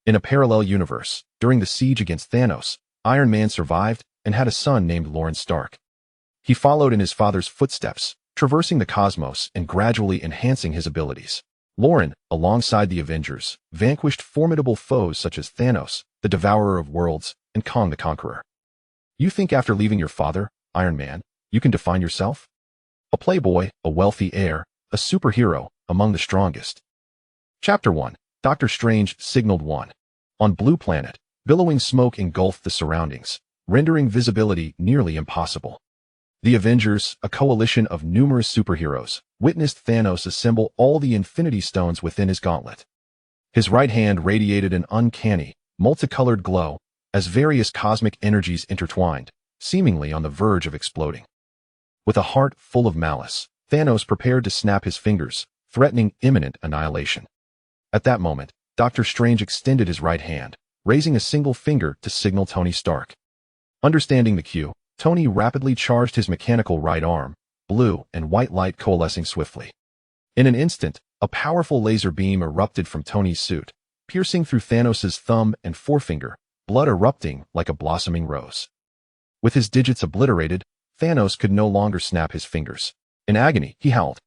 In a parallel universe, during the siege against Thanos, Iron Man survived and had a son named Lawrence Stark. He followed in his father's footsteps, traversing the cosmos and gradually enhancing his abilities. Lauren, alongside the Avengers, vanquished formidable foes such as Thanos, the Devourer of Worlds, and Kong the Conqueror. You think after leaving your father, Iron Man, you can define yourself? A playboy, a wealthy heir, a superhero, among the strongest. Chapter 1. Doctor Strange signaled 1. On Blue Planet, billowing smoke engulfed the surroundings, rendering visibility nearly impossible. The Avengers, a coalition of numerous superheroes, witnessed Thanos assemble all the Infinity Stones within his gauntlet. His right hand radiated an uncanny, multicolored glow, as various cosmic energies intertwined, seemingly on the verge of exploding. With a heart full of malice, Thanos prepared to snap his fingers, threatening imminent annihilation. At that moment, Doctor Strange extended his right hand, raising a single finger to signal Tony Stark. Understanding the cue, Tony rapidly charged his mechanical right arm, blue and white light coalescing swiftly. In an instant, a powerful laser beam erupted from Tony's suit, piercing through Thanos' thumb and forefinger, blood erupting like a blossoming rose. With his digits obliterated, Thanos could no longer snap his fingers. In agony, he howled.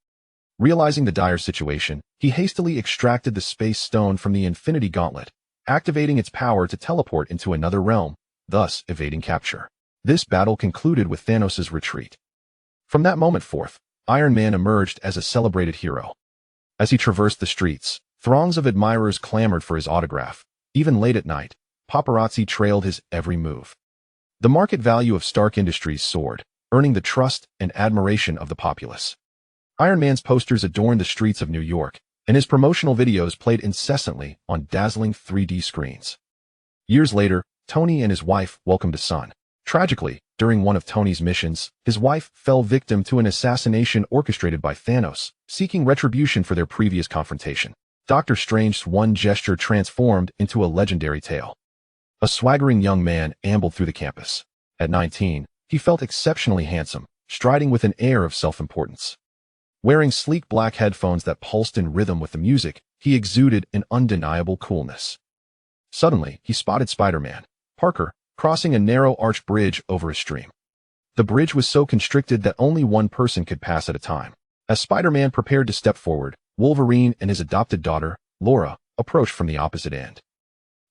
Realizing the dire situation, he hastily extracted the Space Stone from the Infinity Gauntlet, activating its power to teleport into another realm, thus evading capture. This battle concluded with Thanos' retreat. From that moment forth, Iron Man emerged as a celebrated hero. As he traversed the streets, throngs of admirers clamored for his autograph. Even late at night, paparazzi trailed his every move. The market value of Stark Industries soared, earning the trust and admiration of the populace. Iron Man's posters adorned the streets of New York, and his promotional videos played incessantly on dazzling 3D screens. Years later, Tony and his wife welcomed a son. Tragically, during one of Tony's missions, his wife fell victim to an assassination orchestrated by Thanos, seeking retribution for their previous confrontation. Doctor Strange's one gesture transformed into a legendary tale. A swaggering young man ambled through the campus. At 19, he felt exceptionally handsome, striding with an air of self-importance. Wearing sleek black headphones that pulsed in rhythm with the music, he exuded an undeniable coolness. Suddenly, he spotted Spider-Man, Parker, crossing a narrow arched bridge over a stream. The bridge was so constricted that only one person could pass at a time. As Spider-Man prepared to step forward, Wolverine and his adopted daughter, Laura, approached from the opposite end.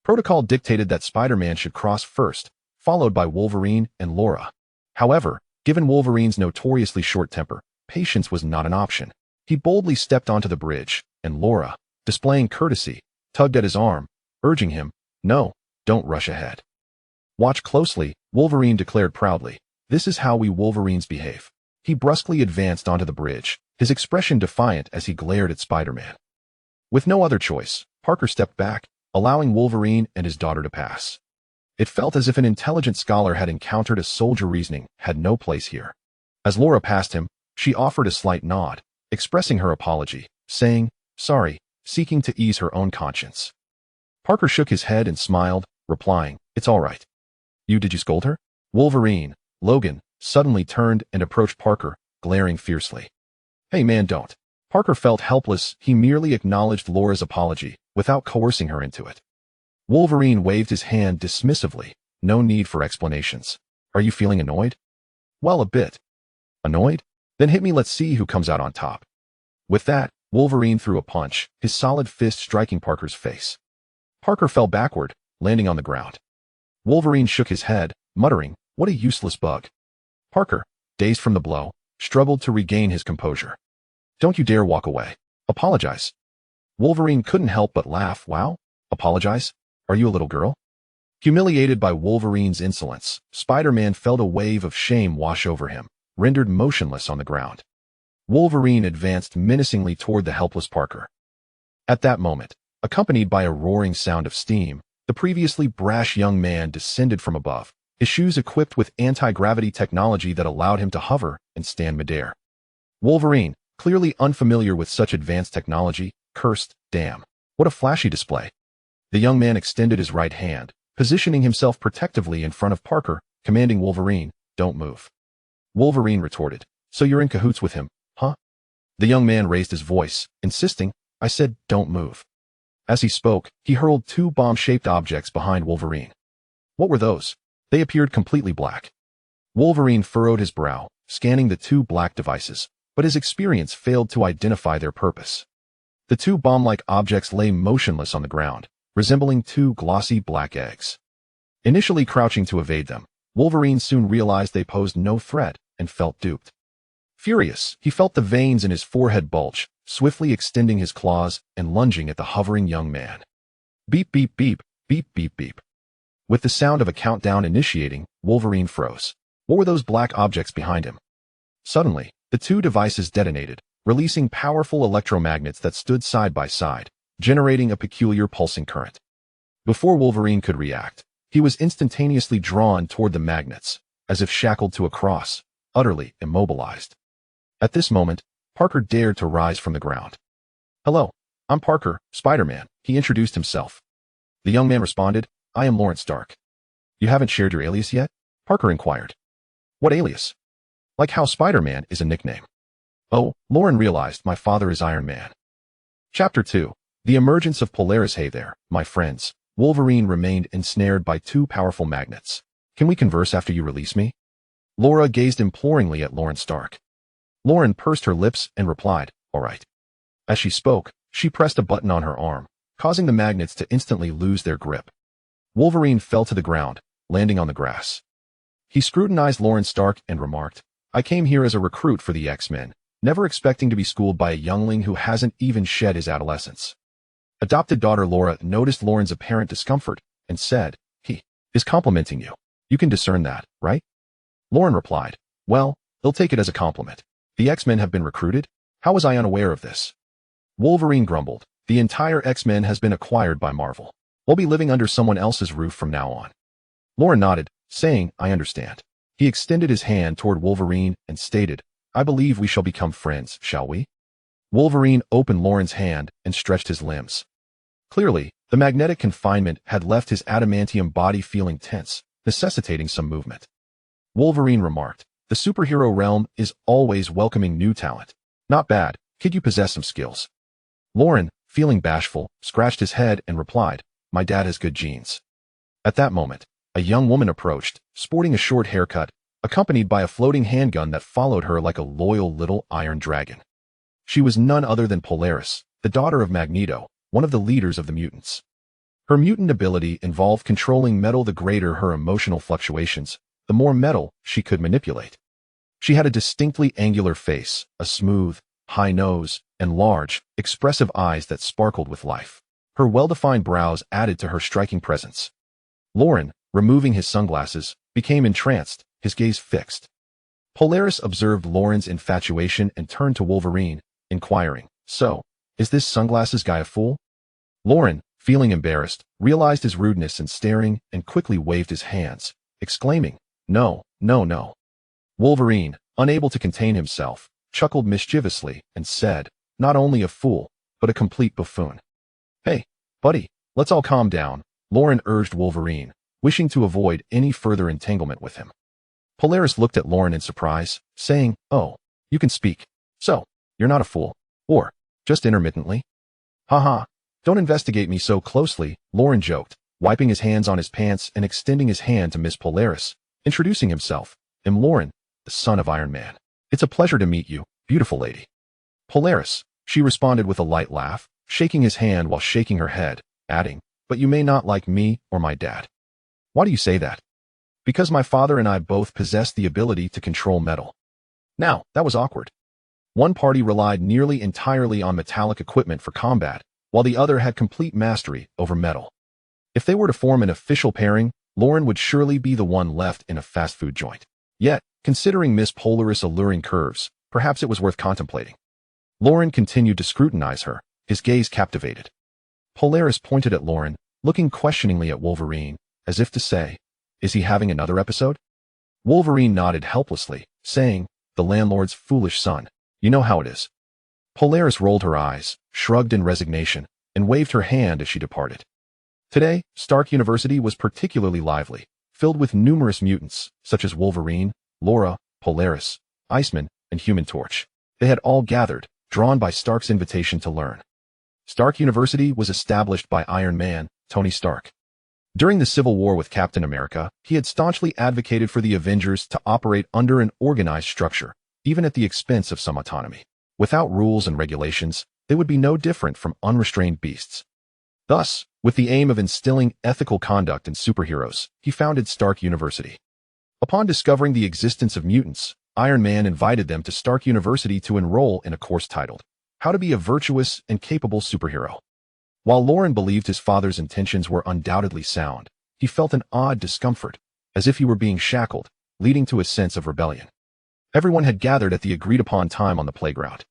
Protocol dictated that Spider-Man should cross first, followed by Wolverine and Laura. However, given Wolverine's notoriously short temper, patience was not an option. He boldly stepped onto the bridge, and Laura, displaying courtesy, tugged at his arm, urging him, "No, don't rush ahead. Watch closely," Wolverine declared proudly. "This is how we Wolverines behave." He brusquely advanced onto the bridge, his expression defiant as he glared at Spider-Man. With no other choice, Parker stepped back, allowing Wolverine and his daughter to pass. It felt as if an intelligent scholar had encountered a soldier reasoning had no place here. As Laura passed him, she offered a slight nod, expressing her apology, saying, "Sorry," seeking to ease her own conscience. Parker shook his head and smiled, replying, "It's all right." Did you scold her?" Wolverine, Logan, suddenly turned and approached Parker, glaring fiercely. "Hey man, don't." Parker felt helpless. He merely acknowledged Laura's apology, without coercing her into it. Wolverine waved his hand dismissively. "No need for explanations. Are you feeling annoyed?" "Well, a bit." "Annoyed? Then hit me, let's see who comes out on top." With that, Wolverine threw a punch, his solid fist striking Parker's face. Parker fell backward, landing on the ground. Wolverine shook his head, muttering, "What a useless bug." Parker, dazed from the blow, struggled to regain his composure. "Don't you dare walk away. Apologize." Wolverine couldn't help but laugh. "Wow? Apologize? Are you a little girl?" Humiliated by Wolverine's insolence, Spider-Man felt a wave of shame wash over him, rendered motionless on the ground. Wolverine advanced menacingly toward the helpless Parker. At that moment, accompanied by a roaring sound of steam, the previously brash young man descended from above, his shoes equipped with anti-gravity technology that allowed him to hover and stand midair. Wolverine, clearly unfamiliar with such advanced technology, cursed, "Damn, what a flashy display." The young man extended his right hand, positioning himself protectively in front of Parker, commanding Wolverine, "Don't move." Wolverine retorted, "So you're in cahoots with him, huh?" The young man raised his voice, insisting, "I said don't move." As he spoke, he hurled two bomb-shaped objects behind Wolverine. What were those? They appeared completely black. Wolverine furrowed his brow, scanning the two black devices, but his experience failed to identify their purpose. The two bomb-like objects lay motionless on the ground, resembling two glossy black eggs. Initially crouching to evade them, Wolverine soon realized they posed no threat and felt duped. Furious, he felt the veins in his forehead bulge, swiftly extending his claws and lunging at the hovering young man. Beep, beep, beep, beep, beep, beep. With the sound of a countdown initiating, Wolverine froze. What were those black objects behind him? Suddenly, the two devices detonated, releasing powerful electromagnets that stood side by side, generating a peculiar pulsing current. Before Wolverine could react, he was instantaneously drawn toward the magnets, as if shackled to a cross, utterly immobilized. At this moment, Parker dared to rise from the ground. "Hello, I'm Parker, Spider-Man," he introduced himself. The young man responded, "I am Lawrence Stark." "You haven't shared your alias yet?" Parker inquired. "What alias?" "Like how Spider-Man is a nickname." "Oh," Lauren realized, "my father is Iron Man." Chapter 2. The emergence of Polaris. Hey there, my friends. Wolverine remained ensnared by two powerful magnets. "Can we converse after you release me?" Laura gazed imploringly at Lawrence Stark. Lauren pursed her lips and replied, "All right." As she spoke, she pressed a button on her arm, causing the magnets to instantly lose their grip. Wolverine fell to the ground, landing on the grass. He scrutinized Lawrence Stark and remarked, "I came here as a recruit for the X-Men, never expecting to be schooled by a youngling who hasn't even shed his adolescence." Adopted daughter Laura noticed Lauren's apparent discomfort and said, "He is complimenting you. You can discern that, right?" Lauren replied, "Well, he'll take it as a compliment. The X-Men have been recruited? How was I unaware of this?" Wolverine grumbled, "The entire X-Men has been acquired by Marvel. We'll be living under someone else's roof from now on." Lauren nodded, saying, "I understand." He extended his hand toward Wolverine and stated, "I believe we shall become friends, shall we?" Wolverine opened Lauren's hand and stretched his limbs. Clearly, the magnetic confinement had left his adamantium body feeling tense, necessitating some movement. Wolverine remarked, "The superhero realm is always welcoming new talent. Not bad, kid, you possess some skills." Lauren, feeling bashful, scratched his head and replied, "My dad has good genes." At that moment, a young woman approached, sporting a short haircut, accompanied by a floating handgun that followed her like a loyal little iron dragon. She was none other than Polaris, the daughter of Magneto, one of the leaders of the mutants. Her mutant ability involved controlling metal. The greater her emotional fluctuations, the more metal she could manipulate. She had a distinctly angular face, a smooth, high nose, and large, expressive eyes that sparkled with life. Her well-defined brows added to her striking presence. Lauren, removing his sunglasses, became entranced, his gaze fixed. Polaris observed Lauren's infatuation and turned to Wolverine, inquiring, "So, is this sunglasses guy a fool?" Lauren, feeling embarrassed, realized his rudeness and staring and quickly waved his hands, exclaiming, "No, no, no." Wolverine, unable to contain himself, chuckled mischievously and said, "Not only a fool, but a complete buffoon." "Hey, buddy, let's all calm down," Lauren urged Wolverine, wishing to avoid any further entanglement with him. Polaris looked at Lauren in surprise, saying, "Oh, you can speak. So, you're not a fool. Or, just intermittently?" "Haha, don't investigate me so closely," Lauren joked, wiping his hands on his pants and extending his hand to Miss Polaris, introducing himself. "I'm Lauren, the son of Iron Man. It's a pleasure to meet you, beautiful lady." "Polaris," she responded with a light laugh, shaking his hand while shaking her head, adding, "But you may not like me or my dad." "Why do you say that?" "Because my father and I both possess the ability to control metal." Now, that was awkward. One party relied nearly entirely on metallic equipment for combat, while the other had complete mastery over metal. If they were to form an official pairing, Lauren would surely be the one left in a fast food joint. Yet, considering Miss Polaris' alluring curves, perhaps it was worth contemplating. Lauren continued to scrutinize her, his gaze captivated. Polaris pointed at Lauren, looking questioningly at Wolverine, as if to say, "Is he having another episode?" Wolverine nodded helplessly, saying, "The landlord's foolish son. You know how it is." Polaris rolled her eyes, shrugged in resignation, and waved her hand as she departed. Today, Stark University was particularly lively, filled with numerous mutants, such as Wolverine, Laura, Polaris, Iceman, and Human Torch. They had all gathered, drawn by Stark's invitation to learn. Stark University was established by Iron Man, Tony Stark. During the Civil War with Captain America, he had staunchly advocated for the Avengers to operate under an organized structure, even at the expense of some autonomy. Without rules and regulations, they would be no different from unrestrained beasts. Thus, with the aim of instilling ethical conduct in superheroes, he founded Stark University. Upon discovering the existence of mutants, Iron Man invited them to Stark University to enroll in a course titled, How to be a Virtuous and Capable Superhero. While Lauren believed his father's intentions were undoubtedly sound, he felt an odd discomfort, as if he were being shackled, leading to a sense of rebellion. Everyone had gathered at the agreed-upon time on the playground.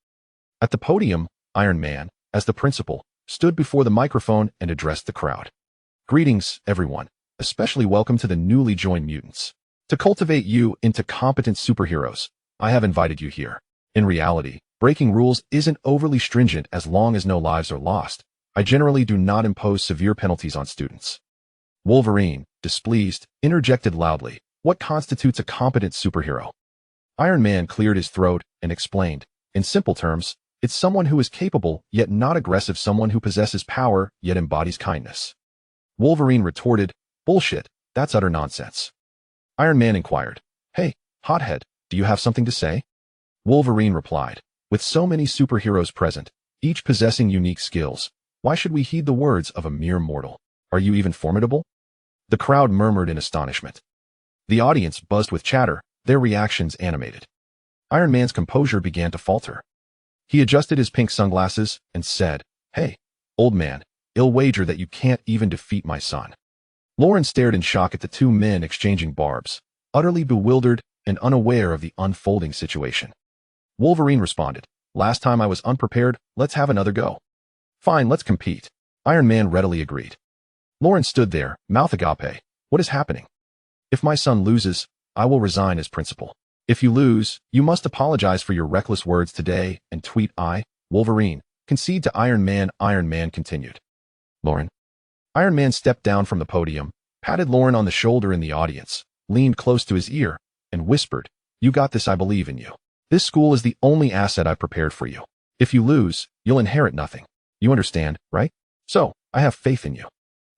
At the podium, Iron Man, as the principal, stood before the microphone and addressed the crowd. Greetings, everyone, especially welcome to the newly joined mutants. To cultivate you into competent superheroes, I have invited you here. In reality, breaking rules isn't overly stringent as long as no lives are lost. I generally do not impose severe penalties on students. Wolverine, displeased, interjected loudly, what constitutes a competent superhero? Iron Man cleared his throat and explained, in simple terms, it's someone who is capable yet not aggressive, someone who possesses power yet embodies kindness. Wolverine retorted, bullshit, that's utter nonsense. Iron Man inquired, hey, hothead, do you have something to say? Wolverine replied, with so many superheroes present, each possessing unique skills, why should we heed the words of a mere mortal? Are you even formidable? The crowd murmured in astonishment. The audience buzzed with chatter, their reactions animated. Iron Man's composure began to falter. He adjusted his pink sunglasses and said, hey, old man, I'll wager that you can't even defeat my son. Lauren stared in shock at the two men exchanging barbs, utterly bewildered and unaware of the unfolding situation. Wolverine responded, last time I was unprepared, let's have another go. Fine, let's compete. Iron Man readily agreed. Lauren stood there, mouth agape. What is happening? If my son loses, I will resign as principal. If you lose, you must apologize for your reckless words today and tweet I, Wolverine, concede to Iron Man. Iron Man continued. Lauren. Iron Man stepped down from the podium, patted Lauren on the shoulder in the audience, leaned close to his ear, and whispered, you got this, I believe in you. This school is the only asset I've prepared for you. If you lose, you'll inherit nothing. You understand, right? So, I have faith in you.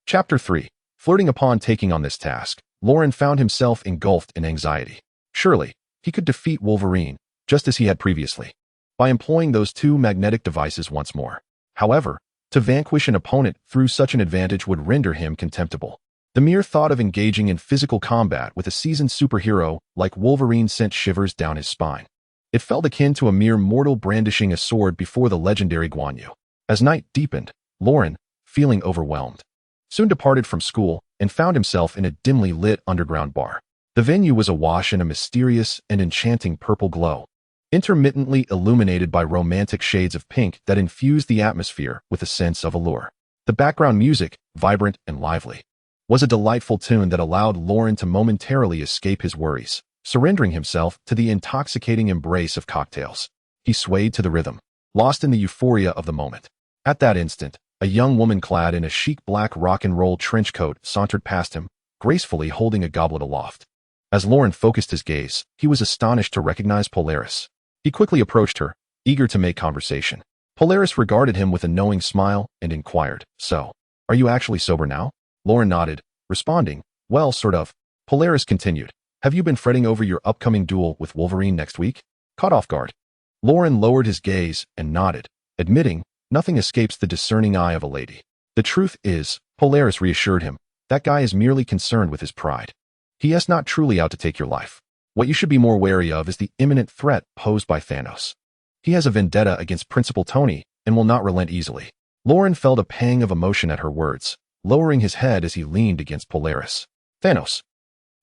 Chapter 3. Flirting upon taking on this task, Lauren found himself engulfed in anxiety. Surely, he could defeat Wolverine, just as he had previously, by employing those two magnetic devices once more. However, to vanquish an opponent through such an advantage would render him contemptible. The mere thought of engaging in physical combat with a seasoned superhero like Wolverine sent shivers down his spine. It felt akin to a mere mortal brandishing a sword before the legendary Guan Yu. As night deepened, Lauren, feeling overwhelmed, soon departed from school and found himself in a dimly lit underground bar. The venue was awash in a mysterious and enchanting purple glow, intermittently illuminated by romantic shades of pink that infused the atmosphere with a sense of allure. The background music, vibrant and lively, was a delightful tune that allowed Lauren to momentarily escape his worries, surrendering himself to the intoxicating embrace of cocktails. He swayed to the rhythm, lost in the euphoria of the moment. At that instant, a young woman clad in a chic black rock and roll trench coat sauntered past him, gracefully holding a goblet aloft. As Lauren focused his gaze, he was astonished to recognize Polaris. He quickly approached her, eager to make conversation. Polaris regarded him with a knowing smile and inquired, so, are you actually sober now? Lauren nodded, responding, well, sort of. Polaris continued, have you been fretting over your upcoming duel with Wolverine next week? Caught off guard, Lauren lowered his gaze and nodded, admitting, nothing escapes the discerning eye of a lady. The truth is, Polaris reassured him, that guy is merely concerned with his pride. He is not truly out to take your life. What you should be more wary of is the imminent threat posed by Thanos. He has a vendetta against Principal Tony and will not relent easily. Lauren felt a pang of emotion at her words, lowering his head as he leaned against Polaris. Thanos.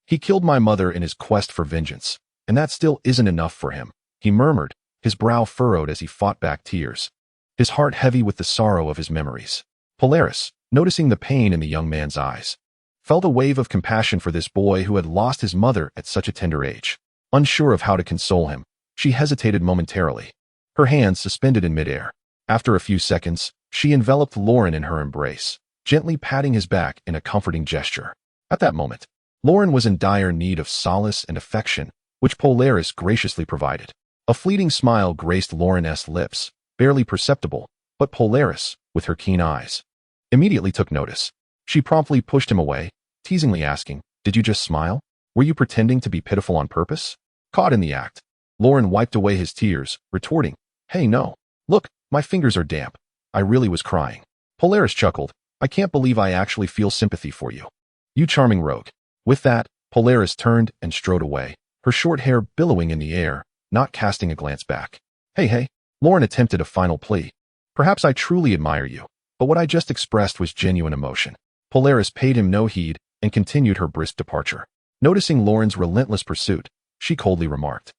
He killed my mother in his quest for vengeance, and that still isn't enough for him, he murmured, his brow furrowed as he fought back tears, his heart heavy with the sorrow of his memories. Polaris, noticing the pain in the young man's eyes, felt a wave of compassion for this boy who had lost his mother at such a tender age. Unsure of how to console him, she hesitated momentarily, her hands suspended in midair. After a few seconds, she enveloped Lauren in her embrace, gently patting his back in a comforting gesture. At that moment, Lauren was in dire need of solace and affection, which Polaris graciously provided. A fleeting smile graced Lauren's lips, barely perceptible, but Polaris, with her keen eyes. Immediately took notice. She promptly pushed him away, teasingly asking, "Did you just smile? Were you pretending to be pitiful on purpose?" Caught in the act, Lauren wiped away his tears, retorting, "Hey, no. Look, my fingers are damp. I really was crying." Polaris chuckled, "I can't believe I actually feel sympathy for you. You charming rogue." With that, Polaris turned and strode away, her short hair billowing in the air, not casting a glance back. Hey, Lauren attempted a final plea. "Perhaps I truly admire you, but what I just expressed was genuine emotion." Polaris paid him no heed and continued her brisk departure. Noticing Lauren's relentless pursuit, she coldly remarked,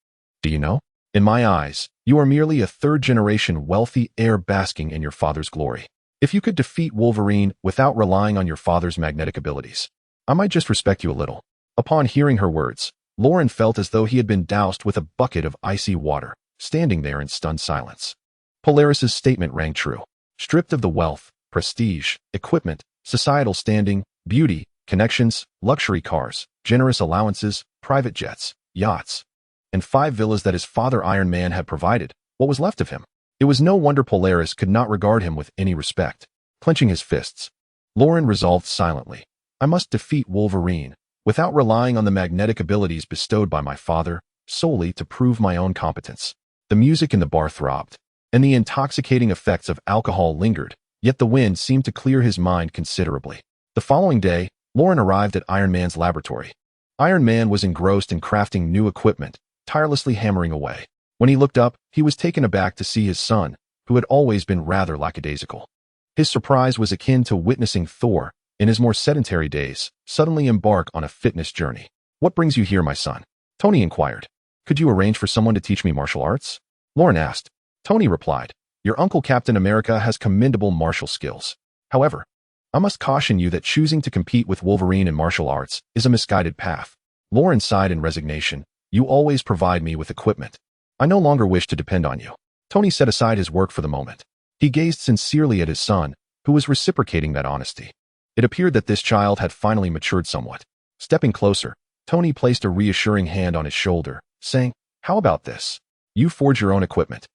"Do you know? In my eyes, you are merely a third-generation wealthy heir basking in your father's glory. If you could defeat Wolverine without relying on your father's magnetic abilities, I might just respect you a little." Upon hearing her words, Lauren felt as though he had been doused with a bucket of icy water, standing there in stunned silence. Polaris's statement rang true. Stripped of the wealth, prestige, equipment, societal standing, beauty, connections, luxury cars, generous allowances, private jets, yachts, and 5 villas that his father Iron Man had provided, what was left of him? It was no wonder Polaris could not regard him with any respect. Clenching his fists, Lauren resolved silently, "I must defeat Wolverine, without relying on the magnetic abilities bestowed by my father, solely to prove my own competence." The music in the bar throbbed, and the intoxicating effects of alcohol lingered, yet the wind seemed to clear his mind considerably. The following day, Lauren arrived at Iron Man's laboratory. Iron Man was engrossed in crafting new equipment, tirelessly hammering away. When he looked up, he was taken aback to see his son, who had always been rather lackadaisical. His surprise was akin to witnessing Thor, in his more sedentary days, suddenly embark on a fitness journey. "What brings you here, my son?" Tony inquired. "Could you arrange for someone to teach me martial arts?" Lauren asked. Tony replied, "Your uncle Captain America has commendable martial skills. However, I must caution you that choosing to compete with Wolverine in martial arts is a misguided path." Lauren sighed in resignation. "You always provide me with equipment. I no longer wish to depend on you." Tony set aside his work for the moment. He gazed sincerely at his son, who was reciprocating that honesty. It appeared that this child had finally matured somewhat. Stepping closer, Tony placed a reassuring hand on his shoulder, saying, "How about this? You forge your own equipment.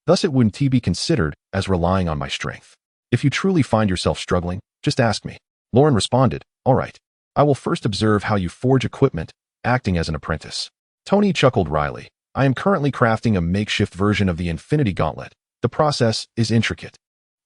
Thus it wouldn't be considered as relying on my strength. If you truly find yourself struggling, just ask me." Lauren responded, "All right. I will first observe how you forge equipment, acting as an apprentice." Tony chuckled wryly. "I am currently crafting a makeshift version of the Infinity Gauntlet. The process is intricate.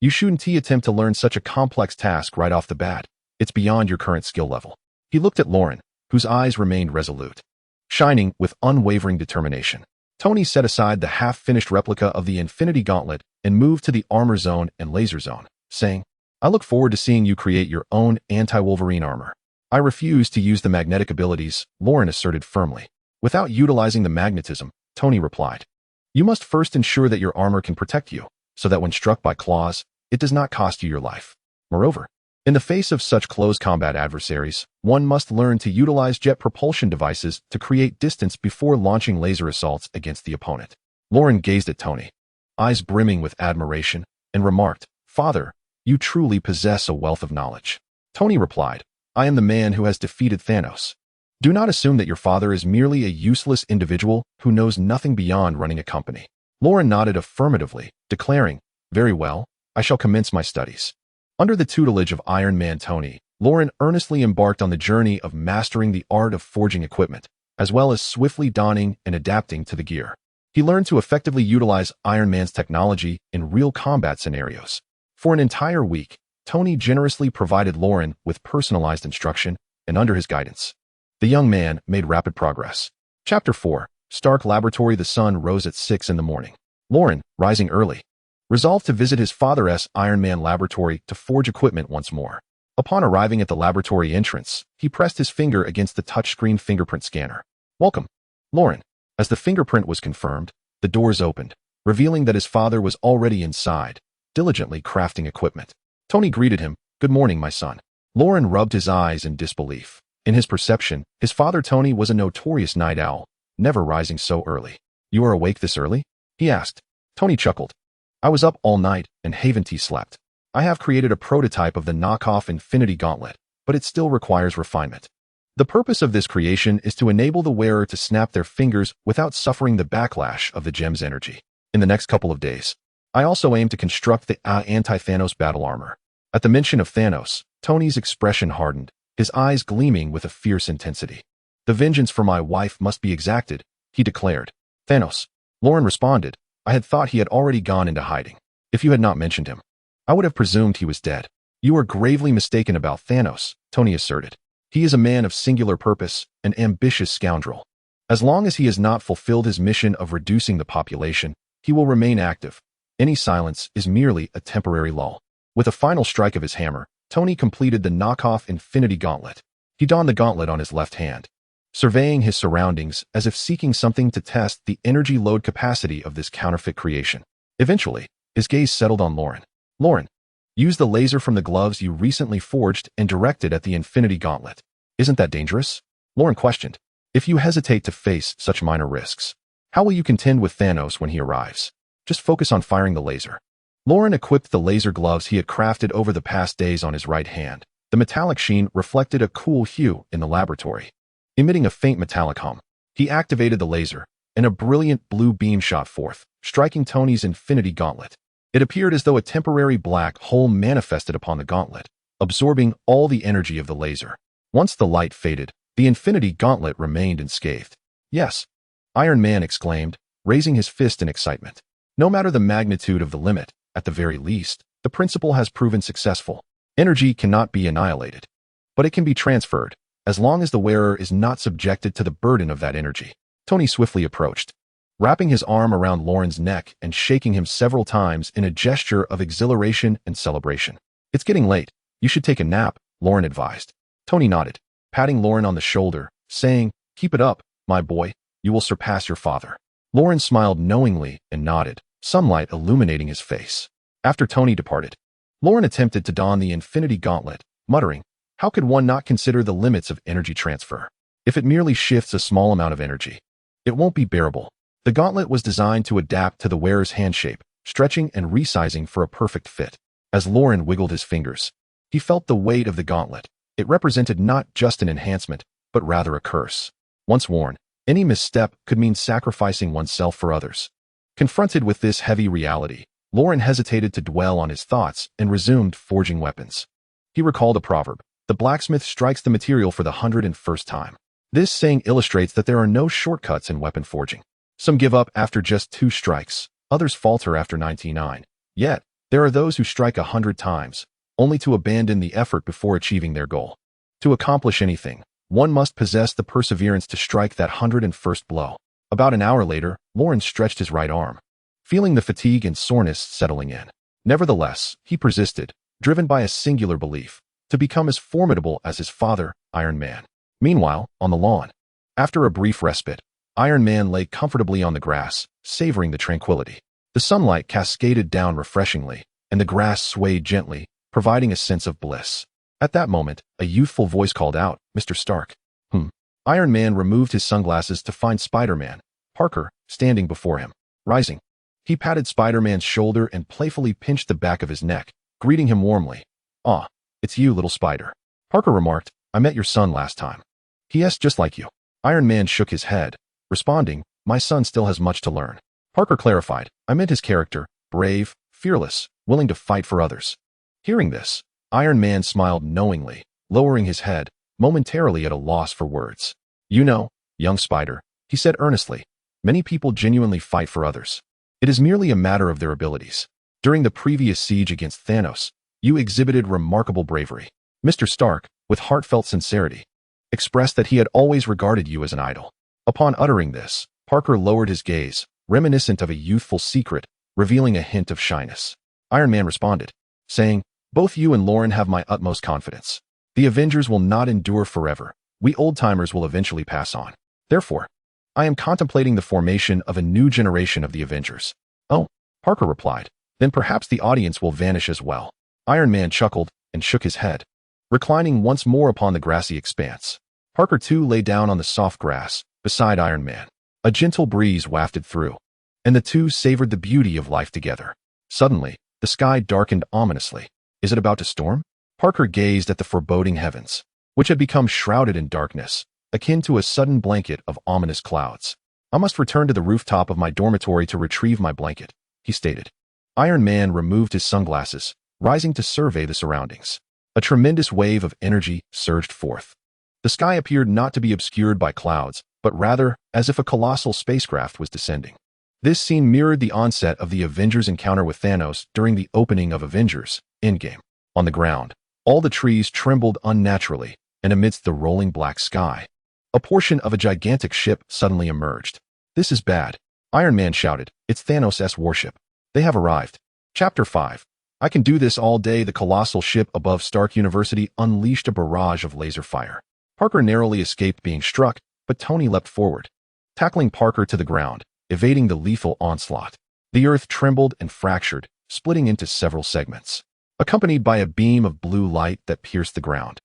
You shouldn't attempt to learn such a complex task right off the bat. It's beyond your current skill level." He looked at Lauren, whose eyes remained resolute, shining with unwavering determination. Tony set aside the half-finished replica of the Infinity Gauntlet and moved to the armor zone and laser zone, saying, "I look forward to seeing you create your own anti-Wolverine armor." "I refuse to use the magnetic abilities," Lauren asserted firmly. "Without utilizing the magnetism," Tony replied. "You must first ensure that your armor can protect you, so that when struck by claws, it does not cost you your life. Moreover, in the face of such close combat adversaries, one must learn to utilize jet propulsion devices to create distance before launching laser assaults against the opponent." Lauren gazed at Tony, eyes brimming with admiration, and remarked, "Father, you truly possess a wealth of knowledge." Tony replied, "I am the man who has defeated Thanos. Do not assume that your father is merely a useless individual who knows nothing beyond running a company." Lauren nodded affirmatively, declaring, "Very well, I shall commence my studies." Under the tutelage of Iron Man Tony, Lauren earnestly embarked on the journey of mastering the art of forging equipment, as well as swiftly donning and adapting to the gear. He learned to effectively utilize Iron Man's technology in real combat scenarios. For an entire week, Tony generously provided Lauren with personalized instruction, and under his guidance, the young man made rapid progress. Chapter 4. Stark Laboratory. The sun rose at 6 in the morning. Lauren, rising early, resolved to visit his father's Iron Man laboratory to forge equipment once more. Upon arriving at the laboratory entrance, he pressed his finger against the touchscreen fingerprint scanner. "Welcome, Lauren." As the fingerprint was confirmed, the doors opened, revealing that his father was already inside, diligently crafting equipment. Tony greeted him, "Good morning, my son." Lauren rubbed his eyes in disbelief. In his perception, his father Tony was a notorious night owl, never rising so early. "You are awake this early?" he asked. Tony chuckled. "I was up all night and haven't slept. I have created a prototype of the knockoff Infinity Gauntlet, but it still requires refinement. The purpose of this creation is to enable the wearer to snap their fingers without suffering the backlash of the gem's energy. In the next couple of days, I also aim to construct the anti-Thanos battle armor. At the mention of Thanos, Tony's expression hardened, his eyes gleaming with a fierce intensity. The vengeance for my wife must be exacted, he declared. Thanos. Lauren responded, I had thought he had already gone into hiding. If you had not mentioned him, I would have presumed he was dead. You are gravely mistaken about Thanos, Tony asserted. He is a man of singular purpose, an ambitious scoundrel. As long as he has not fulfilled his mission of reducing the population, he will remain active. Any silence is merely a temporary lull. With a final strike of his hammer, Tony completed the knockoff Infinity Gauntlet. He donned the gauntlet on his left hand, surveying his surroundings as if seeking something to test the energy load capacity of this counterfeit creation. Eventually, his gaze settled on Lauren. Lauren, use the laser from the gloves you recently forged and directed at the Infinity Gauntlet. Isn't that dangerous? Lauren questioned. If you hesitate to face such minor risks, how will you contend with Thanos when he arrives? Just focus on firing the laser. Lauren equipped the laser gloves he had crafted over the past days on his right hand. The metallic sheen reflected a cool hue in the laboratory. Emitting a faint metallic hum, he activated the laser, and a brilliant blue beam shot forth, striking Tony's Infinity Gauntlet. It appeared as though a temporary black hole manifested upon the gauntlet, absorbing all the energy of the laser. Once the light faded, the Infinity Gauntlet remained unscathed. Yes, Iron Man exclaimed, raising his fist in excitement. No matter the magnitude of the limit, at the very least, the principle has proven successful. Energy cannot be annihilated, but it can be transferred, as long as the wearer is not subjected to the burden of that energy. Tony swiftly approached, wrapping his arm around Lauren's neck and shaking him several times in a gesture of exhilaration and celebration. It's getting late. You should take a nap, Lauren advised. Tony nodded, patting Lauren on the shoulder, saying, Keep it up, my boy. You will surpass your father. Lauren smiled knowingly and nodded, sunlight illuminating his face. After Tony departed, Lauren attempted to don the Infinity Gauntlet, muttering, How could one not consider the limits of energy transfer? If it merely shifts a small amount of energy, it won't be bearable. The gauntlet was designed to adapt to the wearer's hand shape, stretching and resizing for a perfect fit. As Lauren wiggled his fingers, he felt the weight of the gauntlet. It represented not just an enhancement, but rather a curse. Once worn, any misstep could mean sacrificing oneself for others. Confronted with this heavy reality, Lauren hesitated to dwell on his thoughts and resumed forging weapons. He recalled a proverb, the blacksmith strikes the material for the 101st time. This saying illustrates that there are no shortcuts in weapon forging. Some give up after just 2 strikes, others falter after 99. Yet, there are those who strike 100 times, only to abandon the effort before achieving their goal. To accomplish anything, one must possess the perseverance to strike that 101st blow. About an hour later, Lauren stretched his right arm, feeling the fatigue and soreness settling in. Nevertheless, he persisted, driven by a singular belief, to become as formidable as his father, Iron Man. Meanwhile, on the lawn, after a brief respite, Iron Man lay comfortably on the grass, savoring the tranquility. The sunlight cascaded down refreshingly, and the grass swayed gently, providing a sense of bliss. At that moment, a youthful voice called out, Mr. Stark. Iron Man removed his sunglasses to find Spider-Man, Parker, standing before him. Rising, he patted Spider-Man's shoulder and playfully pinched the back of his neck, greeting him warmly. Ah, it's you, little spider. Parker remarked, I met your son last time. Yes, just like you. Iron Man shook his head, responding, my son still has much to learn. Parker clarified, I meant his character, brave, fearless, willing to fight for others. Hearing this, Iron Man smiled knowingly, lowering his head, momentarily at a loss for words. You know, young Spider, he said earnestly, many people genuinely fight for others. It is merely a matter of their abilities. During the previous siege against Thanos, you exhibited remarkable bravery. Mr. Stark, with heartfelt sincerity, expressed that he had always regarded you as an idol. Upon uttering this, Parker lowered his gaze, reminiscent of a youthful secret, revealing a hint of shyness. Iron Man responded, saying, Both you and Lauren have my utmost confidence. The Avengers will not endure forever. We old-timers will eventually pass on. Therefore, I am contemplating the formation of a new generation of the Avengers. Oh, Parker replied, then perhaps the audience will vanish as well. Iron Man chuckled and shook his head, reclining once more upon the grassy expanse. Parker too lay down on the soft grass, beside Iron Man. A gentle breeze wafted through, and the two savored the beauty of life together. Suddenly, the sky darkened ominously. Is it about to storm? Parker gazed at the foreboding heavens, which had become shrouded in darkness, akin to a sudden blanket of ominous clouds. I must return to the rooftop of my dormitory to retrieve my blanket, he stated. Iron Man removed his sunglasses, rising to survey the surroundings. A tremendous wave of energy surged forth. The sky appeared not to be obscured by clouds, but rather as if a colossal spacecraft was descending. This scene mirrored the onset of the Avengers' encounter with Thanos during the opening of Avengers Endgame. On the ground, all the trees trembled unnaturally, and amidst the rolling black sky, a portion of a gigantic ship suddenly emerged. "This is bad," Iron Man shouted. "It's Thanos' warship. They have arrived." Chapter 5. I can do this all day. The colossal ship above Stark University unleashed a barrage of laser fire. Parker narrowly escaped being struck, but Tony leapt forward, tackling Parker to the ground, evading the lethal onslaught. The earth trembled and fractured, splitting into several segments, accompanied by a beam of blue light that pierced the ground.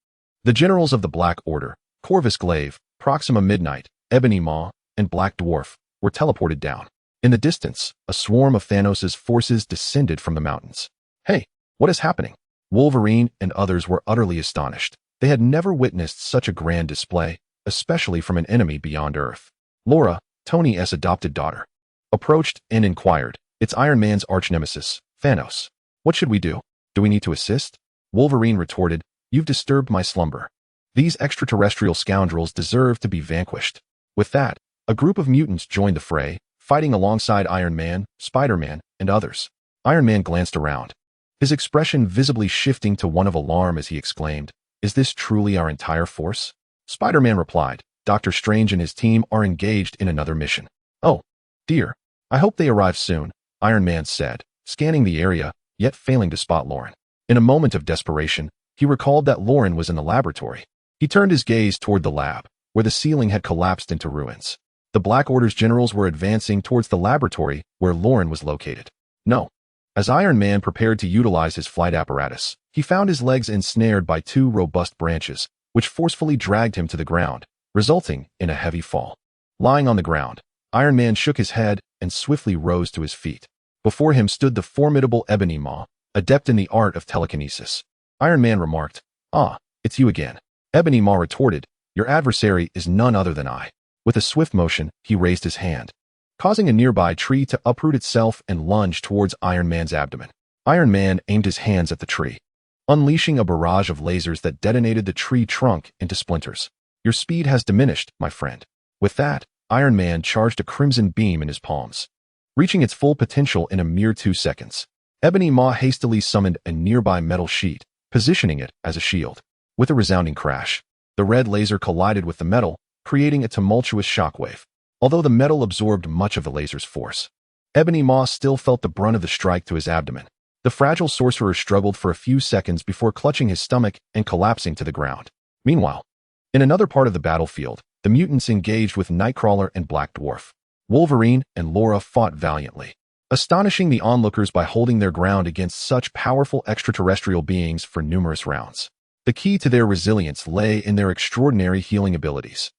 The generals of the Black Order, Corvus Glaive, Proxima Midnight, Ebony Maw, and Black Dwarf, were teleported down. In the distance, a swarm of Thanos' forces descended from the mountains. "Hey, what is happening?" Wolverine and others were utterly astonished. They had never witnessed such a grand display, especially from an enemy beyond Earth. Laura, Tony's adopted daughter, approached and inquired, "It's Iron Man's arch-nemesis, Thanos. What should we do? Do we need to assist?" Wolverine retorted, "You've disturbed my slumber. These extraterrestrial scoundrels deserve to be vanquished." With that, a group of mutants joined the fray, fighting alongside Iron Man, Spider-Man, and others. Iron Man glanced around, his expression visibly shifting to one of alarm as he exclaimed, "Is this truly our entire force?" Spider-Man replied, "Doctor Strange and his team are engaged in another mission." "Oh, dear. I hope they arrive soon," Iron Man said, scanning the area, yet failing to spot Lauren. In a moment of desperation, he recalled that Lauren was in the laboratory. He turned his gaze toward the lab, where the ceiling had collapsed into ruins. The Black Order's generals were advancing towards the laboratory where Lauren was located. No. As Iron Man prepared to utilize his flight apparatus, he found his legs ensnared by two robust branches, which forcefully dragged him to the ground, resulting in a heavy fall. Lying on the ground, Iron Man shook his head and swiftly rose to his feet. Before him stood the formidable Ebony Maw, adept in the art of telekinesis. Iron Man remarked, "Ah, it's you again." Ebony Maw retorted, "Your adversary is none other than I." With a swift motion, he raised his hand, causing a nearby tree to uproot itself and lunge towards Iron Man's abdomen. Iron Man aimed his hands at the tree, unleashing a barrage of lasers that detonated the tree trunk into splinters. "Your speed has diminished, my friend." With that, Iron Man charged a crimson beam in his palms, reaching its full potential in a mere 2 seconds. Ebony Maw hastily summoned a nearby metal sheet, positioning it as a shield. With a resounding crash, the red laser collided with the metal, creating a tumultuous shockwave. Although the metal absorbed much of the laser's force, Ebony Maw still felt the brunt of the strike to his abdomen. The fragile sorcerer struggled for a few seconds before clutching his stomach and collapsing to the ground. Meanwhile, in another part of the battlefield, the mutants engaged with Nightcrawler and Black Dwarf. Wolverine and Laura fought valiantly, astonishing the onlookers by holding their ground against such powerful extraterrestrial beings for numerous rounds. The key to their resilience lay in their extraordinary healing abilities.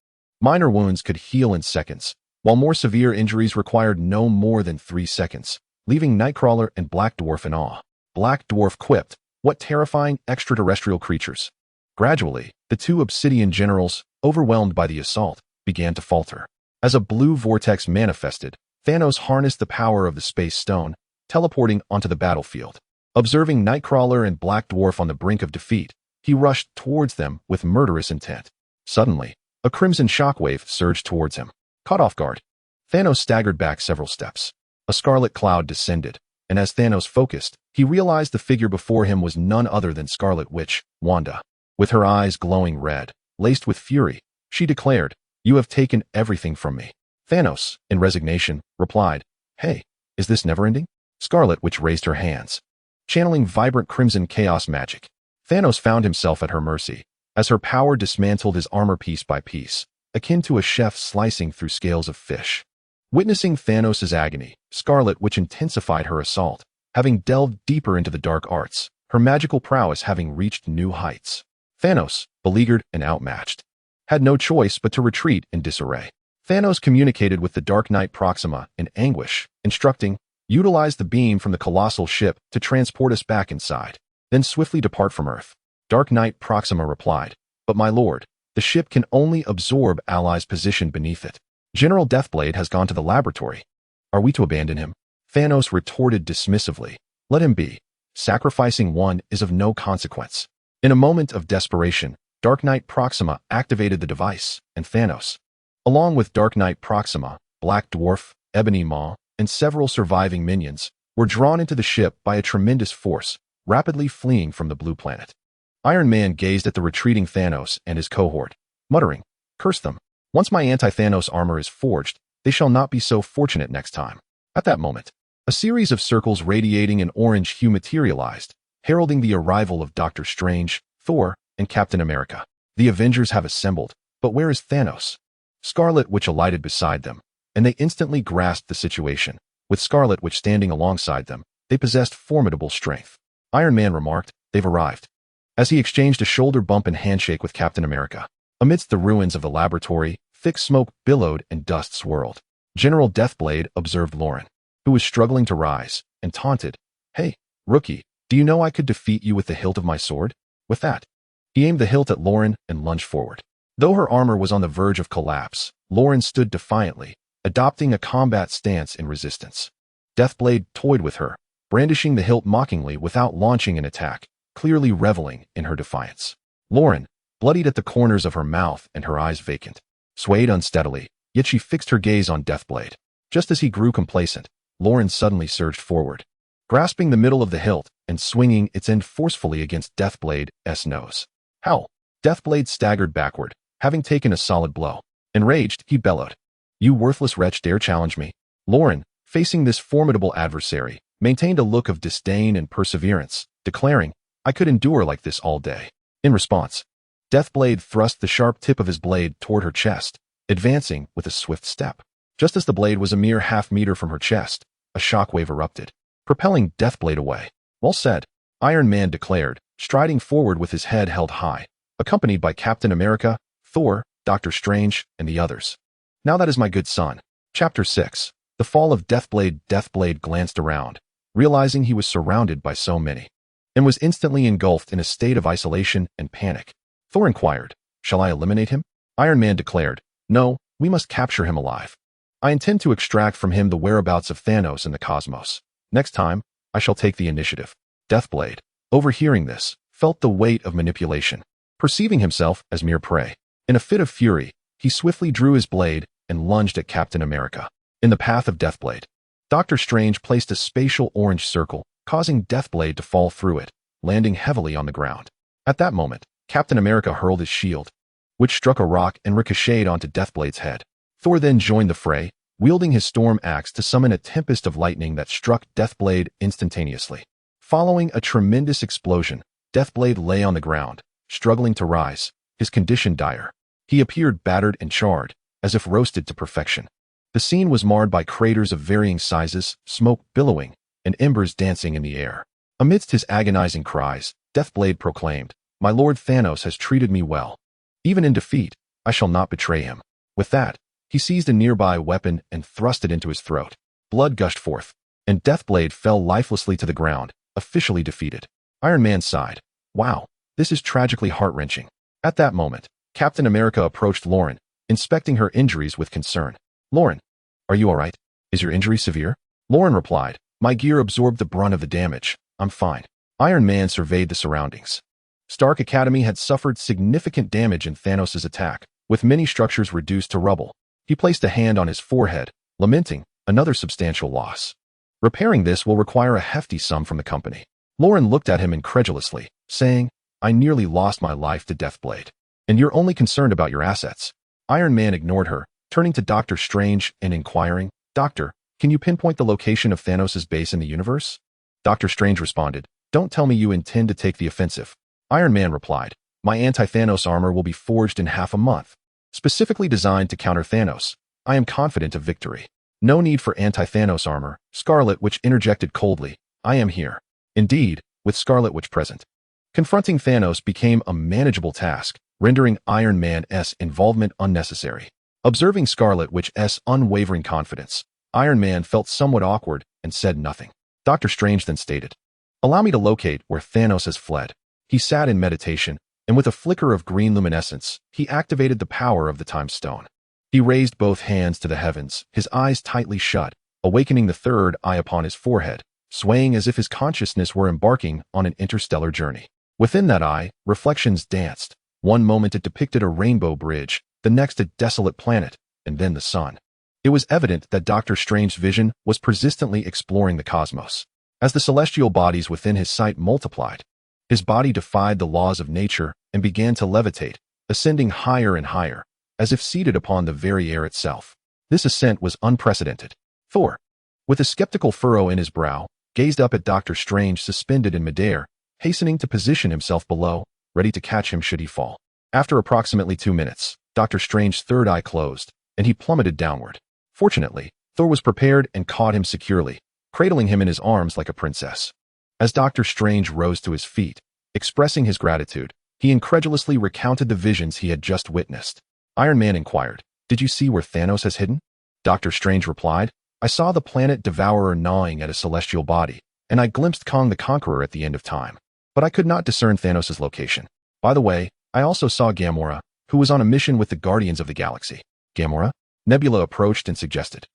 Minor wounds could heal in seconds, while more severe injuries required no more than 3 seconds, leaving Nightcrawler and Black Dwarf in awe. Black Dwarf quipped, "What terrifying extraterrestrial creatures." Gradually, the two Obsidian generals, overwhelmed by the assault, began to falter. As a blue vortex manifested, Thanos harnessed the power of the Space Stone, teleporting onto the battlefield. Observing Nightcrawler and Black Dwarf on the brink of defeat, he rushed towards them with murderous intent. Suddenly, a crimson shockwave surged towards him. Caught off guard, Thanos staggered back several steps. A scarlet cloud descended, and as Thanos focused, he realized the figure before him was none other than Scarlet Witch, Wanda. With her eyes glowing red, laced with fury, she declared, "You have taken everything from me." Thanos, in resignation, replied, "Hey, is this never-ending?" Scarlet Witch raised her hands, channeling vibrant crimson chaos magic. Thanos found himself at her mercy, as her power dismantled his armor piece by piece, akin to a chef slicing through scales of fish. Witnessing Thanos' agony, Scarlet Witch intensified her assault, having delved deeper into the dark arts, her magical prowess having reached new heights. Thanos, beleaguered and outmatched, had no choice but to retreat in disarray. Thanos communicated with the Dark Knight Proxima in anguish, instructing, "Utilize the beam from the colossal ship to transport us back inside, then swiftly depart from Earth." Dark Knight Proxima replied, "But my lord, the ship can only absorb allies positioned beneath it. General Deathblade has gone to the laboratory. Are we to abandon him?" Thanos retorted dismissively. Let him be. Sacrificing one is of no consequence. In a moment of desperation, Dark Knight Proxima activated the device, and Thanos, along with Dark Knight Proxima, Black Dwarf, Ebony Maw, and several surviving minions, were drawn into the ship by a tremendous force, rapidly fleeing from the blue planet. Iron Man gazed at the retreating Thanos and his cohort, muttering, "Curse them. Once my anti-Thanos armor is forged, they shall not be so fortunate next time." At that moment, a series of circles radiating an orange hue materialized, heralding the arrival of Doctor Strange, Thor, and Captain America. The Avengers have assembled, but where is Thanos? Scarlet Witch alighted beside them, and they instantly grasped the situation. With Scarlet Witch standing alongside them, they possessed formidable strength. Iron Man remarked, "They've arrived," as he exchanged a shoulder bump and handshake with Captain America. Amidst the ruins of the laboratory, thick smoke billowed and dust swirled. General Deathblade observed Lauren, who was struggling to rise, and taunted, "Hey, rookie, do you know I could defeat you with the hilt of my sword?" With that, he aimed the hilt at Lauren and lunged forward. Though her armor was on the verge of collapse, Lauren stood defiantly, adopting a combat stance in resistance. Deathblade toyed with her, brandishing the hilt mockingly without launching an attack, clearly reveling in her defiance. Lauren, bloodied at the corners of her mouth and her eyes vacant, swayed unsteadily, yet she fixed her gaze on Deathblade. Just as he grew complacent, Lauren suddenly surged forward, grasping the middle of the hilt and swinging its end forcefully against Deathblade's nose. "How?" Deathblade staggered backward, having taken a solid blow. Enraged, he bellowed, "You worthless wretch dare challenge me?" Lauren, facing this formidable adversary, maintained a look of disdain and perseverance, declaring, "I could endure like this all day." In response, Deathblade thrust the sharp tip of his blade toward her chest, advancing with a swift step. Just as the blade was a mere half-meter from her chest, a shockwave erupted, propelling Deathblade away. "Well said," Iron Man declared, striding forward with his head held high, accompanied by Captain America, Thor, Doctor Strange, and the others. "Now that is my good son." Chapter 6. The Fall of Deathblade. Deathblade glanced around, realizing he was surrounded by so many, and was instantly engulfed in a state of isolation and panic. Thor inquired, "Shall I eliminate him?" Iron Man declared, "No, we must capture him alive. I intend to extract from him the whereabouts of Thanos in the cosmos. Next time, I shall take the initiative." Deathblade, overhearing this, felt the weight of manipulation, perceiving himself as mere prey. In a fit of fury, he swiftly drew his blade and lunged at Captain America. In the path of Deathblade, Doctor Strange placed a spatial orange circle, causing Deathblade to fall through it, landing heavily on the ground. At that moment, Captain America hurled his shield, which struck a rock and ricocheted onto Deathblade's head. Thor then joined the fray, wielding his storm axe to summon a tempest of lightning that struck Deathblade instantaneously. Following a tremendous explosion, Deathblade lay on the ground, struggling to rise, his condition dire. He appeared battered and charred, as if roasted to perfection. The scene was marred by craters of varying sizes, smoke billowing, and embers dancing in the air. Amidst his agonizing cries, Deathblade proclaimed, "My Lord Thanos has treated me well. Even in defeat, I shall not betray him." With that, he seized a nearby weapon and thrust it into his throat. Blood gushed forth, and Deathblade fell lifelessly to the ground, officially defeated. Iron Man sighed, "Wow, this is tragically heart-wrenching." At that moment, Captain America approached Lauren, inspecting her injuries with concern. "Lauren, are you all right? Is your injury severe?" Lauren replied, "My gear absorbed the brunt of the damage. I'm fine." Iron Man surveyed the surroundings. Stark Academy had suffered significant damage in Thanos' attack, with many structures reduced to rubble. He placed a hand on his forehead, lamenting another substantial loss. "Repairing this will require a hefty sum from the company." Lauren looked at him incredulously, saying, "I nearly lost my life to Deathblade, and you're only concerned about your assets." Iron Man ignored her, turning to Doctor Strange and inquiring, "Doctor, can you pinpoint the location of Thanos' base in the universe?" Doctor Strange responded, "Don't tell me you intend to take the offensive." Iron Man replied, "My anti-Thanos armor will be forged in half a month, specifically designed to counter Thanos. I am confident of victory." "No need for anti-Thanos armor," Scarlet Witch interjected coldly. "I am here." Indeed, with Scarlet Witch present, confronting Thanos became a manageable task, rendering Iron Man's involvement unnecessary. Observing Scarlet Witch's unwavering confidence, Iron Man felt somewhat awkward and said nothing. Doctor Strange then stated, "Allow me to locate where Thanos has fled." He sat in meditation, and with a flicker of green luminescence, he activated the power of the Time Stone. He raised both hands to the heavens, his eyes tightly shut, awakening the third eye upon his forehead, swaying as if his consciousness were embarking on an interstellar journey. Within that eye, reflections danced. One moment it depicted a rainbow bridge, the next a desolate planet, and then the sun. It was evident that Doctor Strange's vision was persistently exploring the cosmos. As the celestial bodies within his sight multiplied, his body defied the laws of nature and began to levitate, ascending higher and higher, as if seated upon the very air itself. This ascent was unprecedented. Thor, with a skeptical furrow in his brow, gazed up at Doctor Strange suspended in midair, hastening to position himself below, ready to catch him should he fall. After approximately 2 minutes, Doctor Strange's third eye closed, and he plummeted downward. Fortunately, Thor was prepared and caught him securely, cradling him in his arms like a princess. As Doctor Strange rose to his feet, expressing his gratitude, he incredulously recounted the visions he had just witnessed. Iron Man inquired, "Did you see where Thanos has hidden?" Doctor Strange replied, "I saw the planet Devourer gnawing at a celestial body, and I glimpsed Kong the Conqueror at the end of time. But I could not discern Thanos' location. By the way, I also saw Gamora, who was on a mission with the Guardians of the Galaxy." "Gamora?" Nebula approached and suggested.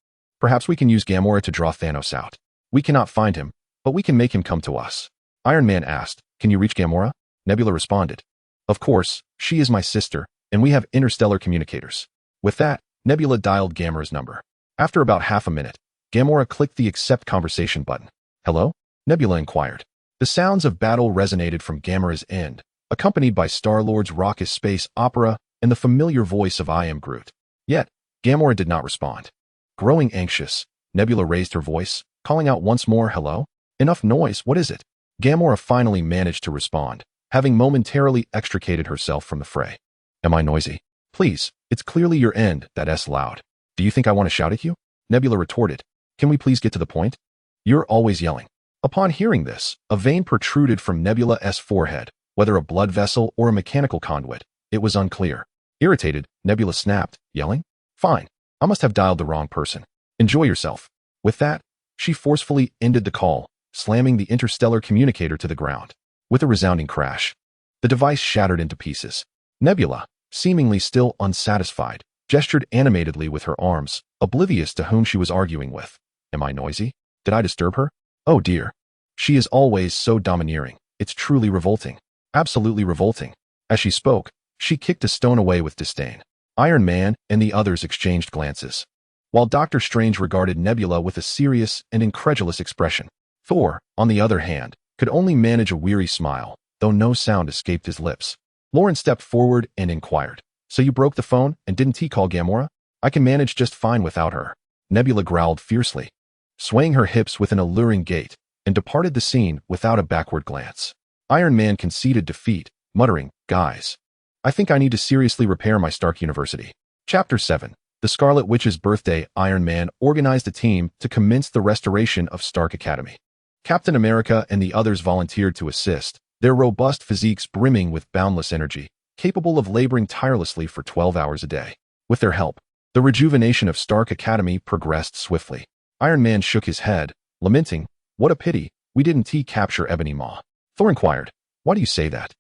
"Perhaps we can use Gamora to draw Thanos out. We cannot find him, but we can make him come to us." Iron Man asked, "Can you reach Gamora?" Nebula responded, "Of course, she is my sister, and we have interstellar communicators." With that, Nebula dialed Gamora's number. After about half a minute, Gamora clicked the accept conversation button. "Hello?" Nebula inquired. The sounds of battle resonated from Gamora's end, accompanied by Star-Lord's raucous space opera and the familiar voice of I Am Groot. Yet, Gamora did not respond. Growing anxious, Nebula raised her voice, calling out once more, "Hello? Enough noise, what is it?" Gamora finally managed to respond, having momentarily extricated herself from the fray. "Am I noisy? Please, it's clearly your end, that's loud. Do you think I want to shout at you?" Nebula retorted. "Can we please get to the point? You're always yelling." Upon hearing this, a vein protruded from Nebula's forehead, whether a blood vessel or a mechanical conduit. It was unclear. Irritated, Nebula snapped, "Yelling? Fine. I must have dialed the wrong person. Enjoy yourself." With that, she forcefully ended the call, slamming the interstellar communicator to the ground. With a resounding crash, the device shattered into pieces. Nebula, seemingly still unsatisfied, gestured animatedly with her arms, oblivious to whom she was arguing with. "Am I noisy? Did I disturb her? Oh dear. She is always so domineering. It's truly revolting. Absolutely revolting." As she spoke, she kicked a stone away with disdain. Iron Man and the others exchanged glances, while Doctor Strange regarded Nebula with a serious and incredulous expression. Thor, on the other hand, could only manage a weary smile, though no sound escaped his lips. Lauren stepped forward and inquired, "So you broke the phone and didn't call Gamora?" "I can manage just fine without her," Nebula growled fiercely, swaying her hips with an alluring gait, and departed the scene without a backward glance. Iron Man conceded defeat, muttering, "Guys, I think I need to seriously repair my Stark University." Chapter 7. The Scarlet Witch's Birthday. Iron Man organized a team to commence the restoration of Stark Academy. Captain America and the others volunteered to assist, their robust physiques brimming with boundless energy, capable of laboring tirelessly for 12 hours a day. With their help, the rejuvenation of Stark Academy progressed swiftly. Iron Man shook his head, lamenting, "What a pity, we didn't capture Ebony Maw." Thor inquired, "Why do you say that?"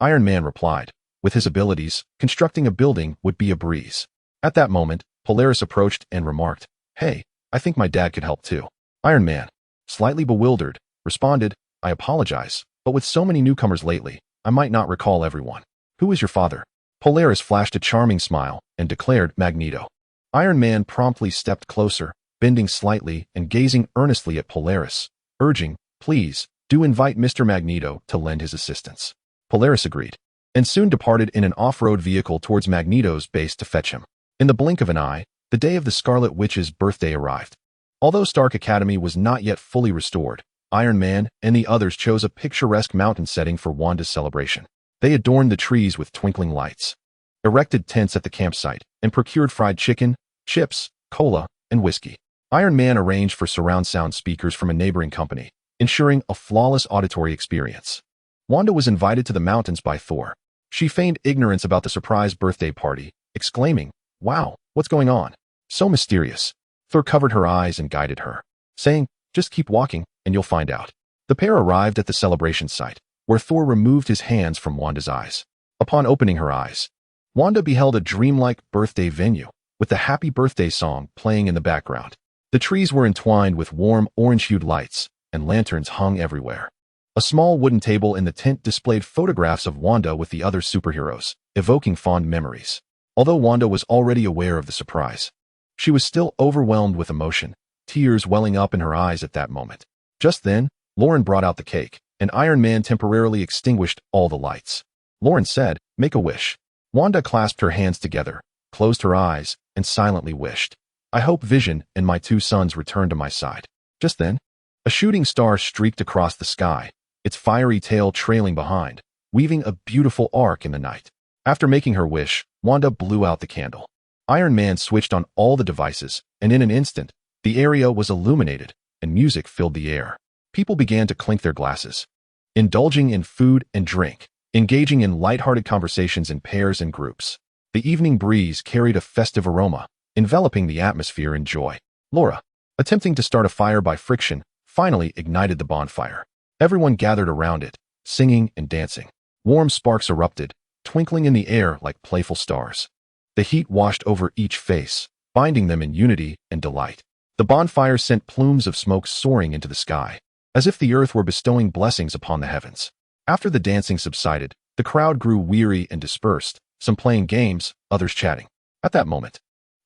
Iron Man replied, "With his abilities, constructing a building would be a breeze." At that moment, Polaris approached and remarked, "Hey, I think my dad could help too." Iron Man, slightly bewildered, responded, "I apologize, but with so many newcomers lately, I might not recall everyone." "Who is your father?" Polaris flashed a charming smile and declared, "Magneto." Iron Man promptly stepped closer, bending slightly and gazing earnestly at Polaris, urging, "Please, do invite Mr. Magneto to lend his assistance." Polaris agreed, and soon departed in an off-road vehicle towards Magneto's base to fetch him. In the blink of an eye, the day of the Scarlet Witch's birthday arrived. Although Stark Academy was not yet fully restored, Iron Man and the others chose a picturesque mountain setting for Wanda's celebration. They adorned the trees with twinkling lights, erected tents at the campsite, and procured fried chicken, chips, cola, and whiskey. Iron Man arranged for surround sound speakers from a neighboring company, ensuring a flawless auditory experience. Wanda was invited to the mountains by Thor. She feigned ignorance about the surprise birthday party, exclaiming, "Wow, what's going on? So mysterious." Thor covered her eyes and guided her, saying, "Just keep walking, and you'll find out." The pair arrived at the celebration site, where Thor removed his hands from Wanda's eyes. Upon opening her eyes, Wanda beheld a dreamlike birthday venue, with the Happy Birthday song playing in the background. The trees were entwined with warm, orange-hued lights, and lanterns hung everywhere. A small wooden table in the tent displayed photographs of Wanda with the other superheroes, evoking fond memories. Although Wanda was already aware of the surprise, she was still overwhelmed with emotion, tears welling up in her eyes at that moment. Just then, Lauren brought out the cake, and Iron Man temporarily extinguished all the lights. Lauren said, "Make a wish." Wanda clasped her hands together, closed her eyes, and silently wished, "I hope Vision and my two sons return to my side." Just then, a shooting star streaked across the sky, its fiery tail trailing behind, weaving a beautiful arc in the night. After making her wish, Wanda blew out the candle. Iron Man switched on all the devices, and in an instant, the area was illuminated, and music filled the air. People began to clink their glasses, indulging in food and drink, engaging in lighthearted conversations in pairs and groups. The evening breeze carried a festive aroma, enveloping the atmosphere in joy. Laura, attempting to start a fire by friction, finally ignited the bonfire. Everyone gathered around it, singing and dancing. Warm sparks erupted, twinkling in the air like playful stars. The heat washed over each face, binding them in unity and delight. The bonfire sent plumes of smoke soaring into the sky, as if the earth were bestowing blessings upon the heavens. After the dancing subsided, the crowd grew weary and dispersed, some playing games, others chatting. At that moment,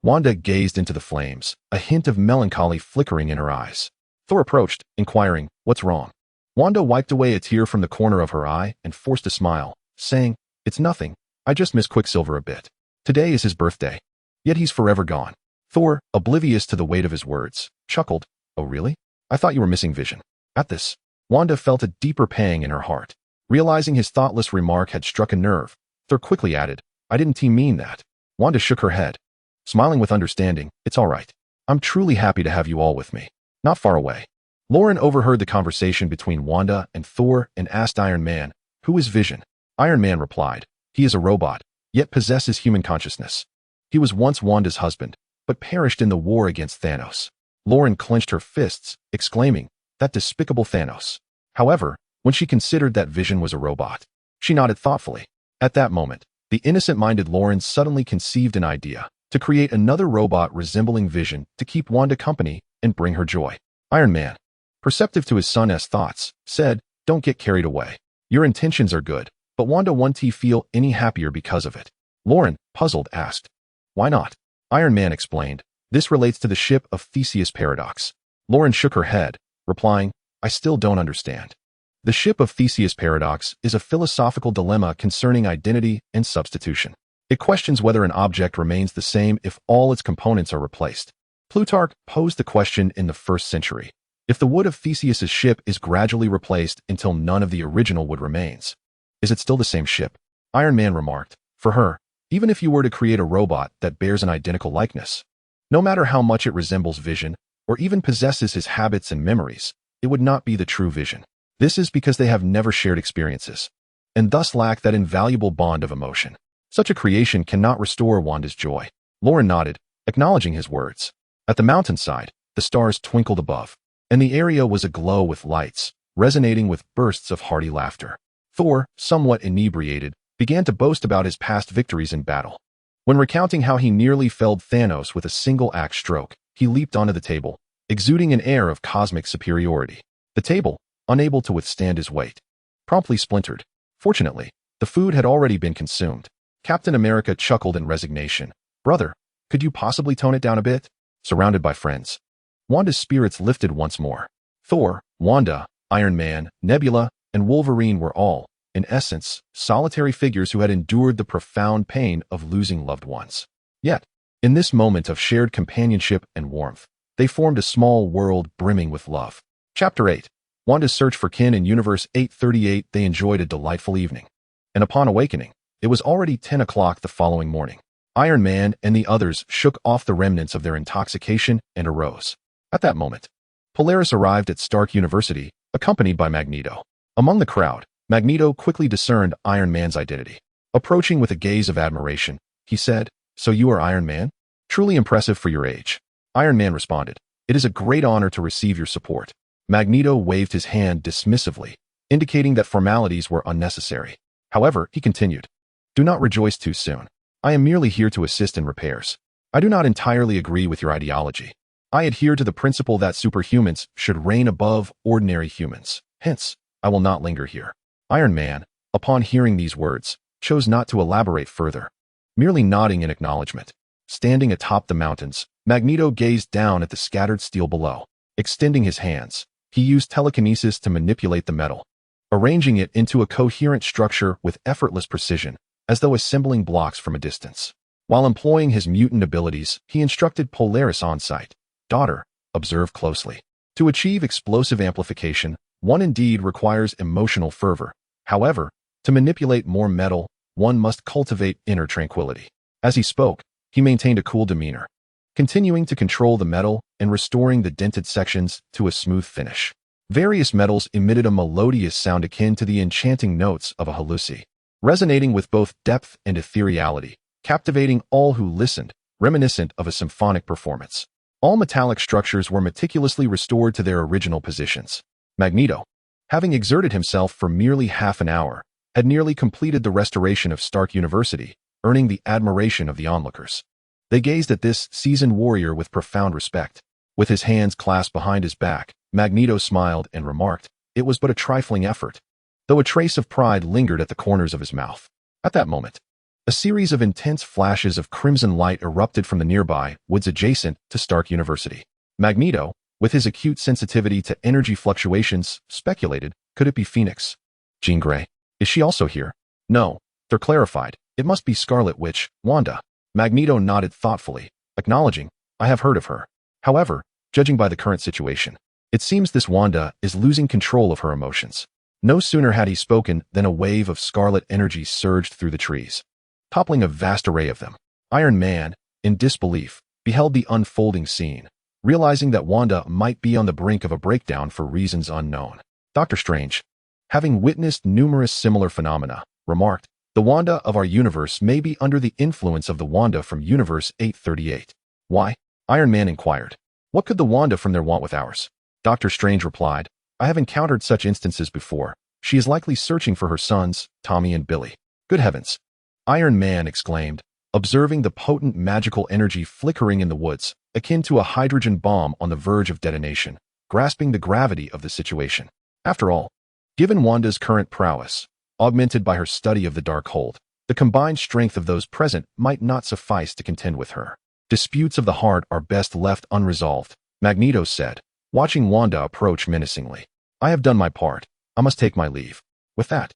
Wanda gazed into the flames, a hint of melancholy flickering in her eyes. Thor approached, inquiring, "What's wrong?" Wanda wiped away a tear from the corner of her eye and forced a smile, saying, "It's nothing. I just miss Quicksilver a bit. Today is his birthday. Yet he's forever gone." Thor, oblivious to the weight of his words, chuckled, "Oh really? I thought you were missing Vision." At this, Wanda felt a deeper pang in her heart. Realizing his thoughtless remark had struck a nerve, Thor quickly added, "I didn't mean that." Wanda shook her head, smiling with understanding, "It's all right. I'm truly happy to have you all with me. Not far away." Lauren overheard the conversation between Wanda and Thor and asked Iron Man, "Who is Vision?" Iron Man replied, "He is a robot, yet possesses human consciousness. He was once Wanda's husband, but perished in the war against Thanos." Lauren clenched her fists, exclaiming, "That despicable Thanos." However, when she considered that Vision was a robot, she nodded thoughtfully. At that moment, the innocent-minded Lauren suddenly conceived an idea to create another robot resembling Vision to keep Wanda company and bring her joy. Iron Man, perceptive to his son's thoughts, said, "Don't get carried away. Your intentions are good, but Wanda won't feel any happier because of it." Lauren, puzzled, asked, "Why not?" Iron Man explained, "This relates to the ship of Theseus paradox." Lauren shook her head, replying, "I still don't understand." The ship of Theseus paradox is a philosophical dilemma concerning identity and substitution. It questions whether an object remains the same if all its components are replaced. Plutarch posed the question in the 1st century. If the wood of Theseus's ship is gradually replaced until none of the original wood remains, is it still the same ship? Iron Man remarked, "For her, even if you were to create a robot that bears an identical likeness, no matter how much it resembles Vision, or even possesses his habits and memories, it would not be the true Vision. This is because they have never shared experiences, and thus lack that invaluable bond of emotion. Such a creation cannot restore Wanda's joy." Lauren nodded, acknowledging his words. At the mountainside, the stars twinkled above, and the area was aglow with lights, resonating with bursts of hearty laughter. Thor, somewhat inebriated, began to boast about his past victories in battle. When recounting how he nearly felled Thanos with a single axe stroke, he leaped onto the table, exuding an air of cosmic superiority. The table, unable to withstand his weight, promptly splintered. Fortunately, the food had already been consumed. Captain America chuckled in resignation. "Brother, could you possibly tone it down a bit?" Surrounded by friends, Wanda's spirits lifted once more. Thor, Wanda, Iron Man, Nebula, and Wolverine were all, in essence, solitary figures who had endured the profound pain of losing loved ones. Yet, in this moment of shared companionship and warmth, they formed a small world brimming with love. Chapter 8. Wanda's search for kin in Universe 838. They enjoyed a delightful evening, and upon awakening, it was already 10 o'clock the following morning. Iron Man and the others shook off the remnants of their intoxication and arose. At that moment, Polaris arrived at Stark University, accompanied by Magneto. Among the crowd, Magneto quickly discerned Iron Man's identity. Approaching with a gaze of admiration, he said, "So you are Iron Man? Truly impressive for your age." Iron Man responded, "It is a great honor to receive your support." Magneto waved his hand dismissively, indicating that formalities were unnecessary. However, he continued, "Do not rejoice too soon. I am merely here to assist in repairs. I do not entirely agree with your ideology. I adhere to the principle that superhumans should reign above ordinary humans. Hence, I will not linger here. Iron Man, upon hearing these words, chose not to elaborate further, merely nodding in acknowledgement. Standing atop the mountains, Magneto gazed down at the scattered steel below. Extending his hands, he used telekinesis to manipulate the metal, arranging it into a coherent structure with effortless precision, as though assembling blocks from a distance. While employing his mutant abilities, he instructed Polaris on sight. Daughter, observe closely. To achieve explosive amplification, one indeed requires emotional fervor. However, to manipulate more metal, one must cultivate inner tranquility. As he spoke, he maintained a cool demeanor, continuing to control the metal and restoring the dented sections to a smooth finish. Various metals emitted a melodious sound akin to the enchanting notes of a halluci, resonating with both depth and ethereality, captivating all who listened, reminiscent of a symphonic performance. All metallic structures were meticulously restored to their original positions. Magneto, having exerted himself for merely half an hour, had nearly completed the restoration of Stark University, earning the admiration of the onlookers. They gazed at this seasoned warrior with profound respect. With his hands clasped behind his back, Magneto smiled and remarked, "It was but a trifling effort," though a trace of pride lingered at the corners of his mouth. At that moment, a series of intense flashes of crimson light erupted from the nearby woods adjacent to Stark University. Magneto, with his acute sensitivity to energy fluctuations, speculated, could it be Phoenix? Jean Grey? Is she also here? No, Thor clarified. It must be Scarlet Witch, Wanda. Magneto nodded thoughtfully, acknowledging, I have heard of her. However, judging by the current situation, it seems this Wanda is losing control of her emotions. No sooner had he spoken than a wave of scarlet energy surged through the trees, toppling a vast array of them. Iron Man, in disbelief, beheld the unfolding scene, realizing that Wanda might be on the brink of a breakdown for reasons unknown. Doctor Strange, having witnessed numerous similar phenomena, remarked, the Wanda of our universe may be under the influence of the Wanda from Universe 838. Why? Iron Man inquired. What could the Wanda from there want with ours? Doctor Strange replied, I have encountered such instances before. She is likely searching for her sons, Tommy and Billy. Good heavens! Iron Man exclaimed, observing the potent magical energy flickering in the woods, akin to a hydrogen bomb on the verge of detonation, grasping the gravity of the situation. After all, given Wanda's current prowess, augmented by her study of the Darkhold, the combined strength of those present might not suffice to contend with her. Disputes of the heart are best left unresolved, Magneto said, watching Wanda approach menacingly. I have done my part. I must take my leave. With that,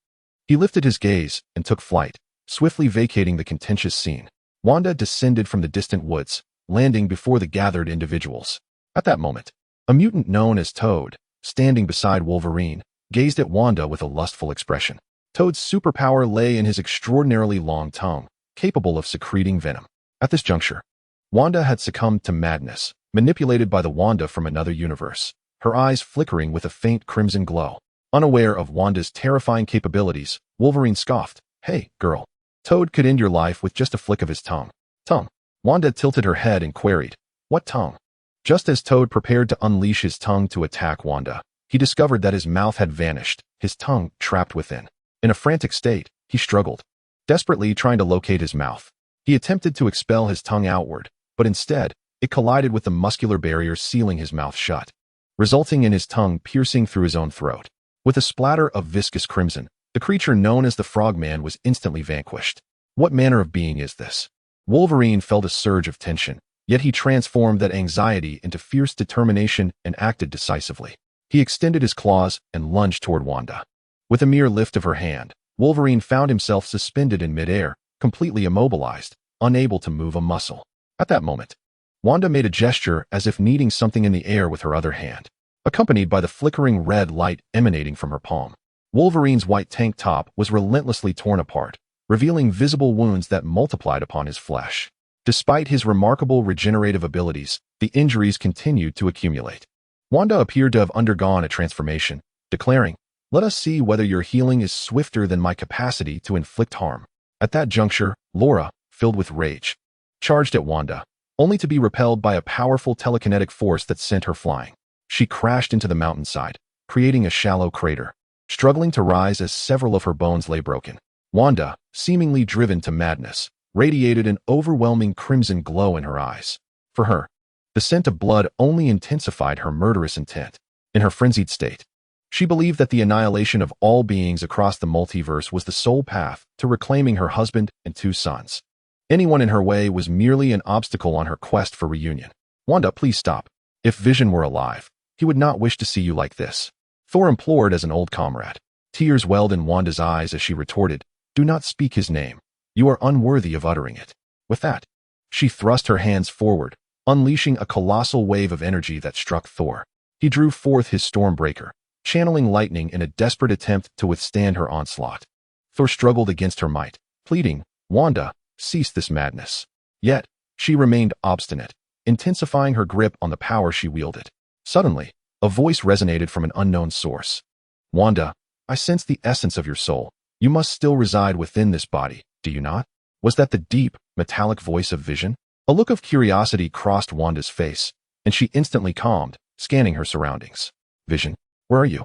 he lifted his gaze and took flight, swiftly vacating the contentious scene. Wanda descended from the distant woods, landing before the gathered individuals. At that moment, a mutant known as Toad, standing beside Wolverine, gazed at Wanda with a lustful expression. Toad's superpower lay in his extraordinarily long tongue, capable of secreting venom. At this juncture, Wanda had succumbed to madness, manipulated by the Wanda from another universe, her eyes flickering with a faint crimson glow. Unaware of Wanda's terrifying capabilities, Wolverine scoffed, Hey, girl. Toad could end your life with just a flick of his tongue. Tongue. Wanda tilted her head and queried, What tongue? Just as Toad prepared to unleash his tongue to attack Wanda, he discovered that his mouth had vanished, his tongue trapped within. In a frantic state, he struggled, desperately trying to locate his mouth. He attempted to expel his tongue outward, but instead, it collided with the muscular barrier sealing his mouth shut, resulting in his tongue piercing through his own throat. With a splatter of viscous crimson, the creature known as the Frogman was instantly vanquished. What manner of being is this? Wolverine felt a surge of tension, yet he transformed that anxiety into fierce determination and acted decisively. He extended his claws and lunged toward Wanda. With a mere lift of her hand, Wolverine found himself suspended in midair, completely immobilized, unable to move a muscle. At that moment, Wanda made a gesture as if kneading something in the air with her other hand, accompanied by the flickering red light emanating from her palm. Wolverine's white tank top was relentlessly torn apart, revealing visible wounds that multiplied upon his flesh. Despite his remarkable regenerative abilities, the injuries continued to accumulate. Wanda appeared to have undergone a transformation, declaring, Let us see whether your healing is swifter than my capacity to inflict harm. At that juncture, Laura, filled with rage, charged at Wanda, only to be repelled by a powerful telekinetic force that sent her flying. She crashed into the mountainside, creating a shallow crater, struggling to rise as several of her bones lay broken. Wanda, seemingly driven to madness, radiated an overwhelming crimson glow in her eyes. For her, The scent of blood only intensified her murderous intent. In her frenzied state, she believed that the annihilation of all beings across the multiverse was the sole path to reclaiming her husband and 2 sons. Anyone in her way was merely an obstacle on her quest for reunion. Wanda, please stop. If Vision were alive, he would not wish to see you like this, Thor implored as an old comrade. Tears welled in Wanda's eyes as she retorted, do not speak his name. You are unworthy of uttering it. With that, she thrust her hands forward, unleashing a colossal wave of energy that struck Thor. He drew forth his Stormbreaker, channeling lightning in a desperate attempt to withstand her onslaught. Thor struggled against her might, pleading, Wanda, cease this madness. Yet, she remained obstinate, intensifying her grip on the power she wielded. Suddenly, a voice resonated from an unknown source. Wanda, I sense the essence of your soul. You must still reside within this body, do you not? Was that the deep, metallic voice of Vision? A look of curiosity crossed Wanda's face, and she instantly calmed, scanning her surroundings. Vision, where are you?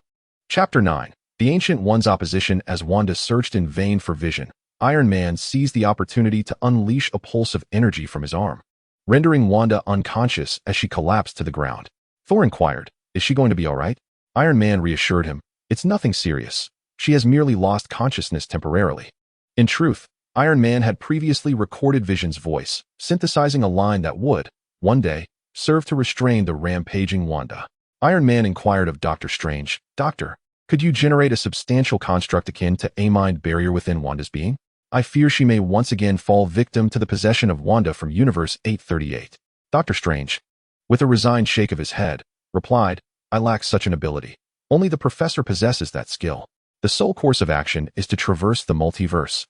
Chapter 9. The Ancient One's opposition. As Wanda searched in vain for Vision, Iron Man seized the opportunity to unleash a pulse of energy from his arm, rendering Wanda unconscious as she collapsed to the ground. Thor inquired, is she going to be all right? Iron Man reassured him, it's nothing serious. She has merely lost consciousness temporarily. In truth, Iron Man had previously recorded Vision's voice, synthesizing a line that would, one day, serve to restrain the rampaging Wanda. Iron Man inquired of Doctor Strange, Doctor, could you generate a substantial construct akin to a mind barrier within Wanda's being? I fear she may once again fall victim to the possession of Wanda from Universe 838. Doctor Strange, with a resigned shake of his head, replied, I lack such an ability. Only the Professor possesses that skill. The sole course of action is to traverse the multiverse,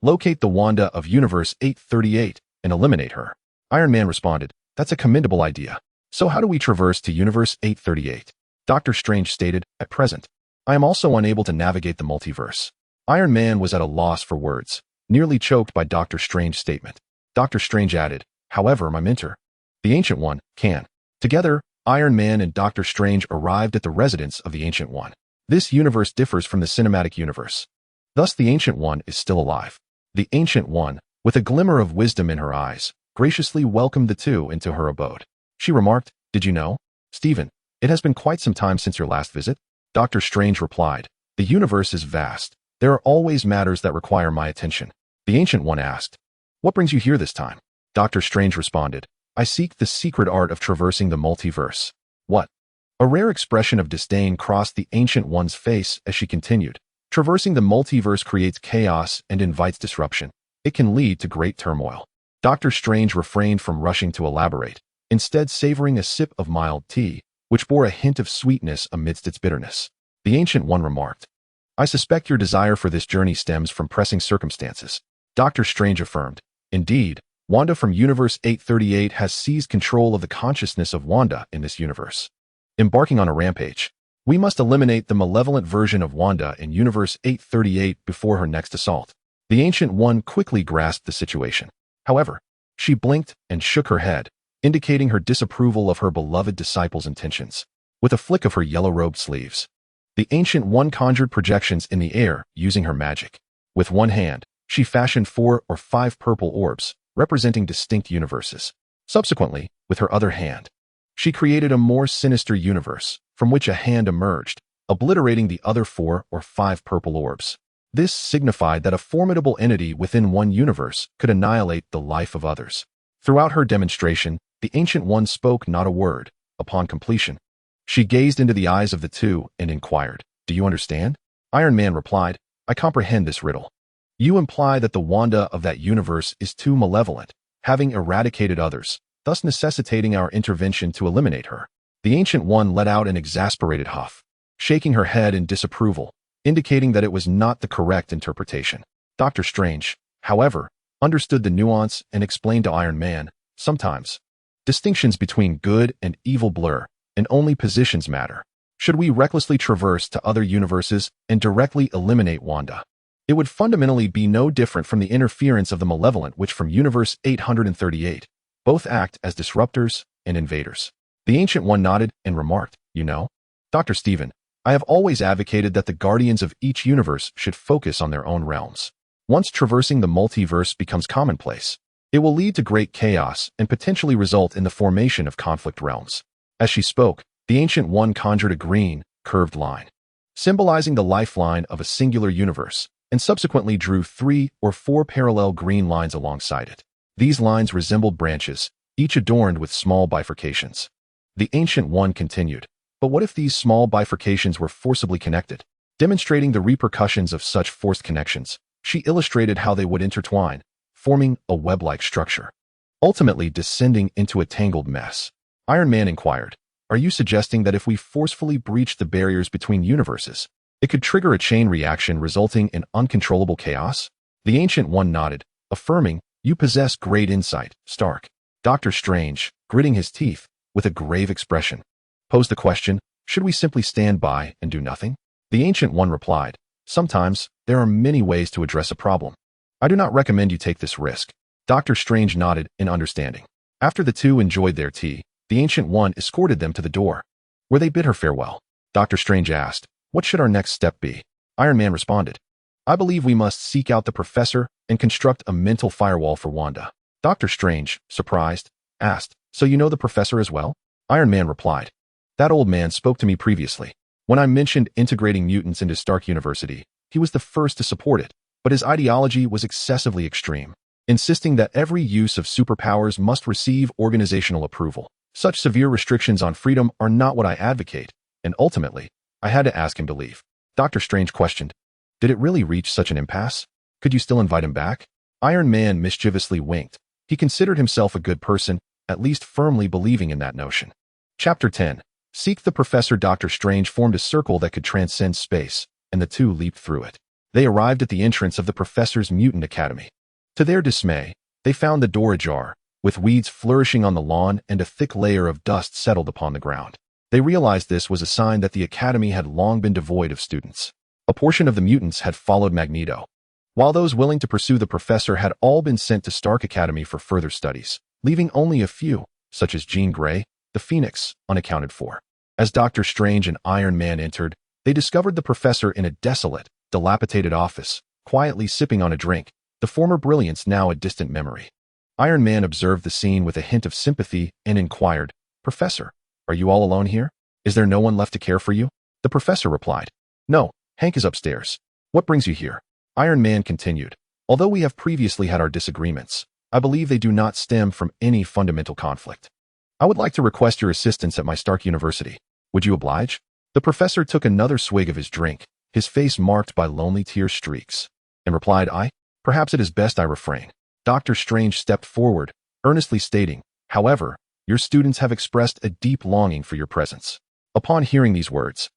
locate the Wanda of Universe 838, and eliminate her. Iron Man responded, that's a commendable idea. So how do we traverse to Universe 838? Doctor Strange stated, at present, I am also unable to navigate the multiverse. Iron Man was at a loss for words, nearly choked by Doctor Strange's statement. Doctor Strange added, however, my mentor, the Ancient One, can. Together, Iron Man and Doctor Strange arrived at the residence of the Ancient One. This universe differs from the cinematic universe. Thus the Ancient One is still alive. The Ancient One, with a glimmer of wisdom in her eyes, graciously welcomed the two into her abode. She remarked, did you know, Stephen, it has been quite some time since your last visit? Doctor Strange replied, the universe is vast. There are always matters that require my attention. The Ancient One asked, what brings you here this time? Doctor Strange responded, I seek the secret art of traversing the multiverse. What? A rare expression of disdain crossed the Ancient One's face as she continued. Traversing the multiverse creates chaos and invites disruption. It can lead to great turmoil. Doctor Strange refrained from rushing to elaborate, instead savoring a sip of mild tea, which bore a hint of sweetness amidst its bitterness. The Ancient One remarked, I suspect your desire for this journey stems from pressing circumstances. Doctor Strange affirmed, indeed, Wanda from Universe 838 has seized control of the consciousness of Wanda in this universe. Embarking on a rampage, we must eliminate the malevolent version of Wanda in Universe 838 before her next assault. The Ancient One quickly grasped the situation. However, she blinked and shook her head, indicating her disapproval of her beloved disciple's intentions. With a flick of her yellow-robed sleeves, the Ancient One conjured projections in the air using her magic. With one hand, she fashioned 4 or 5 purple orbs, representing distinct universes. Subsequently, with her other hand, she created a more sinister universe, from which a hand emerged, obliterating the other 4 or 5 purple orbs. This signified that a formidable entity within one universe could annihilate the life of others. Throughout her demonstration, the Ancient One spoke not a word. Upon completion, she gazed into the eyes of the two and inquired, do you understand? Iron Man replied, I comprehend this riddle. You imply that the Wanda of that universe is too malevolent, having eradicated others, thus necessitating our intervention to eliminate her. The Ancient One let out an exasperated huff, shaking her head in disapproval, indicating that it was not the correct interpretation. Doctor Strange, however, understood the nuance and explained to Iron Man, sometimes distinctions between good and evil blur, and only positions matter. Should we recklessly traverse to other universes and directly eliminate Wanda, it would fundamentally be no different from the interference of the malevolent which from Universe 838. Both act as disruptors and invaders. The Ancient One nodded and remarked, you know, Dr. Stephen, I have always advocated that the guardians of each universe should focus on their own realms. Once traversing the multiverse becomes commonplace, It will lead to great chaos and potentially result in the formation of conflict realms. As she spoke, the Ancient One conjured a green, curved line, symbolizing the lifeline of a singular universe, and subsequently drew 3 or 4 parallel green lines alongside it. These lines resembled branches, each adorned with small bifurcations. The Ancient One continued, but what if these small bifurcations were forcibly connected? Demonstrating the repercussions of such forced connections, she illustrated how they would intertwine, forming a web-like structure, ultimately descending into a tangled mess. Iron Man inquired, "Are you suggesting that if we forcefully breach the barriers between universes, it could trigger a chain reaction resulting in uncontrollable chaos?" The Ancient One nodded, affirming, "You possess great insight, Stark." Doctor Strange, gritting his teeth, with a grave expression, posed the question, "Should we simply stand by and do nothing?" The Ancient One replied, "Sometimes, there are many ways to address a problem. I do not recommend you take this risk." Doctor Strange nodded in understanding. After the two enjoyed their tea, the Ancient One escorted them to the door, where they bid her farewell. Doctor Strange asked, "What should our next step be?" Iron Man responded, "I believe we must seek out the Professor and construct a mental firewall for Wanda." Doctor Strange, surprised, asked, "So you know the Professor as well?" Iron Man replied, "That old man spoke to me previously. When I mentioned integrating mutants into Stark University, he was the first to support it, but his ideology was excessively extreme, insisting that every use of superpowers must receive organizational approval. Such severe restrictions on freedom are not what I advocate, and ultimately, I had to ask him to leave." Doctor Strange questioned, "Did it really reach such an impasse? Could you still invite him back?" Iron Man mischievously winked. He considered himself a good person, at least firmly believing in that notion. Chapter 10. Seek the Professor. Doctor Strange formed a circle that could transcend space, and the two leaped through it. They arrived at the entrance of the Professor's Mutant Academy. To their dismay, they found the door ajar, with weeds flourishing on the lawn and a thick layer of dust settled upon the ground. They realized this was a sign that the academy had long been devoid of students. A portion of the mutants had followed Magneto, while those willing to pursue the Professor had all been sent to Stark Academy for further studies, leaving only a few, such as Jean Grey, the Phoenix, unaccounted for. As Doctor Strange and Iron Man entered, they discovered the Professor in a desolate, dilapidated office, quietly sipping on a drink, the former brilliance now a distant memory. Iron Man observed the scene with a hint of sympathy and inquired, "Professor, are you all alone here? Is there no one left to care for you?" The Professor replied, "No, Hank is upstairs. What brings you here?" Iron Man continued, "Although we have previously had our disagreements, I believe they do not stem from any fundamental conflict. I would like to request your assistance at my Stark University. Would you oblige?" The Professor took another swig of his drink, his face marked by lonely tear streaks, and replied, "Perhaps it is best I refrain." Doctor Strange stepped forward, earnestly stating, "However, your students have expressed a deep longing for your presence." Upon hearing these words,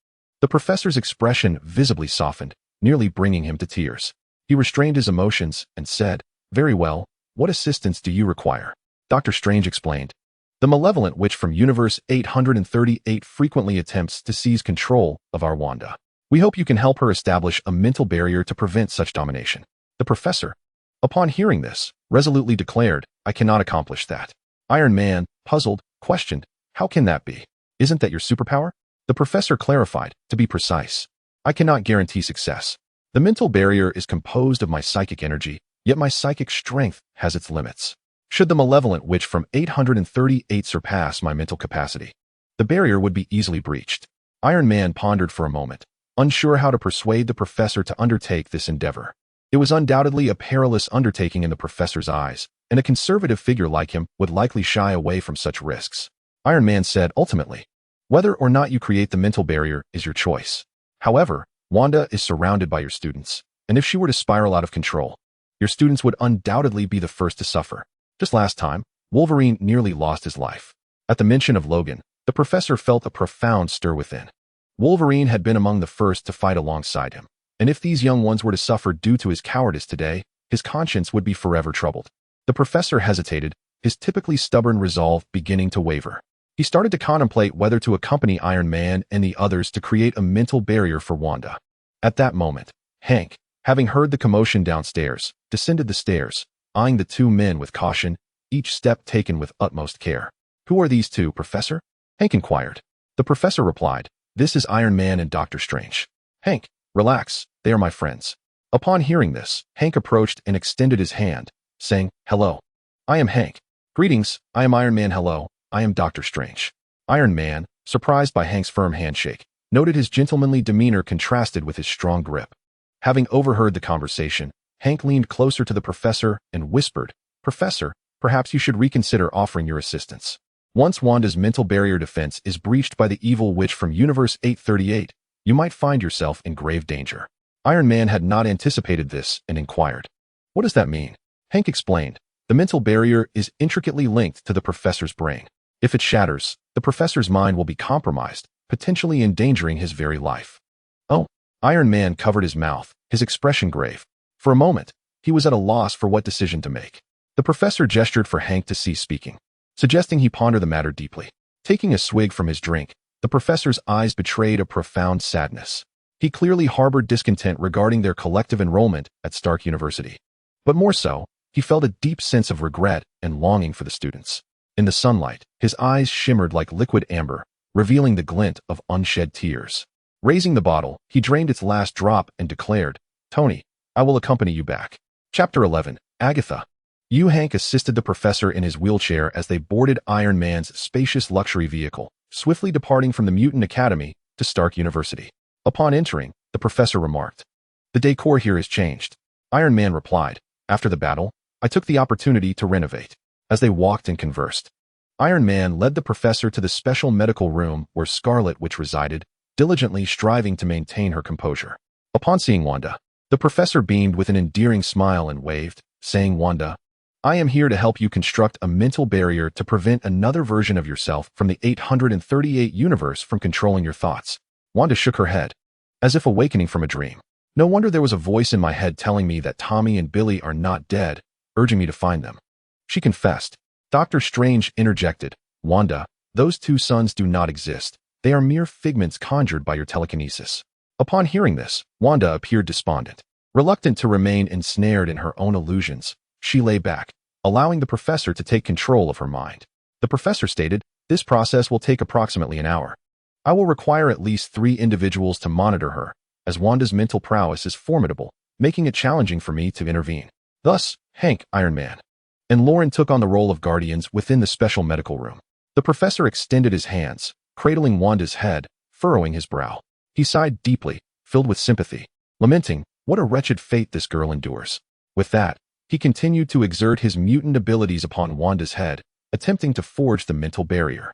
the Professor's expression visibly softened, nearly bringing him to tears. He restrained his emotions and said, "Very well, what assistance do you require?" Doctor Strange explained, "The malevolent witch from Universe 838 frequently attempts to seize control of our Wanda. We hope you can help her establish a mental barrier to prevent such domination." The Professor, upon hearing this, resolutely declared, "I cannot accomplish that." Iron Man, puzzled, questioned, "How can that be? Isn't that your superpower?" The Professor clarified, "To be precise, I cannot guarantee success. The mental barrier is composed of my psychic energy, yet my psychic strength has its limits. Should the malevolent witch from 838 surpass my mental capacity, the barrier would be easily breached." Iron Man pondered for a moment, unsure how to persuade the Professor to undertake this endeavor. It was undoubtedly a perilous undertaking in the Professor's eyes, and a conservative figure like him would likely shy away from such risks. Iron Man said, "Ultimately, whether or not you create the mental barrier is your choice. However, Wanda is surrounded by your students, and if she were to spiral out of control, your students would undoubtedly be the first to suffer. Just last time, Wolverine nearly lost his life." At the mention of Logan, the Professor felt a profound stir within. Wolverine had been among the first to fight alongside him, and if these young ones were to suffer due to his cowardice today, his conscience would be forever troubled. The Professor hesitated, his typically stubborn resolve beginning to waver. He started to contemplate whether to accompany Iron Man and the others to create a mental barrier for Wanda. At that moment, Hank, having heard the commotion downstairs, descended the stairs, eyeing the two men with caution, each step taken with utmost care. "Who are these two, Professor?" Hank inquired. The Professor replied, "This is Iron Man and Doctor Strange." "Hank, relax, they are my friends." Upon hearing this, Hank approached and extended his hand, saying, "Hello." I am Hank. Greetings, I am Iron Man. Hello, I am Doctor Strange. Iron Man, surprised by Hank's firm handshake, noted his gentlemanly demeanor contrasted with his strong grip. Having overheard the conversation, Hank leaned closer to the professor and whispered, "Professor, perhaps you should reconsider offering your assistance. Once Wanda's mental barrier defense is breached by the evil witch from Universe 838, you might find yourself in grave danger." Iron Man had not anticipated this and inquired, "What does that mean?" Hank explained, "The mental barrier is intricately linked to the professor's brain. If it shatters, the professor's mind will be compromised, potentially endangering his very life." "Oh." Iron Man covered his mouth, his expression grave. For a moment, he was at a loss for what decision to make. The professor gestured for Hank to cease speaking, suggesting he ponder the matter deeply. Taking a swig from his drink, the professor's eyes betrayed a profound sadness. He clearly harbored discontent regarding their collective enrollment at Stark University. But more so, he felt a deep sense of regret and longing for the students. In the sunlight, his eyes shimmered like liquid amber, revealing the glint of unshed tears. Raising the bottle, he drained its last drop and declared, "Tony, I will accompany you back." Chapter 11, Agatha. Hank assisted the professor in his wheelchair as they boarded Iron Man's spacious luxury vehicle, swiftly departing from the Mutant Academy to Stark University. Upon entering, the professor remarked, "The decor here has changed." Iron Man replied, "After the battle, I took the opportunity to renovate." As they walked and conversed, Iron Man led the professor to the special medical room where Scarlet Witch resided, diligently striving to maintain her composure. Upon seeing Wanda, the professor beamed with an endearing smile and waved, saying, "Wanda, I am here to help you construct a mental barrier to prevent another version of yourself from the 838 universe from controlling your thoughts." Wanda shook her head, as if awakening from a dream. "No wonder there was a voice in my head telling me that Tommy and Billy are not dead, urging me to find them," she confessed. Doctor Strange interjected, "Wanda, those two sons do not exist. They are mere figments conjured by your telekinesis." Upon hearing this, Wanda appeared despondent. Reluctant to remain ensnared in her own illusions, she lay back, allowing the professor to take control of her mind. The professor stated, "This process will take approximately an hour. I will require at least 3 individuals to monitor her, as Wanda's mental prowess is formidable, making it challenging for me to intervene." Thus, Hank, Iron Man, and Lauren took on the role of guardians within the special medical room. The professor extended his hands, cradling Wanda's head, furrowing his brow. He sighed deeply, filled with sympathy, lamenting, "What a wretched fate this girl endures." With that, he continued to exert his mutant abilities upon Wanda's head, attempting to forge the mental barrier.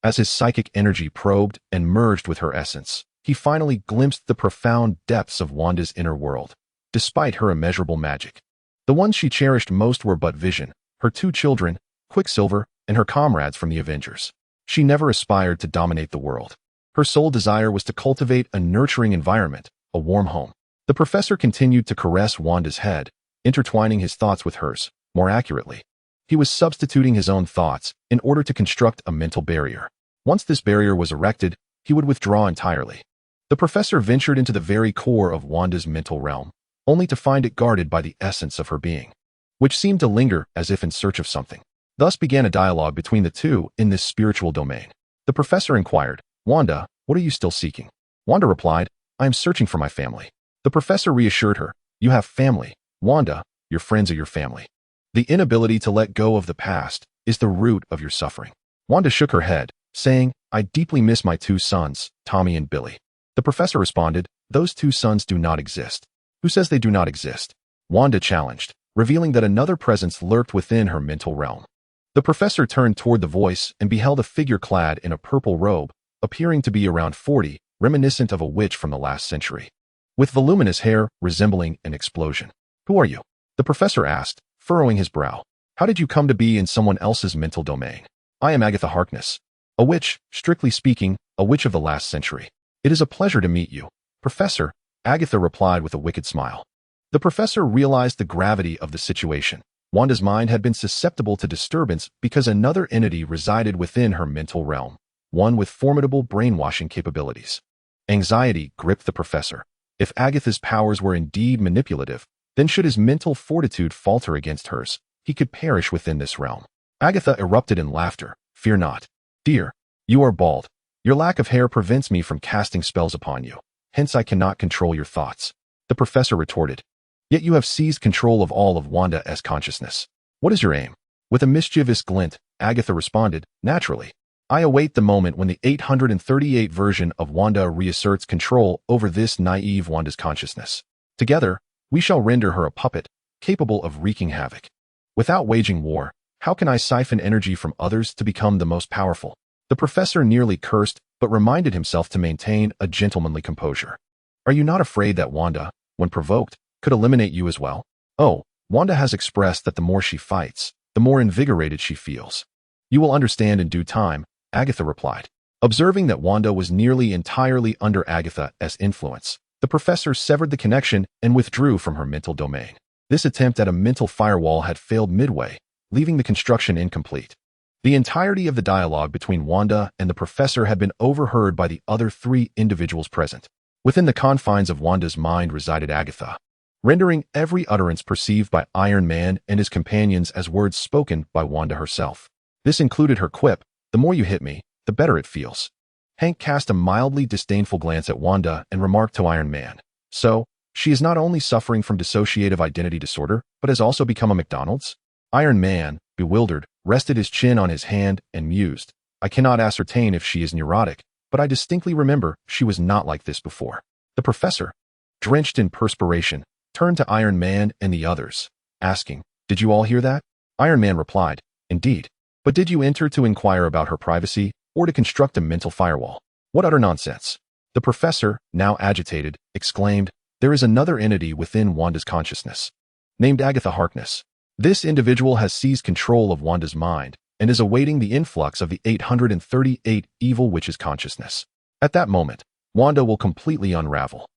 As his psychic energy probed and merged with her essence, he finally glimpsed the profound depths of Wanda's inner world. Despite her immeasurable magic, the ones she cherished most were but Vision, her 2 children, Quicksilver, and her comrades from the Avengers. She never aspired to dominate the world. Her sole desire was to cultivate a nurturing environment, a warm home. The professor continued to caress Wanda's head, intertwining his thoughts with hers. More accurately, he was substituting his own thoughts in order to construct a mental barrier. Once this barrier was erected, he would withdraw entirely. The professor ventured into the very core of Wanda's mental realm, only to find it guarded by the essence of her being, which seemed to linger as if in search of something. Thus began a dialogue between the two in this spiritual domain. The professor inquired, "Wanda, what are you still seeking?" Wanda replied, "I am searching for my family." The professor reassured her, "You have family, Wanda, your friends are your family. The inability to let go of the past is the root of your suffering." Wanda shook her head, saying, "I deeply miss my 2 sons, Tommy and Billy." The professor responded, "Those 2 sons do not exist." "Who says they do not exist?" Wanda challenged, revealing that another presence lurked within her mental realm. The professor turned toward the voice and beheld a figure clad in a purple robe, appearing to be around 40, reminiscent of a witch from the last century, with voluminous hair resembling an explosion. "Who are you?" the professor asked, furrowing his brow. "How did you come to be in someone else's mental domain?" "I am Agatha Harkness, a witch, strictly speaking, a witch of the last century." "It is a pleasure to meet you, Professor," Agatha replied with a wicked smile. The professor realized the gravity of the situation. Wanda's mind had been susceptible to disturbance because another entity resided within her mental realm, one with formidable brainwashing capabilities. Anxiety gripped the professor. If Agatha's powers were indeed manipulative, then should his mental fortitude falter against hers, he could perish within this realm. Agatha erupted in laughter. "Fear not. Dear, you are bald. Your lack of hair prevents me from casting spells upon you. Hence I cannot control your thoughts." The professor retorted, "Yet you have seized control of all of Wanda's consciousness. What is your aim?" With a mischievous glint, Agatha responded, naturally. I await the moment when the 838 version of Wanda reasserts control over this naive Wanda's consciousness. Together, we shall render her a puppet, capable of wreaking havoc. Without waging war, how can I siphon energy from others to become the most powerful? The professor nearly cursed, but reminded himself to maintain a gentlemanly composure. Are you not afraid that Wanda, when provoked, could eliminate you as well? Oh, Wanda has expressed that the more she fights, the more invigorated she feels. You will understand in due time, Agatha replied. Observing that Wanda was nearly entirely under Agatha's influence, the professor severed the connection and withdrew from her mental domain. This attempt at a mental firewall had failed midway, leaving the construction incomplete. The entirety of the dialogue between Wanda and the professor had been overheard by the other three individuals present. Within the confines of Wanda's mind resided Agatha, rendering every utterance perceived by Iron Man and his companions as words spoken by Wanda herself. This included her quip, "The more you hit me, the better it feels." Hank cast a mildly disdainful glance at Wanda and remarked to Iron Man, "So, she is not only suffering from dissociative identity disorder, but has also become a McDonald's?" Iron Man, bewildered, rested his chin on his hand and mused, "I cannot ascertain if she is neurotic, but I distinctly remember she was not like this before." The professor, drenched in perspiration, turned to Iron Man and the others, asking, "Did you all hear that?" Iron Man replied, "Indeed. But did you enter to inquire about her privacy, or to construct a mental firewall? What utter nonsense." The professor, now agitated, exclaimed, "There is another entity within Wanda's consciousness, named Agatha Harkness. This individual has seized control of Wanda's mind and is awaiting the influx of the 838 evil witches' consciousness. At that moment, Wanda will completely unravel."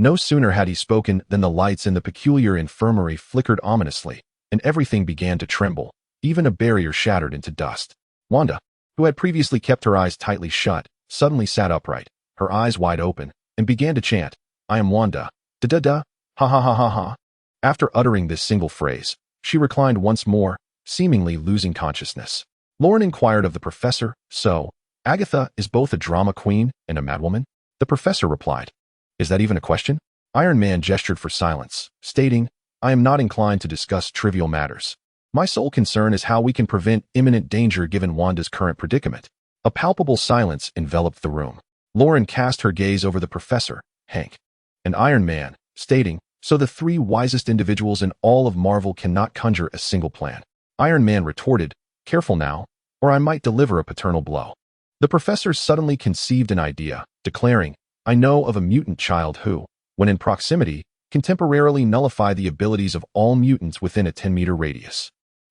No sooner had he spoken than the lights in the peculiar infirmary flickered ominously, and everything began to tremble. Even a barrier shattered into dust. Wanda, who had previously kept her eyes tightly shut, suddenly sat upright, her eyes wide open, and began to chant, "I am Wanda. Da-da-da, ha-ha-ha-ha-ha." After uttering this single phrase, she reclined once more, seemingly losing consciousness. Lauren inquired of the professor, "So, Agatha is both a drama queen and a madwoman?" The professor replied, "Is that even a question?" Iron Man gestured for silence, stating, "I am not inclined to discuss trivial matters. My sole concern is how we can prevent imminent danger given Wanda's current predicament." A palpable silence enveloped the room. Lauren cast her gaze over the professor, Hank, and Iron Man, stating, "So the three wisest individuals in all of Marvel cannot conjure a single plan." Iron Man retorted, "Careful now, or I might deliver a paternal blow." The professor suddenly conceived an idea, declaring, "I know of a mutant child who, when in proximity, can temporarily nullify the abilities of all mutants within a 10-meter radius."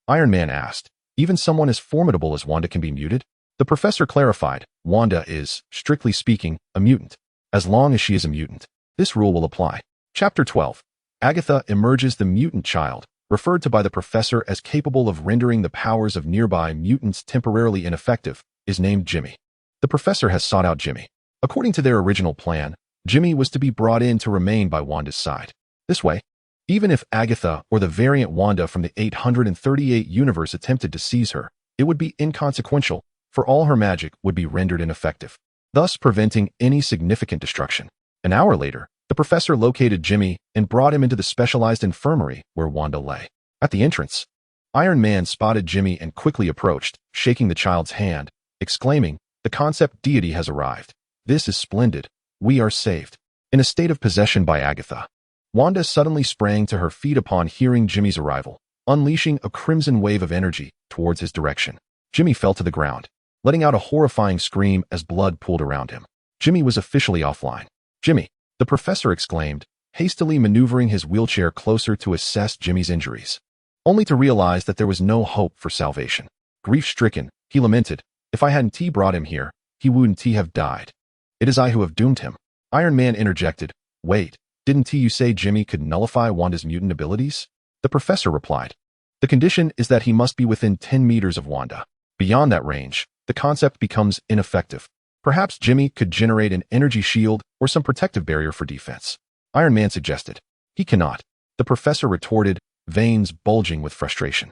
Iron Man asked, "Even someone as formidable as Wanda can be muted?" The professor clarified, "Wanda is, strictly speaking, a mutant. As long as she is a mutant, this rule will apply." Chapter 12. Agatha emerges the mutant child, referred to by the professor as capable of rendering the powers of nearby mutants temporarily ineffective, is named Jimmy. The professor has sought out Jimmy. According to their original plan, Jimmy was to be brought in to remain by Wanda's side. This way, even if Agatha or the variant Wanda from the 838 universe attempted to seize her, it would be inconsequential, for all her magic would be rendered ineffective, thus preventing any significant destruction. An hour later, the professor located Jimmy and brought him into the specialized infirmary where Wanda lay. At the entrance, Iron Man spotted Jimmy and quickly approached, shaking the child's hand, exclaiming, "The concept deity has arrived. This is splendid. We are saved." In a state of possession by Agatha, Wanda suddenly sprang to her feet upon hearing Jimmy's arrival, unleashing a crimson wave of energy towards his direction. Jimmy fell to the ground, letting out a horrifying scream as blood pooled around him. Jimmy was officially offline. "Jimmy," the professor exclaimed, hastily maneuvering his wheelchair closer to assess Jimmy's injuries, only to realize that there was no hope for salvation. Grief-stricken, he lamented, "If I hadn't brought him here, he wouldn't have died. It is I who have doomed him." Iron Man interjected, "Wait, didn't you say Jimmy could nullify Wanda's mutant abilities?" The professor replied, "The condition is that he must be within 10 meters of Wanda. Beyond that range, the concept becomes ineffective. Perhaps Jimmy could generate an energy shield or some protective barrier for defense." Iron Man suggested. "He cannot," the professor retorted, veins bulging with frustration.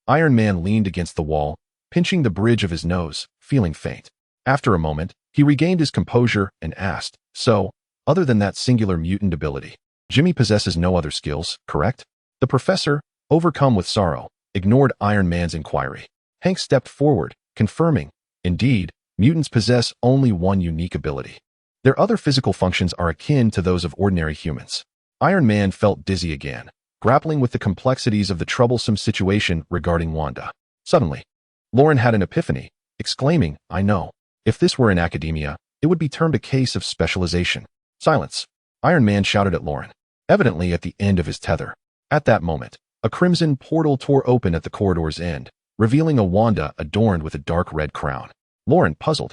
Iron Man leaned against the wall, pinching the bridge of his nose, feeling faint. After a moment, he regained his composure and asked, "So, other than that singular mutant ability, Jimmy possesses no other skills, correct?" The professor, overcome with sorrow, ignored Iron Man's inquiry. Hank stepped forward, confirming, indeed, mutants possess only one unique ability. Their other physical functions are akin to those of ordinary humans. Iron Man felt dizzy again, grappling with the complexities of the troublesome situation regarding Wanda. Suddenly, Lauren had an epiphany, exclaiming, I know. If this were in academia, it would be termed a case of specialization. Silence. Iron Man shouted at Lauren, evidently at the end of his tether. At that moment, a crimson portal tore open at the corridor's end, revealing a Wanda adorned with a dark red crown. Lauren, puzzled,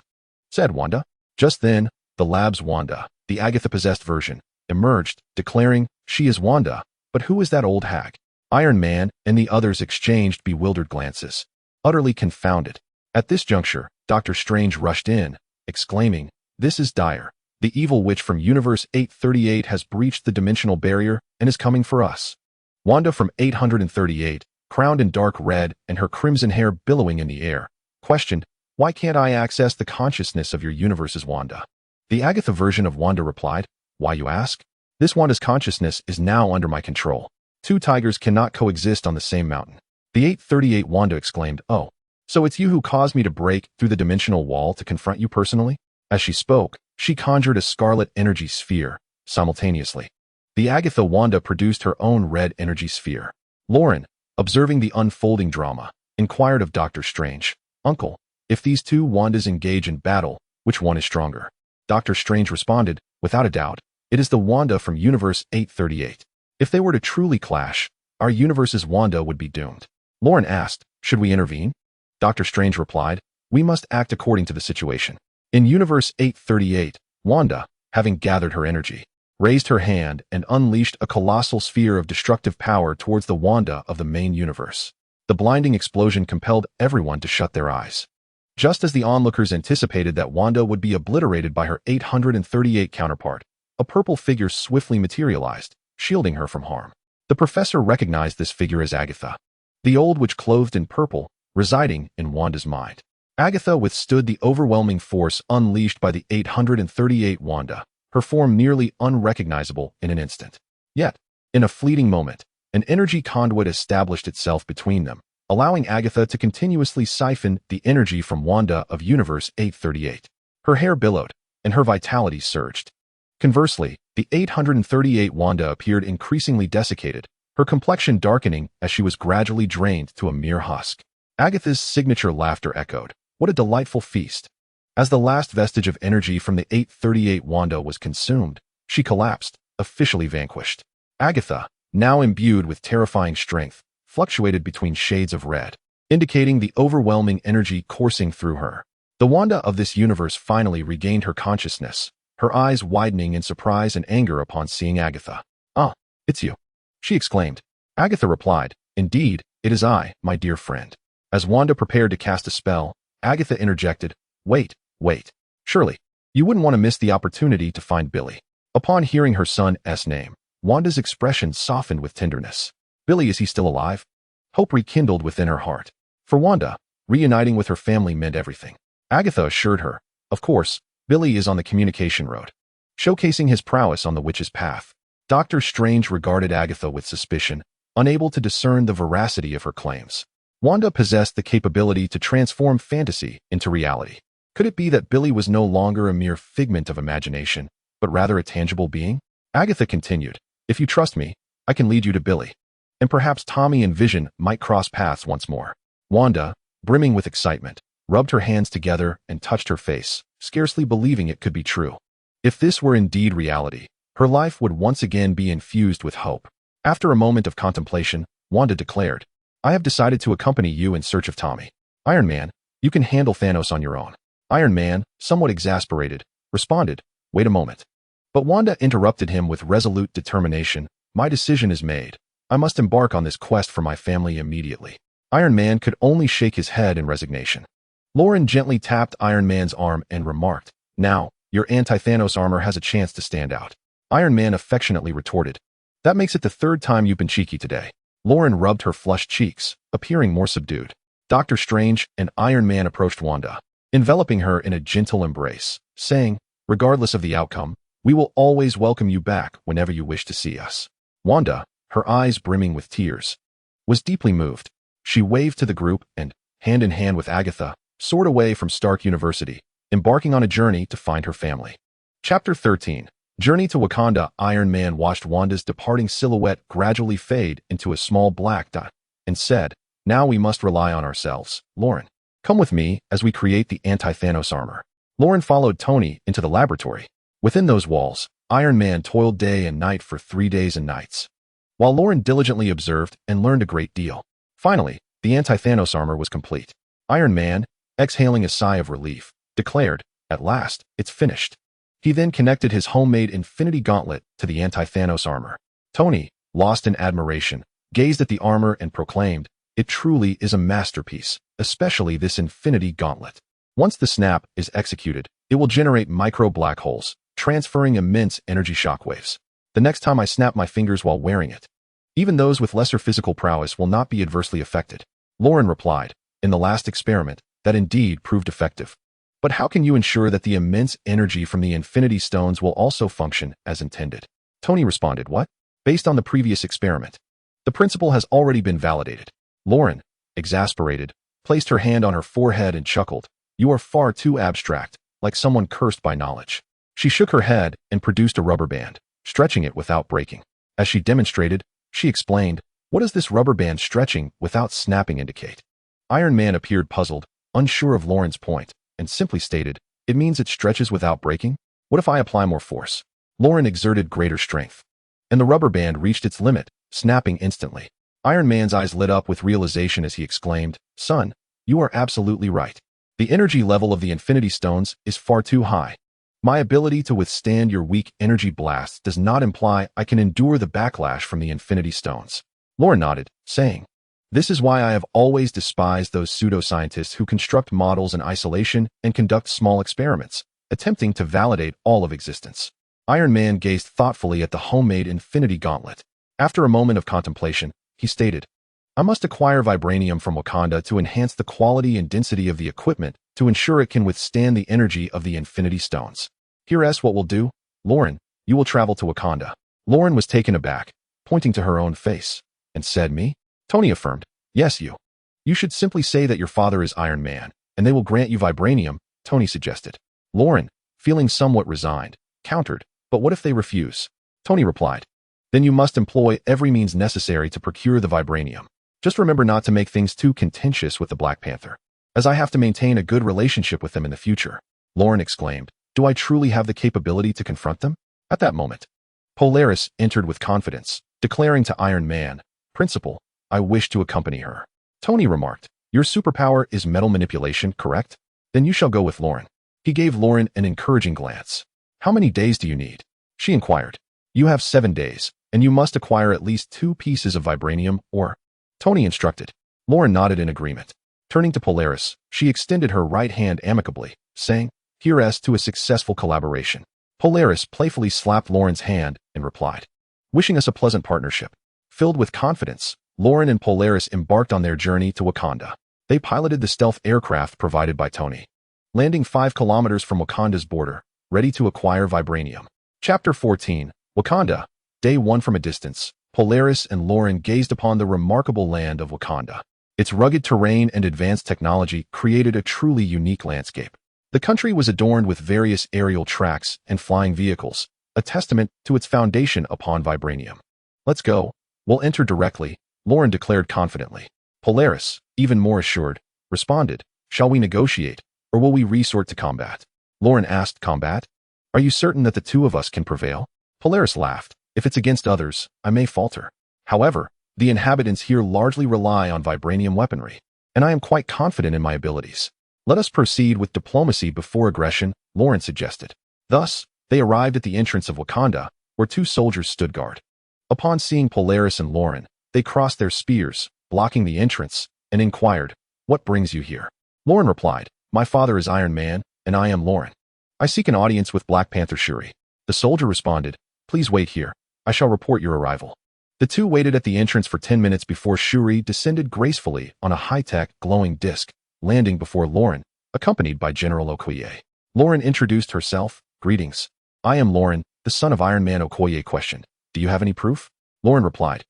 said Wanda. Just then, the lab's Wanda, the Agatha-possessed version, emerged, declaring, she is Wanda, but who is that old hag? Iron Man and the others exchanged bewildered glances, utterly confounded. At this juncture, Dr. Strange rushed in, exclaiming, this is dire. The evil witch from Universe 838 has breached the dimensional barrier and is coming for us. Wanda from 838, crowned in dark red and her crimson hair billowing in the air, questioned, why can't I access the consciousness of your universe's Wanda? The Agatha version of Wanda replied, why you ask? This Wanda's consciousness is now under my control. Two tigers cannot coexist on the same mountain. The 838 Wanda exclaimed, oh, so it's you who caused me to break through the dimensional wall to confront you personally? As she spoke, she conjured a scarlet energy sphere, simultaneously. The Agatha Wanda produced her own red energy sphere. Lauren, observing the unfolding drama, inquired of Dr. Strange, Uncle, if these two Wandas engage in battle, which one is stronger? Dr. Strange responded, without a doubt, it is the Wanda from Universe 838. If they were to truly clash, our universe's Wanda would be doomed. Lauren asked, should we intervene? Dr. Strange replied, we must act according to the situation. In Universe 838, Wanda, having gathered her energy, raised her hand and unleashed a colossal sphere of destructive power towards the Wanda of the main universe. The blinding explosion compelled everyone to shut their eyes. Just as the onlookers anticipated that Wanda would be obliterated by her 838 counterpart, a purple figure swiftly materialized, shielding her from harm. The professor recognized this figure as Agatha, the old witch clothed in purple, residing in Wanda's mind. Agatha withstood the overwhelming force unleashed by the 838 Wanda, her form nearly unrecognizable in an instant. Yet, in a fleeting moment, an energy conduit established itself between them, allowing Agatha to continuously siphon the energy from Wanda of Universe 838. Her hair billowed, and her vitality surged. Conversely, the 838 Wanda appeared increasingly desiccated, her complexion darkening as she was gradually drained to a mere husk. Agatha's signature laughter echoed. What a delightful feast. As the last vestige of energy from the 838 Wanda was consumed, she collapsed, officially vanquished. Agatha, now imbued with terrifying strength, fluctuated between shades of red, indicating the overwhelming energy coursing through her. The Wanda of this universe finally regained her consciousness, her eyes widening in surprise and anger upon seeing Agatha. Ah, it's you, she exclaimed. Agatha replied, indeed, it is I, my dear friend. As Wanda prepared to cast a spell, Agatha interjected, wait. Surely, you wouldn't want to miss the opportunity to find Billy. Upon hearing her son's name, Wanda's expression softened with tenderness. Billy, is he still alive? Hope rekindled within her heart. For Wanda, reuniting with her family meant everything. Agatha assured her, of course, Billy is on the communication road, showcasing his prowess on the witch's path. Dr. Strange regarded Agatha with suspicion, unable to discern the veracity of her claims. Wanda possessed the capability to transform fantasy into reality. Could it be that Billy was no longer a mere figment of imagination, but rather a tangible being? Agatha continued, if you trust me, I can lead you to Billy. And perhaps Tommy and Vision might cross paths once more. Wanda, brimming with excitement, rubbed her hands together and touched her face, scarcely believing it could be true. If this were indeed reality, her life would once again be infused with hope. After a moment of contemplation, Wanda declared, I have decided to accompany you in search of Tommy. Iron Man, you can handle Thanos on your own. Iron Man, somewhat exasperated, responded, wait a moment. But Wanda interrupted him with resolute determination. My decision is made. I must embark on this quest for my family immediately. Iron Man could only shake his head in resignation. Lauren gently tapped Iron Man's arm and remarked, now, your anti-Thanos armor has a chance to stand out. Iron Man affectionately retorted, that makes it the third time you've been cheeky today. Lauren rubbed her flushed cheeks, appearing more subdued. Dr. Strange and Iron Man approached Wanda, enveloping her in a gentle embrace, saying, regardless of the outcome, we will always welcome you back whenever you wish to see us. Wanda, her eyes brimming with tears, was deeply moved. She waved to the group and, hand in hand with Agatha, soared away from Stark University, embarking on a journey to find her family. Chapter 13. Journey to Wakanda. Iron Man watched Wanda's departing silhouette gradually fade into a small black dot and said, "Now we must rely on ourselves. Lauren, come with me as we create the anti-Thanos armor." Lauren followed Tony into the laboratory. Within those walls, Iron Man toiled day and night for 3 days and nights, while Lauren diligently observed and learned a great deal. Finally, the anti-Thanos armor was complete. Iron Man, exhaling a sigh of relief, declared, "At last, it's finished." He then connected his homemade Infinity Gauntlet to the anti-Thanos armor. Tony, lost in admiration, gazed at the armor and proclaimed, "It truly is a masterpiece, especially this Infinity Gauntlet. Once the snap is executed, it will generate micro-black holes, transferring immense energy shockwaves. The next time I snap my fingers while wearing it, even those with lesser physical prowess will not be adversely affected." Lauren replied, "In the last experiment, that indeed proved effective. But how can you ensure that the immense energy from the Infinity Stones will also function as intended?" Tony responded, "What? Based on the previous experiment. The principle has already been validated." Lauren, exasperated, placed her hand on her forehead and chuckled, "You are far too abstract, like someone cursed by knowledge." She shook her head and produced a rubber band, stretching it without breaking. As she demonstrated, she explained, "What does this rubber band stretching without snapping indicate?" Iron Man appeared puzzled, unsure of Lauren's point, and simply stated, "It means it stretches without breaking? What if I apply more force?" Lauren exerted greater strength, and the rubber band reached its limit, snapping instantly. Iron Man's eyes lit up with realization as he exclaimed, "Son, you are absolutely right. The energy level of the Infinity Stones is far too high. My ability to withstand your weak energy blasts does not imply I can endure the backlash from the Infinity Stones." Lauren nodded, saying, "This is why I have always despised those pseudoscientists who construct models in isolation and conduct small experiments, attempting to validate all of existence." Iron Man gazed thoughtfully at the homemade Infinity Gauntlet. After a moment of contemplation, he stated, "I must acquire vibranium from Wakanda to enhance the quality and density of the equipment to ensure it can withstand the energy of the Infinity Stones. Here's what we'll do. Lauren, you will travel to Wakanda." Lauren was taken aback, pointing to her own face, and said, "Me?" Tony affirmed, "Yes, you. You should simply say that your father is Iron Man, and they will grant you vibranium," Tony suggested. Lauren, feeling somewhat resigned, countered, "But what if they refuse?" Tony replied, "Then you must employ every means necessary to procure the vibranium. Just remember not to make things too contentious with the Black Panther, as I have to maintain a good relationship with them in the future." Lauren exclaimed, "Do I truly have the capability to confront them?" At that moment, Polaris entered with confidence, declaring to Iron Man, "Principal, I wish to accompany her." Tony remarked, "Your superpower is metal manipulation, correct? Then you shall go with Lauren." He gave Lauren an encouraging glance. "How many days do you need?" she inquired. "You have 7 days, and you must acquire at least 2 pieces of vibranium or—" Tony instructed. Lauren nodded in agreement. Turning to Polaris, she extended her right hand amicably, saying, "Here's to a successful collaboration." Polaris playfully slapped Lauren's hand and replied, "Wishing us a pleasant partnership." Filled with confidence, Lauren and Polaris embarked on their journey to Wakanda. They piloted the stealth aircraft provided by Tony, landing 5 kilometers from Wakanda's border, ready to acquire vibranium. Chapter 14. Wakanda. Day 1. From a distance, Polaris and Lauren gazed upon the remarkable land of Wakanda. Its rugged terrain and advanced technology created a truly unique landscape. The country was adorned with various aerial tracks and flying vehicles, a testament to its foundation upon vibranium. "Let's go. We'll enter directly," Lauren declared confidently. Polaris, even more assured, responded, "Shall we negotiate, or will we resort to combat?" Lauren asked, "Combat? Are you certain that the 2 of us can prevail?" Polaris laughed, "If it's against others, I may falter. However, the inhabitants here largely rely on vibranium weaponry, and I am quite confident in my abilities. Let us proceed with diplomacy before aggression," Lauren suggested. Thus, they arrived at the entrance of Wakanda, where 2 soldiers stood guard. Upon seeing Polaris and Lauren, they crossed their spears, blocking the entrance, and inquired, "What brings you here?" Lauren replied, "My father is Iron Man, and I am Lauren. I seek an audience with Black Panther Shuri." The soldier responded, "Please wait here. I shall report your arrival." The 2 waited at the entrance for 10 minutes before Shuri descended gracefully on a high-tech, glowing disc, landing before Lauren, accompanied by General Okoye. Lauren introduced herself. "Greetings. I am Lauren, the son of Iron Man." Okoye questioned, "Do you have any proof?" Lauren replied,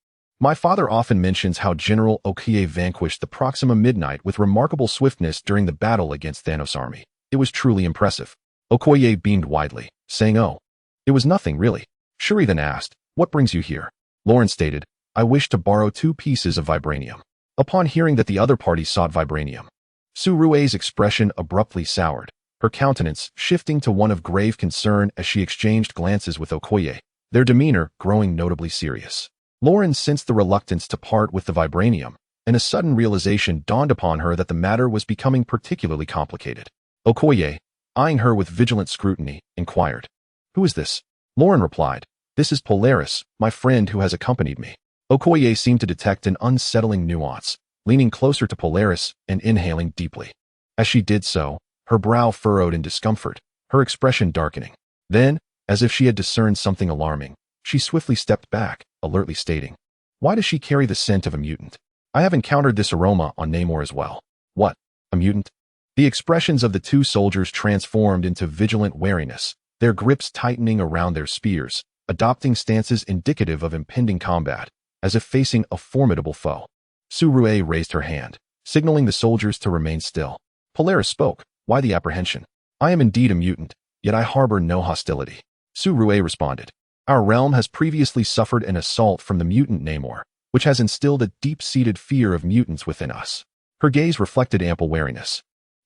My father often mentions how General Okoye vanquished the Proxima Midnight with remarkable swiftness during the battle against Thanos' army. It was truly impressive. Okoye beamed widely, saying, "Oh, it was nothing, really." Shuri then asked, "What brings you here?" Lauren stated, "I wish to borrow 2 pieces of vibranium." Upon hearing that the other party sought vibranium, Surue's expression abruptly soured, her countenance shifting to one of grave concern as she exchanged glances with Okoye, their demeanor growing notably serious. Lauren sensed the reluctance to part with the vibranium, and a sudden realization dawned upon her that the matter was becoming particularly complicated. Okoye, eyeing her with vigilant scrutiny, inquired, "Who is this?" Lauren replied, "This is Polaris, my friend who has accompanied me." Okoye seemed to detect an unsettling nuance, leaning closer to Polaris and inhaling deeply. As she did so, her brow furrowed in discomfort, her expression darkening. Then, as if she had discerned something alarming, she swiftly stepped back, alertly stating, "Why does she carry the scent of a mutant? I have encountered this aroma on Namor as well." "What? A mutant?" The expressions of the 2 soldiers transformed into vigilant wariness, their grips tightening around their spears, adopting stances indicative of impending combat, as if facing a formidable foe. Surue raised her hand, signaling the soldiers to remain still. Polaris spoke, "Why the apprehension? I am indeed a mutant, yet I harbor no hostility." Surue responded, "Our realm has previously suffered an assault from the mutant Namor, which has instilled a deep-seated fear of mutants within us." Her gaze reflected ample wariness.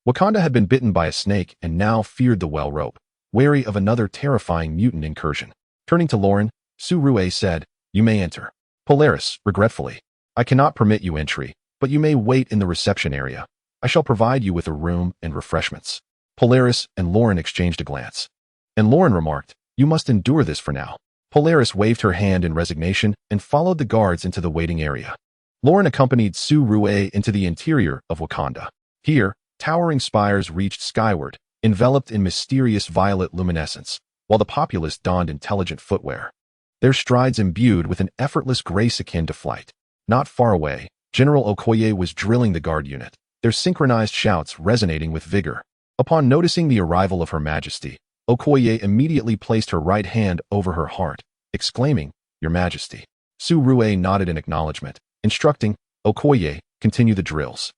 Wakanda had been bitten by a snake and now feared the well rope, wary of another terrifying mutant incursion. Turning to Lauren, Surue said, "You may enter." Polaris, regretfully, "I cannot permit you entry, but you may wait in the reception area. I shall provide you with a room and refreshments." Polaris and Lauren exchanged a glance. And Lauren remarked, "You must endure this for now." Polaris waved her hand in resignation and followed the guards into the waiting area. Lauren accompanied Surue into the interior of Wakanda. Here, towering spires reached skyward, enveloped in mysterious violet luminescence, while the populace donned intelligent footwear, their strides imbued with an effortless grace akin to flight. Not far away, General Okoye was drilling the guard unit, their synchronized shouts resonating with vigor. Upon noticing the arrival of Her Majesty, Okoye immediately placed her right hand over her heart, exclaiming, "Your Majesty." Surue nodded in acknowledgement, instructing, "Okoye, continue the drills."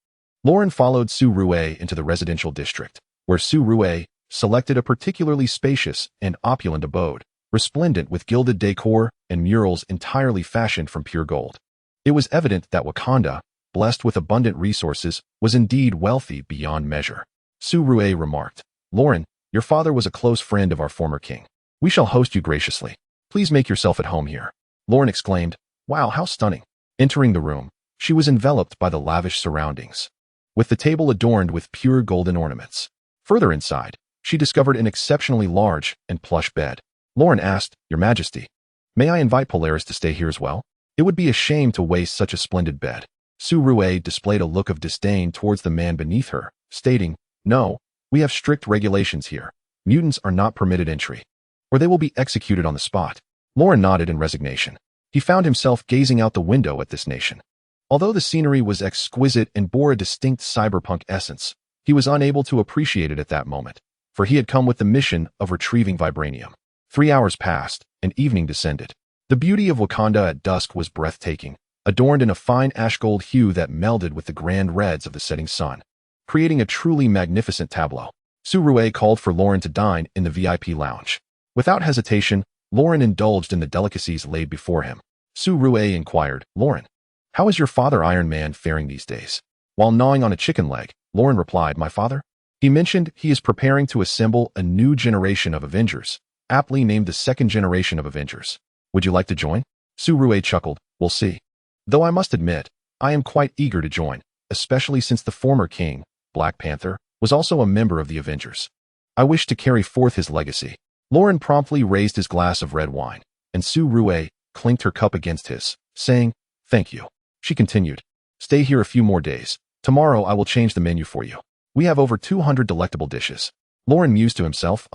Lauren followed Surue into the residential district, where Surue selected a particularly spacious and opulent abode, resplendent with gilded decor and murals entirely fashioned from pure gold. It was evident that Wakanda, blessed with abundant resources, was indeed wealthy beyond measure. Surue remarked, "Lauren, your father was a close friend of our former king. We shall host you graciously. Please make yourself at home here." Lauren exclaimed, "Wow, how stunning." Entering the room, she was enveloped by the lavish surroundings, with the table adorned with pure golden ornaments. Further inside, she discovered an exceptionally large and plush bed. Lauren asked, "Your Majesty, may I invite Polaris to stay here as well? It would be a shame to waste such a splendid bed." Surue displayed a look of disdain towards the man beneath her, stating, "No, we have strict regulations here. Mutants are not permitted entry, or they will be executed on the spot." Lauren nodded in resignation. He found himself gazing out the window at this nation. Although the scenery was exquisite and bore a distinct cyberpunk essence, he was unable to appreciate it at that moment, for he had come with the mission of retrieving vibranium. 3 hours passed, and evening descended. The beauty of Wakanda at dusk was breathtaking, adorned in a fine ash gold hue that melded with the grand reds of the setting sun, creating a truly magnificent tableau. Surue called for Lauren to dine in the VIP lounge. Without hesitation, Lauren indulged in the delicacies laid before him. Surue inquired, "Lauren, how is your father Iron Man faring these days?" While gnawing on a chicken leg, Lauren replied, "My father? He mentioned he is preparing to assemble a new generation of Avengers, aptly named the second generation of Avengers. Would you like to join?" Surue chuckled, "We'll see. Though I must admit, I am quite eager to join, especially since the former king, Black Panther, was also a member of the Avengers. I wish to carry forth his legacy." Lauren promptly raised his glass of red wine, and Surue clinked her cup against his, saying, "Thank you." She continued, "Stay here a few more days. Tomorrow I will change the menu for you. We have over 200 delectable dishes." Lauren mused to himself,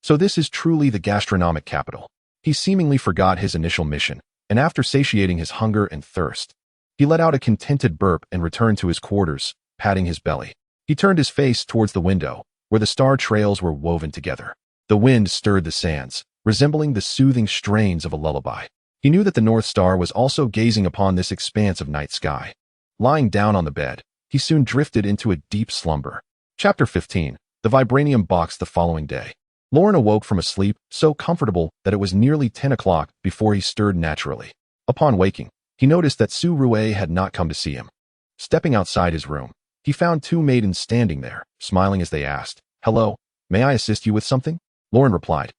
so this is truly the gastronomic capital. He seemingly forgot his initial mission, and after satiating his hunger and thirst, he let out a contented burp and returned to his quarters, patting his belly. He turned his face towards the window, where the star trails were woven together. The wind stirred the sands, resembling the soothing strains of a lullaby. He knew that the North Star was also gazing upon this expanse of night sky. Lying down on the bed, he soon drifted into a deep slumber. Chapter 15. The Vibranium Box. The following day, Lauren awoke from a sleep so comfortable that it was nearly 10 o'clock before he stirred naturally. Upon waking, he noticed that Su Rue had not come to see him. Stepping outside his room, he found two maidens standing there, smiling as they asked, "Hello, may I assist you with something?" Lauren replied,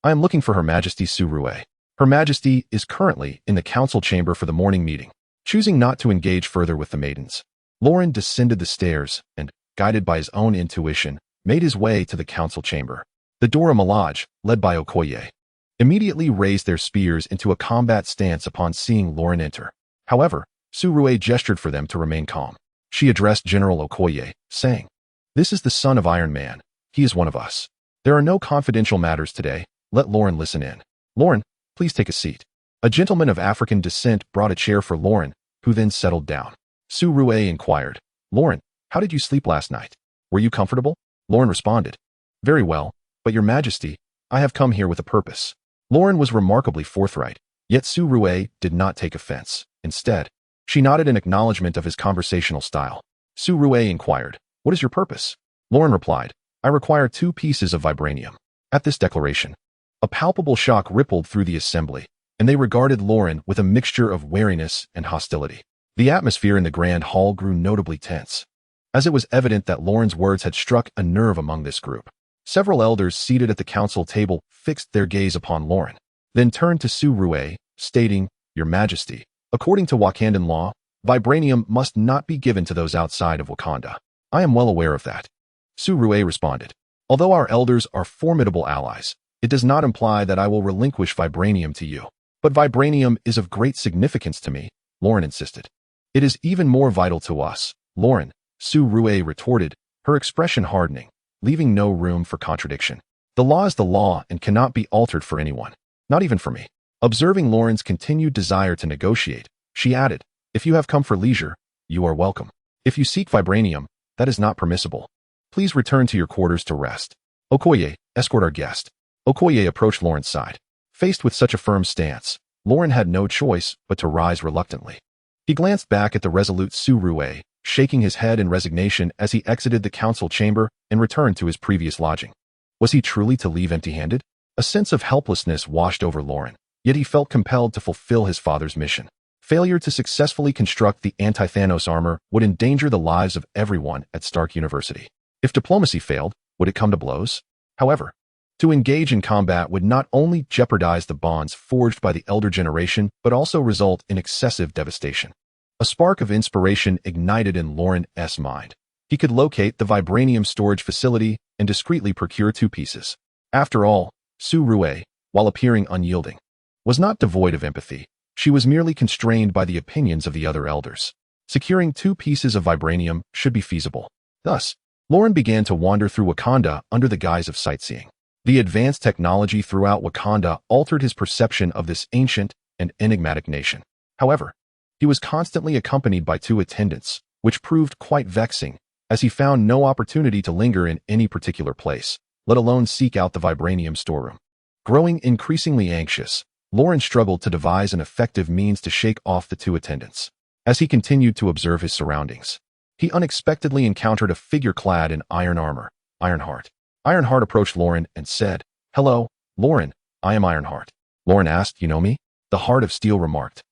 "I am looking for Her Majesty Su Rue. Her Majesty is currently in the council chamber for the morning meeting." Choosing not to engage further with the maidens, Lauren descended the stairs and, guided by his own intuition, made his way to the council chamber. The Dora Milaje, led by Okoye, immediately raised their spears into a combat stance upon seeing Lauren enter. However, Su Rue gestured for them to remain calm. She addressed General Okoye, saying, "This is the son of Iron Man. He is one of us. There are no confidential matters today. Let Lauren listen in. Lauren, please take a seat." A gentleman of African descent brought a chair for Lauren, who then settled down. Su Rue inquired, "Lauren, how did you sleep last night? Were you comfortable?" Lauren responded, "Very well, but Your Majesty, I have come here with a purpose." Lauren was remarkably forthright, yet Su Rue did not take offense. Instead, she nodded in acknowledgement of his conversational style. Su Rue inquired, "What is your purpose?" Lauren replied, "I require 2 pieces of vibranium." At this declaration, a palpable shock rippled through the assembly, and they regarded Lauren with a mixture of wariness and hostility. The atmosphere in the grand hall grew notably tense, as it was evident that Lauren's words had struck a nerve among this group. Several elders seated at the council table fixed their gaze upon Lauren, then turned to Su Rue, stating, "Your Majesty, according to Wakandan law, vibranium must not be given to those outside of Wakanda." "I am well aware of that," Su Rue responded. "Although our elders are formidable allies, it does not imply that I will relinquish vibranium to you." "But vibranium is of great significance to me," Lauren insisted. "It is even more vital to us, Lauren," Su Rue retorted, her expression hardening, leaving no room for contradiction. "The law is the law and cannot be altered for anyone, not even for me." Observing Lauren's continued desire to negotiate, she added, "If you have come for leisure, you are welcome. If you seek vibranium, that is not permissible. Please return to your quarters to rest. Okoye, escort our guest." Okoye approached Lauren's side. Faced with such a firm stance, Lauren had no choice but to rise reluctantly. He glanced back at the resolute Su Rue, shaking his head in resignation as he exited the council chamber and returned to his previous lodging. Was he truly to leave empty-handed? A sense of helplessness washed over Lauren, yet he felt compelled to fulfill his father's mission. Failure to successfully construct the anti-Thanos armor would endanger the lives of everyone at Stark University. If diplomacy failed, would it come to blows? However, to engage in combat would not only jeopardize the bonds forged by the elder generation, but also result in excessive devastation. A spark of inspiration ignited in Lauren's mind. He could locate the vibranium storage facility and discreetly procure 2 pieces. After all, Su Rue, while appearing unyielding, was not devoid of empathy. She was merely constrained by the opinions of the other elders. Securing 2 pieces of vibranium should be feasible. Thus, Lauren began to wander through Wakanda under the guise of sightseeing. The advanced technology throughout Wakanda altered his perception of this ancient and enigmatic nation. However, he was constantly accompanied by 2 attendants, which proved quite vexing, as he found no opportunity to linger in any particular place, let alone seek out the vibranium storeroom. Growing increasingly anxious, Lauren struggled to devise an effective means to shake off the 2 attendants. As he continued to observe his surroundings, he unexpectedly encountered a figure clad in iron armor, Ironheart. Ironheart approached Lauren and said, "Hello, Lauren, I am Ironheart." Lauren asked, "You know me?" The Heart of Steel remarked,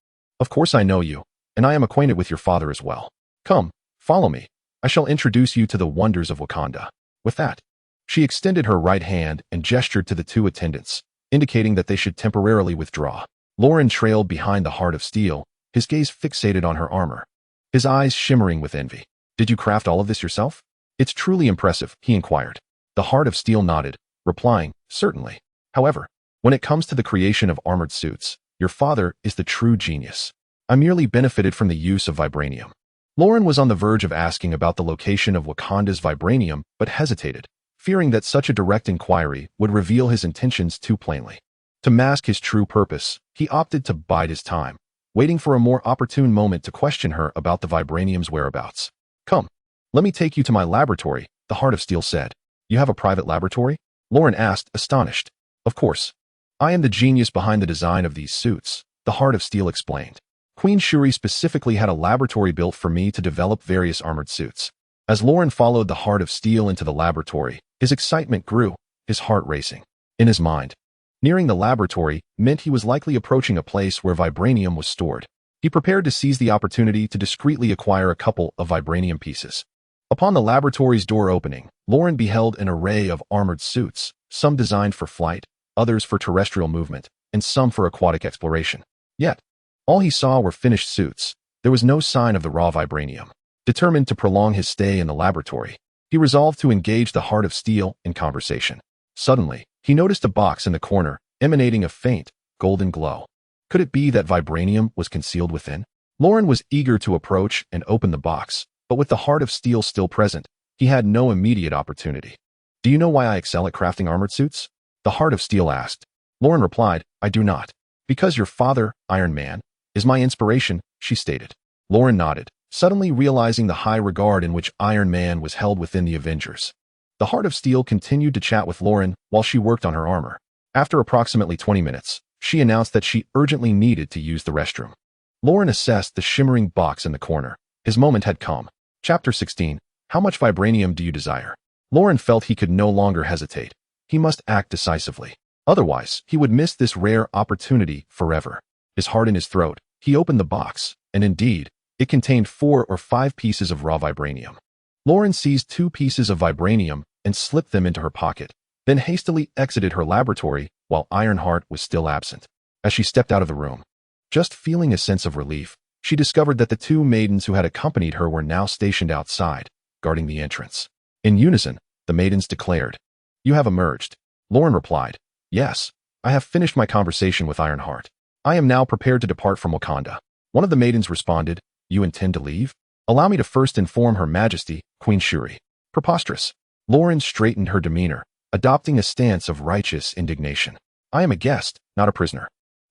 "Of course I know you, and I am acquainted with your father as well. Come, follow me. I shall introduce you to the wonders of Wakanda." With that, she extended her right hand and gestured to the 2 attendants, indicating that they should temporarily withdraw. Lauren trailed behind the Heart of Steel, his gaze fixated on her armor, his eyes shimmering with envy. "Did you craft all of this yourself?" "It's truly impressive," he inquired. The Heart of Steel nodded, replying, "Certainly. However, when it comes to the creation of armored suits, your father is the true genius. I merely benefited from the use of vibranium." Lauren was on the verge of asking about the location of Wakanda's vibranium, but hesitated, fearing that such a direct inquiry would reveal his intentions too plainly. To mask his true purpose, he opted to bide his time, waiting for a more opportune moment to question her about the vibranium's whereabouts. "Come, let me take you to my laboratory," the Heart of Steel said. "You have a private laboratory?" Lauren asked, astonished. "Of course. I am the genius behind the design of these suits," The Heart of Steel explained. Queen Shuri specifically had a laboratory built for me to develop various armored suits. As Lauren followed the Heart of Steel into the laboratory, his excitement grew, his heart racing. In his mind, nearing the laboratory meant he was likely approaching a place where vibranium was stored. He prepared to seize the opportunity to discreetly acquire a couple of vibranium pieces. Upon the laboratory's door opening, Lauren beheld an array of armored suits, some designed for flight, others for terrestrial movement, and some for aquatic exploration. Yet, all he saw were finished suits. There was no sign of the raw vibranium. Determined to prolong his stay in the laboratory, he resolved to engage the Heart of Steel in conversation. Suddenly, he noticed a box in the corner, emanating a faint, golden glow. Could it be that vibranium was concealed within? Lauren was eager to approach and open the box, but with the Heart of Steel still present, he had no immediate opportunity. Do you know why I excel at crafting armored suits? The Heart of Steel asked. Lauren replied, I do not. Because your father, Iron Man, is my inspiration, she stated. Lauren nodded, suddenly realizing the high regard in which Iron Man was held within the Avengers. The Heart of Steel continued to chat with Lauren while she worked on her armor. After approximately 20 minutes, she announced that she urgently needed to use the restroom. Lauren assessed the shimmering box in the corner. His moment had come. Chapter 16. How much vibranium do you desire? Lauren felt he could no longer hesitate. He must act decisively. Otherwise, he would miss this rare opportunity forever. His heart in his throat, he opened the box, and indeed, it contained 4 or 5 pieces of raw vibranium. Lauren seized 2 pieces of vibranium and slipped them into her pocket, then hastily exited her laboratory while Ironheart was still absent. As she stepped out of the room, just feeling a sense of relief, she discovered that the 2 maidens who had accompanied her were now stationed outside, guarding the entrance. In unison, the maidens declared, You have emerged. Lauren replied, Yes, I have finished my conversation with Ironheart. I am now prepared to depart from Wakanda. One of the maidens responded, You intend to leave? Allow me to first inform Her Majesty, Queen Shuri. Preposterous. Lauren straightened her demeanor, adopting a stance of righteous indignation. I am a guest, not a prisoner.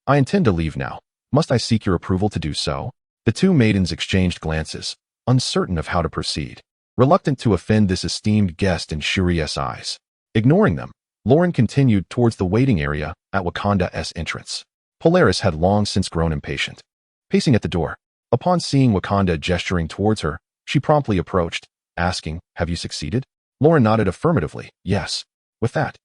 I intend to leave now. Must I seek your approval to do so? The 2 maidens exchanged glances, uncertain of how to proceed, reluctant to offend this esteemed guest in Shuri's eyes. Ignoring them, Lauren continued towards the waiting area at Wakanda's entrance. Polaris had long since grown impatient. Pacing at the door, upon seeing Wakanda gesturing towards her, she promptly approached, asking, Have you succeeded? Lauren nodded affirmatively, yes. With that,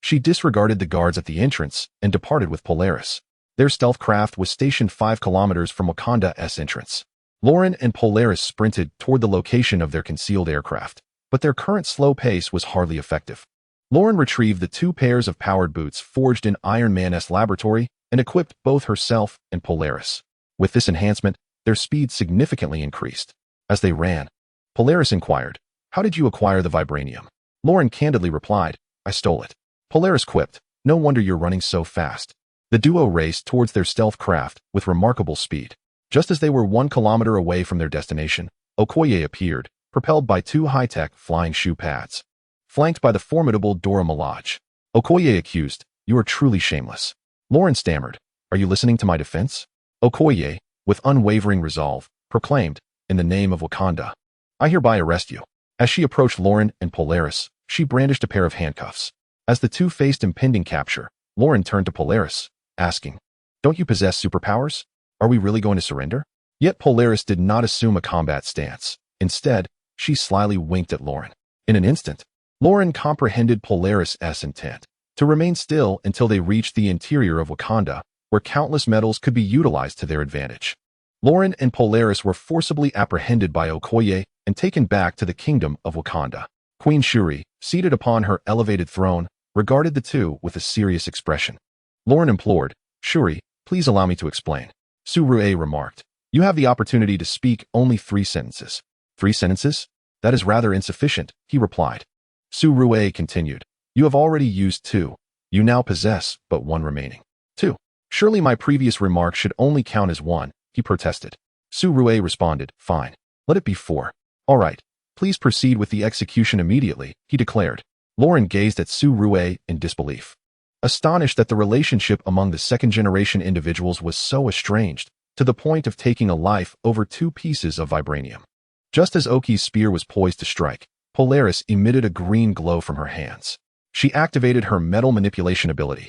she disregarded the guards at the entrance and departed with Polaris. Their stealth craft was stationed 5 kilometers from Wakanda's entrance. Lauren and Polaris sprinted toward the location of their concealed aircraft, but their current slow pace was hardly effective. Lauren retrieved the 2 pairs of powered boots forged in Iron Man's laboratory and equipped both herself and Polaris. With this enhancement, their speed significantly increased. As they ran, Polaris inquired, How did you acquire the vibranium? Lauren candidly replied, I stole it. Polaris quipped, No wonder you're running so fast. The duo raced towards their stealth craft with remarkable speed. Just as they were 1 kilometer away from their destination, Okoye appeared, propelled by 2 high-tech flying shoe pads. Flanked by the formidable Dora Milaje, Okoye accused, You are truly shameless. Lauren stammered, Are you listening to my defense? Okoye, with unwavering resolve, proclaimed, In the name of Wakanda, I hereby arrest you. As she approached Lauren and Polaris, she brandished a pair of handcuffs. As the 2 faced impending capture, Lauren turned to Polaris, asking, Don't you possess superpowers? Are we really going to surrender? Yet Polaris did not assume a combat stance. Instead, she slyly winked at Lauren. In an instant, Lauren comprehended Polaris' intent, to remain still until they reached the interior of Wakanda, where countless metals could be utilized to their advantage. Lauren and Polaris were forcibly apprehended by Okoye and taken back to the kingdom of Wakanda. Queen Shuri, seated upon her elevated throne, regarded the 2 with a serious expression. Lauren implored, Shuri, please allow me to explain. Surue remarked, You have the opportunity to speak only 3 sentences. 3 sentences? That is rather insufficient, he replied. Surue continued, You have already used 2. You now possess but 1 remaining. 2. Surely my previous remark should only count as 1, he protested. Surue responded, Fine. Let it be 4. All right. Please proceed with the execution immediately, he declared. Lauren gazed at Surue in disbelief, astonished that the relationship among the second-generation individuals was so estranged, to the point of taking a life over 2 pieces of vibranium. Just as Oki's spear was poised to strike, Polaris emitted a green glow from her hands. She activated her metal manipulation ability.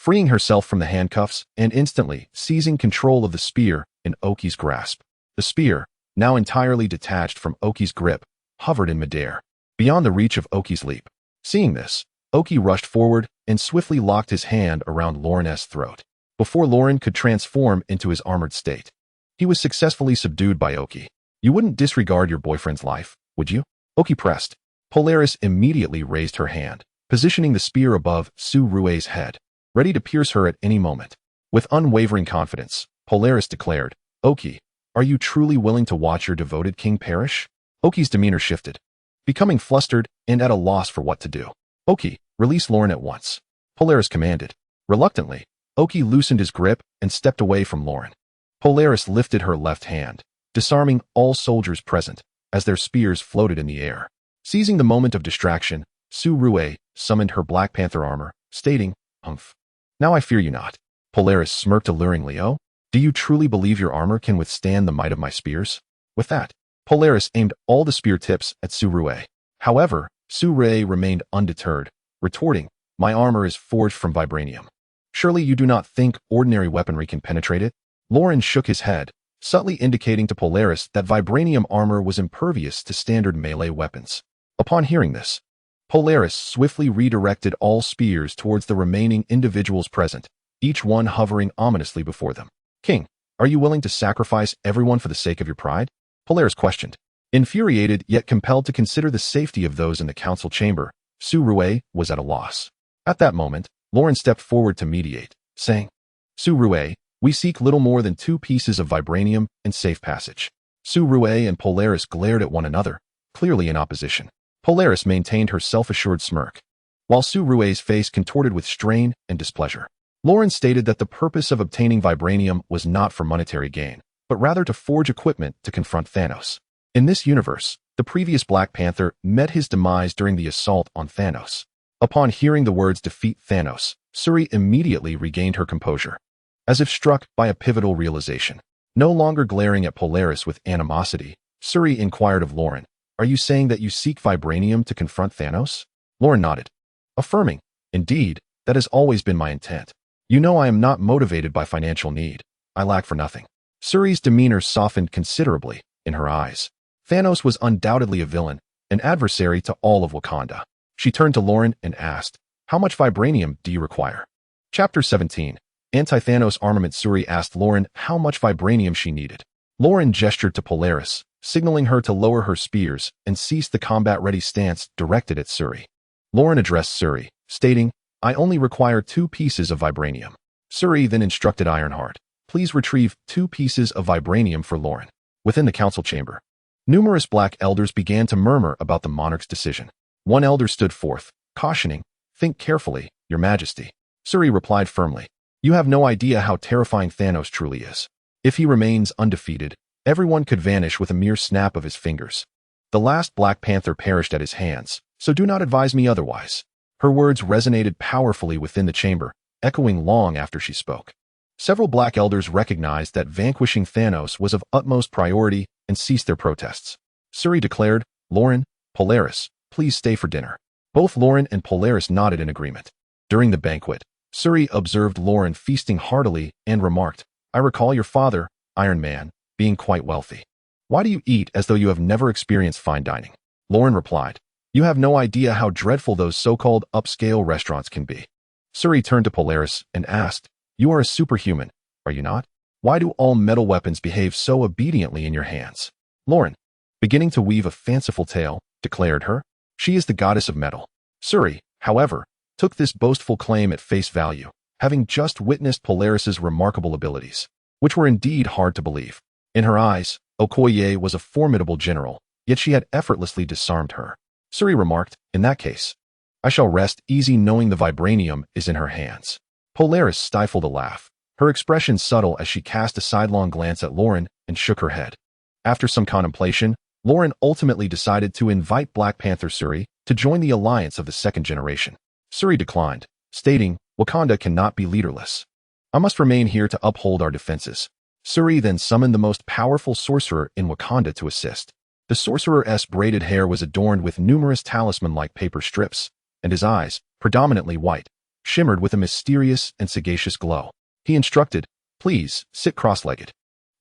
freeing herself from the handcuffs and instantly seizing control of the spear in Oki's grasp. The spear, now entirely detached from Oki's grip, hovered in midair, beyond the reach of Oki's leap. Seeing this, Oki rushed forward and swiftly locked his hand around Lauren's throat. Before Lauren could transform into his armored state, he was successfully subdued by Oki. You wouldn't disregard your boyfriend's life, would you? Oki pressed. Polaris immediately raised her hand, positioning the spear above Su-Rue's head, ready to pierce her at any moment. With unwavering confidence, Polaris declared, Oki, are you truly willing to watch your devoted king perish? Oki's demeanor shifted, becoming flustered and at a loss for what to do. Oki, release Lauren at once, Polaris commanded. Reluctantly, Oki loosened his grip and stepped away from Lauren. Polaris lifted her left hand, disarming all soldiers present as their spears floated in the air. Seizing the moment of distraction, Su-Rue summoned her Black Panther armor, stating, Humph. Now I fear you not. Polaris smirked alluringly. Oh, do you truly believe your armor can withstand the might of my spears? With that, Polaris aimed all the spear tips at Su-Rue. However, Su-Rue remained undeterred, retorting, my armor is forged from vibranium. Surely you do not think ordinary weaponry can penetrate it? Lauren shook his head, subtly indicating to Polaris that vibranium armor was impervious to standard melee weapons. Upon hearing this, Polaris swiftly redirected all spears towards the remaining individuals present, each one hovering ominously before them. King, are you willing to sacrifice everyone for the sake of your pride? Polaris questioned. Infuriated yet compelled to consider the safety of those in the council chamber, Su-Rue was at a loss. At that moment, Lauren stepped forward to mediate, saying, Su-Rue, we seek little more than 2 pieces of vibranium and safe passage. Su-Rue and Polaris glared at one another, clearly in opposition. Polaris maintained her self-assured smirk, while Su-Rue's face contorted with strain and displeasure. Lauren stated that the purpose of obtaining vibranium was not for monetary gain, but rather to forge equipment to confront Thanos. In this universe, the previous Black Panther met his demise during the assault on Thanos. Upon hearing the words defeat Thanos, Suri immediately regained her composure, as if struck by a pivotal realization. No longer glaring at Polaris with animosity, Suri inquired of Lauren, are you saying that you seek vibranium to confront Thanos? Lauren nodded, affirming, indeed, that has always been my intent. You know I am not motivated by financial need. I lack for nothing. Suri's demeanor softened considerably in her eyes. Thanos was undoubtedly a villain, an adversary to all of Wakanda. She turned to Lauren and asked, how much vibranium do you require? Chapter 17. Anti-Thanos armament. Suri asked Lauren how much vibranium she needed. Lauren gestured to Polaris, signaling her to lower her spears and cease the combat-ready stance directed at Suri. Lauren addressed Suri, stating, I only require 2 pieces of vibranium. Suri then instructed Ironheart, please retrieve 2 pieces of vibranium for Lauren. Within the council chamber, numerous black elders began to murmur about the monarch's decision. One elder stood forth, cautioning, think carefully, your majesty. Suri replied firmly, you have no idea how terrifying Thanos truly is. If he remains undefeated, everyone could vanish with a mere snap of his fingers. The last Black Panther perished at his hands, so do not advise me otherwise. Her words resonated powerfully within the chamber, echoing long after she spoke. Several black elders recognized that vanquishing Thanos was of utmost priority and ceased their protests. Suri declared, Lauren, Polaris, please stay for dinner. Both Lauren and Polaris nodded in agreement. During the banquet, Suri observed Lauren feasting heartily and remarked, I recall your father, Iron Man, being quite wealthy. Why do you eat as though you have never experienced fine dining? Lauren replied, you have no idea how dreadful those so-called upscale restaurants can be. Suri turned to Polaris and asked, you are a superhuman, are you not? Why do all metal weapons behave so obediently in your hands? Lauren, beginning to weave a fanciful tale, declared her, she is the goddess of metal. Suri, however, took this boastful claim at face value, having just witnessed Polaris's remarkable abilities, which were indeed hard to believe. In her eyes, Okoye was a formidable general, yet she had effortlessly disarmed her. Suri remarked, in that case, I shall rest easy knowing the vibranium is in her hands. Polaris stifled a laugh, her expression subtle as she cast a sidelong glance at Lauren and shook her head. After some contemplation, Lauren ultimately decided to invite Black Panther Suri to join the alliance of the second generation. Suri declined, stating, Wakanda cannot be leaderless. I must remain here to uphold our defenses. Suri then summoned the most powerful sorcerer in Wakanda to assist. The sorcerer's braided hair was adorned with numerous talisman-like paper strips, and his eyes, predominantly white, shimmered with a mysterious and sagacious glow. He instructed, "Please, sit cross-legged."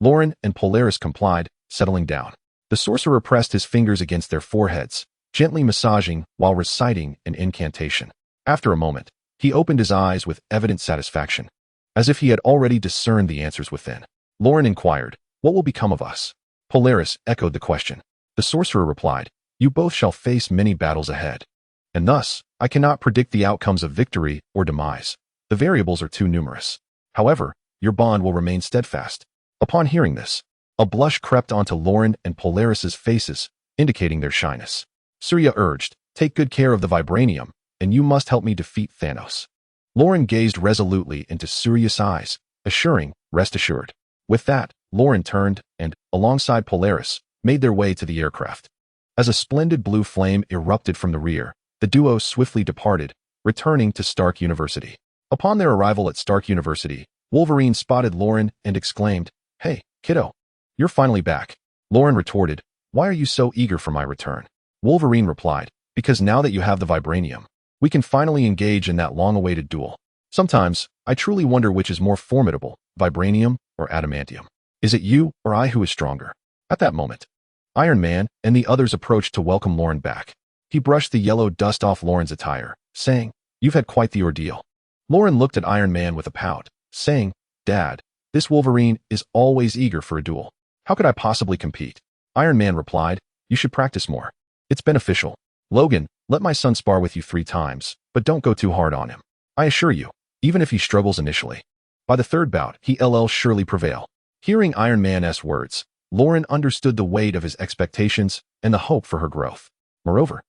Lauren and Polaris complied, settling down. The sorcerer pressed his fingers against their foreheads, gently massaging while reciting an incantation. After a moment, he opened his eyes with evident satisfaction, as if he had already discerned the answers within. Lauren inquired, "What will become of us?" Polaris echoed the question. The sorcerer replied, "You both shall face many battles ahead. And thus, I cannot predict the outcomes of victory or demise. The variables are too numerous. However, your bond will remain steadfast." Upon hearing this, a blush crept onto Lauren and Polaris's faces, indicating their shyness. Surya urged, "Take good care of the vibranium, and you must help me defeat Thanos." Lauren gazed resolutely into Surya's eyes, assuring, "Rest assured." With that, Lauren turned and, alongside Polaris, made their way to the aircraft. As a splendid blue flame erupted from the rear, the duo swiftly departed, returning to Stark University. Upon their arrival at Stark University, Wolverine spotted Lauren and exclaimed, "Hey, kiddo, you're finally back." Lauren retorted, "Why are you so eager for my return?" Wolverine replied, "Because now that you have the vibranium, we can finally engage in that long-awaited duel. Sometimes, I truly wonder which is more formidable, vibranium or adamantium. Is it you or I who is stronger?" At that moment, Iron Man and the others approached to welcome Lauren back. He brushed the yellow dust off Lauren's attire, saying, "You've had quite the ordeal." Lauren looked at Iron Man with a pout, saying, "Dad, this Wolverine is always eager for a duel. How could I possibly compete?" Iron Man replied, "You should practice more. It's beneficial. Logan, let my son spar with you 3 times, but don't go too hard on him. I assure you, even if he struggles initially, by the 3rd bout, he'll surely prevail." Hearing Iron Man's words, Lauren understood the weight of his expectations and the hope for her growth. Moreover,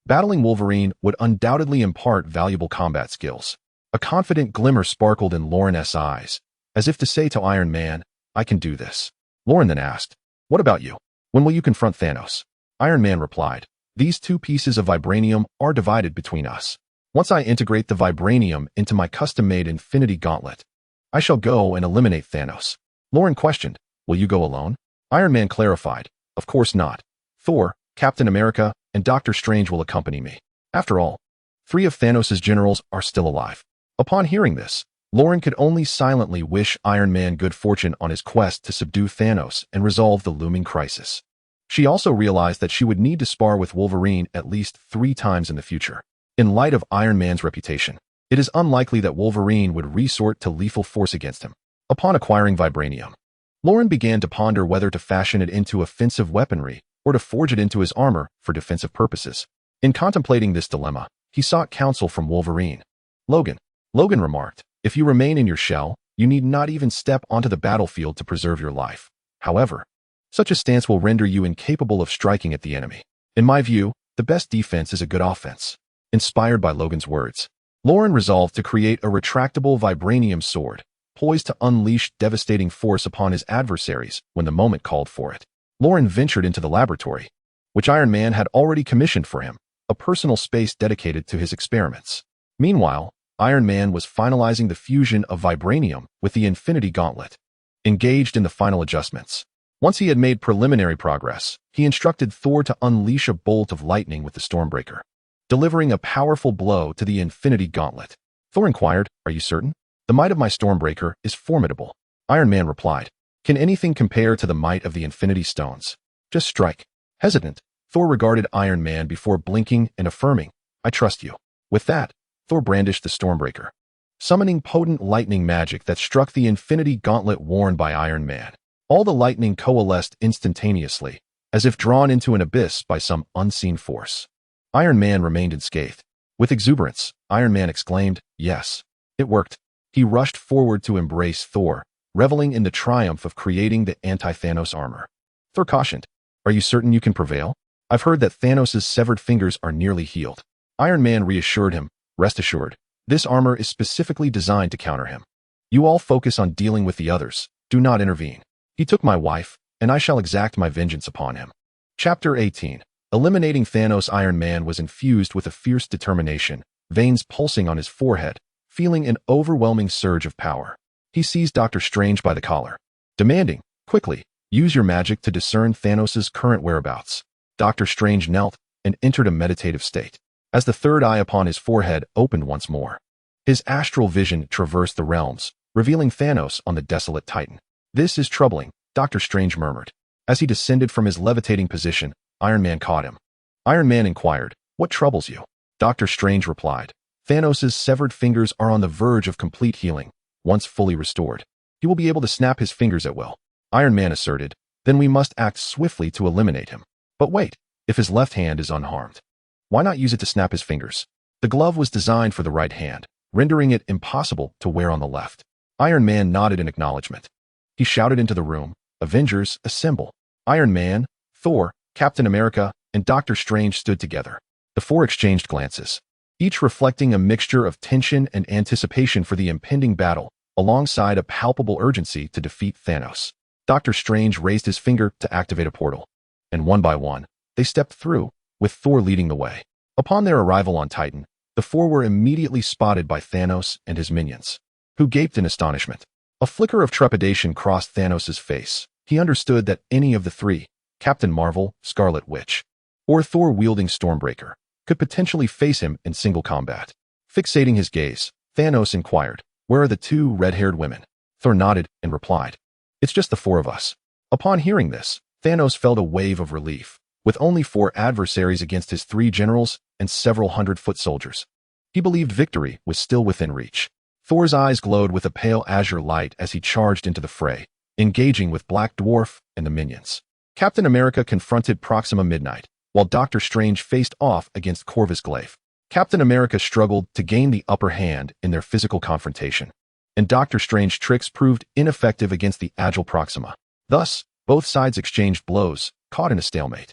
battling Wolverine would undoubtedly impart valuable combat skills. A confident glimmer sparkled in Lauren's eyes, as if to say to Iron Man, "I can do this." Lauren then asked, "What about you? When will you confront Thanos?" Iron Man replied, "These 2 pieces of vibranium are divided between us. Once I integrate the vibranium into my custom-made Infinity Gauntlet, I shall go and eliminate Thanos." Lauren questioned, "Will you go alone?" Iron Man clarified, "Of course not. Thor, Captain America, and Doctor Strange will accompany me. After all, 3 of Thanos' generals are still alive." Upon hearing this, Lauren could only silently wish Iron Man good fortune on his quest to subdue Thanos and resolve the looming crisis. She also realized that she would need to spar with Wolverine at least 3 times in the future. In light of Iron Man's reputation, it is unlikely that Wolverine would resort to lethal force against him. Upon acquiring vibranium, Lauren began to ponder whether to fashion it into offensive weaponry or to forge it into his armor for defensive purposes. In contemplating this dilemma, he sought counsel from Wolverine. Logan remarked, "If you remain in your shell, you need not even step onto the battlefield to preserve your life. However, such a stance will render you incapable of striking at the enemy. In my view, the best defense is a good offense." Inspired by Logan's words, Lauren resolved to create a retractable vibranium sword, poised to unleash devastating force upon his adversaries when the moment called for it. Lauren ventured into the laboratory, which Iron Man had already commissioned for him, a personal space dedicated to his experiments. Meanwhile, Iron Man was finalizing the fusion of vibranium with the Infinity Gauntlet, engaged in the final adjustments. Once he had made preliminary progress, he instructed Thor to unleash a bolt of lightning with the Stormbreaker, delivering a powerful blow to the Infinity Gauntlet. Thor inquired, "Are you certain?" "The might of my Stormbreaker is formidable." Iron Man replied, "Can anything compare to the might of the Infinity Stones? Just strike." Hesitant, Thor regarded Iron Man before blinking and affirming, "I trust you." With that, Thor brandished the Stormbreaker, summoning potent lightning magic that struck the Infinity Gauntlet worn by Iron Man. All the lightning coalesced instantaneously, as if drawn into an abyss by some unseen force. Iron Man remained unscathed. With exuberance, Iron Man exclaimed, "Yes, it worked." He rushed forward to embrace Thor, reveling in the triumph of creating the anti-Thanos armor. Thor cautioned, "Are you certain you can prevail? I've heard that Thanos' severed fingers are nearly healed." Iron Man reassured him, "Rest assured, this armor is specifically designed to counter him. You all focus on dealing with the others, do not intervene. He took my wife, and I shall exact my vengeance upon him." Chapter 18. Eliminating Thanos. Iron Man was infused with a fierce determination, veins pulsing on his forehead, feeling an overwhelming surge of power. He seized Doctor Strange by the collar, demanding, "Quickly, use your magic to discern Thanos' current whereabouts." Doctor Strange knelt and entered a meditative state. As the 3rd eye upon his forehead opened once more, His astral vision traversed the realms, revealing Thanos on the desolate Titan. "This is troubling," Doctor Strange murmured. As he descended from his levitating position, Iron Man caught him. Iron Man inquired, "What troubles you?" Doctor Strange replied, "Thanos' severed fingers are on the verge of complete healing. Once fully restored, he will be able to snap his fingers at will." Iron Man asserted, "Then we must act swiftly to eliminate him." "But wait, if his left hand is unharmed, why not use it to snap his fingers?" The glove was designed for the right hand, rendering it impossible to wear on the left. Iron Man nodded in acknowledgement. He shouted into the room, "Avengers, assemble." Iron Man, Thor, Captain America, and Doctor Strange stood together. The four exchanged glances, each reflecting a mixture of tension and anticipation for the impending battle, alongside a palpable urgency to defeat Thanos. Doctor Strange raised his finger to activate a portal, and one by one, they stepped through, with Thor leading the way. Upon their arrival on Titan, the four were immediately spotted by Thanos and his minions, who gaped in astonishment. A flicker of trepidation crossed Thanos' face. He understood that any of the three, Captain Marvel, Scarlet Witch, or Thor wielding Stormbreaker, could potentially face him in single combat. Fixating his gaze, Thanos inquired, "Where are the two red-haired women?" Thor nodded and replied, "It's just the four of us." Upon hearing this, Thanos felt a wave of relief. With only 4 adversaries against his 3 generals and several hundred foot soldiers, he believed victory was still within reach. Thor's eyes glowed with a pale azure light as he charged into the fray, engaging with Black Dwarf and the minions. Captain America confronted Proxima Midnight, while Doctor Strange faced off against Corvus Glaive. Captain America struggled to gain the upper hand in their physical confrontation, and Doctor Strange's tricks proved ineffective against the agile Proxima. Thus, both sides exchanged blows, caught in a stalemate.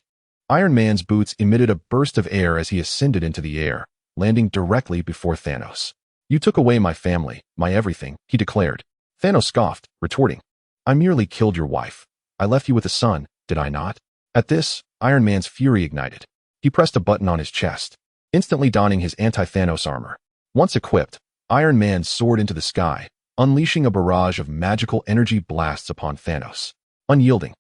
Iron Man's boots emitted a burst of air as he ascended into the air, landing directly before Thanos. "You took away my family, my everything," he declared. Thanos scoffed, retorting, "I merely killed your wife. I left you with a son, did I not?" At this, Iron Man's fury ignited. He pressed a button on his chest, instantly donning his anti-Thanos armor. Once equipped, Iron Man soared into the sky, unleashing a barrage of magical energy blasts upon Thanos. Unyielding,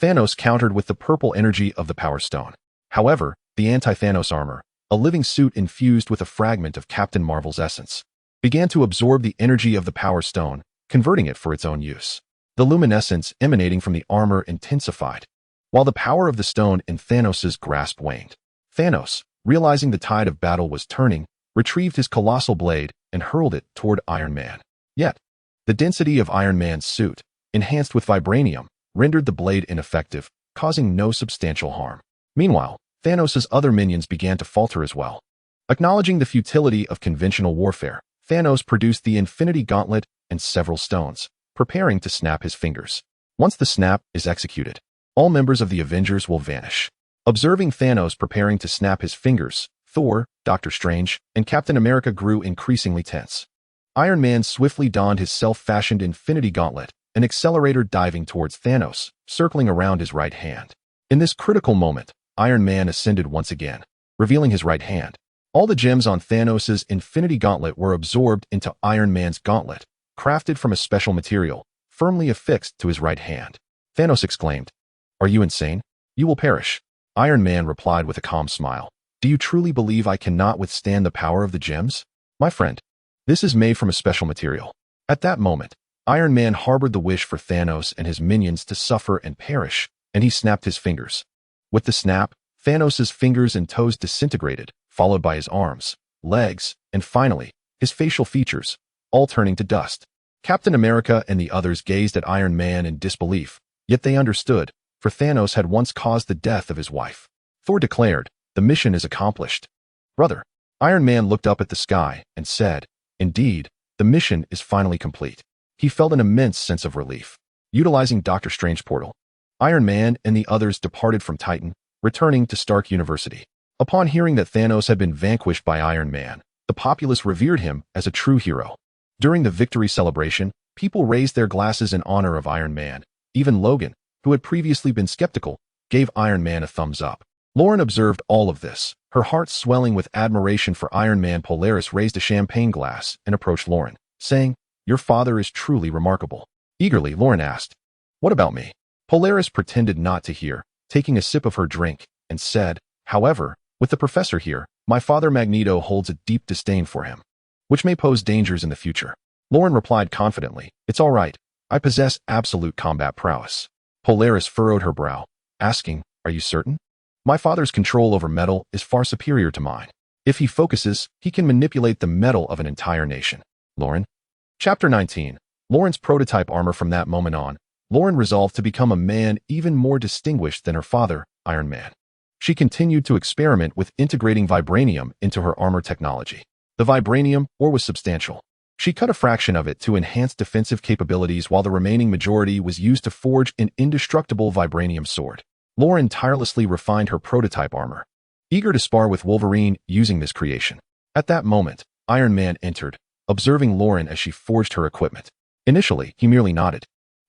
Thanos countered with the purple energy of the Power Stone. However, the anti-Thanos armor, a living suit infused with a fragment of Captain Marvel's essence, began to absorb the energy of the Power Stone, converting it for its own use. The luminescence emanating from the armor intensified, while the power of the stone in Thanos' grasp waned. Thanos, realizing the tide of battle was turning, retrieved his colossal blade and hurled it toward Iron Man. Yet, the density of Iron Man's suit, enhanced with vibranium, rendered the blade ineffective, causing no substantial harm. Meanwhile, Thanos' other minions began to falter as well. Acknowledging the futility of conventional warfare, Thanos produced the Infinity Gauntlet and several stones, preparing to snap his fingers. Once the snap is executed, all members of the Avengers will vanish. Observing Thanos preparing to snap his fingers, Thor, Doctor Strange, and Captain America grew increasingly tense. Iron Man swiftly donned his self-fashioned Infinity Gauntlet, an accelerator diving towards Thanos, circling around his right hand. In this critical moment, Iron Man ascended once again, revealing his right hand. All the gems on Thanos' Infinity Gauntlet were absorbed into Iron Man's gauntlet, crafted from a special material, firmly affixed to his right hand. Thanos exclaimed, "Are you insane? You will perish." Iron Man replied with a calm smile, "Do you truly believe I cannot withstand the power of the gems? My friend, this is made from a special material." At that moment, Iron Man harbored the wish for Thanos and his minions to suffer and perish, and he snapped his fingers. With the snap, Thanos' fingers and toes disintegrated, followed by his arms, legs, and finally, his facial features, all turning to dust. Captain America and the others gazed at Iron Man in disbelief, yet they understood, for Thanos had once caused the death of his wife. Thor declared, "The mission is accomplished." "Brother." Iron Man looked up at the sky and said, "Indeed, the mission is finally complete." He felt an immense sense of relief. Utilizing Doctor Strange's portal, Iron Man and the others departed from Titan, returning to Stark University. Upon hearing that Thanos had been vanquished by Iron Man, the populace revered him as a true hero. During the victory celebration, people raised their glasses in honor of Iron Man. Even Logan, who had previously been skeptical, gave Iron Man a thumbs up. Lauren observed all of this, her heart swelling with admiration for Iron Man. Polaris raised a champagne glass and approached Lauren, saying, "Your father is truly remarkable." Eagerly, Lauren asked, "What about me?" Polaris pretended not to hear, taking a sip of her drink, and said, "However, with the professor here, my father Magneto holds a deep disdain for him." which may pose dangers in the future. Lauren replied confidently, "It's all right. I possess absolute combat prowess." Polaris furrowed her brow, asking, "Are you certain? My father's control over metal is far superior to mine. If he focuses, he can manipulate the metal of an entire nation." Lauren. Chapter 19. Lauren's prototype armor. From that moment on, Lauren resolved to become a man even more distinguished than her father, Iron Man. She continued to experiment with integrating vibranium into her armor technology. The vibranium ore was substantial. She cut a fraction of it to enhance defensive capabilities, while the remaining majority was used to forge an indestructible vibranium sword. Lauren tirelessly refined her prototype armor, eager to spar with Wolverine using this creation. At that moment, Iron Man entered, observing Lauren as she forged her equipment. Initially, he merely nodded,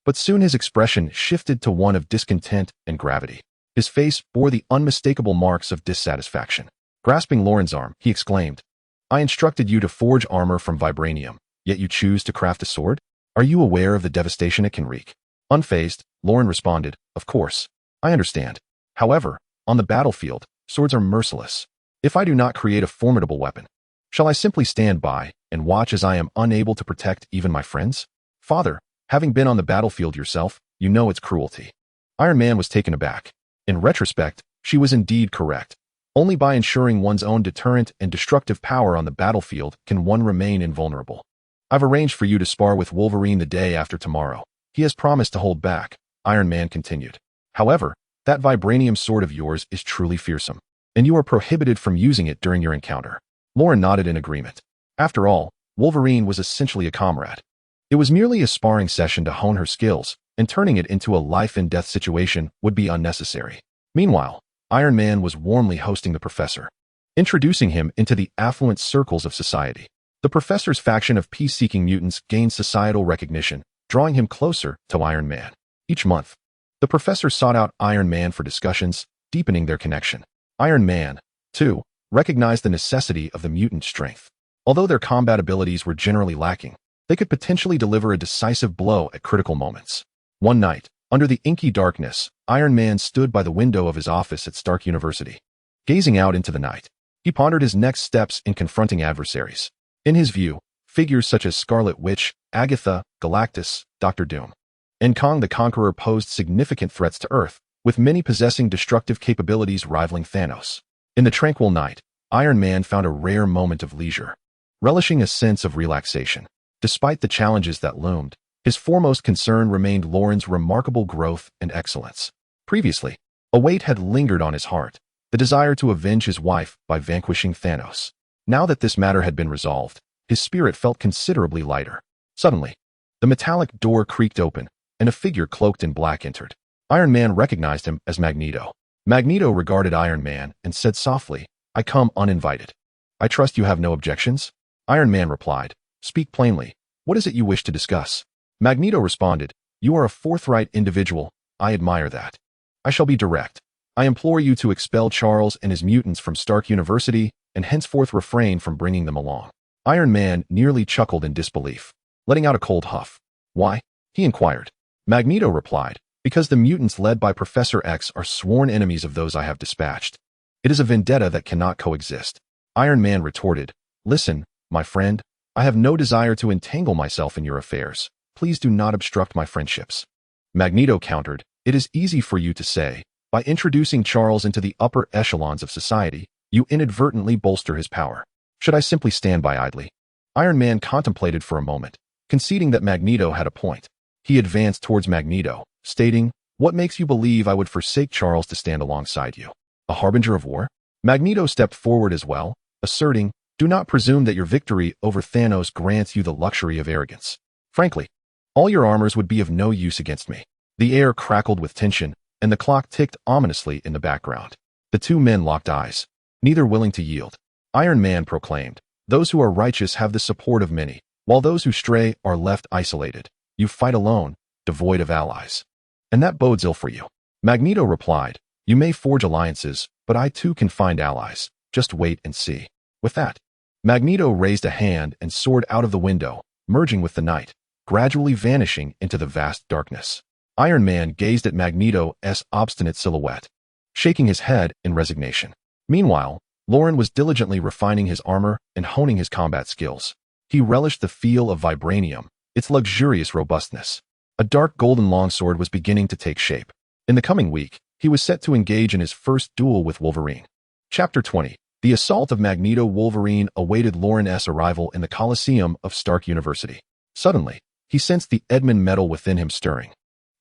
but soon his expression shifted to one of discontent and gravity. His face bore the unmistakable marks of dissatisfaction. Grasping Lauren's arm, he exclaimed, "I instructed you to forge armor from vibranium, yet you choose to craft a sword? Are you aware of the devastation it can wreak?" Unfazed, Lauren responded, "Of course. I understand. However, on the battlefield, swords are merciless. If I do not create a formidable weapon, shall I simply stand by and watch as I am unable to protect even my friends? Father, having been on the battlefield yourself, you know its cruelty." Iron Man was taken aback. In retrospect, she was indeed correct. Only by ensuring one's own deterrent and destructive power on the battlefield can one remain invulnerable. "I've arranged for you to spar with Wolverine the day after tomorrow. He has promised to hold back," Iron Man continued. "However, that vibranium sword of yours is truly fearsome, and you are prohibited from using it during your encounter." Lauren nodded in agreement. After all, Wolverine was essentially a comrade. It was merely a sparring session to hone her skills, and turning it into a life-and-death situation would be unnecessary. Meanwhile, Iron Man was warmly hosting the professor, introducing him into the affluent circles of society. The professor's faction of peace-seeking mutants gained societal recognition, drawing him closer to Iron Man. Each month, the professor sought out Iron Man for discussions, deepening their connection. Iron Man, too, recognized the necessity of the mutant strength. Although their combat abilities were generally lacking, they could potentially deliver a decisive blow at critical moments. One night, under the inky darkness, Iron Man stood by the window of his office at Stark University. Gazing out into the night, he pondered his next steps in confronting adversaries. In his view, figures such as Scarlet Witch, Agatha, Galactus, Dr. Doom, and Kang the Conqueror posed significant threats to Earth, with many possessing destructive capabilities rivaling Thanos. In the tranquil night, Iron Man found a rare moment of leisure, relishing a sense of relaxation. Despite the challenges that loomed, his foremost concern remained Lauren's remarkable growth and excellence. Previously, a weight had lingered on his heart, the desire to avenge his wife by vanquishing Thanos. Now that this matter had been resolved, his spirit felt considerably lighter. Suddenly, the metallic door creaked open, and a figure cloaked in black entered. Iron Man recognized him as Magneto. Magneto regarded Iron Man and said softly, "I come uninvited. I trust you have no objections?" Iron Man replied, "Speak plainly. What is it you wish to discuss?" Magneto responded, "You are a forthright individual. I admire that. I shall be direct. I implore you to expel Charles and his mutants from Stark University and henceforth refrain from bringing them along." Iron Man nearly chuckled in disbelief, letting out a cold huff. "Why?" he inquired. Magneto replied, "Because the mutants led by Professor X are sworn enemies of those I have dispatched. It is a vendetta that cannot coexist." Iron Man retorted, "Listen, my friend, I have no desire to entangle myself in your affairs. Please do not obstruct my friendships." Magneto countered, "It is easy for you to say. By introducing Charles into the upper echelons of society, you inadvertently bolster his power. Should I simply stand by idly?" Iron Man contemplated for a moment, conceding that Magneto had a point. He advanced towards Magneto, stating, "What makes you believe I would forsake Charles to stand alongside you? A harbinger of war?" Magneto stepped forward as well, asserting, "Do not presume that your victory over Thanos grants you the luxury of arrogance. Frankly, all your armors would be of no use against me." The air crackled with tension, and the clock ticked ominously in the background. The two men locked eyes, neither willing to yield. Iron Man proclaimed, "Those who are righteous have the support of many, while those who stray are left isolated. You fight alone, devoid of allies. And that bodes ill for you." Magneto replied, "You may forge alliances, but I too can find allies. Just wait and see." With that, Magneto raised a hand and soared out of the window, merging with the night, gradually vanishing into the vast darkness. Iron Man gazed at Magneto's obstinate silhouette, shaking his head in resignation. Meanwhile, Lauren was diligently refining his armor and honing his combat skills. He relished the feel of vibranium, its luxurious robustness. A dark golden longsword was beginning to take shape. In the coming week, he was set to engage in his first duel with Wolverine. Chapter 20. The assault of Magneto. Wolverine awaited Lauren's arrival in the Coliseum of Stark University. Suddenly, he sensed the Edmund metal within him stirring,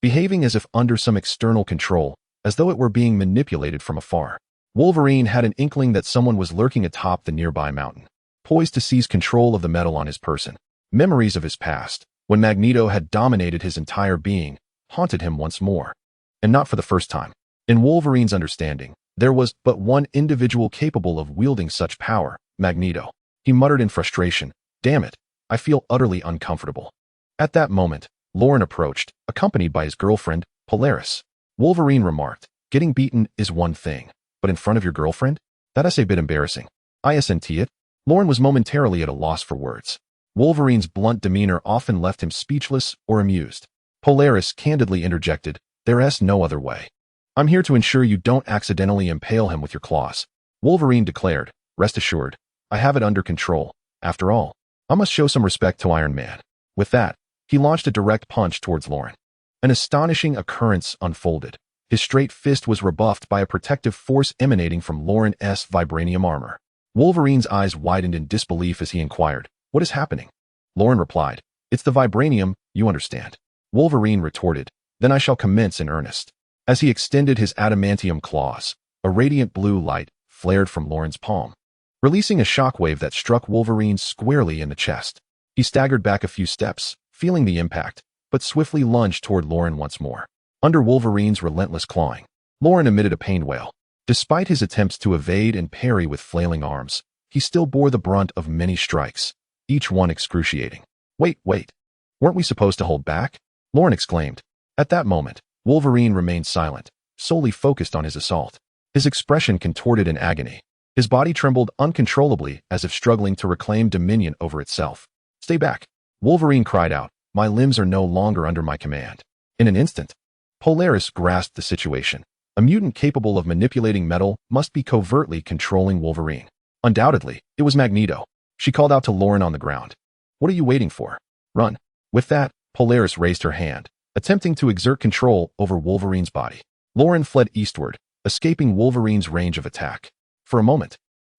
behaving as if under some external control, as though it were being manipulated from afar. Wolverine had an inkling that someone was lurking atop the nearby mountain, poised to seize control of the metal on his person. Memories of his past, when Magneto had dominated his entire being, haunted him once more. And not for the first time. In Wolverine's understanding, there was but one individual capable of wielding such power, Magneto. He muttered in frustration, "Damn it, I feel utterly uncomfortable." At that moment, Lauren approached, accompanied by his girlfriend, Polaris. Wolverine remarked, "Getting beaten is one thing, but in front of your girlfriend? That is a bit embarrassing." "Isn't it?" Lauren was momentarily at a loss for words. Wolverine's blunt demeanor often left him speechless or amused. Polaris candidly interjected, "There's no other way. I'm here to ensure you don't accidentally impale him with your claws." Wolverine declared, "Rest assured, I have it under control. After all, I must show some respect to Iron Man." With that, he launched a direct punch towards Lauren. An astonishing occurrence unfolded. His straight fist was rebuffed by a protective force emanating from Lauren's vibranium armor. Wolverine's eyes widened in disbelief as he inquired, "What is happening?" Lauren replied, "It's the vibranium, you understand." Wolverine retorted, "Then I shall commence in earnest." As he extended his adamantium claws, a radiant blue light flared from Lauren's palm, releasing a shockwave that struck Wolverine squarely in the chest. He staggered back a few steps, feeling the impact, but swiftly lunged toward Lauren once more. Under Wolverine's relentless clawing, Lauren emitted a pained wail. Despite his attempts to evade and parry with flailing arms, he still bore the brunt of many strikes, each one excruciating. Wait. Weren't we supposed to hold back?" Lauren exclaimed. At that moment, Wolverine remained silent, solely focused on his assault. His expression contorted in agony. His body trembled uncontrollably as if struggling to reclaim dominion over itself. "Stay back!" Wolverine cried out, "My limbs are no longer under my command." In an instant, Polaris grasped the situation. A mutant capable of manipulating metal must be covertly controlling Wolverine. Undoubtedly, it was Magneto. She called out to Lauren on the ground. "What are you waiting for? Run." With that, Polaris raised her hand, attempting to exert control over Wolverine's body. Lauren fled eastward, escaping Wolverine's range of attack. For a moment,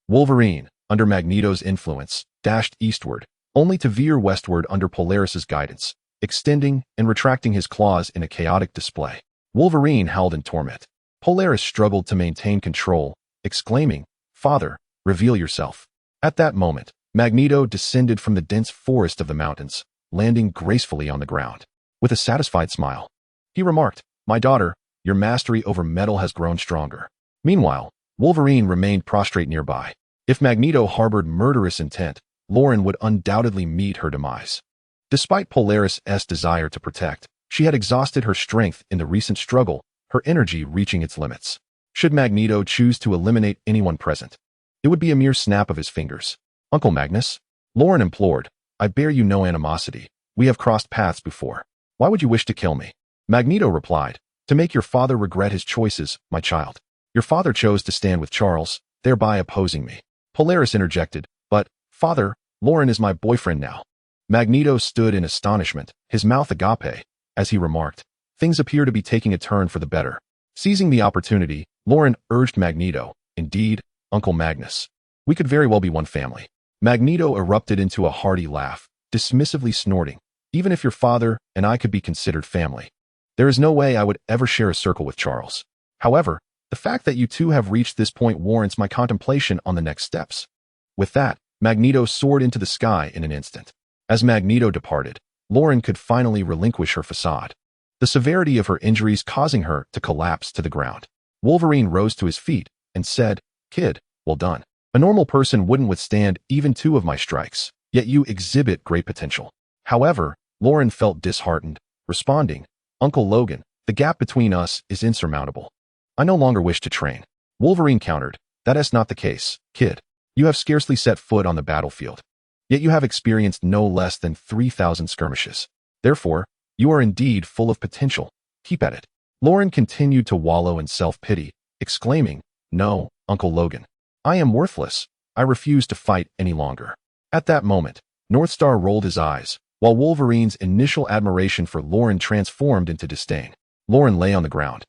Wolverine, under Magneto's influence, dashed eastward, only to veer westward under Polaris's guidance, extending and retracting his claws in a chaotic display. Wolverine howled in torment. Polaris struggled to maintain control, exclaiming, "Father, reveal yourself." At that moment, Magneto descended from the dense forest of the mountains, landing gracefully on the ground. With a satisfied smile, he remarked, "My daughter, your mastery over metal has grown stronger." Meanwhile, Wolverine remained prostrate nearby. If Magneto harbored murderous intent, Lauren would undoubtedly meet her demise. Despite Polaris' desire to protect, she had exhausted her strength in the recent struggle, her energy reaching its limits. Should Magneto choose to eliminate anyone present, it would be a mere snap of his fingers. "Uncle Magnus," Lauren implored, "I bear you no animosity. We have crossed paths before. Why would you wish to kill me?" Magneto replied, "To make your father regret his choices, my child. Your father chose to stand with Charles, thereby opposing me." Polaris interjected, "But, father, Lauren is my boyfriend now." Magneto stood in astonishment, his mouth agape, as he remarked, "Things appear to be taking a turn for the better." Seizing the opportunity, Lauren urged Magneto, "Indeed, Uncle Magnus, we could very well be one family." Magneto erupted into a hearty laugh, dismissively snorting, "Even if your father and I could be considered family, there is no way I would ever share a circle with Charles. However, the fact that you two have reached this point warrants my contemplation on the next steps." With that, Magneto soared into the sky in an instant. As Magneto departed, Lauren could finally relinquish her facade, the severity of her injuries causing her to collapse to the ground. Wolverine rose to his feet and said, "Kid, well done. A normal person wouldn't withstand even 2 of my strikes, yet you exhibit great potential." However, Lauren felt disheartened, responding, "Uncle Logan, the gap between us is insurmountable. I no longer wish to train." Wolverine countered, "That is not the case, kid. You have scarcely set foot on the battlefield. Yet you have experienced no less than 3,000 skirmishes. Therefore, you are indeed full of potential. Keep at it." Lauren continued to wallow in self-pity, exclaiming, "No, Uncle Logan. I am worthless. I refuse to fight any longer." At that moment, Northstar rolled his eyes, while Wolverine's initial admiration for Lauren transformed into disdain. Lauren lay on the ground,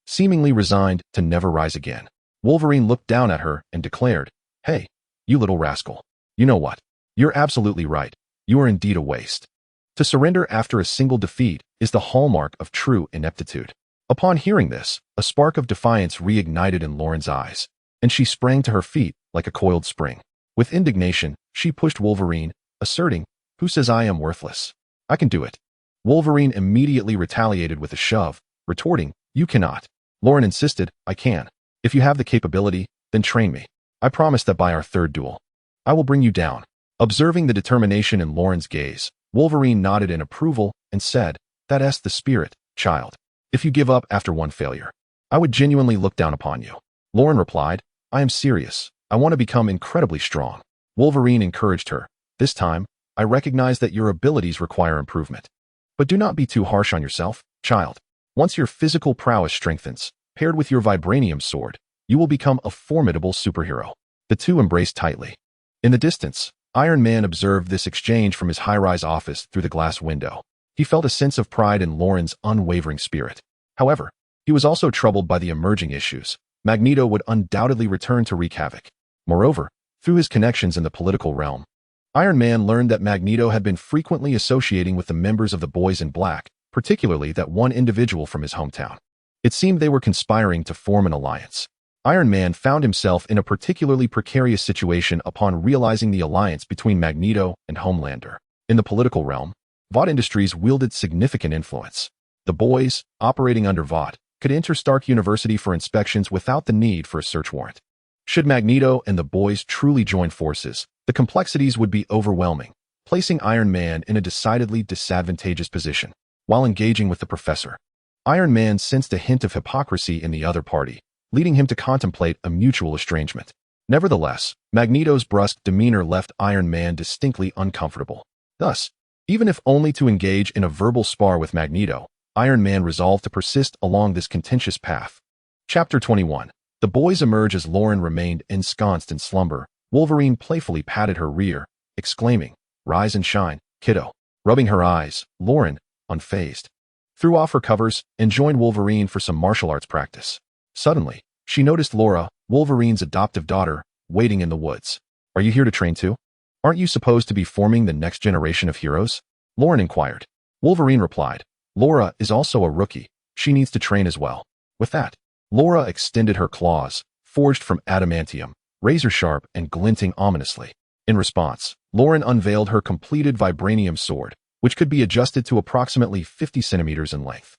seemingly resigned to never rise again. Wolverine looked down at her and declared, "Hey, you little rascal. You know what? You're absolutely right. You are indeed a waste. To surrender after a single defeat is the hallmark of true ineptitude." Upon hearing this, a spark of defiance reignited in Lauren's eyes, and she sprang to her feet like a coiled spring. With indignation, she pushed Wolverine, asserting, "Who says I am worthless? I can do it." Wolverine immediately retaliated with a shove, retorting, "You cannot." Lauren insisted, "I can. If you have the capability, then train me. I promise that by our third duel, I will bring you down." Observing the determination in Lauren's gaze, Wolverine nodded in approval and said, "That's the spirit, child. If you give up after one failure, I would genuinely look down upon you." Lauren replied, "I am serious. I want to become incredibly strong." Wolverine encouraged her, "This time, I recognize that your abilities require improvement. But do not be too harsh on yourself, child. Once your physical prowess strengthens, paired with your vibranium sword, you will become a formidable superhero." The two embraced tightly. In the distance, Iron Man observed this exchange from his high-rise office through the glass window. He felt a sense of pride in Lauren's unwavering spirit. However, he was also troubled by the emerging issues. Magneto would undoubtedly return to wreak havoc. Moreover, through his connections in the political realm, Iron Man learned that Magneto had been frequently associating with the members of the Boys in Black, particularly that one individual from his hometown. It seemed they were conspiring to form an alliance. Iron Man found himself in a particularly precarious situation upon realizing the alliance between Magneto and Homelander. In the political realm, Vought Industries wielded significant influence. The Boys, operating under Vought, could enter Stark University for inspections without the need for a search warrant. Should Magneto and the Boys truly join forces, the complexities would be overwhelming, placing Iron Man in a decidedly disadvantageous position. While engaging with the Professor, Iron Man sensed a hint of hypocrisy in the other party, leading him to contemplate a mutual estrangement. Nevertheless, Magneto's brusque demeanor left Iron Man distinctly uncomfortable. Thus, even if only to engage in a verbal spar with Magneto, Iron Man resolved to persist along this contentious path. Chapter 21. The Boys emerge as Lauren remained ensconced in slumber. Wolverine playfully patted her rear, exclaiming, "Rise and shine, kiddo." Rubbing her eyes, Lauren, unfazed, threw off her covers and joined Wolverine for some martial arts practice. Suddenly, she noticed Laura, Wolverine's adoptive daughter, waiting in the woods. "Are you here to train too? Aren't you supposed to be forming the next generation of heroes?" Lauren inquired. Wolverine replied, "Laura is also a rookie. She needs to train as well." With that, Laura extended her claws, forged from adamantium, razor-sharp and glinting ominously. In response, Lauren unveiled her completed vibranium sword, which could be adjusted to approximately 50 centimeters in length.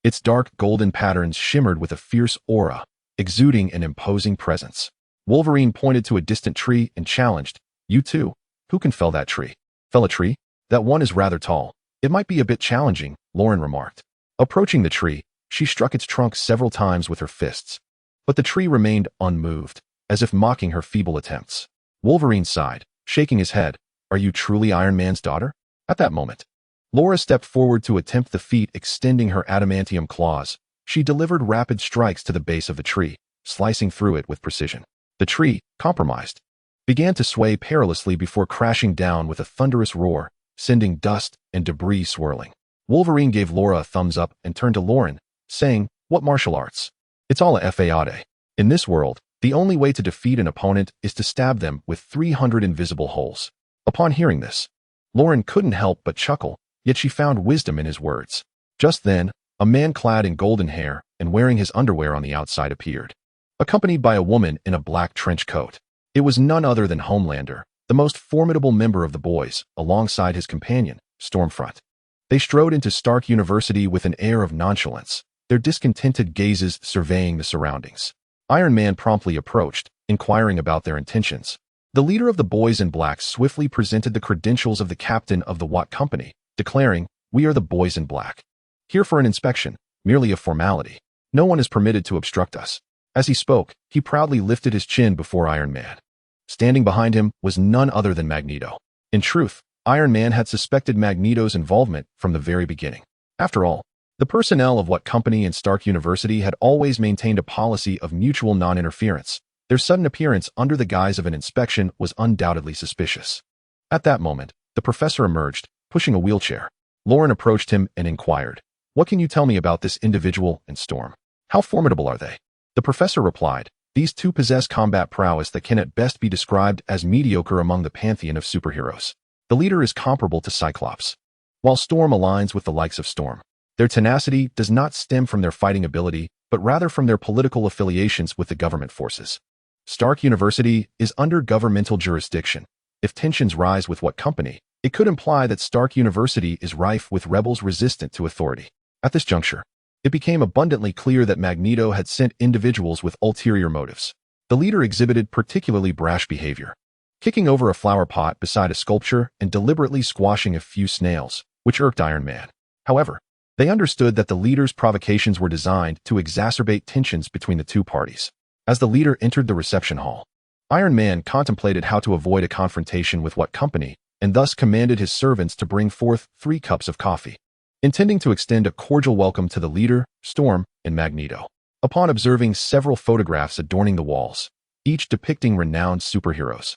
Its dark golden patterns shimmered with a fierce aura, exuding an imposing presence. Wolverine pointed to a distant tree and challenged, "You too? Who can fell that tree?" "Fell a tree? That one is rather tall. It might be a bit challenging," Lauren remarked. Approaching the tree, she struck its trunk several times with her fists. But the tree remained unmoved, as if mocking her feeble attempts. Wolverine sighed, shaking his head. "Are you truly Iron Man's daughter?" At that moment, Laura stepped forward to attempt the feat, extending her adamantium claws. She delivered rapid strikes to the base of the tree, slicing through it with precision. The tree, compromised, began to sway perilously before crashing down with a thunderous roar, sending dust and debris swirling. Wolverine gave Laura a thumbs up and turned to Lauren, saying, "What martial arts? It's all a fade. In this world, the only way to defeat an opponent is to stab them with 300 invisible holes." Upon hearing this, Lauren couldn't help but chuckle, yet she found wisdom in his words. Just then, a man clad in golden hair and wearing his underwear on the outside appeared, accompanied by a woman in a black trench coat. It was none other than Homelander, the most formidable member of the Boys, alongside his companion, Stormfront. They strode into Stark University with an air of nonchalance, their discontented gazes surveying the surroundings. Iron Man promptly approached, inquiring about their intentions. The leader of the Boys in Black swiftly presented the credentials of the captain of the Watt Company, declaring, "We are the Boys in Black. Here for an inspection, merely a formality. No one is permitted to obstruct us." As he spoke, he proudly lifted his chin before Iron Man. Standing behind him was none other than Magneto. In truth, Iron Man had suspected Magneto's involvement from the very beginning. After all, the personnel of Watt Company and Stark University had always maintained a policy of mutual non-interference. Their sudden appearance under the guise of an inspection was undoubtedly suspicious. At that moment, The professor emerged, pushing a wheelchair. Lauren approached him and inquired, "What can you tell me about this individual and Storm? How formidable are they?" The professor replied, "These two possess combat prowess that can at best be described as mediocre among the pantheon of superheroes. The leader is comparable to Cyclops, while Storm aligns with the likes of Storm. Their tenacity does not stem from their fighting ability, but rather from their political affiliations with the government forces. Stark University is under governmental jurisdiction. If tensions rise with what company, it could imply that Stark University is rife with rebels resistant to authority." At this juncture, it became abundantly clear that Magneto had sent individuals with ulterior motives. The leader exhibited particularly brash behavior, kicking over a flower pot beside a sculpture and deliberately squashing a few snails, which irked Iron Man. However, they understood that the leader's provocations were designed to exacerbate tensions between the two parties. As the leader entered the reception hall, Iron Man contemplated how to avoid a confrontation with what company, and thus commanded his servants to bring forth 3 cups of coffee, intending to extend a cordial welcome to the leader, Storm, and Magneto. Upon observing several photographs adorning the walls, each depicting renowned superheroes,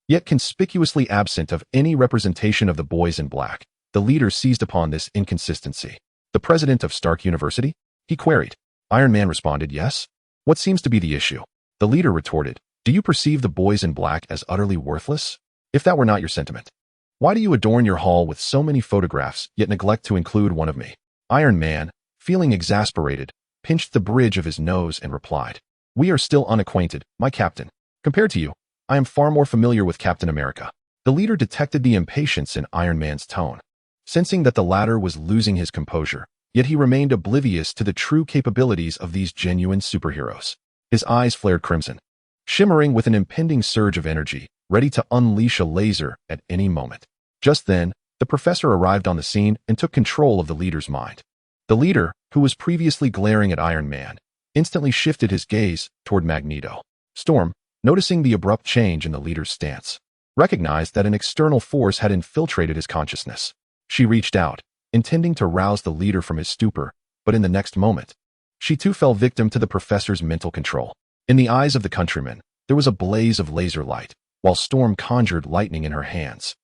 yet conspicuously absent of any representation of the boys in black, the leader seized upon this inconsistency. "The president of Stark University?" he queried. Iron Man responded, "Yes. What seems to be the issue?" The leader retorted, "Do you perceive the boys in black as utterly worthless? If that were not your sentiment, why do you adorn your hall with so many photographs yet neglect to include one of me?" Iron Man, feeling exasperated, pinched the bridge of his nose and replied, "We are still unacquainted, my captain. Compared to you, I am far more familiar with Captain America." The leader detected the impatience in Iron Man's tone, sensing that the latter was losing his composure, yet he remained oblivious to the true capabilities of these genuine superheroes. His eyes flared crimson, shimmering with an impending surge of energy, ready to unleash a laser at any moment. Just then, the professor arrived on the scene and took control of the leader's mind. The leader, who was previously glaring at Iron Man, instantly shifted his gaze toward Magneto. Storm, noticing the abrupt change in the leader's stance, recognized that an external force had infiltrated his consciousness. She reached out, intending to rouse the leader from his stupor, but in the next moment, she too fell victim to the professor's mental control. In the eyes of the countryman, there was a blaze of laser light, while Storm conjured lightning in her hands,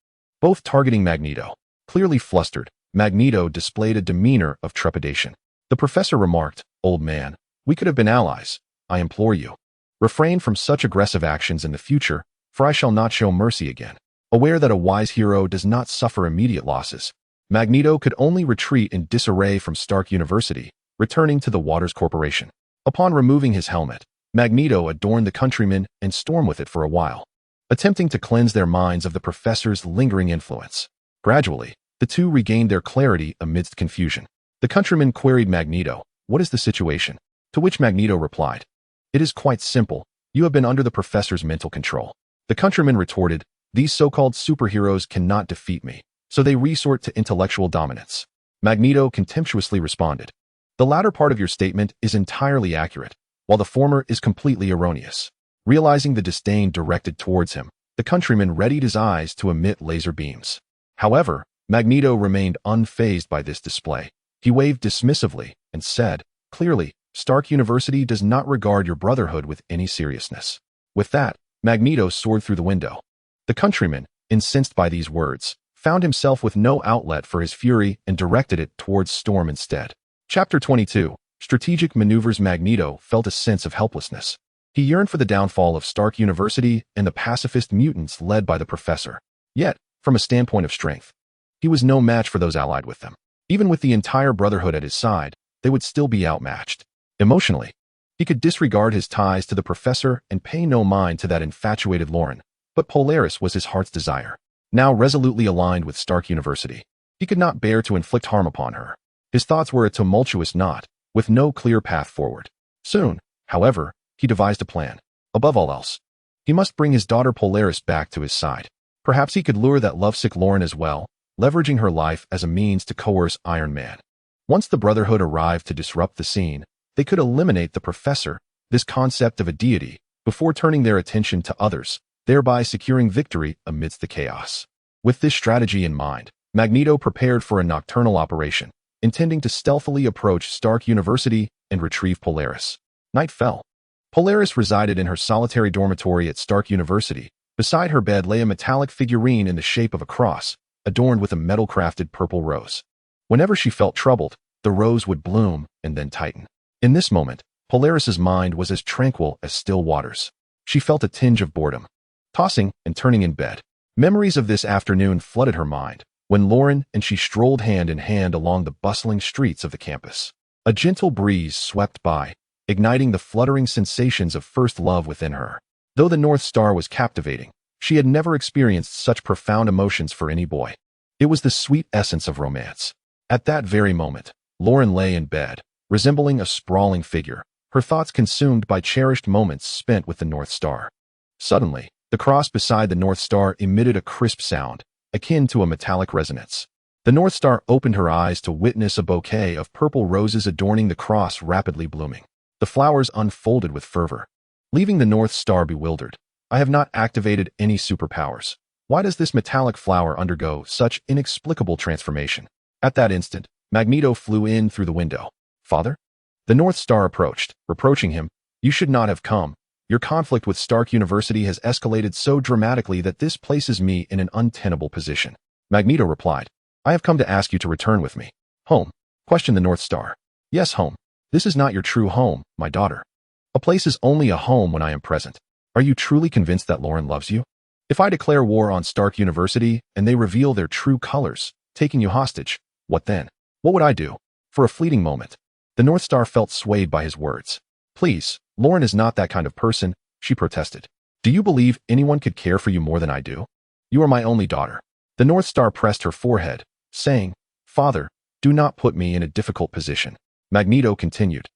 both targeting Magneto. Clearly flustered, Magneto displayed a demeanor of trepidation. The professor remarked, "Old man, we could have been allies. I implore you, refrain from such aggressive actions in the future, for I shall not show mercy again." Aware that a wise hero does not suffer immediate losses, Magneto could only retreat in disarray from Stark University, returning to the Waters Corporation. Upon removing his helmet, Magneto adorned the countryman and Storm with it for a while, attempting to cleanse their minds of the professor's lingering influence. Gradually, the two regained their clarity amidst confusion. The countryman queried Magneto, "What is the situation?" To which Magneto replied, "It is quite simple. You have been under the professor's mental control." The countryman retorted, "These so-called superheroes cannot defeat me, so they resort to intellectual dominance." Magneto contemptuously responded, "The latter part of your statement is entirely accurate, while the former is completely erroneous." Realizing the disdain directed towards him, the countryman readied his eyes to emit laser beams. However, Magneto remained unfazed by this display. He waved dismissively and said, "Clearly, Stark University does not regard your brotherhood with any seriousness." With that, Magneto soared through the window. The countryman, incensed by these words, found himself with no outlet for his fury and directed it towards Storm instead. Chapter 22. Strategic Maneuvers. Magneto felt a sense of helplessness. He yearned for the downfall of Stark University and the pacifist mutants led by the professor. Yet, from a standpoint of strength, he was no match for those allied with them. Even with the entire Brotherhood at his side, they would still be outmatched. Emotionally, he could disregard his ties to the professor and pay no mind to that infatuated Lauren, but Polaris was his heart's desire. Now resolutely aligned with Stark University, he could not bear to inflict harm upon her. His thoughts were a tumultuous knot, with no clear path forward. Soon, however, he devised a plan. Above all else, he must bring his daughter Polaris back to his side. Perhaps he could lure that lovesick Lauren as well, leveraging her life as a means to coerce Iron Man. Once the Brotherhood arrived to disrupt the scene, they could eliminate the professor, this concept of a deity, before turning their attention to others, thereby securing victory amidst the chaos. With this strategy in mind, Magneto prepared for a nocturnal operation, intending to stealthily approach Stark University and retrieve Polaris. Night fell. Polaris resided in her solitary dormitory at Stark University. Beside her bed lay a metallic figurine in the shape of a cross, adorned with a metal-crafted purple rose. Whenever she felt troubled, the rose would bloom and then tighten. In this moment, Polaris's mind was as tranquil as still waters. She felt a tinge of boredom. Tossing and turning in bed, memories of this afternoon flooded her mind, when Lauren and she strolled hand in hand along the bustling streets of the campus. A gentle breeze swept by, igniting the fluttering sensations of first love within her. Though the North Star was captivating, she had never experienced such profound emotions for any boy. It was the sweet essence of romance. At that very moment, Lauren lay in bed, resembling a sprawling figure, her thoughts consumed by cherished moments spent with the North Star. Suddenly, the cross beside the North Star emitted a crisp sound, akin to a metallic resonance. The North Star opened her eyes to witness a bouquet of purple roses adorning the cross rapidly blooming. The flowers unfolded with fervor, leaving the North Star bewildered. I have not activated any superpowers. Why does this metallic flower undergo such inexplicable transformation? At that instant, Magneto flew in through the window. Father? The North Star approached, reproaching him. You should not have come. Your conflict with Stark University has escalated so dramatically that this places me in an untenable position. Magneto replied, I have come to ask you to return with me. Home? Questioned the North Star. Yes, home. This is not your true home, my daughter. A place is only a home when I am present. Are you truly convinced that Lauren loves you? If I declare war on Stark University and they reveal their true colors, taking you hostage, what then? What would I do? For a fleeting moment, the North Star felt swayed by his words. Please, Lauren is not that kind of person, she protested. Do you believe anyone could care for you more than I do? You are my only daughter. The North Star pressed her forehead, saying, Father, do not put me in a difficult position. Magneto continued.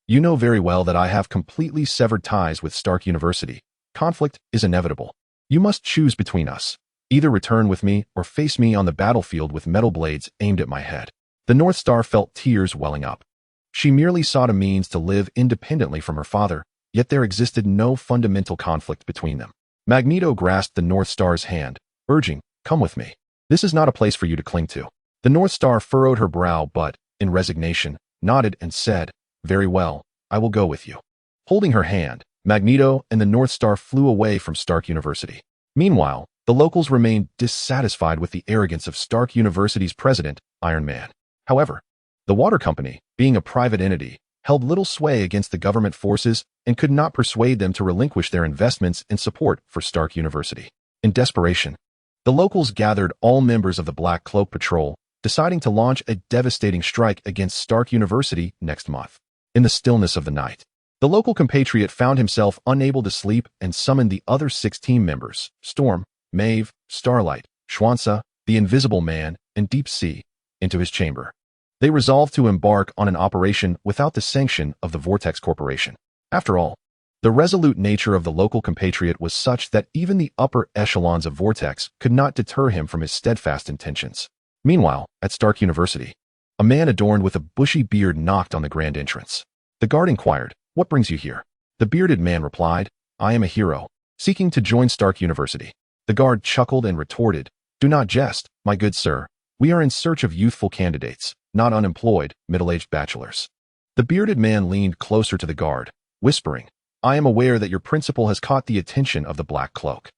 You know very well that I have completely severed ties with Stark University. Conflict is inevitable. You must choose between us. Either return with me or face me on the battlefield with metal blades aimed at my head. The North Star felt tears welling up. She merely sought a means to live independently from her father, yet there existed no fundamental conflict between them. Magneto grasped the North Star's hand, urging, Come with me. This is not a place for you to cling to. The North Star furrowed her brow but, in resignation, nodded and said, Very well, I will go with you. Holding her hand, Magneto and the North Star flew away from Stark University. Meanwhile, the locals remained dissatisfied with the arrogance of Stark University's president, Iron Man. However, the water company, being a private entity, held little sway against the government forces and could not persuade them to relinquish their investments and support for Stark University. In desperation, the locals gathered all members of the Black Cloak Patrol, deciding to launch a devastating strike against Stark University next month. In the stillness of the night, the local compatriot found himself unable to sleep and summoned the other 6 team members, Storm, Maeve, Starlight, Schwanza, the Invisible Man, and Deep Sea, into his chamber. They resolved to embark on an operation without the sanction of the Vortex Corporation. After all, the resolute nature of the local compatriot was such that even the upper echelons of Vortex could not deter him from his steadfast intentions. Meanwhile, at Stark University, a man adorned with a bushy beard knocked on the grand entrance. The guard inquired, What brings you here? The bearded man replied, I am a hero, seeking to join Stark University. The guard chuckled and retorted, Do not jest, my good sir. We are in search of youthful candidates, not unemployed, middle-aged bachelors. The bearded man leaned closer to the guard, whispering, I am aware that your principal has caught the attention of the Black Cloak.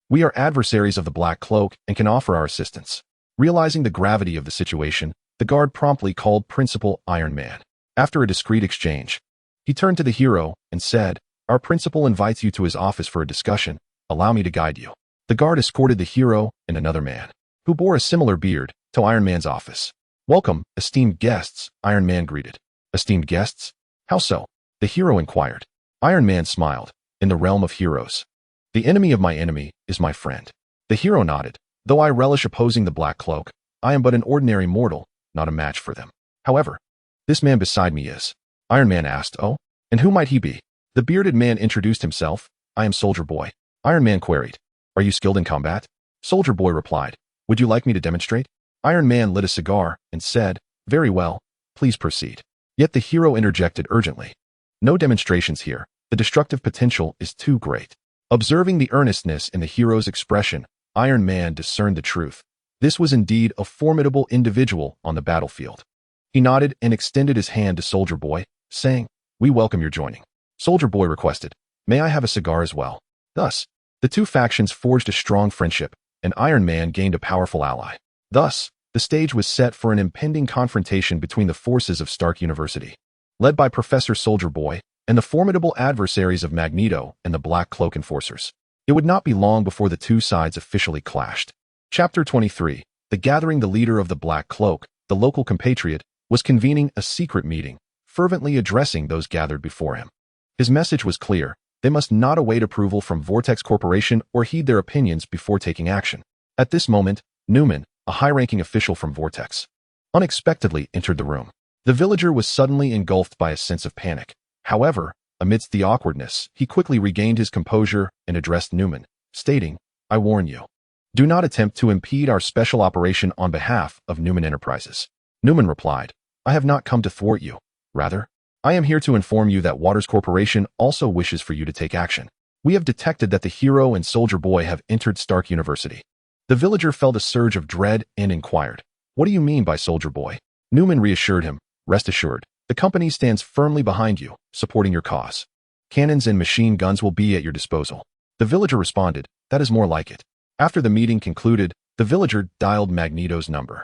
We are adversaries of the Black Cloak and can offer our assistance. Realizing the gravity of the situation, the guard promptly called Principal Iron Man. After a discreet exchange, he turned to the hero and said, Our principal invites you to his office for a discussion. Allow me to guide you. The guard escorted the hero and another man, who bore a similar beard, to Iron Man's office. Welcome, esteemed guests, Iron Man greeted. Esteemed guests? How so? The hero inquired. Iron Man smiled. In the realm of heroes, the enemy of my enemy is my friend. The hero nodded. Though I relish opposing the Black Cloak, I am but an ordinary mortal, not a match for them. However, this man beside me is. Iron Man asked, Oh, and who might he be? The bearded man introduced himself. I am Soldier Boy. Iron Man queried, Are you skilled in combat? Soldier Boy replied, Would you like me to demonstrate? Iron Man lit a cigar and said, Very well, please proceed. Yet the hero interjected urgently, No demonstrations here. The destructive potential is too great. Observing the earnestness in the hero's expression, Iron Man discerned the truth. This was indeed a formidable individual on the battlefield. He nodded and extended his hand to Soldier Boy, saying, We welcome your joining. Soldier Boy requested, May I have a cigar as well? Thus, the two factions forged a strong friendship, and Iron Man gained a powerful ally. Thus, the stage was set for an impending confrontation between the forces of Stark University, led by Professor Soldier Boy, and the formidable adversaries of Magneto and the Black Cloak Enforcers. It would not be long before the two sides officially clashed. Chapter 23. The Gathering. The leader of the Black Cloak, the local compatriot, was convening a secret meeting, fervently addressing those gathered before him. His message was clear. They must not await approval from Vortex Corporation or heed their opinions before taking action. At this moment, Newman, a high-ranking official from Vortex, unexpectedly entered the room. The villager was suddenly engulfed by a sense of panic. However, amidst the awkwardness, he quickly regained his composure and addressed Newman, stating, "I warn you. Do not attempt to impede our special operation on behalf of Newman Enterprises." Newman replied, "I have not come to thwart you. Rather, I am here to inform you that Waters Corporation also wishes for you to take action. We have detected that the hero and Soldier Boy have entered Stark University." The villager felt a surge of dread and inquired, "What do you mean by Soldier Boy?" Newman reassured him, "Rest assured, the company stands firmly behind you, supporting your cause. Cannons and machine guns will be at your disposal." The villager responded, "That is more like it." After the meeting concluded, the villager dialed Magneto's number.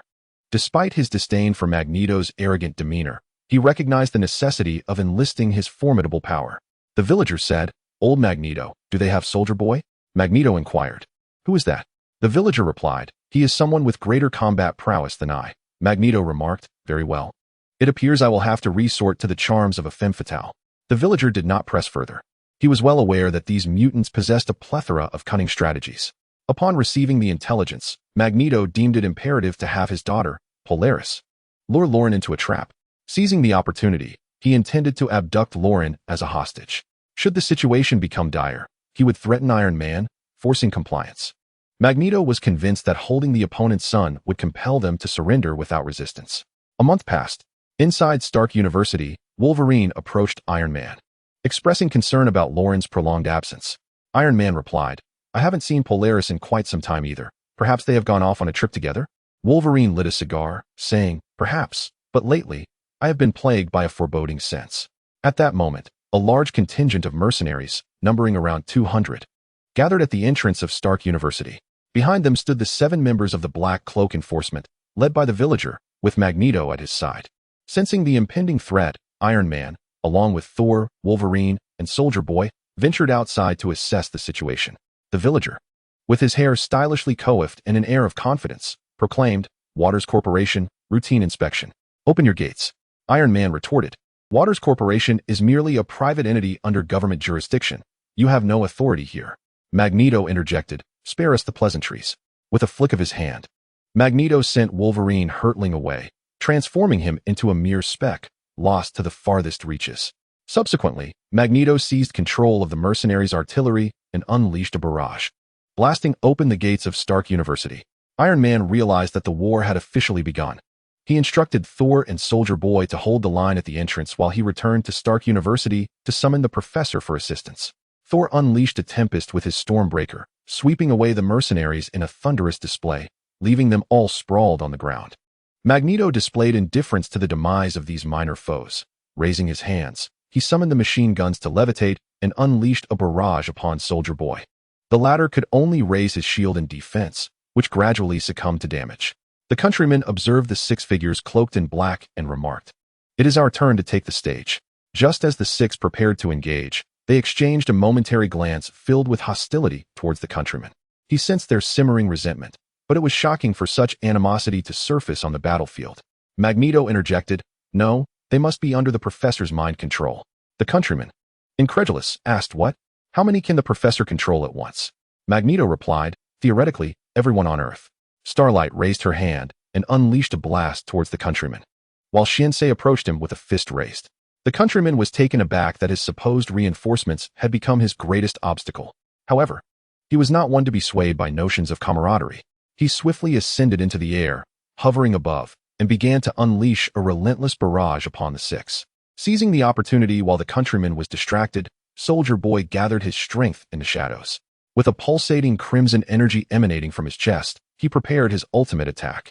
Despite his disdain for Magneto's arrogant demeanor, he recognized the necessity of enlisting his formidable power. The villager said, "Old Magneto, do they have Soldier Boy?" Magneto inquired, "Who is that?" The villager replied, "He is someone with greater combat prowess than I." Magneto remarked, "Very well. It appears I will have to resort to the charms of a femme fatale." The villager did not press further. He was well aware that these mutants possessed a plethora of cunning strategies. Upon receiving the intelligence, Magneto deemed it imperative to have his daughter, Polaris, lure Lauren into a trap. Seizing the opportunity, he intended to abduct Lauren as a hostage. Should the situation become dire, he would threaten Iron Man, forcing compliance. Magneto was convinced that holding the opponent's son would compel them to surrender without resistance. A month passed. Inside Stark University, Wolverine approached Iron Man, expressing concern about Lauren's prolonged absence. Iron Man replied, "I haven't seen Polaris in quite some time either. Perhaps they have gone off on a trip together?" Wolverine lit a cigar, saying, "Perhaps, but lately, I have been plagued by a foreboding sense." At that moment, a large contingent of mercenaries, numbering around 200, gathered at the entrance of Stark University. Behind them stood the 7 members of the Black Cloak Enforcement, led by the villager, with Magneto at his side. Sensing the impending threat, Iron Man, along with Thor, Wolverine, and Soldier Boy, ventured outside to assess the situation. The villager, with his hair stylishly coiffed and an air of confidence, proclaimed, "Waters Corporation, routine inspection. Open your gates." Iron Man retorted, "Waters Corporation is merely a private entity under government jurisdiction. You have no authority here." Magneto interjected, "Spare us the pleasantries." With a flick of his hand, Magneto sent Wolverine hurtling away, transforming him into a mere speck, lost to the farthest reaches. Subsequently, Magneto seized control of the mercenaries' artillery and unleashed a barrage, blasting open the gates of Stark University. Iron Man realized that the war had officially begun. He instructed Thor and Soldier Boy to hold the line at the entrance while he returned to Stark University to summon the professor for assistance. Thor unleashed a tempest with his Stormbreaker, sweeping away the mercenaries in a thunderous display, leaving them all sprawled on the ground. Magneto displayed indifference to the demise of these minor foes. Raising his hands, he summoned the machine guns to levitate and unleashed a barrage upon Soldier Boy. The latter could only raise his shield in defense, which gradually succumbed to damage. The countryman observed the 6 figures cloaked in black and remarked, "It is our turn to take the stage." Just as the 6 prepared to engage, they exchanged a momentary glance filled with hostility towards the countryman. He sensed their simmering resentment, but it was shocking for such animosity to surface on the battlefield. Magneto interjected, "No, they must be under the professor's mind control." The countryman, incredulous, asked, "What? How many can the professor control at once?" Magneto replied, "Theoretically, everyone on Earth." Starlight raised her hand and unleashed a blast towards the countryman, while Shinsei approached him with a fist raised. The countryman was taken aback that his supposed reinforcements had become his greatest obstacle. However, he was not one to be swayed by notions of camaraderie. He swiftly ascended into the air, hovering above, and began to unleash a relentless barrage upon the 6. Seizing the opportunity while the countryman was distracted, Soldier Boy gathered his strength in the shadows. With a pulsating crimson energy emanating from his chest, he prepared his ultimate attack.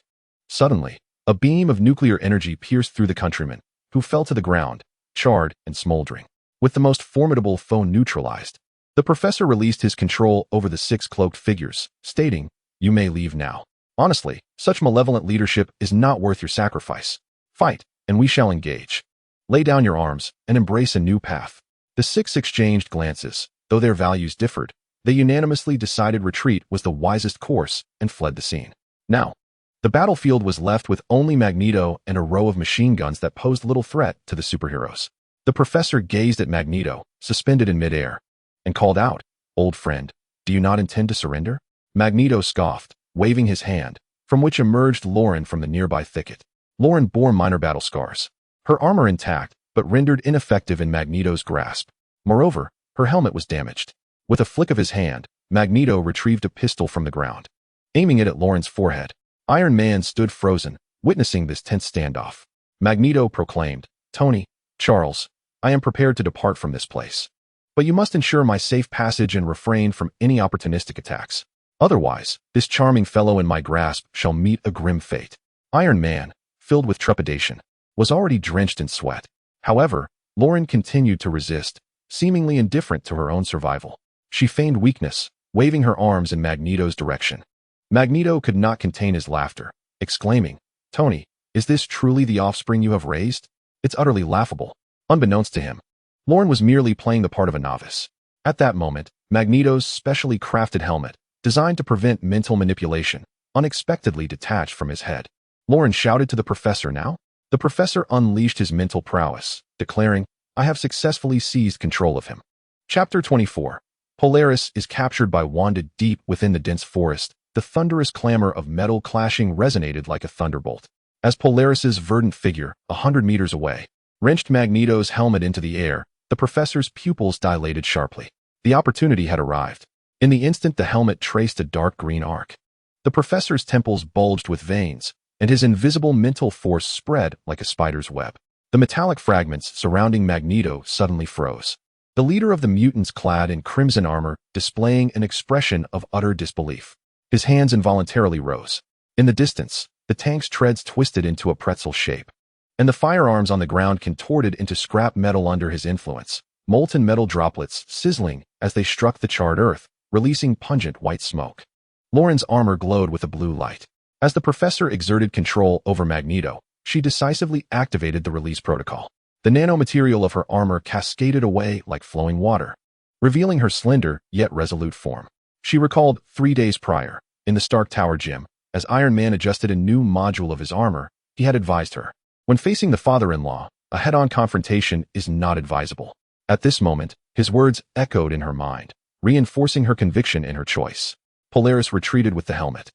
Suddenly, a beam of nuclear energy pierced through the countryman, who fell to the ground, charred and smoldering. With the most formidable foe neutralized, the professor released his control over the 6 cloaked figures, stating, "You may leave now." Honestly, such malevolent leadership is not worth your sacrifice. Fight, and we shall engage. Lay down your arms and embrace a new path. The six exchanged glances. Though their values differed, they unanimously decided retreat was the wisest course and fled the scene. Now, the battlefield was left with only Magneto and a row of machine guns that posed little threat to the superheroes. The professor gazed at Magneto, suspended in midair, and called out, "Old friend, do you not intend to surrender?" Magneto scoffed, waving his hand, from which emerged Lauren from the nearby thicket. Lauren bore minor battle scars, her armor intact, but rendered ineffective in Magneto's grasp. Moreover, her helmet was damaged. With a flick of his hand, Magneto retrieved a pistol from the ground. Aiming it at Lauren's forehead, Iron Man stood frozen, witnessing this tense standoff. Magneto proclaimed, "Tony, Charles, I am prepared to depart from this place. But you must ensure my safe passage and refrain from any opportunistic attacks. Otherwise, this charming fellow in my grasp shall meet a grim fate." Iron Man, filled with trepidation, was already drenched in sweat. However, Lauren continued to resist, seemingly indifferent to her own survival. She feigned weakness, waving her arms in Magneto's direction. Magneto could not contain his laughter, exclaiming, "Tony, is this truly the offspring you have raised? It's utterly laughable." Unbeknownst to him, Lauren was merely playing the part of a novice. At that moment, Magneto's specially crafted helmet, designed to prevent mental manipulation, unexpectedly detached from his head. Lauren shouted to the professor now. The professor unleashed his mental prowess, declaring, "I have successfully seized control of him." Chapter 24. Polaris is captured by Wanda deep within the dense forest. The thunderous clamor of metal clashing resonated like a thunderbolt. As Polaris's verdant figure, 100 meters away, wrenched Magneto's helmet into the air, the professor's pupils dilated sharply. The opportunity had arrived. In the instant the helmet traced a dark green arc. The professor's temples bulged with veins, and his invisible mental force spread like a spider's web. The metallic fragments surrounding Magneto suddenly froze. The leader of the mutants clad in crimson armor, displaying an expression of utter disbelief. His hands involuntarily rose. In the distance, the tank's treads twisted into a pretzel shape, and the firearms on the ground contorted into scrap metal under his influence, molten metal droplets sizzling as they struck the charred earth, releasing pungent white smoke. Lauren's armor glowed with a blue light. As the professor exerted control over Magneto, she decisively activated the release protocol. The nanomaterial of her armor cascaded away like flowing water, revealing her slender yet resolute form. She recalled 3 days prior, in the Stark Tower gym, as Iron Man adjusted a new module of his armor, he had advised her, when facing the father-in-law, a head-on confrontation is not advisable. At this moment, his words echoed in her mind, reinforcing her conviction in her choice. Polaris retreated with the helmet,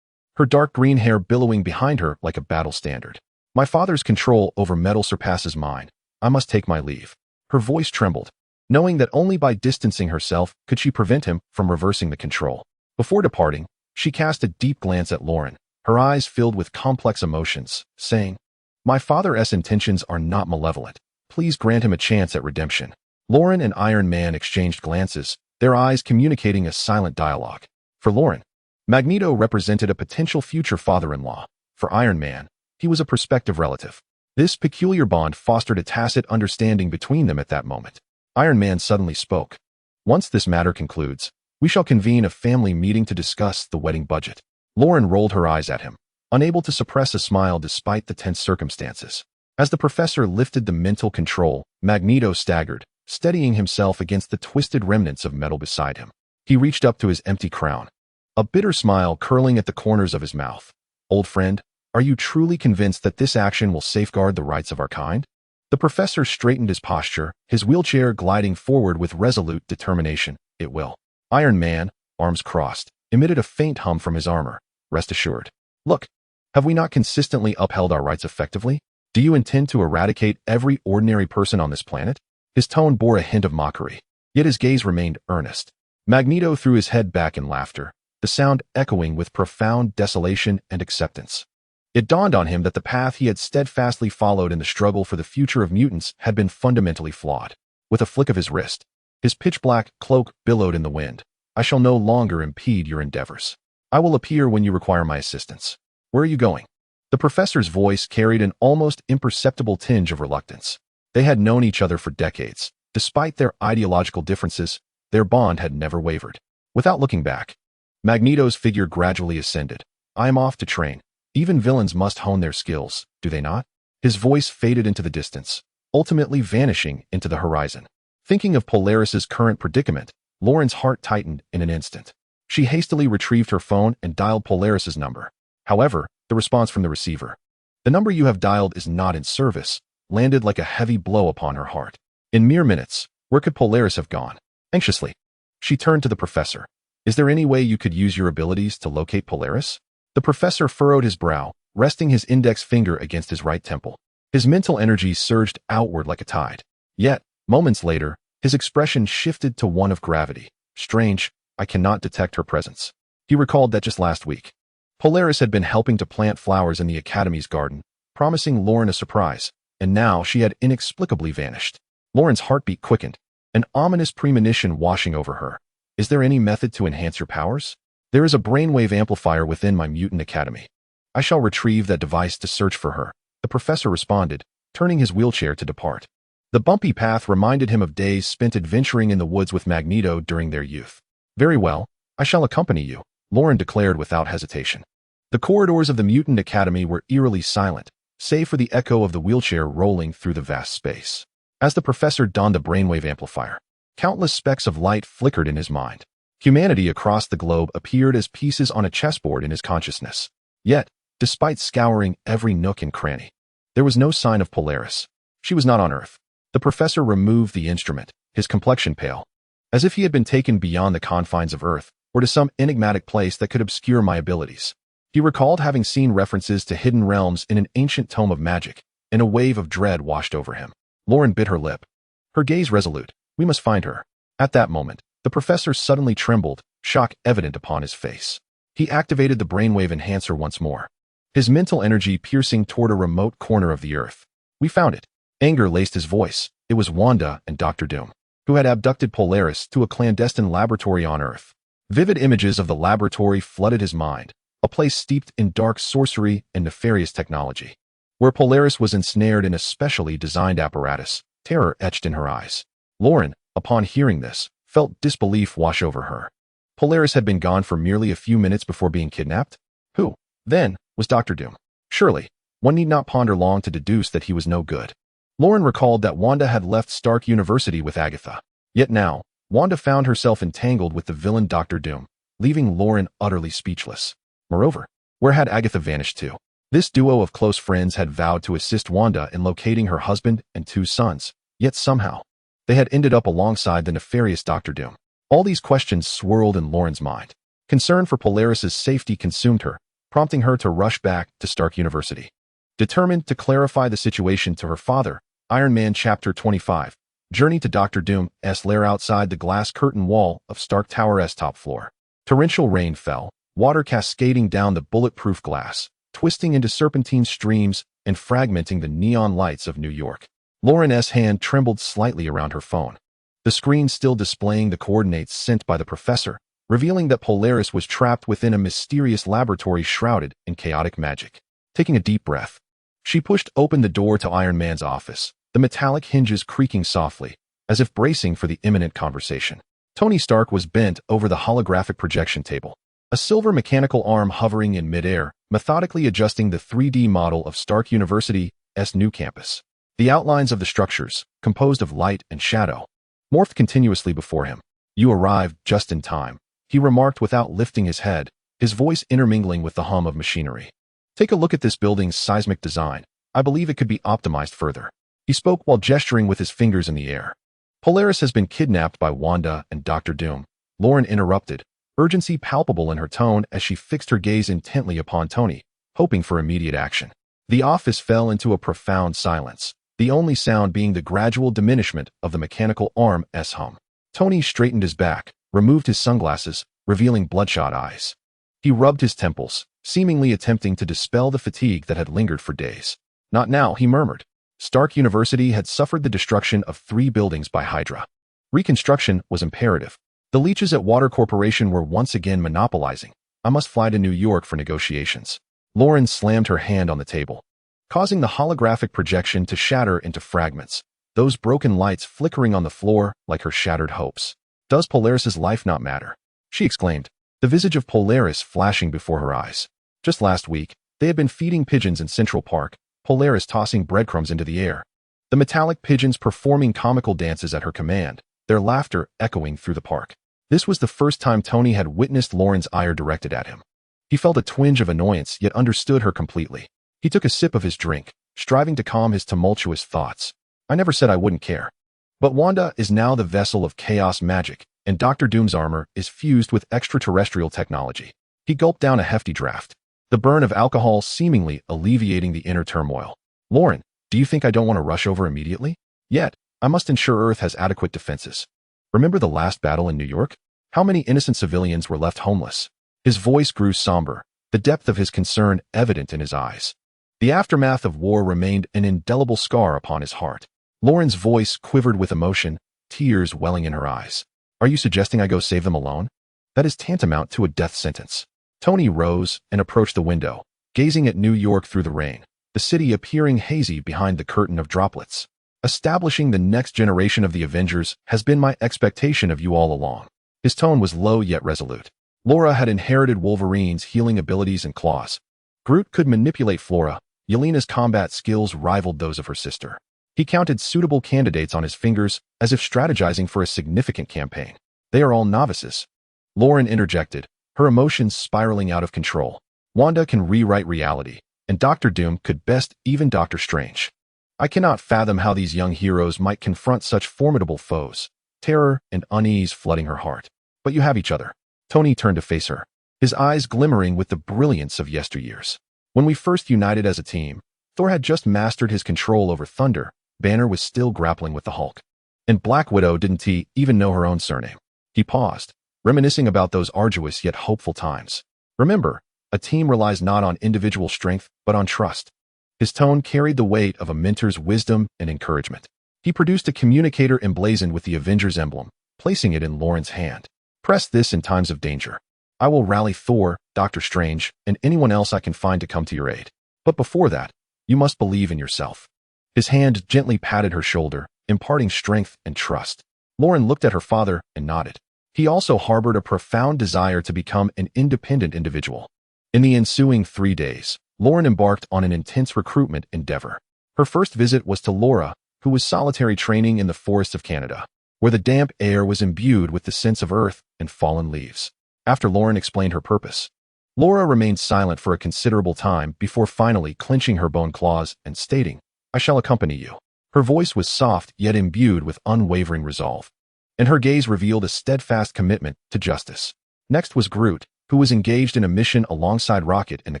her dark green hair billowing behind her like a battle standard. "My father's control over metal surpasses mine. I must take my leave." Her voice trembled, knowing that only by distancing herself could she prevent him from reversing the control. Before departing, she cast a deep glance at Lauren, her eyes filled with complex emotions, saying, "My father's intentions are not malevolent. Please grant him a chance at redemption." Lauren and Iron Man exchanged glances, their eyes communicating a silent dialogue. For Lauren, Magneto represented a potential future father-in-law. For Iron Man, he was a prospective relative. This peculiar bond fostered a tacit understanding between them at that moment. Iron Man suddenly spoke. "Once this matter concludes, we shall convene a family meeting to discuss the wedding budget." Lauren rolled her eyes at him, unable to suppress a smile despite the tense circumstances. As the professor lifted the mental control, Magneto staggered, steadying himself against the twisted remnants of metal beside him. He reached up to his empty crown, a bitter smile curling at the corners of his mouth. "Old friend, are you truly convinced that this action will safeguard the rights of our kind?" The professor straightened his posture, his wheelchair gliding forward with resolute determination. "It will." Iron Man, arms crossed, emitted a faint hum from his armor. "Rest assured. Look, have we not consistently upheld our rights effectively? Do you intend to eradicate every ordinary person on this planet?" His tone bore a hint of mockery, yet his gaze remained earnest. Magneto threw his head back in laughter, the sound echoing with profound desolation and acceptance. It dawned on him that the path he had steadfastly followed in the struggle for the future of mutants had been fundamentally flawed. With a flick of his wrist, his pitch-black cloak billowed in the wind. "I shall no longer impede your endeavors. I will appear when you require my assistance. Where are you going?" The professor's voice carried an almost imperceptible tinge of reluctance. They had known each other for decades. Despite their ideological differences, their bond had never wavered. Without looking back, Magneto's figure gradually ascended, I am off to train. Even villains must hone their skills, do they not? His voice faded into the distance, ultimately vanishing into the horizon. Thinking of Polaris's current predicament, Lauren's heart tightened in an instant. She hastily retrieved her phone and dialed Polaris's number. However, the response from the receiver, "The number you have dialed is not in service," landed like a heavy blow upon her heart. In mere minutes, where could Polaris have gone? Anxiously, she turned to the professor. "Is there any way you could use your abilities to locate Polaris?" The professor furrowed his brow, resting his index finger against his right temple. His mental energy surged outward like a tide. Yet, moments later, his expression shifted to one of gravity. "Strange, I cannot detect her presence." He recalled that just last week, Polaris had been helping to plant flowers in the Academy's garden, promising Lauren a surprise, and now she had inexplicably vanished. Lauren's heartbeat quickened, an ominous premonition washing over her. "Is there any method to enhance your powers?" "There is a brainwave amplifier within my mutant academy. I shall retrieve that device to search for her," the professor responded, turning his wheelchair to depart. The bumpy path reminded him of days spent adventuring in the woods with Magneto during their youth. "Very well, I shall accompany you," Lauren declared without hesitation. The corridors of the Mutant Academy were eerily silent, save for the echo of the wheelchair rolling through the vast space. As the professor donned the brainwave amplifier, countless specks of light flickered in his mind. Humanity across the globe appeared as pieces on a chessboard in his consciousness. Yet, despite scouring every nook and cranny, there was no sign of Polaris. She was not on Earth. The professor removed the instrument, his complexion pale, as if he had been taken beyond the confines of Earth or to some enigmatic place that could obscure my abilities. He recalled having seen references to hidden realms in an ancient tome of magic, and a wave of dread washed over him. Lauren bit her lip, her gaze resolute. "We must find her." At that moment, the professor suddenly trembled, shock evident upon his face. He activated the brainwave enhancer once more, his mental energy piercing toward a remote corner of the Earth. "We found it." Anger laced his voice. It was Wanda and Dr. Doom, who had abducted Polaris to a clandestine laboratory on Earth. Vivid images of the laboratory flooded his mind, a place steeped in dark sorcery and nefarious technology. Where Polaris was ensnared in a specially designed apparatus, terror etched in her eyes. Lauren, upon hearing this, felt disbelief wash over her. Polaris had been gone for merely a few minutes before being kidnapped? Who, then, was Dr. Doom? Surely, one need not ponder long to deduce that he was no good. Lauren recalled that Wanda had left Stark University with Agatha. Yet now, Wanda found herself entangled with the villain Dr. Doom, leaving Lauren utterly speechless. Moreover, where had Agatha vanished to? This duo of close friends had vowed to assist Wanda in locating her husband and 2 sons, yet somehow, they had ended up alongside the nefarious Dr. Doom. All these questions swirled in Lauren's mind. Concern for Polaris's safety consumed her, prompting her to rush back to Stark University. Determined to clarify the situation to her father, Iron Man Chapter 25, Journey to Dr. Doom's lair outside the glass curtain wall of Stark Tower's top floor. Torrential rain fell, water cascading down the bulletproof glass, twisting into serpentine streams and fragmenting the neon lights of New York. Lauren's hand trembled slightly around her phone, the screen still displaying the coordinates sent by the professor, revealing that Polaris was trapped within a mysterious laboratory shrouded in chaotic magic. Taking a deep breath, she pushed open the door to Iron Man's office, the metallic hinges creaking softly, as if bracing for the imminent conversation. Tony Stark was bent over the holographic projection table, a silver mechanical arm hovering in midair, methodically adjusting the 3D model of Stark University's new campus. The outlines of the structures, composed of light and shadow, morphed continuously before him. "You arrived just in time," he remarked without lifting his head, his voice intermingling with the hum of machinery. "Take a look at this building's seismic design. I believe it could be optimized further." He spoke while gesturing with his fingers in the air. "Polaris has been kidnapped by Wanda and Dr. Doom," Lauren interrupted, urgency palpable in her tone as she fixed her gaze intently upon Tony, hoping for immediate action. The office fell into a profound silence, the only sound being the gradual diminishment of the mechanical arm's hum. Tony straightened his back, removed his sunglasses, revealing bloodshot eyes. He rubbed his temples, seemingly attempting to dispel the fatigue that had lingered for days. "Not now," he murmured. Stark University had suffered the destruction of 3 buildings by Hydra. Reconstruction was imperative. The leeches at Water Corporation were once again monopolizing. "I must fly to New York for negotiations." Lauren slammed her hand on the table, causing the holographic projection to shatter into fragments, those broken lights flickering on the floor like her shattered hopes. "Does Polaris's life not matter?" she exclaimed, the visage of Polaris flashing before her eyes. Just last week, they had been feeding pigeons in Central Park, Polaris tossing breadcrumbs into the air. The metallic pigeons performing comical dances at her command, their laughter echoing through the park. This was the first time Tony had witnessed Lauren's ire directed at him. He felt a twinge of annoyance yet understood her completely. He took a sip of his drink, striving to calm his tumultuous thoughts. I never said I wouldn't care. But Wanda is now the vessel of chaos magic, and Dr. Doom's armor is fused with extraterrestrial technology. He gulped down a hefty draft, the burn of alcohol seemingly alleviating the inner turmoil. Lauren, do you think I don't want to rush over immediately? Yet, I must ensure Earth has adequate defenses. Remember the last battle in New York? How many innocent civilians were left homeless? His voice grew somber, the depth of his concern evident in his eyes. The aftermath of war remained an indelible scar upon his heart. Lauren's voice quivered with emotion, tears welling in her eyes. Are you suggesting I go save them alone? That is tantamount to a death sentence. Tony rose and approached the window, gazing at New York through the rain, the city appearing hazy behind the curtain of droplets. Establishing the next generation of the Avengers has been my expectation of you all along. His tone was low yet resolute. Laura had inherited Wolverine's healing abilities and claws. Groot could manipulate Flora. Yelena's combat skills rivaled those of her sister. He counted suitable candidates on his fingers as if strategizing for a significant campaign. They are all novices. Lauren interjected, her emotions spiraling out of control. Wanda can rewrite reality, and Dr. Doom could best even Doctor Strange. I cannot fathom how these young heroes might confront such formidable foes, terror and unease flooding her heart. But you have each other. Tony turned to face her, his eyes glimmering with the brilliance of yesteryears. When we first united as a team, Thor had just mastered his control over thunder, Banner was still grappling with the Hulk. And Black Widow didn't even know her own surname. He paused, reminiscing about those arduous yet hopeful times. Remember, a team relies not on individual strength, but on trust. His tone carried the weight of a mentor's wisdom and encouragement. He produced a communicator emblazoned with the Avengers emblem, placing it in Lauren's hand. Press this in times of danger. I will rally Thor, Doctor Strange, and anyone else I can find to come to your aid. But before that, you must believe in yourself. His hand gently patted her shoulder, imparting strength and trust. Lauren looked at her father and nodded. He also harbored a profound desire to become an independent individual. In the ensuing 3 days, Lauren embarked on an intense recruitment endeavor. Her first visit was to Laura, who was solitary training in the forests of Canada, where the damp air was imbued with the scents of earth and fallen leaves. After Lauren explained her purpose, Laura remained silent for a considerable time before finally clenching her bone claws and stating, I shall accompany you. Her voice was soft yet imbued with unwavering resolve, and her gaze revealed a steadfast commitment to justice. Next was Groot, who was engaged in a mission alongside Rocket in the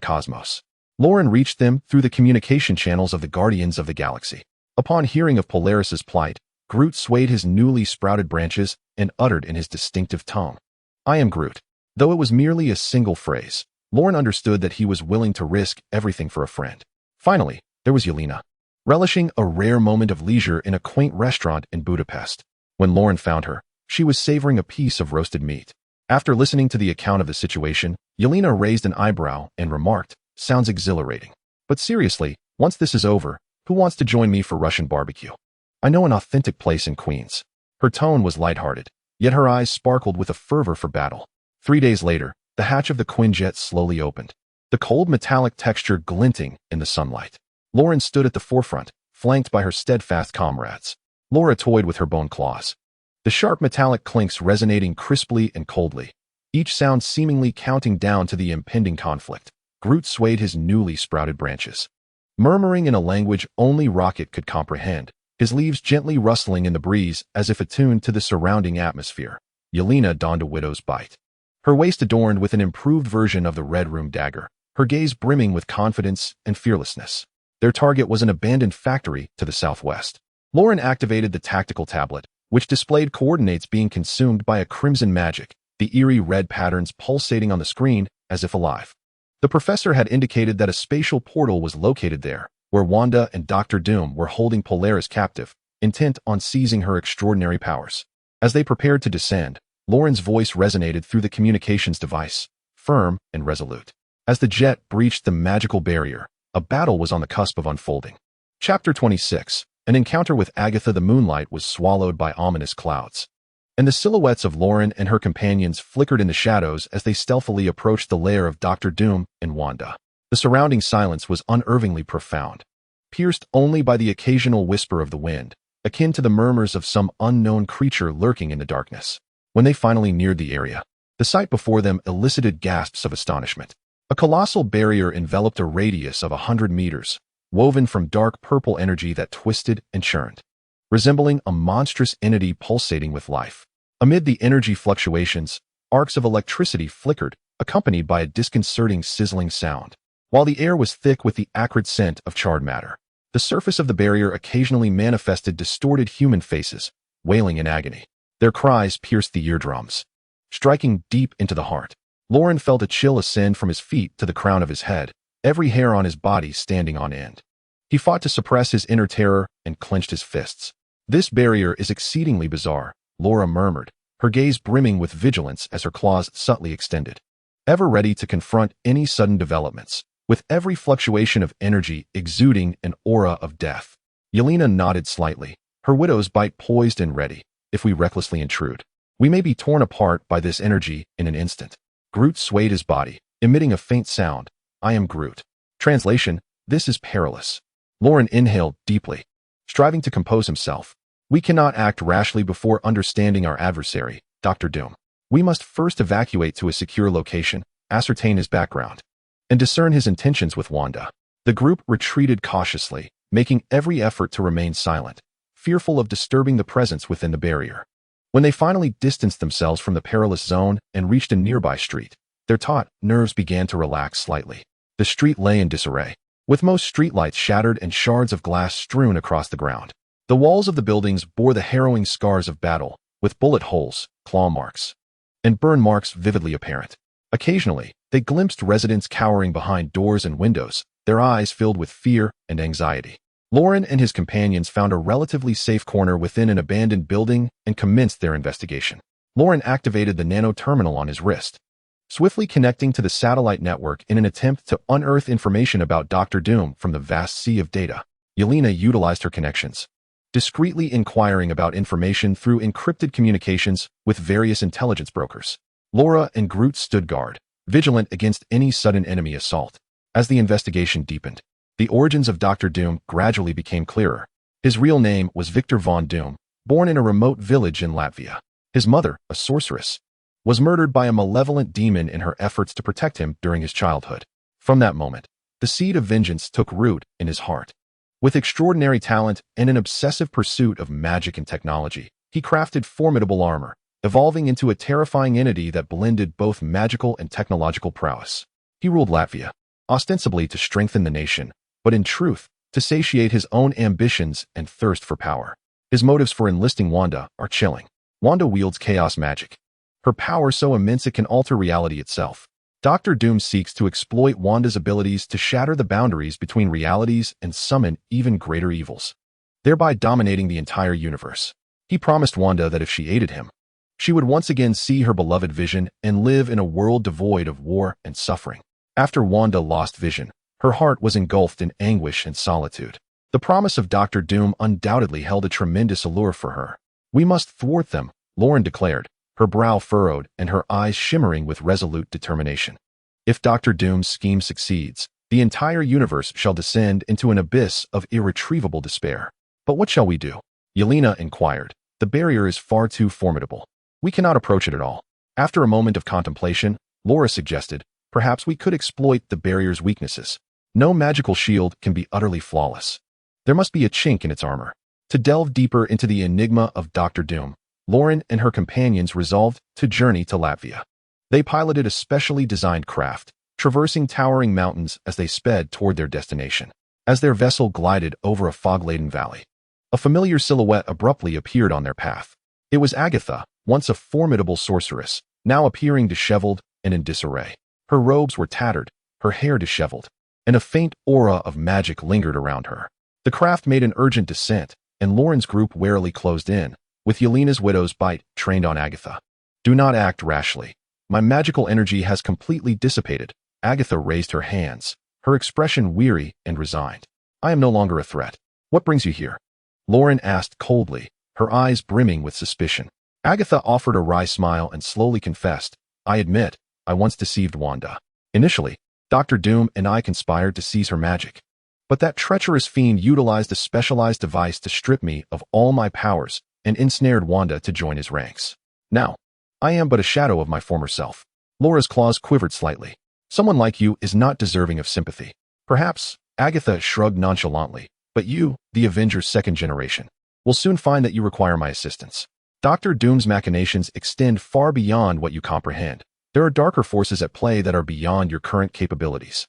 cosmos. Lauren reached them through the communication channels of the Guardians of the Galaxy. Upon hearing of Polaris's plight, Groot swayed his newly sprouted branches and uttered in his distinctive tone, I am Groot. Though it was merely a single phrase, Lauren understood that he was willing to risk everything for a friend. Finally, there was Yelena, relishing a rare moment of leisure in a quaint restaurant in Budapest. When Lauren found her, she was savoring a piece of roasted meat. After listening to the account of the situation, Yelena raised an eyebrow and remarked, sounds exhilarating. But seriously, once this is over, who wants to join me for Russian barbecue? I know an authentic place in Queens. Her tone was lighthearted, yet her eyes sparkled with a fervor for battle. 3 days later, the hatch of the Quinjet slowly opened, the cold metallic texture glinting in the sunlight. Lauren stood at the forefront, flanked by her steadfast comrades. Laura toyed with her bone claws, the sharp metallic clinks resonating crisply and coldly, each sound seemingly counting down to the impending conflict. Groot swayed his newly sprouted branches, murmuring in a language only Rocket could comprehend, his leaves gently rustling in the breeze as if attuned to the surrounding atmosphere. Yelena donned a widow's bite, her waist adorned with an improved version of the Red Room dagger, her gaze brimming with confidence and fearlessness. Their target was an abandoned factory to the southwest. Lauren activated the tactical tablet, which displayed coordinates being consumed by a crimson magic, the eerie red patterns pulsating on the screen as if alive. The professor had indicated that a spatial portal was located there, where Wanda and Dr. Doom were holding Polaris captive, intent on seizing her extraordinary powers. As they prepared to descend, Lauren's voice resonated through the communications device, firm and resolute. As the jet breached the magical barrier, a battle was on the cusp of unfolding. Chapter 26. An encounter with Agatha. The moonlight was swallowed by ominous clouds. and the silhouettes of Lauren and her companions flickered in the shadows as they stealthily approached the lair of Dr. Doom and Wanda. The surrounding silence was unnervingly profound, pierced only by the occasional whisper of the wind, akin to the murmurs of some unknown creature lurking in the darkness. When they finally neared the area, the sight before them elicited gasps of astonishment. A colossal barrier enveloped a radius of 100 meters, woven from dark purple energy that twisted and churned, resembling a monstrous entity pulsating with life. Amid the energy fluctuations, arcs of electricity flickered, accompanied by a disconcerting sizzling sound. While the air was thick with the acrid scent of charred matter, the surface of the barrier occasionally manifested distorted human faces, wailing in agony. Their cries pierced the eardrums, striking deep into the heart. Lauren felt a chill ascend from his feet to the crown of his head, every hair on his body standing on end. He fought to suppress his inner terror and clenched his fists. "This barrier is exceedingly bizarre," Laura murmured, her gaze brimming with vigilance as her claws subtly extended, ever ready to confront any sudden developments, with every fluctuation of energy exuding an aura of death. Yelena nodded slightly, her widow's bite poised and ready. "If we recklessly intrude, we may be torn apart by this energy in an instant." Groot swayed his body, emitting a faint sound. "I am Groot." Translation: "This is perilous." Lauren inhaled deeply, striving to compose himself. "We cannot act rashly before understanding our adversary, Dr. Doom. We must first evacuate to a secure location, ascertain his background, and discern his intentions with Wanda." The group retreated cautiously, making every effort to remain silent, fearful of disturbing the presence within the barrier. When they finally distanced themselves from the perilous zone and reached a nearby street, their taut nerves began to relax slightly. The street lay in disarray, with most streetlights shattered and shards of glass strewn across the ground. The walls of the buildings bore the harrowing scars of battle, with bullet holes, claw marks, and burn marks vividly apparent. Occasionally, they glimpsed residents cowering behind doors and windows, their eyes filled with fear and anxiety. Lauren and his companions found a relatively safe corner within an abandoned building and commenced their investigation. Lauren activated the nano terminal on his wrist, swiftly connecting to the satellite network in an attempt to unearth information about Dr. Doom from the vast sea of data. Yelena utilized her connections, discreetly inquiring about information through encrypted communications with various intelligence brokers. Laura and Groot stood guard, vigilant against any sudden enemy assault. As the investigation deepened, the origins of Dr. Doom gradually became clearer. His real name was Victor von Doom, born in a remote village in Latvia. His mother, a sorceress, was murdered by a malevolent demon in her efforts to protect him during his childhood. From that moment, the seed of vengeance took root in his heart. With extraordinary talent and an obsessive pursuit of magic and technology, he crafted formidable armor, evolving into a terrifying entity that blended both magical and technological prowess. He ruled Latvia, ostensibly to strengthen the nation, but in truth, to satiate his own ambitions and thirst for power. His motives for enlisting Wanda are chilling. Wanda wields chaos magic, her power so immense it can alter reality itself. Dr. Doom seeks to exploit Wanda's abilities to shatter the boundaries between realities and summon even greater evils, thereby dominating the entire universe. He promised Wanda that if she aided him, she would once again see her beloved Vision and live in a world devoid of war and suffering. After Wanda lost Vision, her heart was engulfed in anguish and solitude. The promise of Dr. Doom undoubtedly held a tremendous allure for her. "We must thwart them," Lauren declared, her brow furrowed and her eyes shimmering with resolute determination. "If Dr. Doom's scheme succeeds, the entire universe shall descend into an abyss of irretrievable despair." "But what shall we do?" Yelena inquired. "The barrier is far too formidable. We cannot approach it at all." After a moment of contemplation, Laura suggested, "Perhaps we could exploit the barrier's weaknesses. No magical shield can be utterly flawless. There must be a chink in its armor." To delve deeper into the enigma of Dr. Doom, Lauren and her companions resolved to journey to Latvia. They piloted a specially designed craft, traversing towering mountains as they sped toward their destination. As their vessel glided over a fog-laden valley, a familiar silhouette abruptly appeared on their path. It was Agatha, once a formidable sorceress, now appearing disheveled and in disarray. Her robes were tattered, her hair disheveled, and a faint aura of magic lingered around her. The craft made an urgent descent, and Lauren's group warily closed in, with Yelena's widow's bite trained on Agatha. "Do not act rashly. My magical energy has completely dissipated." Agatha raised her hands, her expression weary and resigned. "I am no longer a threat. What brings you here?" Lauren asked coldly, her eyes brimming with suspicion. Agatha offered a wry smile and slowly confessed, I admit, I once deceived Wanda. Initially, Dr. Doom and I conspired to seize her magic. But that treacherous fiend utilized a specialized device to strip me of all my powers and ensnared Wanda to join his ranks. Now, I am but a shadow of my former self. Laura's claws quivered slightly. Someone like you is not deserving of sympathy. Perhaps, Agatha shrugged nonchalantly, but you, the Avengers' second generation, will soon find that you require my assistance. Dr. Doom's machinations extend far beyond what you comprehend. There are darker forces at play that are beyond your current capabilities.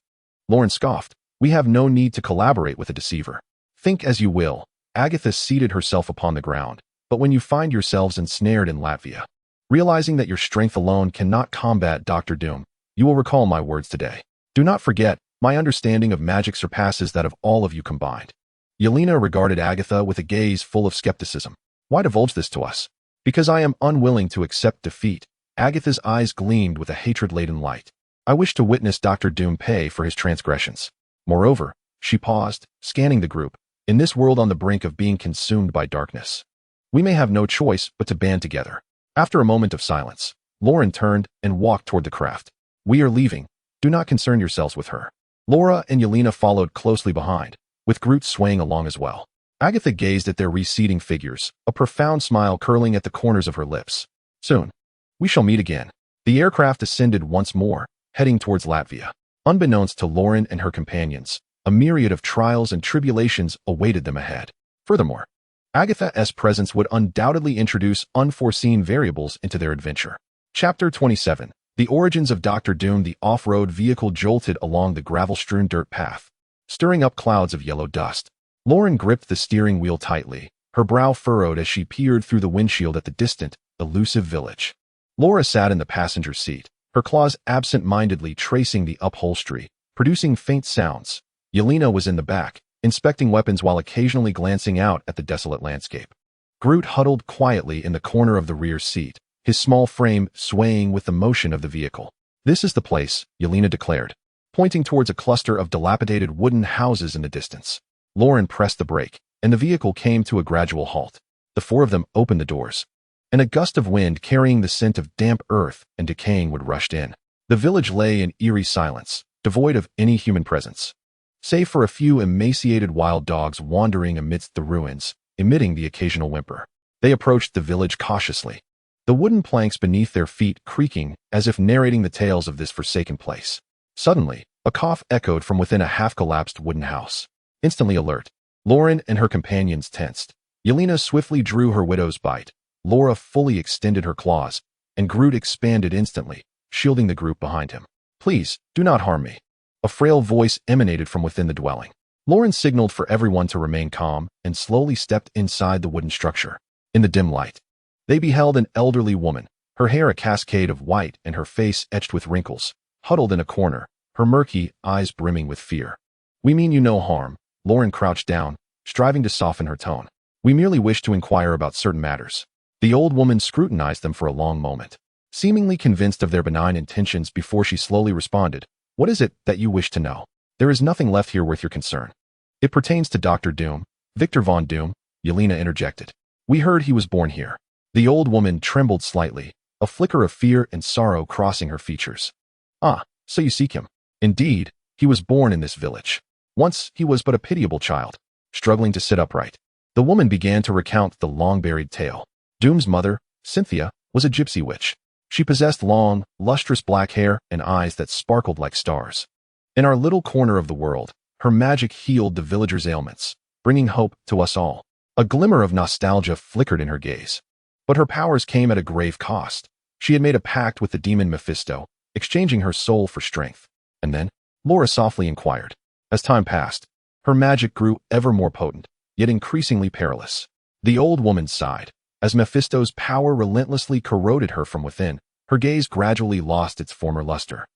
Lauren scoffed. We have no need to collaborate with a deceiver. Think as you will. Agatha seated herself upon the ground. But when you find yourselves ensnared in Latvia, realizing that your strength alone cannot combat Dr. Doom, you will recall my words today. Do not forget, my understanding of magic surpasses that of all of you combined. Yelena regarded Agatha with a gaze full of skepticism. Why divulge this to us? Because I am unwilling to accept defeat. Agatha's eyes gleamed with a hatred-laden light. I wish to witness Dr. Doom pay for his transgressions. Moreover, she paused, scanning the group. In this world on the brink of being consumed by darkness, we may have no choice but to band together. After a moment of silence, Lauren turned and walked toward the craft. We are leaving. Do not concern yourselves with her. Laura and Yelena followed closely behind, with Groot swaying along as well. Agatha gazed at their receding figures, a profound smile curling at the corners of her lips. Soon, we shall meet again. The aircraft ascended once more, heading towards Latvia. Unbeknownst to Lauren and her companions, a myriad of trials and tribulations awaited them ahead. Furthermore, Agatha's presence would undoubtedly introduce unforeseen variables into their adventure. Chapter 27. The Origins of Dr. Doom. The off-road vehicle jolted along the gravel-strewn dirt path, stirring up clouds of yellow dust. Lauren gripped the steering wheel tightly, her brow furrowed as she peered through the windshield at the distant, elusive village. Laura sat in the passenger seat, her claws absent-mindedly tracing the upholstery, producing faint sounds. Yelena was in the back, inspecting weapons while occasionally glancing out at the desolate landscape. Groot huddled quietly in the corner of the rear seat, his small frame swaying with the motion of the vehicle. This is the place, Yelena declared, pointing towards a cluster of dilapidated wooden houses in the distance. Lauren pressed the brake, and the vehicle came to a gradual halt. The four of them opened the doors, and a gust of wind carrying the scent of damp earth and decaying wood rushed in. The village lay in eerie silence, devoid of any human presence, save for a few emaciated wild dogs wandering amidst the ruins, emitting the occasional whimper. They approached the village cautiously, the wooden planks beneath their feet creaking as if narrating the tales of this forsaken place. Suddenly, a cough echoed from within a half-collapsed wooden house. Instantly alert, Lauren and her companions tensed. Yelena swiftly drew her widow's bite. Laura fully extended her claws, and Groot expanded instantly, shielding the group behind him. Please, do not harm me. A frail voice emanated from within the dwelling. Lauren signaled for everyone to remain calm and slowly stepped inside the wooden structure. In the dim light, they beheld an elderly woman, her hair a cascade of white and her face etched with wrinkles, huddled in a corner, her murky eyes brimming with fear. We mean you no harm. Lauren crouched down, striving to soften her tone. We merely wish to inquire about certain matters. The old woman scrutinized them for a long moment, seemingly convinced of their benign intentions before she slowly responded. What is it that you wish to know? There is nothing left here worth your concern. It pertains to Dr. Doom, Victor Von Doom, Yelena interjected. We heard he was born here. The old woman trembled slightly, a flicker of fear and sorrow crossing her features. Ah, so you seek him. Indeed, he was born in this village. Once he was but a pitiable child, struggling to sit upright. The woman began to recount the long-buried tale. Doom's mother, Cynthia, was a gypsy witch. She possessed long, lustrous black hair and eyes that sparkled like stars. In our little corner of the world, her magic healed the villagers' ailments, bringing hope to us all. A glimmer of nostalgia flickered in her gaze. But her powers came at a grave cost. She had made a pact with the demon Mephisto, exchanging her soul for strength. And then, Laura softly inquired. As time passed, her magic grew ever more potent, yet increasingly perilous. The old woman sighed. As Mephisto's power relentlessly corroded her from within, her gaze gradually lost its former luster,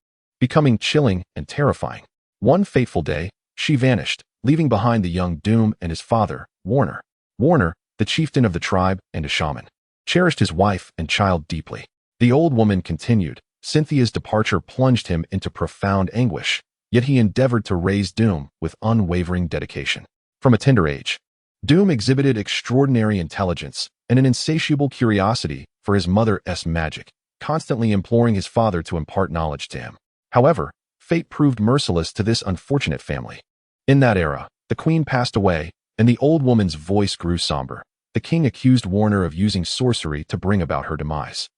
becoming chilling and terrifying. One fateful day, she vanished, leaving behind the young Doom and his father, Warner. Warner, the chieftain of the tribe and a shaman, cherished his wife and child deeply. The old woman continued. Cynthia's departure plunged him into profound anguish, yet he endeavored to raise Doom with unwavering dedication. From a tender age, Doom exhibited extraordinary intelligence and an insatiable curiosity for his mother's magic, constantly imploring his father to impart knowledge to him. However, fate proved merciless to this unfortunate family. In that era, the queen passed away, and the old woman's voice grew somber. The king accused Warner of using sorcery to bring about her demise,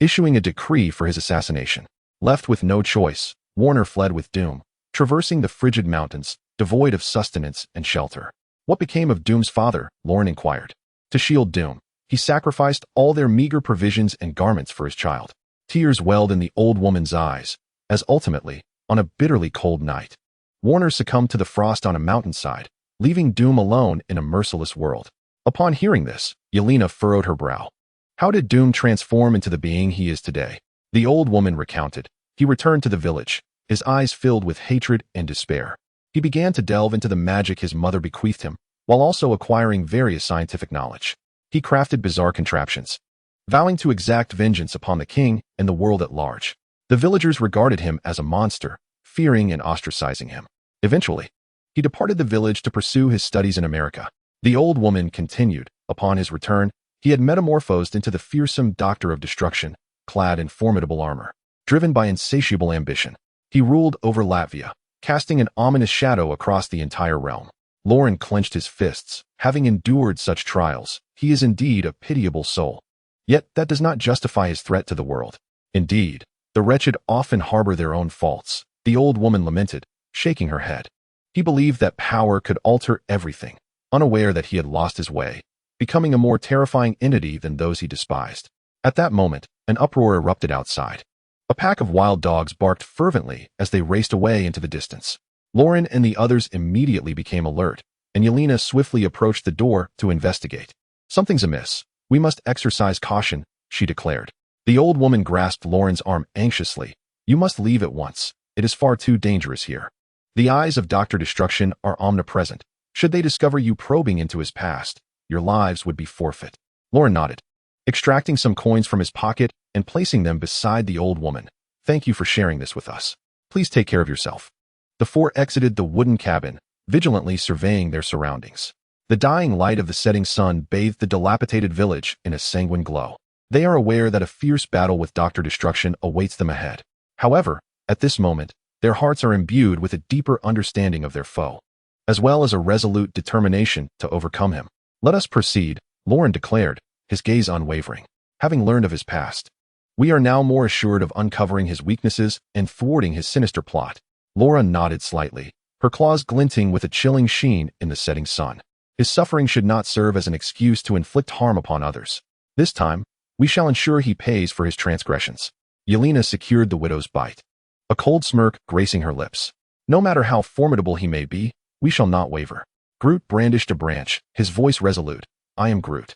issuing a decree for his assassination. Left with no choice, Warner fled with Doom, traversing the frigid mountains, devoid of sustenance and shelter. What became of Doom's father? Lauren inquired. To shield Doom, he sacrificed all their meager provisions and garments for his child. Tears welled in the old woman's eyes, as ultimately, on a bitterly cold night, Warner succumbed to the frost on a mountainside, leaving Doom alone in a merciless world. Upon hearing this, Yelena furrowed her brow. How did Doom transform into the being he is today? The old woman recounted. He returned to the village, his eyes filled with hatred and despair. He began to delve into the magic his mother bequeathed him, while also acquiring various scientific knowledge. He crafted bizarre contraptions, vowing to exact vengeance upon the king and the world at large. The villagers regarded him as a monster, fearing and ostracizing him. Eventually, he departed the village to pursue his studies in America. The old woman continued. Upon his return, he had metamorphosed into the fearsome Doctor of Destruction, clad in formidable armor. Driven by insatiable ambition, he ruled over Latvia, casting an ominous shadow across the entire realm. Lauren clenched his fists. Having endured such trials, he is indeed a pitiable soul. Yet that does not justify his threat to the world. Indeed, the wretched often harbor their own faults, the old woman lamented, shaking her head. He believed that power could alter everything, unaware that he had lost his way, becoming a more terrifying entity than those he despised. At that moment, an uproar erupted outside. A pack of wild dogs barked fervently as they raced away into the distance. Lauren and the others immediately became alert, and Yelena swiftly approached the door to investigate. Something's amiss. We must exercise caution, she declared. The old woman grasped Lauren's arm anxiously. You must leave at once. It is far too dangerous here. The eyes of Dr. Destruction are omnipresent. Should they discover you probing into his past, your lives would be forfeit. Lauren nodded, extracting some coins from his pocket and placing them beside the old woman. Thank you for sharing this with us. Please take care of yourself. The four exited the wooden cabin, vigilantly surveying their surroundings. The dying light of the setting sun bathed the dilapidated village in a sanguine glow. They are aware that a fierce battle with Dr. Destruction awaits them ahead. However, at this moment, their hearts are imbued with a deeper understanding of their foe, as well as a resolute determination to overcome him. Let us proceed, Lauren declared, his gaze unwavering. Having learned of his past, we are now more assured of uncovering his weaknesses and thwarting his sinister plot. Laura nodded slightly, her claws glinting with a chilling sheen in the setting sun. His suffering should not serve as an excuse to inflict harm upon others. This time, we shall ensure he pays for his transgressions. Yelena secured the widow's bite, a cold smirk gracing her lips. No matter how formidable he may be, we shall not waver. Groot brandished a branch, his voice resolute. I am Groot.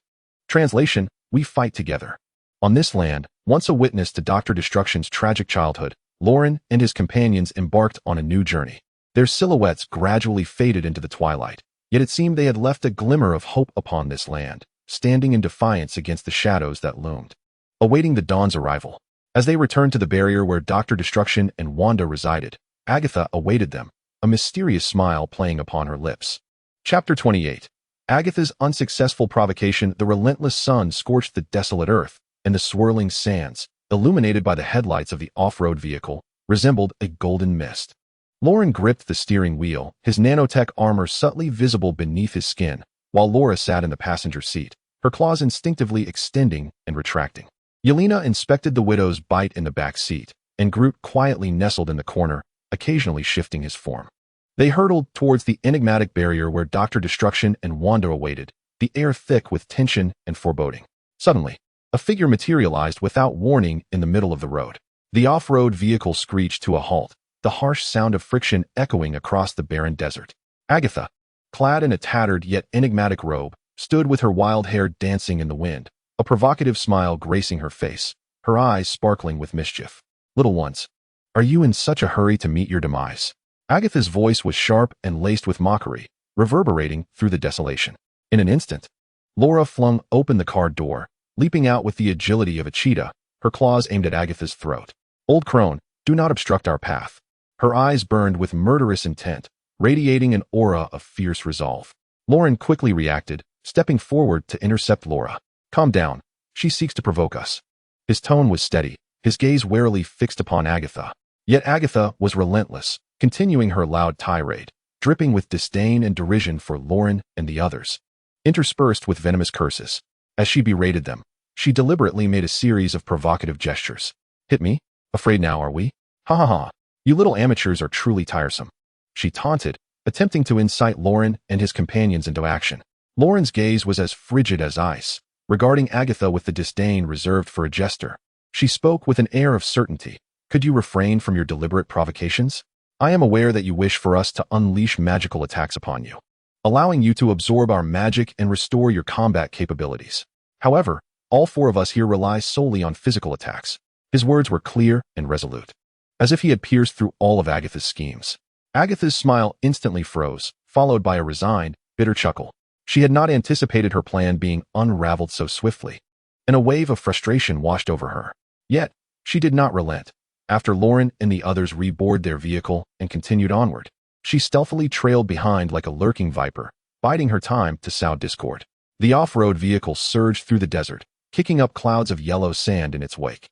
Translation, we fight together. On this land, once a witness to Dr. Destruction's tragic childhood, Lauren and his companions embarked on a new journey. Their silhouettes gradually faded into the twilight, yet it seemed they had left a glimmer of hope upon this land, standing in defiance against the shadows that loomed, awaiting the dawn's arrival. As they returned to the barrier where Dr. Destruction and Wanda resided, Agatha awaited them, a mysterious smile playing upon her lips. Chapter 28. Agatha's unsuccessful provocation. The relentless sun scorched the desolate earth, and the swirling sands, illuminated by the headlights of the off-road vehicle, resembled a golden mist. Lauren gripped the steering wheel, his nanotech armor subtly visible beneath his skin, while Laura sat in the passenger seat, her claws instinctively extending and retracting. Yelena inspected the widow's bite in the back seat, and Groot quietly nestled in the corner, occasionally shifting his form. They hurtled towards the enigmatic barrier where Dr. Destruction and Wanda awaited, the air thick with tension and foreboding. Suddenly, a figure materialized without warning in the middle of the road. The off-road vehicle screeched to a halt, the harsh sound of friction echoing across the barren desert. Agatha, clad in a tattered yet enigmatic robe, stood with her wild hair dancing in the wind, a provocative smile gracing her face, her eyes sparkling with mischief. Little ones, are you in such a hurry to meet your demise? Agatha's voice was sharp and laced with mockery, reverberating through the desolation. In an instant, Laura flung open the car door, leaping out with the agility of a cheetah, her claws aimed at Agatha's throat. Old crone, do not obstruct our path. Her eyes burned with murderous intent, radiating an aura of fierce resolve. Lauren quickly reacted, stepping forward to intercept Laura. Calm down, She seeks to provoke us. His tone was steady, his gaze warily fixed upon Agatha. Yet Agatha was relentless, continuing her loud tirade, dripping with disdain and derision for Lauren and the others, interspersed with venomous curses. As she berated them, she deliberately made a series of provocative gestures. Hit me? Afraid now, are we? Ha ha ha. You little amateurs are truly tiresome. She taunted, attempting to incite Lauren and his companions into action. Lauren's gaze was as frigid as ice, regarding Agatha with the disdain reserved for a jester. She spoke with an air of certainty. Could you refrain from your deliberate provocations? I am aware that you wish for us to unleash magical attacks upon you, allowing you to absorb our magic and restore your combat capabilities. However, all four of us here rely solely on physical attacks. His words were clear and resolute, as if he had pierced through all of Agatha's schemes. Agatha's smile instantly froze, followed by a resigned, bitter chuckle. She had not anticipated her plan being unraveled so swiftly, and a wave of frustration washed over her. Yet, she did not relent. After Lauren and the others reboarded their vehicle and continued onward, she stealthily trailed behind like a lurking viper, biding her time to sow discord. The off-road vehicle surged through the desert, kicking up clouds of yellow sand in its wake.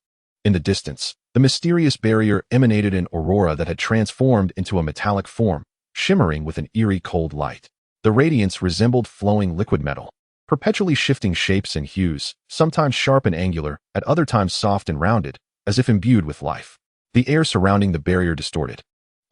In the distance, the mysterious barrier emanated an aurora that had transformed into a metallic form, shimmering with an eerie cold light. The radiance resembled flowing liquid metal, perpetually shifting shapes and hues, sometimes sharp and angular, at other times soft and rounded, as if imbued with life. The air surrounding the barrier distorted,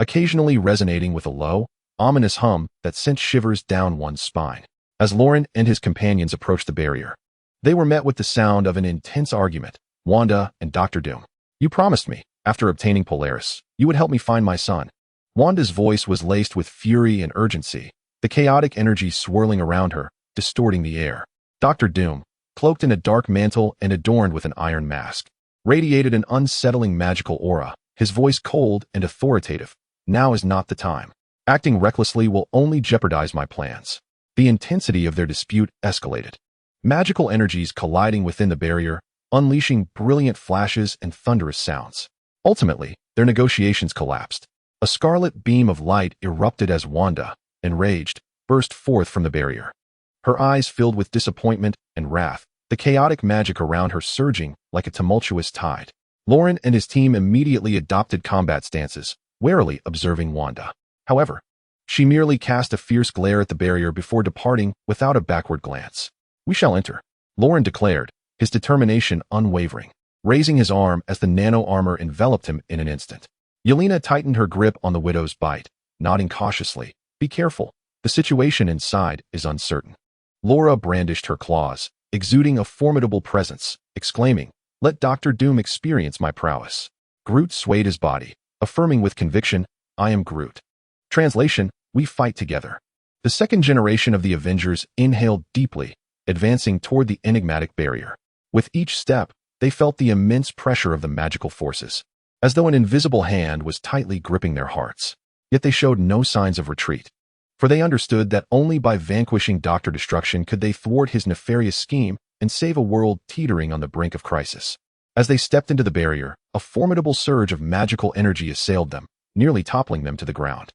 occasionally resonating with a low, ominous hum that sent shivers down one's spine. As Lauren and his companions approached the barrier, they were met with the sound of an intense argument. Wanda and Dr. Doom. You promised me, after obtaining Polaris, you would help me find my son. Wanda's voice was laced with fury and urgency, the chaotic energy swirling around her, distorting the air. Dr. Doom, cloaked in a dark mantle and adorned with an iron mask, radiated an unsettling magical aura, his voice cold and authoritative. Now is not the time. Acting recklessly will only jeopardize my plans. The intensity of their dispute escalated. Magical energies colliding within the barrier, unleashing brilliant flashes and thunderous sounds. Ultimately, their negotiations collapsed. A scarlet beam of light erupted as Wanda, enraged, burst forth from the barrier. Her eyes filled with disappointment and wrath, the chaotic magic around her surging like a tumultuous tide. Lauren and his team immediately adopted combat stances, warily observing Wanda. However, she merely cast a fierce glare at the barrier before departing without a backward glance. We shall enter, Lauren declared, his determination unwavering, raising his arm as the nano-armor enveloped him in an instant. Yelena tightened her grip on the widow's bite, nodding cautiously. Be careful, the situation inside is uncertain. Laura brandished her claws, exuding a formidable presence, exclaiming, Let Dr. Doom experience my prowess. Groot swayed his body, affirming with conviction, I am Groot. Translation, we fight together. The second generation of the Avengers inhaled deeply, advancing toward the enigmatic barrier. With each step, they felt the immense pressure of the magical forces, as though an invisible hand was tightly gripping their hearts. Yet they showed no signs of retreat, for they understood that only by vanquishing Dr. Destruction could they thwart his nefarious scheme and save a world teetering on the brink of crisis. As they stepped into the barrier, a formidable surge of magical energy assailed them, nearly toppling them to the ground.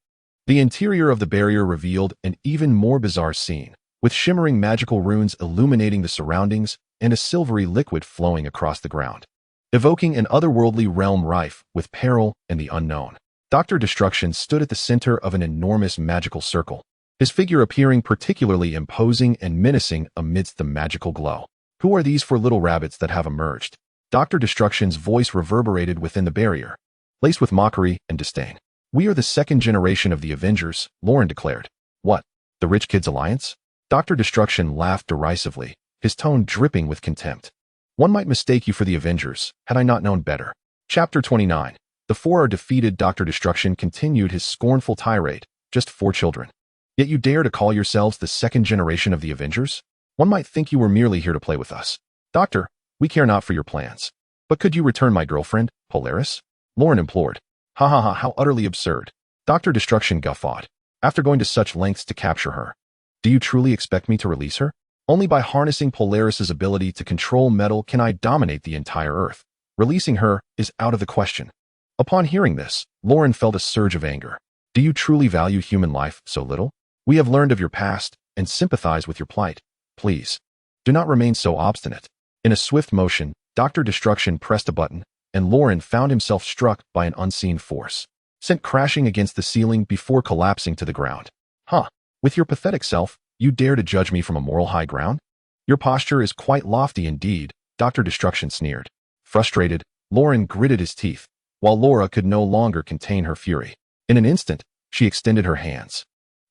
The interior of the barrier revealed an even more bizarre scene, with shimmering magical runes illuminating the surroundings and a silvery liquid flowing across the ground, evoking an otherworldly realm rife with peril and the unknown. Dr. Destruction stood at the center of an enormous magical circle, his figure appearing particularly imposing and menacing amidst the magical glow. Who are these four little rabbits that have emerged? Dr. Destruction's voice reverberated within the barrier, laced with mockery and disdain. We are the second generation of the Avengers, Lauren declared. What? The Rich Kids Alliance? Dr. Destruction laughed derisively, his tone dripping with contempt. One might mistake you for the Avengers, had I not known better. Chapter 29. The four are defeated. Dr. Destruction continued his scornful tirade. Just 4 children. Yet you dare to call yourselves the second generation of the Avengers? One might think you were merely here to play with us. Doctor, we care not for your plans. But could you return my girlfriend, Polaris? Lauren implored. Ha ha ha, how utterly absurd. Dr. Destruction guffawed. After going to such lengths to capture her, do you truly expect me to release her? Only by harnessing Polaris's ability to control metal can I dominate the entire Earth. Releasing her is out of the question. Upon hearing this, Lauren felt a surge of anger. Do you truly value human life so little? We have learned of your past and sympathize with your plight. Please, do not remain so obstinate. In a swift motion, Dr. Destruction pressed a button, and Lauren found himself struck by an unseen force, sent crashing against the ceiling before collapsing to the ground. Huh, with your pathetic self, you dare to judge me from a moral high ground? Your posture is quite lofty indeed, Dr. Destruction sneered. Frustrated, Lauren gritted his teeth, while Laura could no longer contain her fury. In an instant, she extended her hands,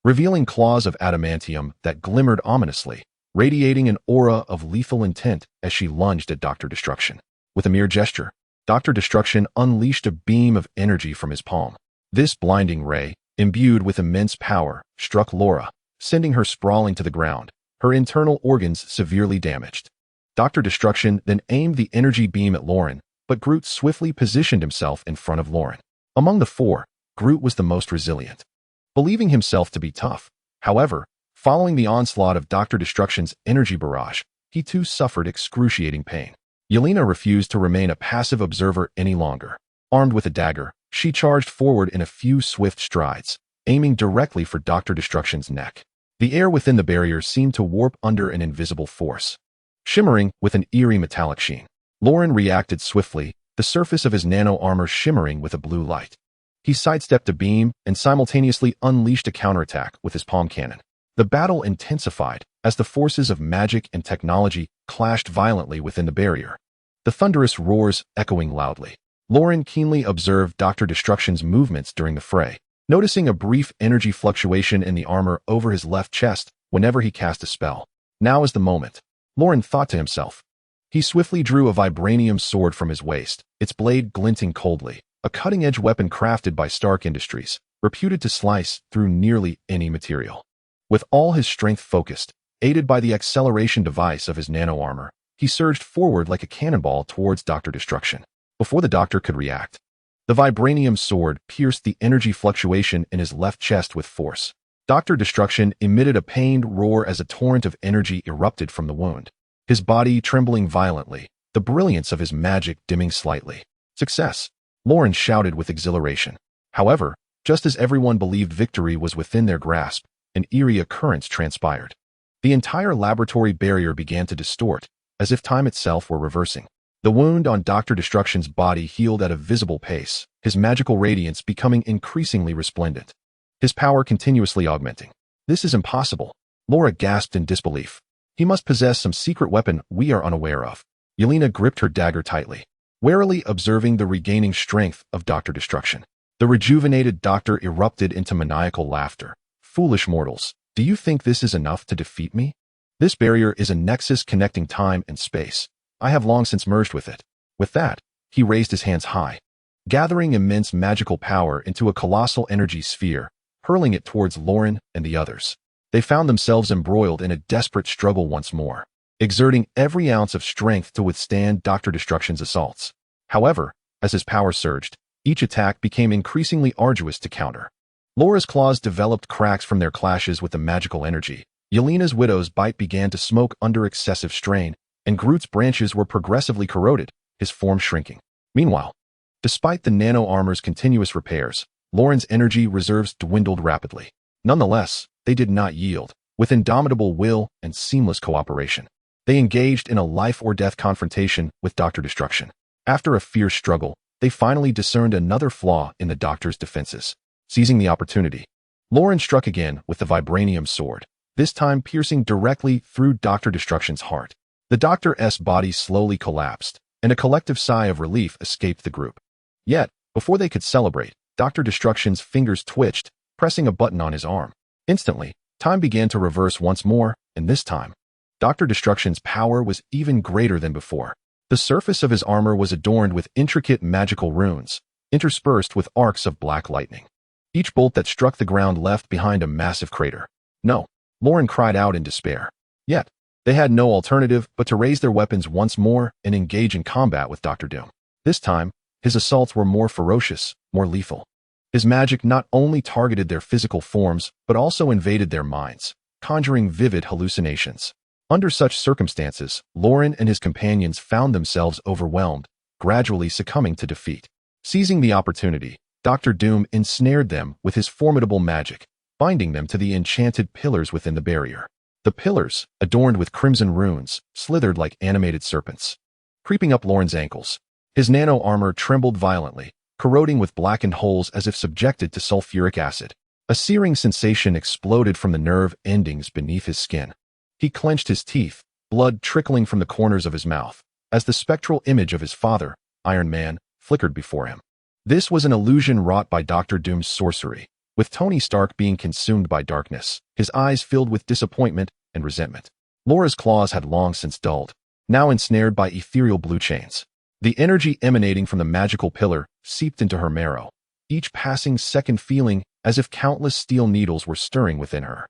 revealing claws of adamantium that glimmered ominously, radiating an aura of lethal intent as she lunged at Dr. Destruction. With a mere gesture, Dr. Destruction unleashed a beam of energy from his palm. This blinding ray, imbued with immense power, struck Laura, sending her sprawling to the ground, her internal organs severely damaged. Dr. Destruction then aimed the energy beam at Lauren, but Groot swiftly positioned himself in front of Lauren. Among the four, Groot was the most resilient, believing himself to be tough. However, following the onslaught of Dr. Destruction's energy barrage, he too suffered excruciating pain. Yelena refused to remain a passive observer any longer. Armed with a dagger, she charged forward in a few swift strides, aiming directly for Dr. Destruction's neck. The air within the barrier seemed to warp under an invisible force, shimmering with an eerie metallic sheen. Lauren reacted swiftly, the surface of his nano-armor shimmering with a blue light. He sidestepped a beam and simultaneously unleashed a counterattack with his palm cannon. The battle intensified as the forces of magic and technology clashed violently within the barrier, the thunderous roars echoing loudly. Lauren keenly observed Dr. Destruction's movements during the fray, noticing a brief energy fluctuation in the armor over his left chest whenever he cast a spell. Now is the moment, Lauren thought to himself. He swiftly drew a vibranium sword from his waist, its blade glinting coldly, a cutting-edge weapon crafted by Stark Industries, reputed to slice through nearly any material. With all his strength focused, aided by the acceleration device of his nano-armor, he surged forward like a cannonball towards Dr. Destruction. Before the doctor could react, the vibranium sword pierced the energy fluctuation in his left chest with force. Dr. Destruction emitted a pained roar as a torrent of energy erupted from the wound, his body trembling violently, the brilliance of his magic dimming slightly. Success! Lauren shouted with exhilaration. However, just as everyone believed victory was within their grasp, an eerie occurrence transpired. The entire laboratory barrier began to distort, as if time itself were reversing. The wound on Dr. Destruction's body healed at a visible pace, his magical radiance becoming increasingly resplendent, his power continuously augmenting. This is impossible, Laura gasped in disbelief. He must possess some secret weapon we are unaware of. Yelena gripped her dagger tightly, warily observing the regaining strength of Dr. Destruction. The rejuvenated doctor erupted into maniacal laughter. Foolish mortals, do you think this is enough to defeat me? This barrier is a nexus connecting time and space. I have long since merged with it. With that, he raised his hands high, gathering immense magical power into a colossal energy sphere, hurling it towards Lauren and the others. They found themselves embroiled in a desperate struggle once more, exerting every ounce of strength to withstand Dr. Destruction's assaults. However, as his power surged, each attack became increasingly arduous to counter. Laura's claws developed cracks from their clashes with the magical energy. Yelena's widow's bite began to smoke under excessive strain, and Groot's branches were progressively corroded, his form shrinking. Meanwhile, despite the nano-armor's continuous repairs, Lauren's energy reserves dwindled rapidly. Nonetheless, they did not yield. With indomitable will and seamless cooperation, they engaged in a life-or-death confrontation with Dr. Destruction. After a fierce struggle, they finally discerned another flaw in the doctor's defenses. Seizing the opportunity, Lauren struck again with the vibranium sword, this time piercing directly through Dr. Destruction's heart. The Doctor's body slowly collapsed, and a collective sigh of relief escaped the group. Yet, before they could celebrate, Dr. Destruction's fingers twitched, pressing a button on his arm. Instantly, time began to reverse once more, and this time, Dr. Destruction's power was even greater than before. The surface of his armor was adorned with intricate magical runes, interspersed with arcs of black lightning. Each bolt that struck the ground left behind a massive crater. No, Lauren cried out in despair. Yet, they had no alternative but to raise their weapons once more and engage in combat with Dr. Doom. This time, his assaults were more ferocious, more lethal. His magic not only targeted their physical forms but also invaded their minds, conjuring vivid hallucinations. Under such circumstances, Lauren and his companions found themselves overwhelmed, gradually succumbing to defeat. Seizing the opportunity, Dr. Doom ensnared them with his formidable magic, binding them to the enchanted pillars within the barrier. The pillars, adorned with crimson runes, slithered like animated serpents, creeping up Lauren's ankles. His nano armor trembled violently, corroding with blackened holes as if subjected to sulfuric acid. A searing sensation exploded from the nerve endings beneath his skin. He clenched his teeth, blood trickling from the corners of his mouth, as the spectral image of his father, Iron Man, flickered before him. This was an illusion wrought by Dr. Doom's sorcery, with Tony Stark being consumed by darkness, his eyes filled with disappointment and resentment. Laura's claws had long since dulled, now ensnared by ethereal blue chains. The energy emanating from the magical pillar seeped into her marrow, each passing second feeling as if countless steel needles were stirring within her.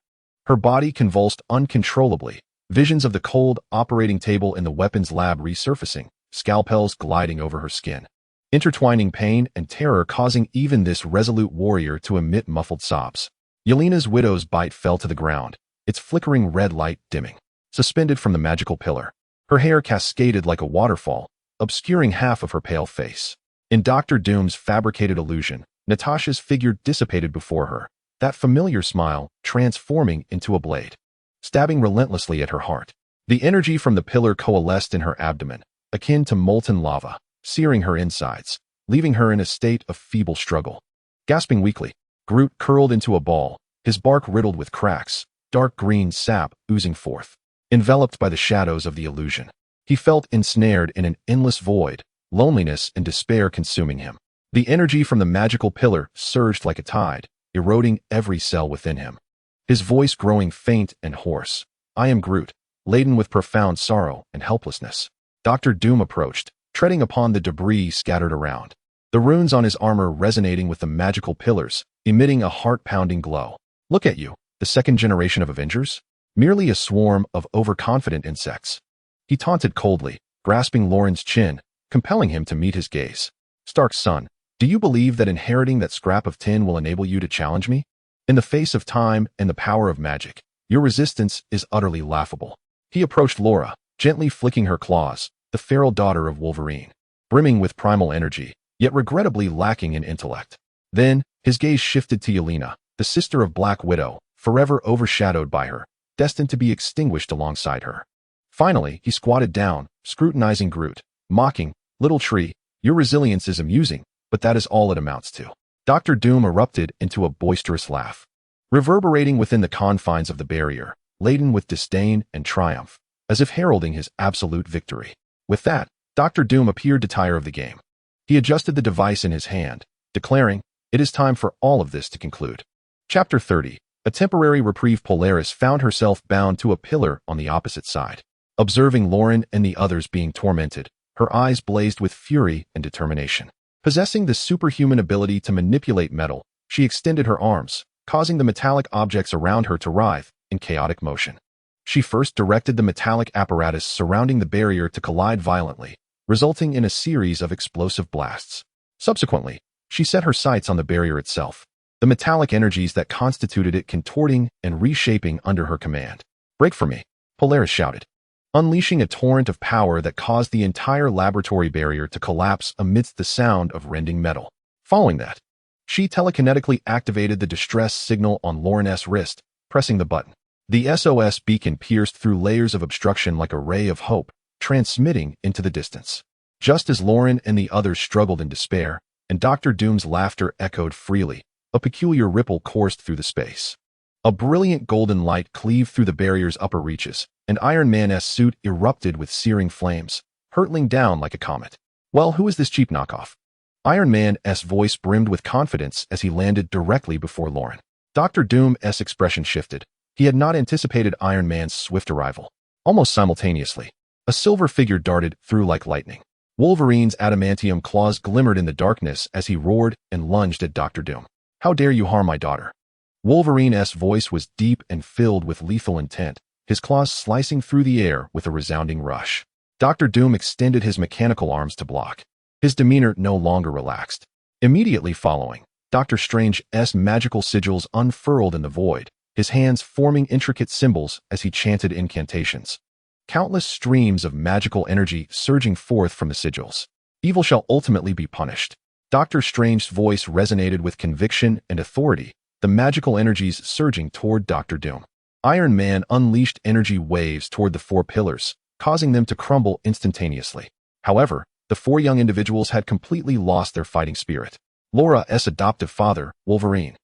Her body convulsed uncontrollably, visions of the cold operating table in the weapons lab resurfacing, scalpels gliding over her skin, intertwining pain and terror causing even this resolute warrior to emit muffled sobs. Yelena's widow's bite fell to the ground, its flickering red light dimming. Suspended from the magical pillar, her hair cascaded like a waterfall, obscuring half of her pale face. In Dr. Doom's fabricated illusion, Natasha's figure dissipated before her, that familiar smile transforming into a blade, stabbing relentlessly at her heart. The energy from the pillar coalesced in her abdomen, akin to molten lava, searing her insides, leaving her in a state of feeble struggle. Gasping weakly, Groot curled into a ball, his bark riddled with cracks, dark green sap oozing forth. Enveloped by the shadows of the illusion, he felt ensnared in an endless void, loneliness and despair consuming him. The energy from the magical pillar surged like a tide, eroding every cell within him. His voice growing faint and hoarse. "I am Groot," laden with profound sorrow and helplessness. Dr. Doom approached, treading upon the debris scattered around. The runes on his armor resonating with the magical pillars, emitting a heart-pounding glow. "Look at you, the second generation of Avengers? Merely a swarm of overconfident insects." He taunted coldly, grasping Lauren's chin, compelling him to meet his gaze. "Stark's son, do you believe that inheriting that scrap of tin will enable you to challenge me? In the face of time and the power of magic, your resistance is utterly laughable." He approached Laura, gently flicking her claws, the feral daughter of Wolverine, brimming with primal energy, yet regrettably lacking in intellect. Then, his gaze shifted to Yelena, the sister of Black Widow, forever overshadowed by her, destined to be extinguished alongside her. Finally, he squatted down, scrutinizing Groot, mocking, "Little tree, your resilience is amusing, but that is all it amounts to." Dr. Doom erupted into a boisterous laugh, reverberating within the confines of the barrier, laden with disdain and triumph, as if heralding his absolute victory. With that, Dr. Doom appeared to tire of the game. He adjusted the device in his hand, declaring, "It is time for all of this to conclude." Chapter 30. A temporary reprieve. Polaris found herself bound to a pillar on the opposite side. Observing Lauren and the others being tormented, her eyes blazed with fury and determination. Possessing the superhuman ability to manipulate metal, she extended her arms, causing the metallic objects around her to writhe in chaotic motion. She first directed the metallic apparatus surrounding the barrier to collide violently, resulting in a series of explosive blasts. Subsequently, she set her sights on the barrier itself, the metallic energies that constituted it contorting and reshaping under her command. "Break for me," Polaris shouted, unleashing a torrent of power that caused the entire laboratory barrier to collapse amidst the sound of rending metal. Following that, she telekinetically activated the distress signal on Lauren's wrist, pressing the button. The SOS beacon pierced through layers of obstruction like a ray of hope, transmitting into the distance. Just as Lauren and the others struggled in despair, and Dr. Doom's laughter echoed freely, a peculiar ripple coursed through the space. A brilliant golden light cleaved through the barrier's upper reaches, and Iron Man's suit erupted with searing flames, hurtling down like a comet. "Well, who is this cheap knockoff?" Iron Man's voice brimmed with confidence as he landed directly before Lauren. Dr. Doom's expression shifted. He had not anticipated Iron Man's swift arrival. Almost simultaneously, a silver figure darted through like lightning. Wolverine's adamantium claws glimmered in the darkness as he roared and lunged at Dr. Doom. "How dare you harm my daughter?" Wolverine's voice was deep and filled with lethal intent, his claws slicing through the air with a resounding rush. Dr. Doom extended his mechanical arms to block. His demeanor no longer relaxed. Immediately following, Dr. Strange's magical sigils unfurled in the void, his hands forming intricate symbols as he chanted incantations. Countless streams of magical energy surging forth from the sigils. "Evil shall ultimately be punished." Dr. Strange's voice resonated with conviction and authority, the magical energies surging toward Dr. Doom. Iron Man unleashed energy waves toward the four pillars, causing them to crumble instantaneously. However, the four young individuals had completely lost their fighting spirit. Laura's adoptive father, Wolverine,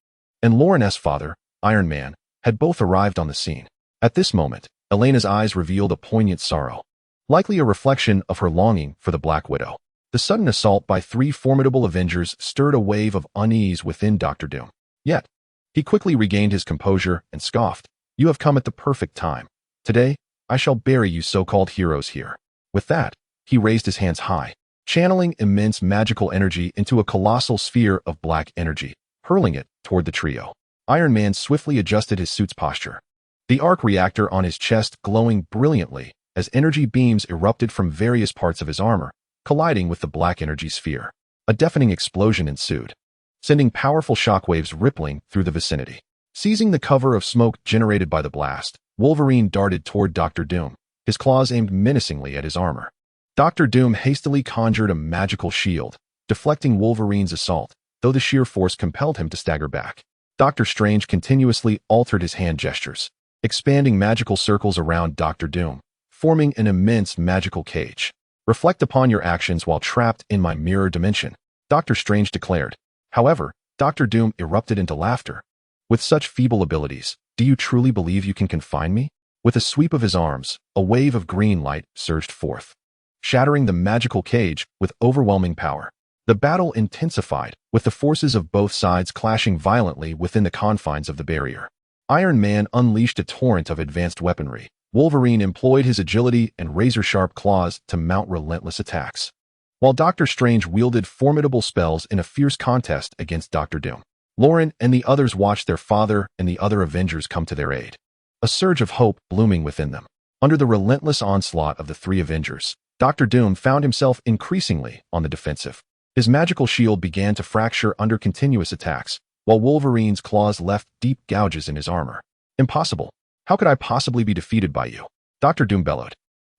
and Lauren's father, Iron Man, had both arrived on the scene. At this moment, Elena's eyes revealed a poignant sorrow, likely a reflection of her longing for the Black Widow. The sudden assault by three formidable Avengers stirred a wave of unease within Dr. Doom. Yet, he quickly regained his composure and scoffed, "You have come at the perfect time. Today, I shall bury you so-called heroes here." With that, he raised his hands high, channeling immense magical energy into a colossal sphere of black energy, hurling it toward the trio. Iron Man swiftly adjusted his suit's posture, the arc reactor on his chest glowing brilliantly as energy beams erupted from various parts of his armor, colliding with the black energy sphere. A deafening explosion ensued, sending powerful shockwaves rippling through the vicinity. Seizing the cover of smoke generated by the blast, Wolverine darted toward Dr. Doom, his claws aimed menacingly at his armor. Dr. Doom hastily conjured a magical shield, deflecting Wolverine's assault, though the sheer force compelled him to stagger back. Doctor Strange continuously altered his hand gestures, expanding magical circles around Dr. Doom, forming an immense magical cage. "Reflect upon your actions while trapped in my mirror dimension," Doctor Strange declared. However, Dr. Doom erupted into laughter. "With such feeble abilities, do you truly believe you can confine me?" With a sweep of his arms, a wave of green light surged forth, shattering the magical cage with overwhelming power. The battle intensified, with the forces of both sides clashing violently within the confines of the barrier. Iron Man unleashed a torrent of advanced weaponry. Wolverine employed his agility and razor-sharp claws to mount relentless attacks, while Doctor Strange wielded formidable spells in a fierce contest against Dr. Doom. Lauren and the others watched their father and the other Avengers come to their aid, a surge of hope blooming within them. Under the relentless onslaught of the three Avengers, Dr. Doom found himself increasingly on the defensive. His magical shield began to fracture under continuous attacks, while Wolverine's claws left deep gouges in his armor. "Impossible. How could I possibly be defeated by you?" Dr. Doom bellowed,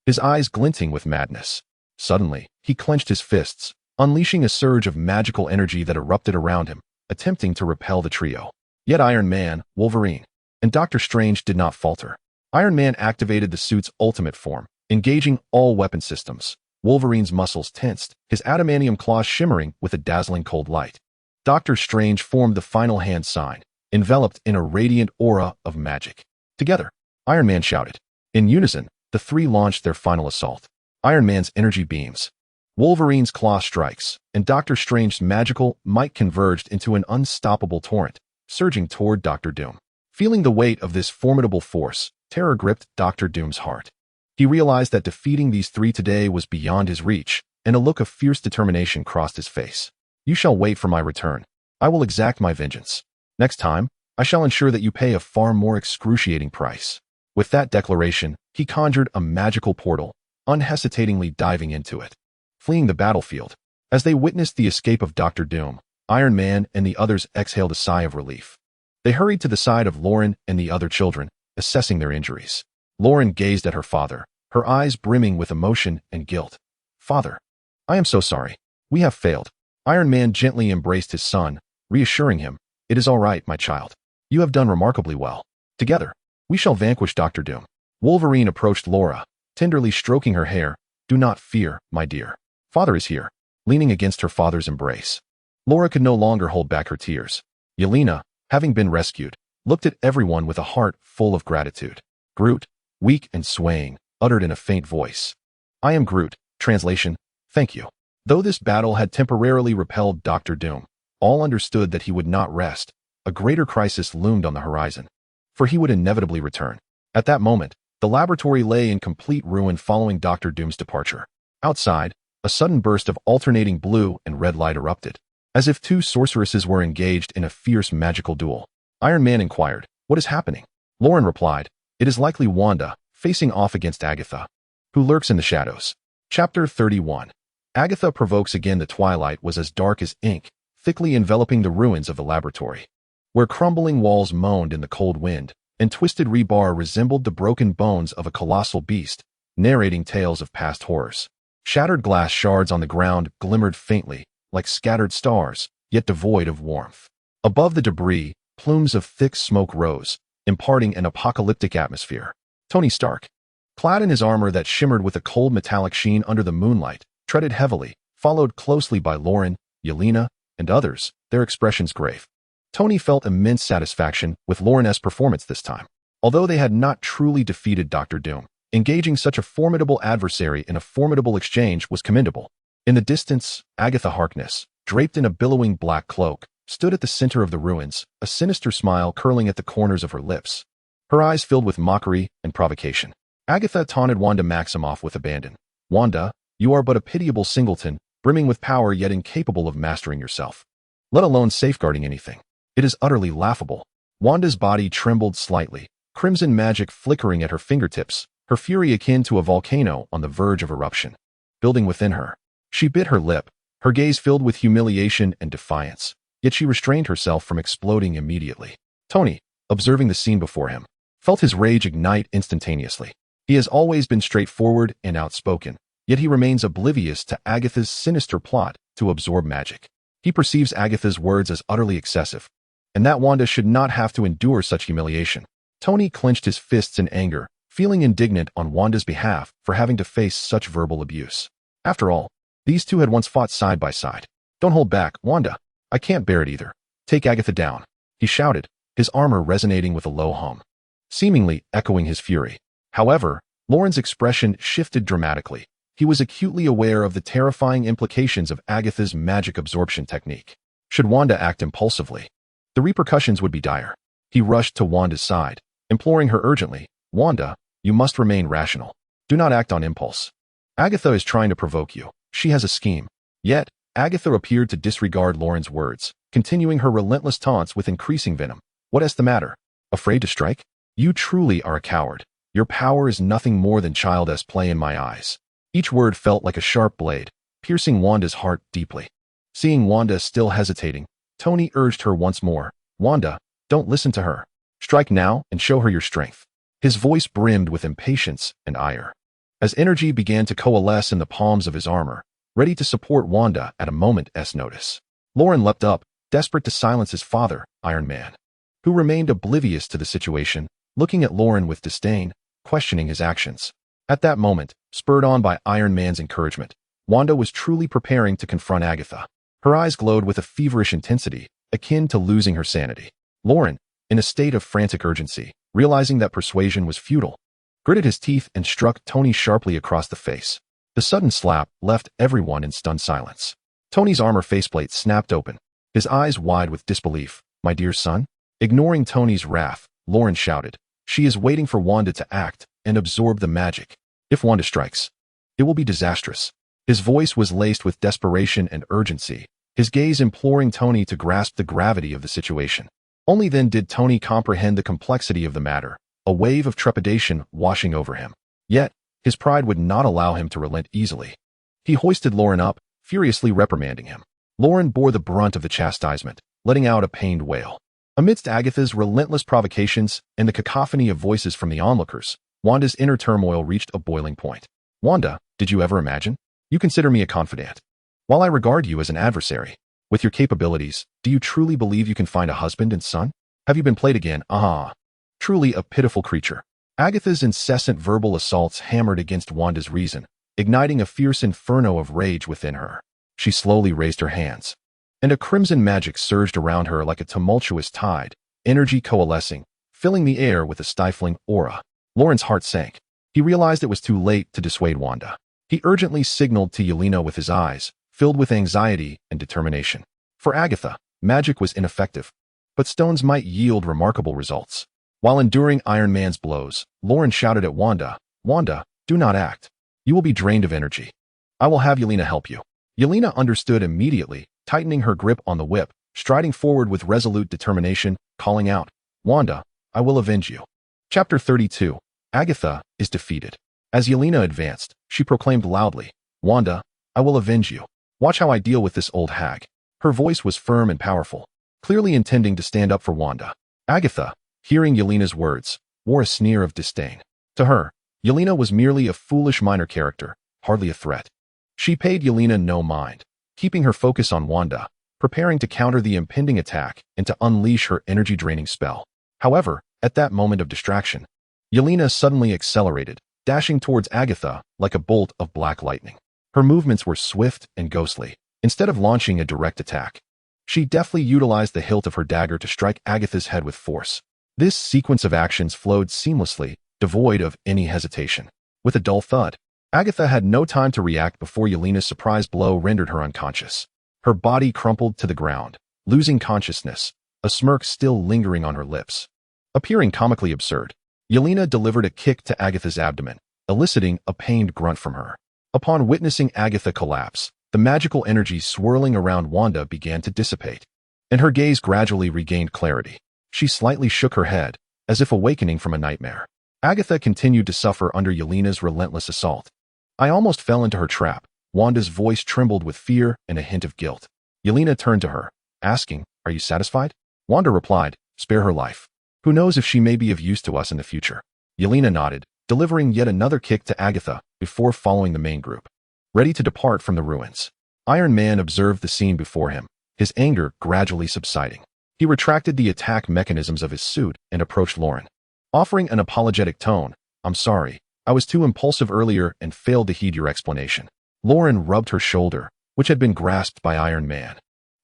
his eyes glinting with madness. Suddenly, he clenched his fists, unleashing a surge of magical energy that erupted around him, attempting to repel the trio. Yet Iron Man, Wolverine, and Doctor Strange did not falter. Iron Man activated the suit's ultimate form, engaging all weapon systems. Wolverine's muscles tensed, his adamantium claws shimmering with a dazzling cold light. Doctor Strange formed the final hand sign, enveloped in a radiant aura of magic. Together, Iron Man shouted. In unison, the three launched their final assault. Iron Man's energy beams, Wolverine's claw strikes, and Doctor Strange's magical might converged into an unstoppable torrent, surging toward Dr. Doom. Feeling the weight of this formidable force, terror gripped Dr. Doom's heart. He realized that defeating these three today was beyond his reach, and a look of fierce determination crossed his face. "You shall wait for my return. I will exact my vengeance. Next time, I shall ensure that you pay a far more excruciating price." With that declaration, he conjured a magical portal, unhesitatingly diving into it, fleeing the battlefield. As they witnessed the escape of Dr. Doom, Iron Man and the others exhaled a sigh of relief. They hurried to the side of Lauren and the other children, assessing their injuries. Lauren gazed at her father, her eyes brimming with emotion and guilt. "Father, I am so sorry. We have failed." Iron Man gently embraced his son, reassuring him, "It is all right, my child. You have done remarkably well. Together, we shall vanquish Dr. Doom." Wolverine approached Laura, tenderly stroking her hair. "Do not fear, my dear. Father is here," leaning against her father's embrace. Laura could no longer hold back her tears. Yelena, having been rescued, looked at everyone with a heart full of gratitude. Groot, weak and swaying, uttered in a faint voice, "I am Groot." Translation, "Thank you." Though this battle had temporarily repelled Dr. Doom, all understood that he would not rest. A greater crisis loomed on the horizon, for he would inevitably return. At that moment, the laboratory lay in complete ruin following Dr. Doom's departure. Outside, a sudden burst of alternating blue and red light erupted, as if two sorceresses were engaged in a fierce magical duel. Iron Man inquired, "What is happening?" Lauren replied, "It is likely Wanda, facing off against Agatha, who lurks in the shadows." Chapter 31. Agatha Provokes Again. The twilight was as dark as ink, thickly enveloping the ruins of the laboratory, where crumbling walls moaned in the cold wind, and twisted rebar resembled the broken bones of a colossal beast, narrating tales of past horrors. Shattered glass shards on the ground glimmered faintly, like scattered stars, yet devoid of warmth. Above the debris, plumes of thick smoke rose, imparting an apocalyptic atmosphere. Tony Stark, clad in his armor that shimmered with a cold metallic sheen under the moonlight, treaded heavily, followed closely by Lauren, Yelena, and others, their expressions grave. Tony felt immense satisfaction with Lauren's performance this time. Although they had not truly defeated Dr. Doom, engaging such a formidable adversary in a formidable exchange was commendable. In the distance, Agatha Harkness, draped in a billowing black cloak, stood at the center of the ruins, a sinister smile curling at the corners of her lips. Her eyes filled with mockery and provocation. Agatha taunted Wanda Maximoff with abandon. "Wanda, you are but a pitiable singleton, brimming with power yet incapable of mastering yourself, let alone safeguarding anything. It is utterly laughable." Wanda's body trembled slightly, crimson magic flickering at her fingertips, her fury akin to a volcano on the verge of eruption. Building within her, she bit her lip, her gaze filled with humiliation and defiance, yet she restrained herself from exploding immediately. Tony, observing the scene before him, felt his rage ignite instantaneously. He has always been straightforward and outspoken, yet he remains oblivious to Agatha's sinister plot to absorb magic. He perceives Agatha's words as utterly excessive, and that Wanda should not have to endure such humiliation. Tony clenched his fists in anger, feeling indignant on Wanda's behalf for having to face such verbal abuse. After all, these two had once fought side by side. "Don't hold back, Wanda. I can't bear it either. Take Agatha down," he shouted, his armor resonating with a low hum, seemingly echoing his fury. However, Lauren's expression shifted dramatically. He was acutely aware of the terrifying implications of Agatha's magic absorption technique. Should Wanda act impulsively, the repercussions would be dire. He rushed to Wanda's side, imploring her urgently, "Wanda, you must remain rational. Do not act on impulse. Agatha is trying to provoke you. She has a scheme." Yet, Agatha appeared to disregard Lauren's words, continuing her relentless taunts with increasing venom. "What is the matter? Afraid to strike? You truly are a coward. Your power is nothing more than childish play in my eyes." Each word felt like a sharp blade, piercing Wanda's heart deeply. Seeing Wanda still hesitating, Tony urged her once more, "Wanda, don't listen to her. Strike now and show her your strength." His voice brimmed with impatience and ire, as energy began to coalesce in the palms of his armor, ready to support Wanda at a moment's notice. Lauren leapt up, desperate to silence his father, Iron Man, who remained oblivious to the situation, looking at Lauren with disdain, questioning his actions. At that moment, spurred on by Iron Man's encouragement, Wanda was truly preparing to confront Agatha. Her eyes glowed with a feverish intensity, akin to losing her sanity. Lauren, in a state of frantic urgency, realizing that persuasion was futile, gritted his teeth and struck Tony sharply across the face. The sudden slap left everyone in stunned silence. Tony's armor faceplate snapped open, his eyes wide with disbelief. "My dear son?" Ignoring Tony's wrath, Lauren shouted, "She is waiting for Wanda to act and absorb the magic. If Wanda strikes, it will be disastrous." His voice was laced with desperation and urgency, his gaze imploring Tony to grasp the gravity of the situation. Only then did Tony comprehend the complexity of the matter, a wave of trepidation washing over him. Yet, his pride would not allow him to relent easily. He hoisted Lauren up, furiously reprimanding him. Lauren bore the brunt of the chastisement, letting out a pained wail. Amidst Agatha's relentless provocations and the cacophony of voices from the onlookers, Wanda's inner turmoil reached a boiling point. "Wanda, did you ever imagine? You consider me a confidant, while I regard you as an adversary. With your capabilities, do you truly believe you can find a husband and son? Have you been played again? Ah, truly a pitiful creature." Agatha's incessant verbal assaults hammered against Wanda's reason, igniting a fierce inferno of rage within her. She slowly raised her hands, and a crimson magic surged around her like a tumultuous tide, energy coalescing, filling the air with a stifling aura. Lauren's heart sank. He realized it was too late to dissuade Wanda. He urgently signaled to Yelena with his eyes, filled with anxiety and determination. For Agatha, magic was ineffective, but stones might yield remarkable results. While enduring Iron Man's blows, Lauren shouted at Wanda, "Wanda, do not act. You will be drained of energy. I will have Yelena help you." Yelena understood immediately, tightening her grip on the whip, striding forward with resolute determination, calling out, "Wanda, I will avenge you." Chapter 32. Agatha is defeated. As Yelena advanced, she proclaimed loudly, "Wanda, I will avenge you. Watch how I deal with this old hag." Her voice was firm and powerful, clearly intending to stand up for Wanda. Agatha, hearing Yelena's words, wore a sneer of disdain. To her, Yelena was merely a foolish minor character, hardly a threat. She paid Yelena no mind, keeping her focus on Wanda, preparing to counter the impending attack and to unleash her energy-draining spell. However, At that moment of distraction, Yelena suddenly accelerated, dashing towards Agatha like a bolt of black lightning. Her movements were swift and ghostly. Instead of launching a direct attack, she deftly utilized the hilt of her dagger to strike Agatha's head with force. This sequence of actions flowed seamlessly, devoid of any hesitation. With a dull thud, Agatha had no time to react before Yelena's surprise blow rendered her unconscious. Her body crumpled to the ground, losing consciousness, a smirk still lingering on her lips. Appearing comically absurd, Yelena delivered a kick to Agatha's abdomen, eliciting a pained grunt from her. Upon witnessing Agatha collapse, the magical energy swirling around Wanda began to dissipate, and her gaze gradually regained clarity. She slightly shook her head, as if awakening from a nightmare. Agatha continued to suffer under Yelena's relentless assault. I almost fell into her trap. Wanda's voice trembled with fear and a hint of guilt. Yelena turned to her, asking, "Are you satisfied?" Wanda replied, "Spare her life. Who knows if she may be of use to us in the future." Yelena nodded, delivering yet another kick to Agatha before following the main group. Ready to depart from the ruins, Iron Man observed the scene before him, his anger gradually subsiding. He retracted the attack mechanisms of his suit and approached Lauren. Offering an apologetic tone, "I'm sorry, I was too impulsive earlier and failed to heed your explanation." Lauren rubbed her shoulder, which had been grasped by Iron Man.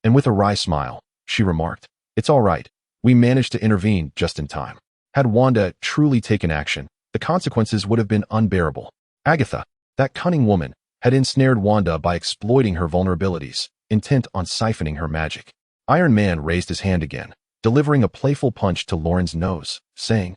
And with a wry smile, she remarked, "It's all right. We managed to intervene just in time. Had Wanda truly taken action, the consequences would have been unbearable." Agatha, that cunning woman, had ensnared Wanda by exploiting her vulnerabilities, intent on siphoning her magic. Iron Man raised his hand again, delivering a playful punch to Lauren's nose, saying,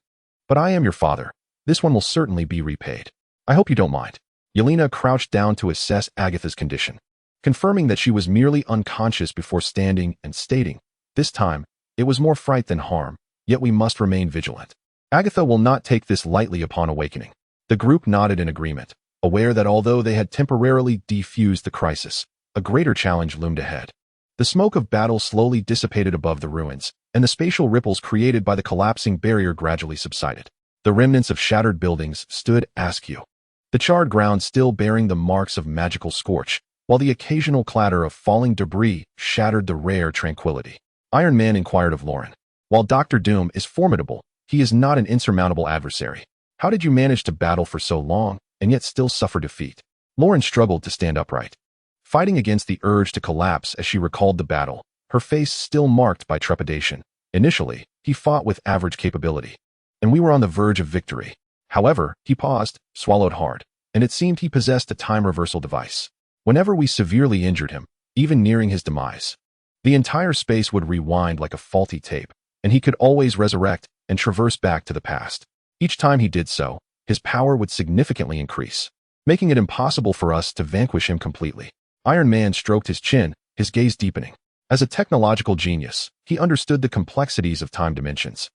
"But I am your father. This one will certainly be repaid. I hope you don't mind." Yelena crouched down to assess Agatha's condition, confirming that she was merely unconscious before standing and stating, "This time, it was more fright than harm, yet we must remain vigilant. Agatha will not take this lightly upon awakening." The group nodded in agreement, aware that although they had temporarily defused the crisis, a greater challenge loomed ahead. The smoke of battle slowly dissipated above the ruins, and the spatial ripples created by the collapsing barrier gradually subsided. The remnants of shattered buildings stood askew, the charred ground still bearing the marks of magical scorch, while the occasional clatter of falling debris shattered the rare tranquility. Iron Man inquired of Lauren, "While Dr. Doom is formidable, he is not an insurmountable adversary. How did you manage to battle for so long and yet still suffer defeat?" Lauren struggled to stand upright, fighting against the urge to collapse as she recalled the battle, her face still marked by trepidation. Initially, he fought with average capability, and we were on the verge of victory. However, he paused, swallowed hard, and it seemed he possessed a time reversal device. Whenever we severely injured him, even nearing his demise, the entire space would rewind like a faulty tape, and he could always resurrect and traverse back to the past. Each time he did so, his power would significantly increase, making it impossible for us to vanquish him completely. Iron Man stroked his chin, his gaze deepening. As a technological genius, he understood the complexities of time dimensions.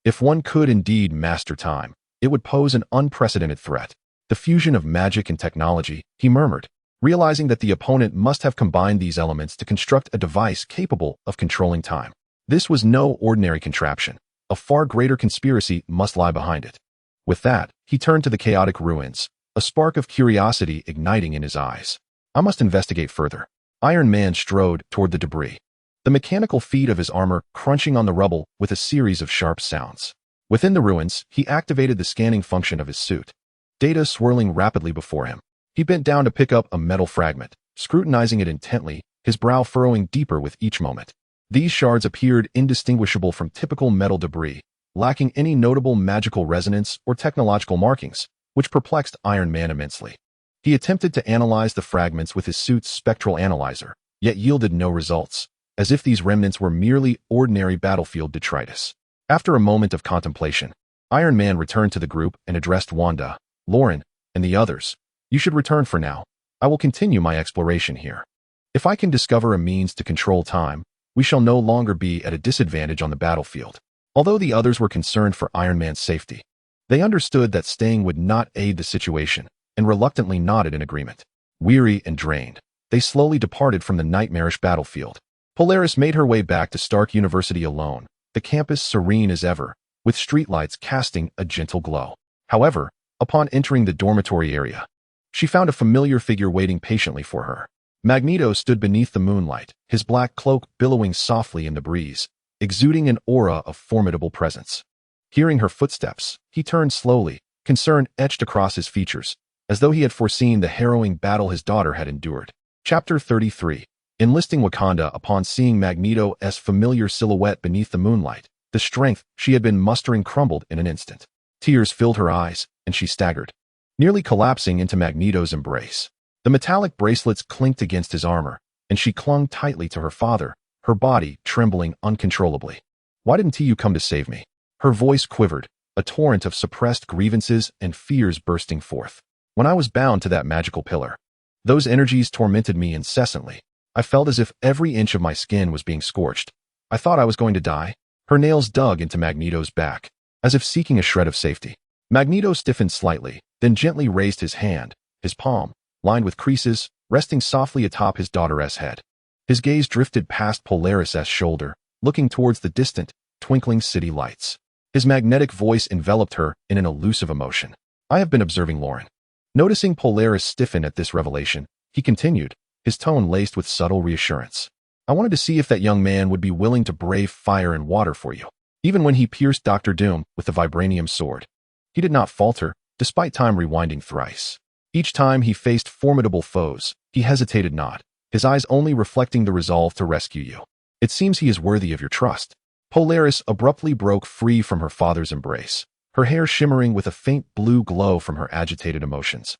If one could indeed master time, it would pose an unprecedented threat. The fusion of magic and technology, he murmured, realizing that the opponent must have combined these elements to construct a device capable of controlling time. This was no ordinary contraption. A far greater conspiracy must lie behind it. With that, he turned to the chaotic ruins, a spark of curiosity igniting in his eyes. "I must investigate further." Iron Man strode toward the debris, the mechanical feet of his armor crunching on the rubble with a series of sharp sounds. Within the ruins, he activated the scanning function of his suit, data swirling rapidly before him. He bent down to pick up a metal fragment, scrutinizing it intently, his brow furrowing deeper with each moment. These shards appeared indistinguishable from typical metal debris, lacking any notable magical resonance or technological markings, which perplexed Iron Man immensely. He attempted to analyze the fragments with his suit's spectral analyzer, yet yielded no results, as if these remnants were merely ordinary battlefield detritus. After a moment of contemplation, Iron Man returned to the group and addressed Wanda, Lauren, and the others. "You should return for now. I will continue my exploration here. If I can discover a means to control time, we shall no longer be at a disadvantage on the battlefield." Although the others were concerned for Iron Man's safety, they understood that staying would not aid the situation, and reluctantly nodded in agreement. Weary and drained, they slowly departed from the nightmarish battlefield. Polaris made her way back to Stark University alone, the campus serene as ever, with streetlights casting a gentle glow. However, upon entering the dormitory area, she found a familiar figure waiting patiently for her. Magneto stood beneath the moonlight, his black cloak billowing softly in the breeze, exuding an aura of formidable presence. Hearing her footsteps, he turned slowly, concern etched across his features, as though he had foreseen the harrowing battle his daughter had endured. Chapter 33. Enlisting Wakanda. Upon seeing Magneto's familiar silhouette beneath the moonlight, the strength she had been mustering crumbled in an instant. Tears filled her eyes, and she staggered, nearly collapsing into Magneto's embrace. The metallic bracelets clinked against his armor, and she clung tightly to her father, her body trembling uncontrollably. "Why didn't you come to save me?" Her voice quivered, a torrent of suppressed grievances and fears bursting forth. "When I was bound to that magical pillar, those energies tormented me incessantly. I felt as if every inch of my skin was being scorched. I thought I was going to die." Her nails dug into Magneto's back, as if seeking a shred of safety. Magneto stiffened slightly, then gently raised his hand, his palm, lined with creases, resting softly atop his daughter's head. His gaze drifted past Polaris's shoulder, looking towards the distant, twinkling city lights. His magnetic voice enveloped her in an elusive emotion. "I have been observing Lauren." Noticing Polaris stiffen at this revelation, he continued, his tone laced with subtle reassurance. "I wanted to see if that young man would be willing to brave fire and water for you." Even when he pierced Dr. Doom with the vibranium sword, he did not falter, despite time rewinding thrice. Each time he faced formidable foes, he hesitated not, his eyes only reflecting the resolve to rescue you. "It seems he is worthy of your trust." Polaris abruptly broke free from her father's embrace, her hair shimmering with a faint blue glow from her agitated emotions.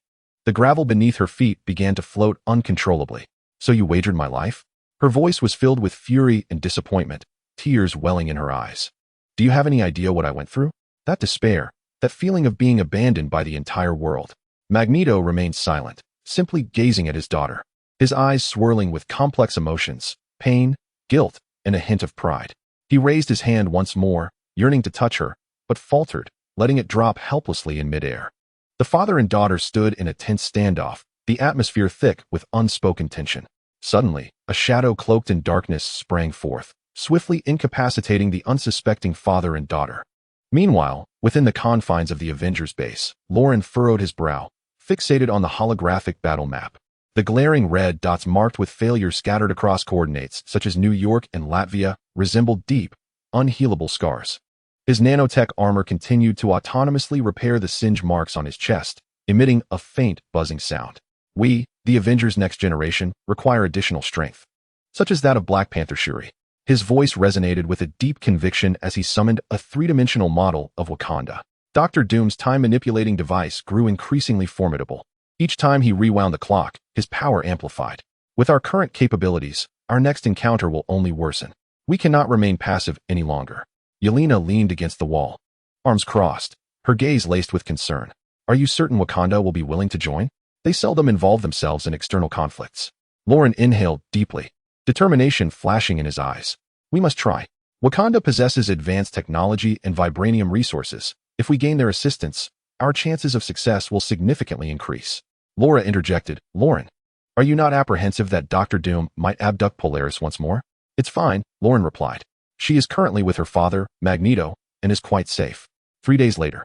The gravel beneath her feet began to float uncontrollably. "So you wagered my life?" Her voice was filled with fury and disappointment, tears welling in her eyes. "Do you have any idea what I went through? That despair, that feeling of being abandoned by the entire world." Magneto remained silent, simply gazing at his daughter, his eyes swirling with complex emotions, pain, guilt, and a hint of pride. He raised his hand once more, yearning to touch her, but faltered, letting it drop helplessly in midair. The father and daughter stood in a tense standoff, the atmosphere thick with unspoken tension. Suddenly, a shadow cloaked in darkness sprang forth, swiftly incapacitating the unsuspecting father and daughter. Meanwhile, within the confines of the Avengers base, Lauren furrowed his brow, fixated on the holographic battle map. The glaring red dots marked with failure scattered across coordinates such as New York and Latvia resembled deep, unhealable scars. His nanotech armor continued to autonomously repair the singe marks on his chest, emitting a faint, buzzing sound. "We, the Avengers Next Generation, require additional strength, such as that of Black Panther Shuri." His voice resonated with a deep conviction as he summoned a three-dimensional model of Wakanda. Dr. Doom's time-manipulating device grew increasingly formidable. Each time he rewound the clock, his power amplified. "With our current capabilities, our next encounter will only worsen. We cannot remain passive any longer." Yelena leaned against the wall, arms crossed, her gaze laced with concern. "Are you certain Wakanda will be willing to join? They seldom involve themselves in external conflicts." Lauren inhaled deeply, determination flashing in his eyes. "We must try. Wakanda possesses advanced technology and vibranium resources. If we gain their assistance, our chances of success will significantly increase." Laura interjected, "Lauren, are you not apprehensive that Dr. Doom might abduct Polaris once more?" "It's fine," Lauren replied. "She is currently with her father, Magneto, and is quite safe." 3 days later,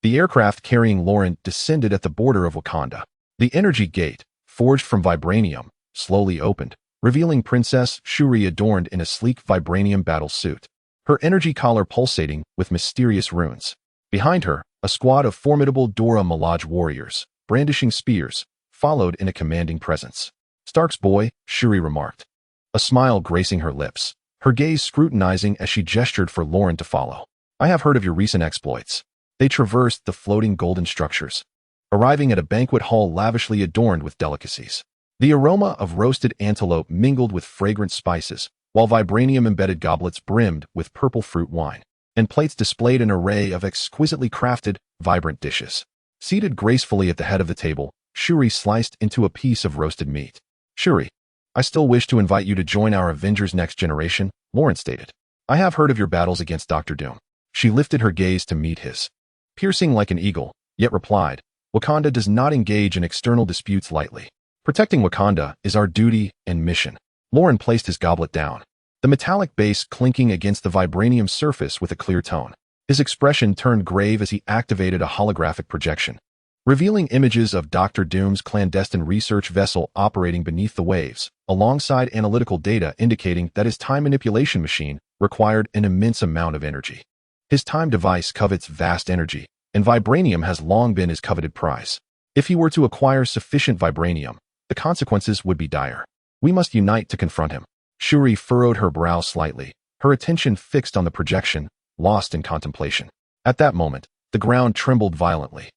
the aircraft carrying Lauren descended at the border of Wakanda. The energy gate, forged from vibranium, slowly opened, revealing Princess Shuri adorned in a sleek vibranium battle suit, her energy collar pulsating with mysterious runes. Behind her, a squad of formidable Dora Milaje warriors, brandishing spears, followed in a commanding presence. "Stark's boy," Shuri remarked, a smile gracing her lips, her gaze scrutinizing as she gestured for Lauren to follow. "I have heard of your recent exploits." They traversed the floating golden structures, arriving at a banquet hall lavishly adorned with delicacies. The aroma of roasted antelope mingled with fragrant spices, while vibranium-embedded goblets brimmed with purple fruit wine, and plates displayed an array of exquisitely crafted, vibrant dishes. Seated gracefully at the head of the table, Shuri sliced into a piece of roasted meat. "Shuri, I still wish to invite you to join our Avengers Next Generation," Lauren stated. "I have heard of your battles against Dr. Doom." She lifted her gaze to meet his, piercing like an eagle, yet replied, "Wakanda does not engage in external disputes lightly. Protecting Wakanda is our duty and mission." Lauren placed his goblet down, the metallic base clinking against the vibranium surface with a clear tone. His expression turned grave as he activated a holographic projection, revealing images of Dr. Doom's clandestine research vessel operating beneath the waves, alongside analytical data indicating that his time manipulation machine required an immense amount of energy. His time device covets vast energy, and vibranium has long been his coveted prize. If he were to acquire sufficient vibranium, the consequences would be dire. We must unite to confront him. Shuri furrowed her brow slightly, her attention fixed on the projection, lost in contemplation. At that moment, the ground trembled violently,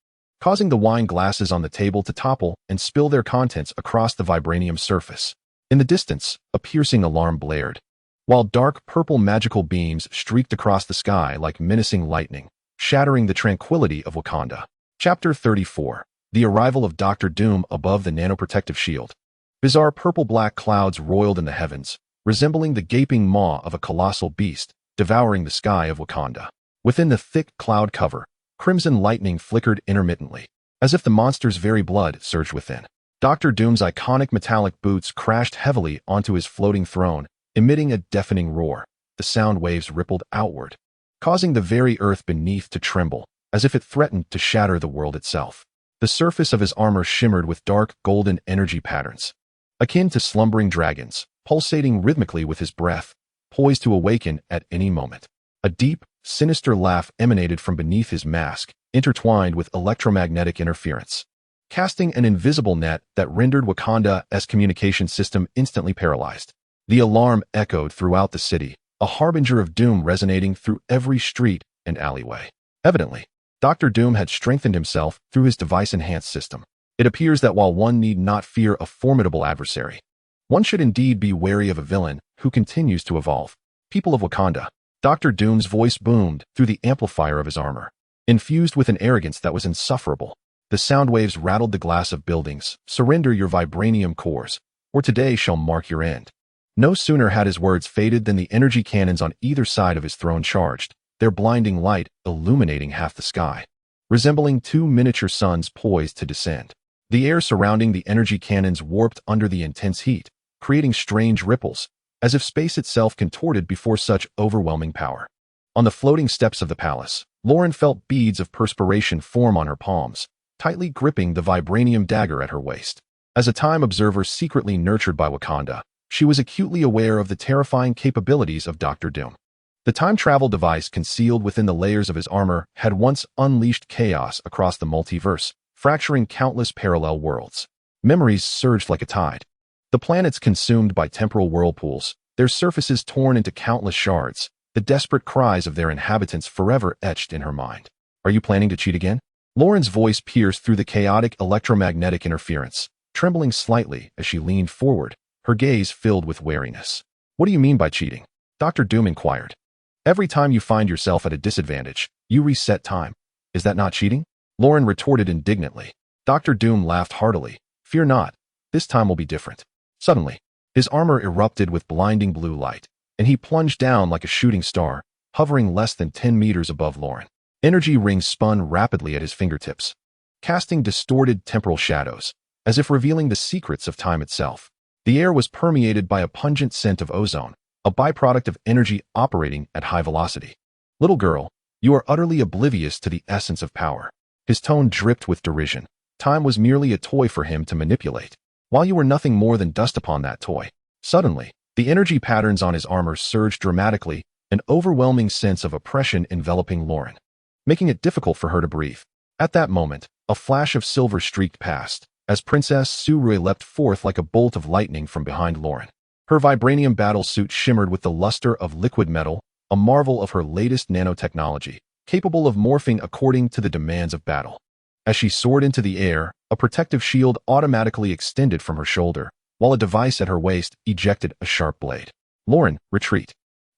causing the wine glasses on the table to topple and spill their contents across the vibranium surface. In the distance, a piercing alarm blared, while dark purple magical beams streaked across the sky like menacing lightning, shattering the tranquility of Wakanda. Chapter 34. The arrival of Dr. Doom above the nanoprotective shield. Bizarre purple-black clouds roiled in the heavens, resembling the gaping maw of a colossal beast, devouring the sky of Wakanda. Within the thick cloud cover, crimson lightning flickered intermittently, as if the monster's very blood surged within. Dr. Doom's iconic metallic boots crashed heavily onto his floating throne, emitting a deafening roar. The sound waves rippled outward, causing the very earth beneath to tremble, as if it threatened to shatter the world itself. The surface of his armor shimmered with dark golden energy patterns, akin to slumbering dragons, pulsating rhythmically with his breath, poised to awaken at any moment. A deep, sinister laugh emanated from beneath his mask, intertwined with electromagnetic interference, casting an invisible net that rendered Wakanda's communication system instantly paralyzed. The alarm echoed throughout the city, a harbinger of doom resonating through every street and alleyway. Evidently, Dr. Doom had strengthened himself through his device-enhanced system. It appears that while one need not fear a formidable adversary, one should indeed be wary of a villain who continues to evolve. People of Wakanda. Dr. Doom's voice boomed through the amplifier of his armor, infused with an arrogance that was insufferable. The sound waves rattled the glass of buildings. Surrender your vibranium cores, or today shall mark your end. No sooner had his words faded than the energy cannons on either side of his throne charged, their blinding light illuminating half the sky, resembling two miniature suns poised to descend. The air surrounding the energy cannons warped under the intense heat, creating strange ripples, as if space itself contorted before such overwhelming power. On the floating steps of the palace, Lauren felt beads of perspiration form on her palms, tightly gripping the vibranium dagger at her waist. As a time observer secretly nurtured by Wakanda, she was acutely aware of the terrifying capabilities of Dr. Doom. The time travel device concealed within the layers of his armor had once unleashed chaos across the multiverse, fracturing countless parallel worlds. Memories surged like a tide. The planets consumed by temporal whirlpools, their surfaces torn into countless shards, the desperate cries of their inhabitants forever etched in her mind. Are you planning to cheat again? Lauren's voice pierced through the chaotic electromagnetic interference, trembling slightly as she leaned forward, her gaze filled with wariness. What do you mean by cheating? Dr. Doom inquired. Every time you find yourself at a disadvantage, you reset time. Is that not cheating? Lauren retorted indignantly. Dr. Doom laughed heartily. Fear not, this time will be different. Suddenly, his armor erupted with blinding blue light, and he plunged down like a shooting star, hovering less than 10 meters above Lauren. Energy rings spun rapidly at his fingertips, casting distorted temporal shadows, as if revealing the secrets of time itself. The air was permeated by a pungent scent of ozone, a byproduct of energy operating at high velocity. Little girl, you are utterly oblivious to the essence of power. His tone dripped with derision. Time was merely a toy for him to manipulate, while you were nothing more than dust upon that toy. Suddenly, the energy patterns on his armor surged dramatically, an overwhelming sense of oppression enveloping Lauren, making it difficult for her to breathe. At that moment, a flash of silver streaked past, as Princess Surui leapt forth like a bolt of lightning from behind Lauren. Her vibranium battle suit shimmered with the luster of liquid metal, a marvel of her latest nanotechnology, capable of morphing according to the demands of battle. As she soared into the air, a protective shield automatically extended from her shoulder, while a device at her waist ejected a sharp blade. Lauren, retreat.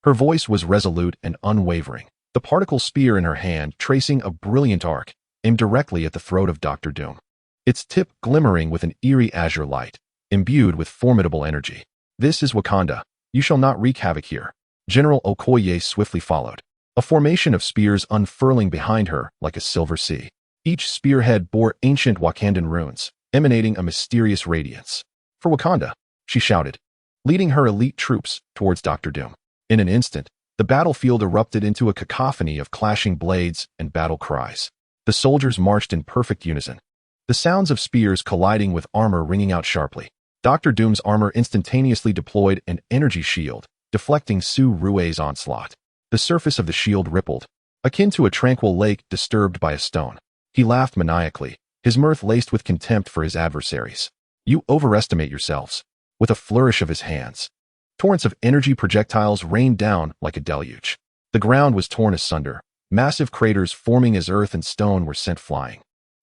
Her voice was resolute and unwavering, the particle spear in her hand tracing a brilliant arc, aimed directly at the throat of Dr. Doom. Its tip glimmering with an eerie azure light, imbued with formidable energy. This is Wakanda. You shall not wreak havoc here. General Okoye swiftly followed, a formation of spears unfurling behind her like a silver sea. Each spearhead bore ancient Wakandan runes, emanating a mysterious radiance. For Wakanda, she shouted, leading her elite troops towards Dr. Doom. In an instant, the battlefield erupted into a cacophony of clashing blades and battle cries. The soldiers marched in perfect unison, the sounds of spears colliding with armor ringing out sharply. Dr. Doom's armor instantaneously deployed an energy shield, deflecting Su Rui's onslaught. The surface of the shield rippled, akin to a tranquil lake disturbed by a stone. He laughed maniacally, his mirth laced with contempt for his adversaries. You overestimate yourselves. With a flourish of his hands, torrents of energy projectiles rained down like a deluge. The ground was torn asunder. Massive craters forming as earth and stone were sent flying.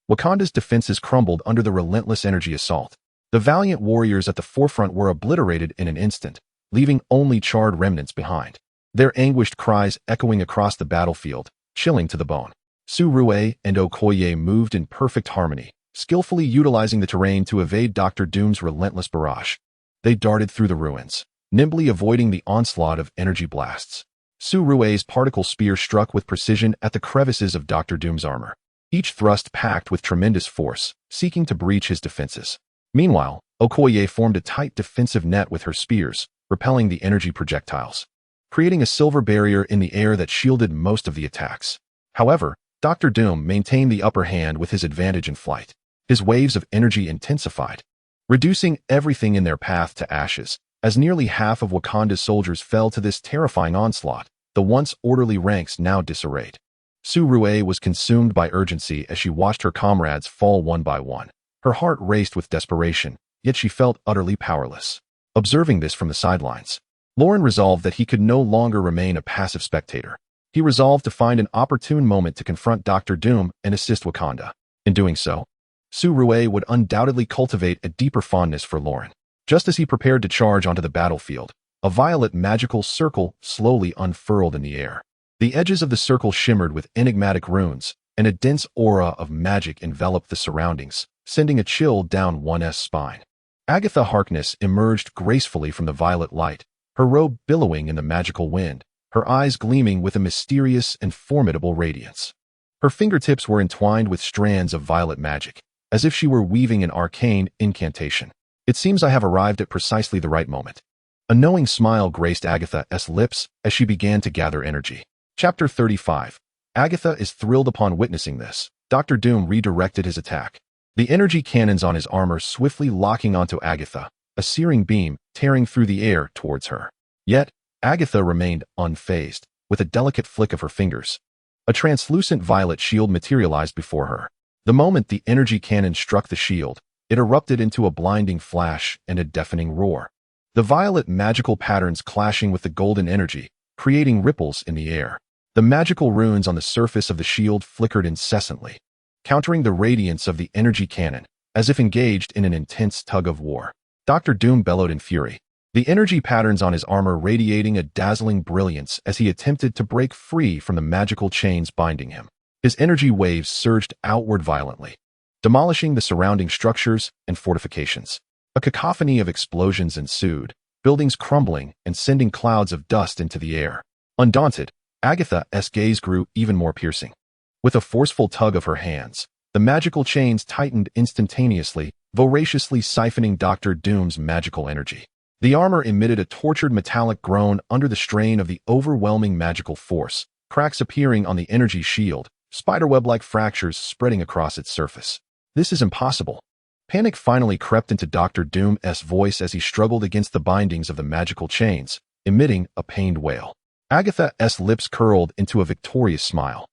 Wakanda's defenses crumbled under the relentless energy assault. The valiant warriors at the forefront were obliterated in an instant, leaving only charred remnants behind. Their anguished cries echoing across the battlefield, chilling to the bone. Su-Rue and Okoye moved in perfect harmony, skillfully utilizing the terrain to evade Dr. Doom's relentless barrage. They darted through the ruins, nimbly avoiding the onslaught of energy blasts. Su-Rue's particle spear struck with precision at the crevices of Dr. Doom's armor, each thrust packed with tremendous force, seeking to breach his defenses. Meanwhile, Okoye formed a tight defensive net with her spears, repelling the energy projectiles, creating a silver barrier in the air that shielded most of the attacks. However, Dr. Doom maintained the upper hand with his advantage in flight. His waves of energy intensified, reducing everything in their path to ashes. As nearly half of Wakanda's soldiers fell to this terrifying onslaught, the once orderly ranks now disarrayed. Su-Rue was consumed by urgency as she watched her comrades fall one by one. Her heart raced with desperation, yet she felt utterly powerless. Observing this from the sidelines, Lauren resolved that he could no longer remain a passive spectator. He resolved to find an opportune moment to confront Dr. Doom and assist Wakanda. In doing so, Su-Rue would undoubtedly cultivate a deeper fondness for Lauren. Just as he prepared to charge onto the battlefield, a violet magical circle slowly unfurled in the air. The edges of the circle shimmered with enigmatic runes, and a dense aura of magic enveloped the surroundings, sending a chill down one's spine. Agatha Harkness emerged gracefully from the violet light, her robe billowing in the magical wind, her eyes gleaming with a mysterious and formidable radiance. Her fingertips were entwined with strands of violet magic, as if she were weaving an arcane incantation. It seems I have arrived at precisely the right moment. A knowing smile graced Agatha's lips as she began to gather energy. Chapter 35. Agatha is thrilled upon witnessing this. Dr. Doom redirected his attack, the energy cannons on his armor swiftly locking onto Agatha, a searing beam tearing through the air towards her. Yet, Agatha remained unfazed, with a delicate flick of her fingers. A translucent violet shield materialized before her. The moment the energy cannon struck the shield, it erupted into a blinding flash and a deafening roar. The violet magical patterns clashing with the golden energy, creating ripples in the air. The magical runes on the surface of the shield flickered incessantly, countering the radiance of the energy cannon, as if engaged in an intense tug of war. Dr. Doom bellowed in fury, the energy patterns on his armor radiating a dazzling brilliance as he attempted to break free from the magical chains binding him. His energy waves surged outward violently, demolishing the surrounding structures and fortifications. A cacophony of explosions ensued, buildings crumbling and sending clouds of dust into the air. Undaunted, Agatha's gaze grew even more piercing. With a forceful tug of her hands, the magical chains tightened instantaneously, voraciously siphoning Dr. Doom's magical energy. The armor emitted a tortured metallic groan under the strain of the overwhelming magical force, cracks appearing on the energy shield, spiderweb-like fractures spreading across its surface. This is impossible. Panic finally crept into Dr. Doom's voice as he struggled against the bindings of the magical chains, emitting a pained wail. Agatha's lips curled into a victorious smile.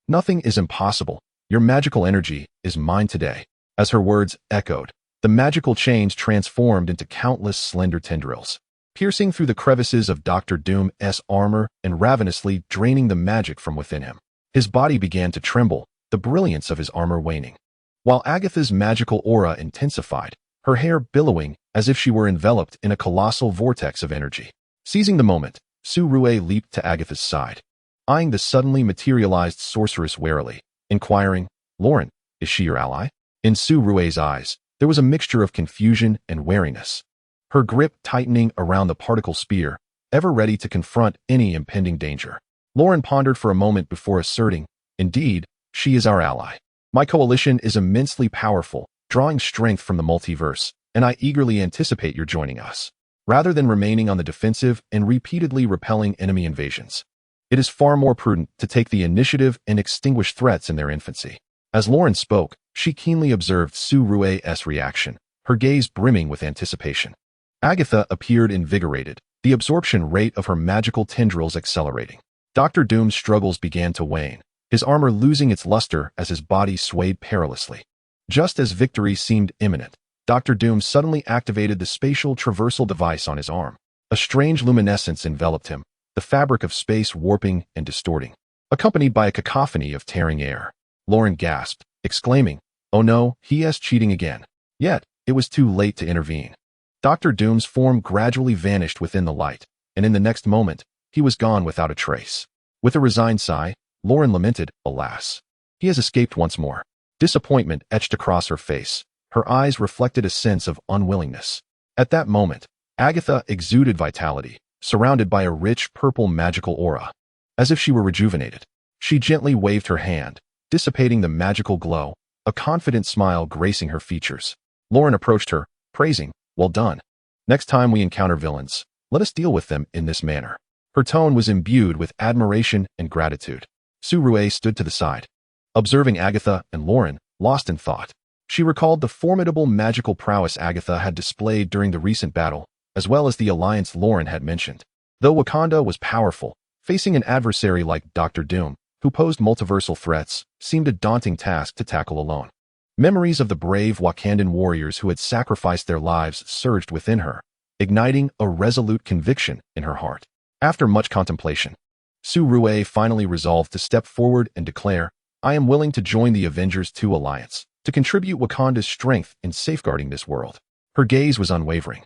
Nothing is impossible. Your magical energy is mine today. As her words echoed, the magical chains transformed into countless slender tendrils, piercing through the crevices of Dr. Doom's armor and ravenously draining the magic from within him. His body began to tremble, the brilliance of his armor waning. While Agatha's magical aura intensified, her hair billowing as if she were enveloped in a colossal vortex of energy. Seizing the moment, Su-Rue leaped to Agatha's side, eyeing the suddenly materialized sorceress warily, inquiring, "Lauren, is she your ally?" In Su-Rue's eyes, there was a mixture of confusion and wariness, her grip tightening around the particle spear, ever ready to confront any impending danger. Lauren pondered for a moment before asserting, "Indeed, she is our ally. My coalition is immensely powerful, drawing strength from the multiverse, and I eagerly anticipate your joining us. Rather than remaining on the defensive and repeatedly repelling enemy invasions, it is far more prudent to take the initiative and extinguish threats in their infancy." As Lauren spoke, she keenly observed Su-Rue's reaction, her gaze brimming with anticipation. Agatha appeared invigorated, the absorption rate of her magical tendrils accelerating. Dr. Doom's struggles began to wane, his armor losing its luster as his body swayed perilously. Just as victory seemed imminent, Dr. Doom suddenly activated the spatial traversal device on his arm. A strange luminescence enveloped him, the fabric of space warping and distorting, accompanied by a cacophony of tearing air. Lauren gasped, exclaiming, "Oh no, he is cheating again." Yet, it was too late to intervene. Dr. Doom's form gradually vanished within the light, and in the next moment, he was gone without a trace. With a resigned sigh, Lauren lamented, "Alas, he has escaped once more." Disappointment etched across her face. Her eyes reflected a sense of unwillingness. At that moment, Agatha exuded vitality, surrounded by a rich purple magical aura. As if she were rejuvenated, she gently waved her hand, dissipating the magical glow, a confident smile gracing her features. Lauren approached her, praising, "Well done. Next time we encounter villains, let us deal with them in this manner." Her tone was imbued with admiration and gratitude. Su-Rue stood to the side, observing Agatha and Lauren, lost in thought. She recalled the formidable magical prowess Agatha had displayed during the recent battle, as well as the alliance Lauren had mentioned. Though Wakanda was powerful, facing an adversary like Dr. Doom, who posed multiversal threats, seemed a daunting task to tackle alone. Memories of the brave Wakandan warriors who had sacrificed their lives surged within her, igniting a resolute conviction in her heart. After much contemplation, Su-Rue finally resolved to step forward and declare, "I am willing to join the Avengers 2 alliance, to contribute Wakanda's strength in safeguarding this world." Her gaze was unwavering,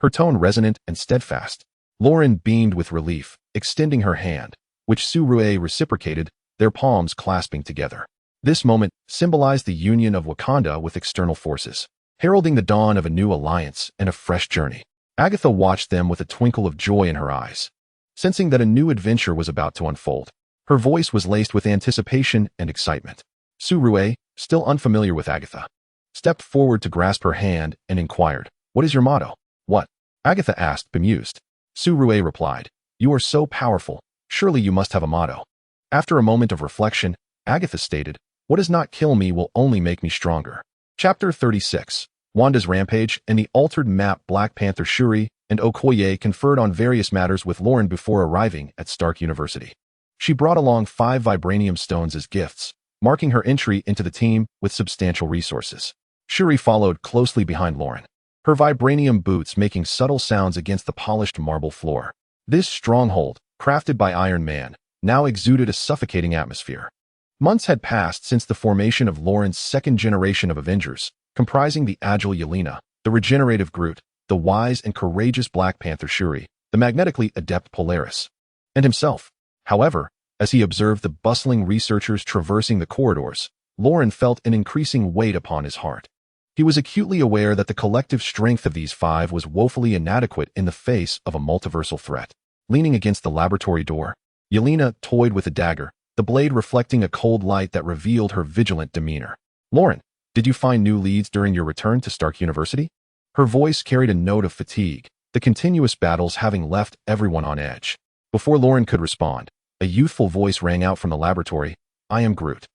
her tone resonant and steadfast. Lauren beamed with relief, extending her hand, which Su-Rue reciprocated, their palms clasping together. This moment symbolized the union of Wakanda with external forces, heralding the dawn of a new alliance and a fresh journey. Agatha watched them with a twinkle of joy in her eyes, sensing that a new adventure was about to unfold. Her voice was laced with anticipation and excitement. Su-Rue, still unfamiliar with Agatha, stepped forward to grasp her hand and inquired, "What is your motto?" "What?" Agatha asked, bemused. Su-Rue replied, "You are so powerful, surely you must have a motto." After a moment of reflection, Agatha stated, "What does not kill me will only make me stronger." Chapter 36. Wanda's Rampage and the altered map. Black Panther Shuri and Okoye conferred on various matters with Lauren before arriving at Stark University. She brought along 5 vibranium stones as gifts, marking her entry into the team with substantial resources. Shuri followed closely behind Lauren, her vibranium boots making subtle sounds against the polished marble floor. This stronghold, crafted by Iron Man, now exuded a suffocating atmosphere. Months had passed since the formation of Lauren's second generation of Avengers, comprising the agile Yelena, the regenerative Groot, the wise and courageous Black Panther Shuri, the magnetically adept Polaris, and himself. However, as he observed the bustling researchers traversing the corridors, Lauren felt an increasing weight upon his heart. He was acutely aware that the collective strength of these 5 was woefully inadequate in the face of a multiversal threat. Leaning against the laboratory door, Yelena toyed with a dagger, the blade reflecting a cold light that revealed her vigilant demeanor. "Lauren, did you find new leads during your return to Stark University?" Her voice carried a note of fatigue, the continuous battles having left everyone on edge. Before Lauren could respond, a youthful voice rang out from the laboratory, "I am Groot."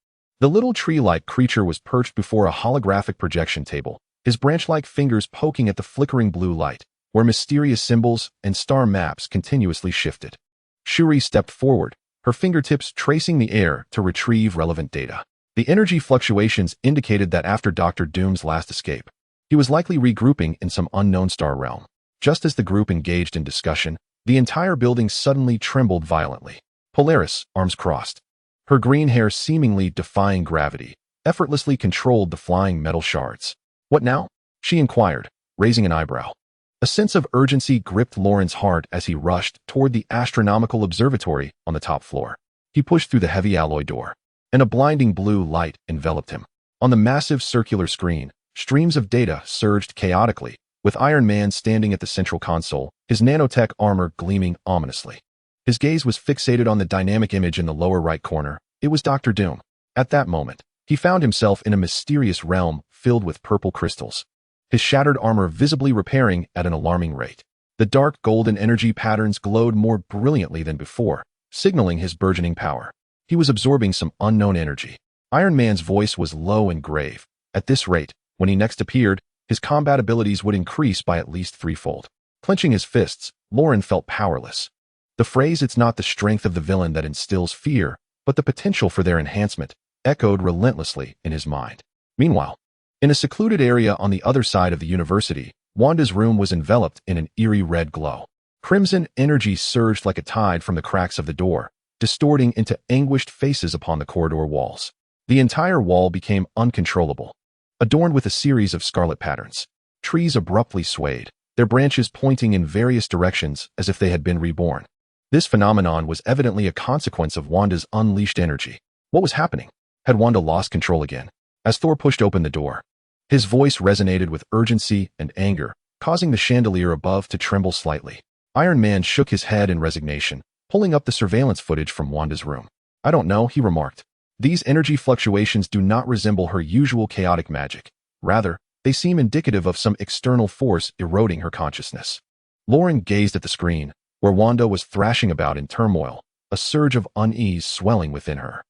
The little tree-like creature was perched before a holographic projection table, his branch-like fingers poking at the flickering blue light, where mysterious symbols and star maps continuously shifted. Shuri stepped forward, her fingertips tracing the air to retrieve relevant data. The energy fluctuations indicated that after Dr. Doom's last escape, he was likely regrouping in some unknown star realm. Just as the group engaged in discussion, the entire building suddenly trembled violently. Polaris, arms crossed, her green hair seemingly defying gravity, effortlessly controlled the flying metal shards. "What now?" she inquired, raising an eyebrow. A sense of urgency gripped Lauren's heart as he rushed toward the astronomical observatory on the top floor. He pushed through the heavy alloy door, and a blinding blue light enveloped him. On the massive circular screen, streams of data surged chaotically, with Iron Man standing at the central console, his nanotech armor gleaming ominously. His gaze was fixated on the dynamic image in the lower right corner. It was Dr. Doom. At that moment, he found himself in a mysterious realm filled with purple crystals, his shattered armor visibly repairing at an alarming rate. The dark golden energy patterns glowed more brilliantly than before, signaling his burgeoning power. He was absorbing some unknown energy. Iron Man's voice was low and grave. At this rate, when he next appeared, his combat abilities would increase by at least threefold. Clenching his fists, Lauren felt powerless. The phrase "it's not the strength of the villain that instills fear, but the potential for their enhancement," echoed relentlessly in his mind. Meanwhile, in a secluded area on the other side of the university, Wanda's room was enveloped in an eerie red glow. Crimson energy surged like a tide from the cracks of the door, distorting into anguished faces upon the corridor walls. The entire wall became uncontrollable, adorned with a series of scarlet patterns. Trees abruptly swayed, their branches pointing in various directions as if they had been reborn. This phenomenon was evidently a consequence of Wanda's unleashed energy. What was happening? Had Wanda lost control again? As Thor pushed open the door, his voice resonated with urgency and anger, causing the chandelier above to tremble slightly. Iron Man shook his head in resignation, pulling up the surveillance footage from Wanda's room. "I don't know," he remarked. "These energy fluctuations do not resemble her usual chaotic magic. Rather, they seem indicative of some external force eroding her consciousness." Lauren gazed at the screen, where Wanda was thrashing about in turmoil, a surge of unease swelling within her.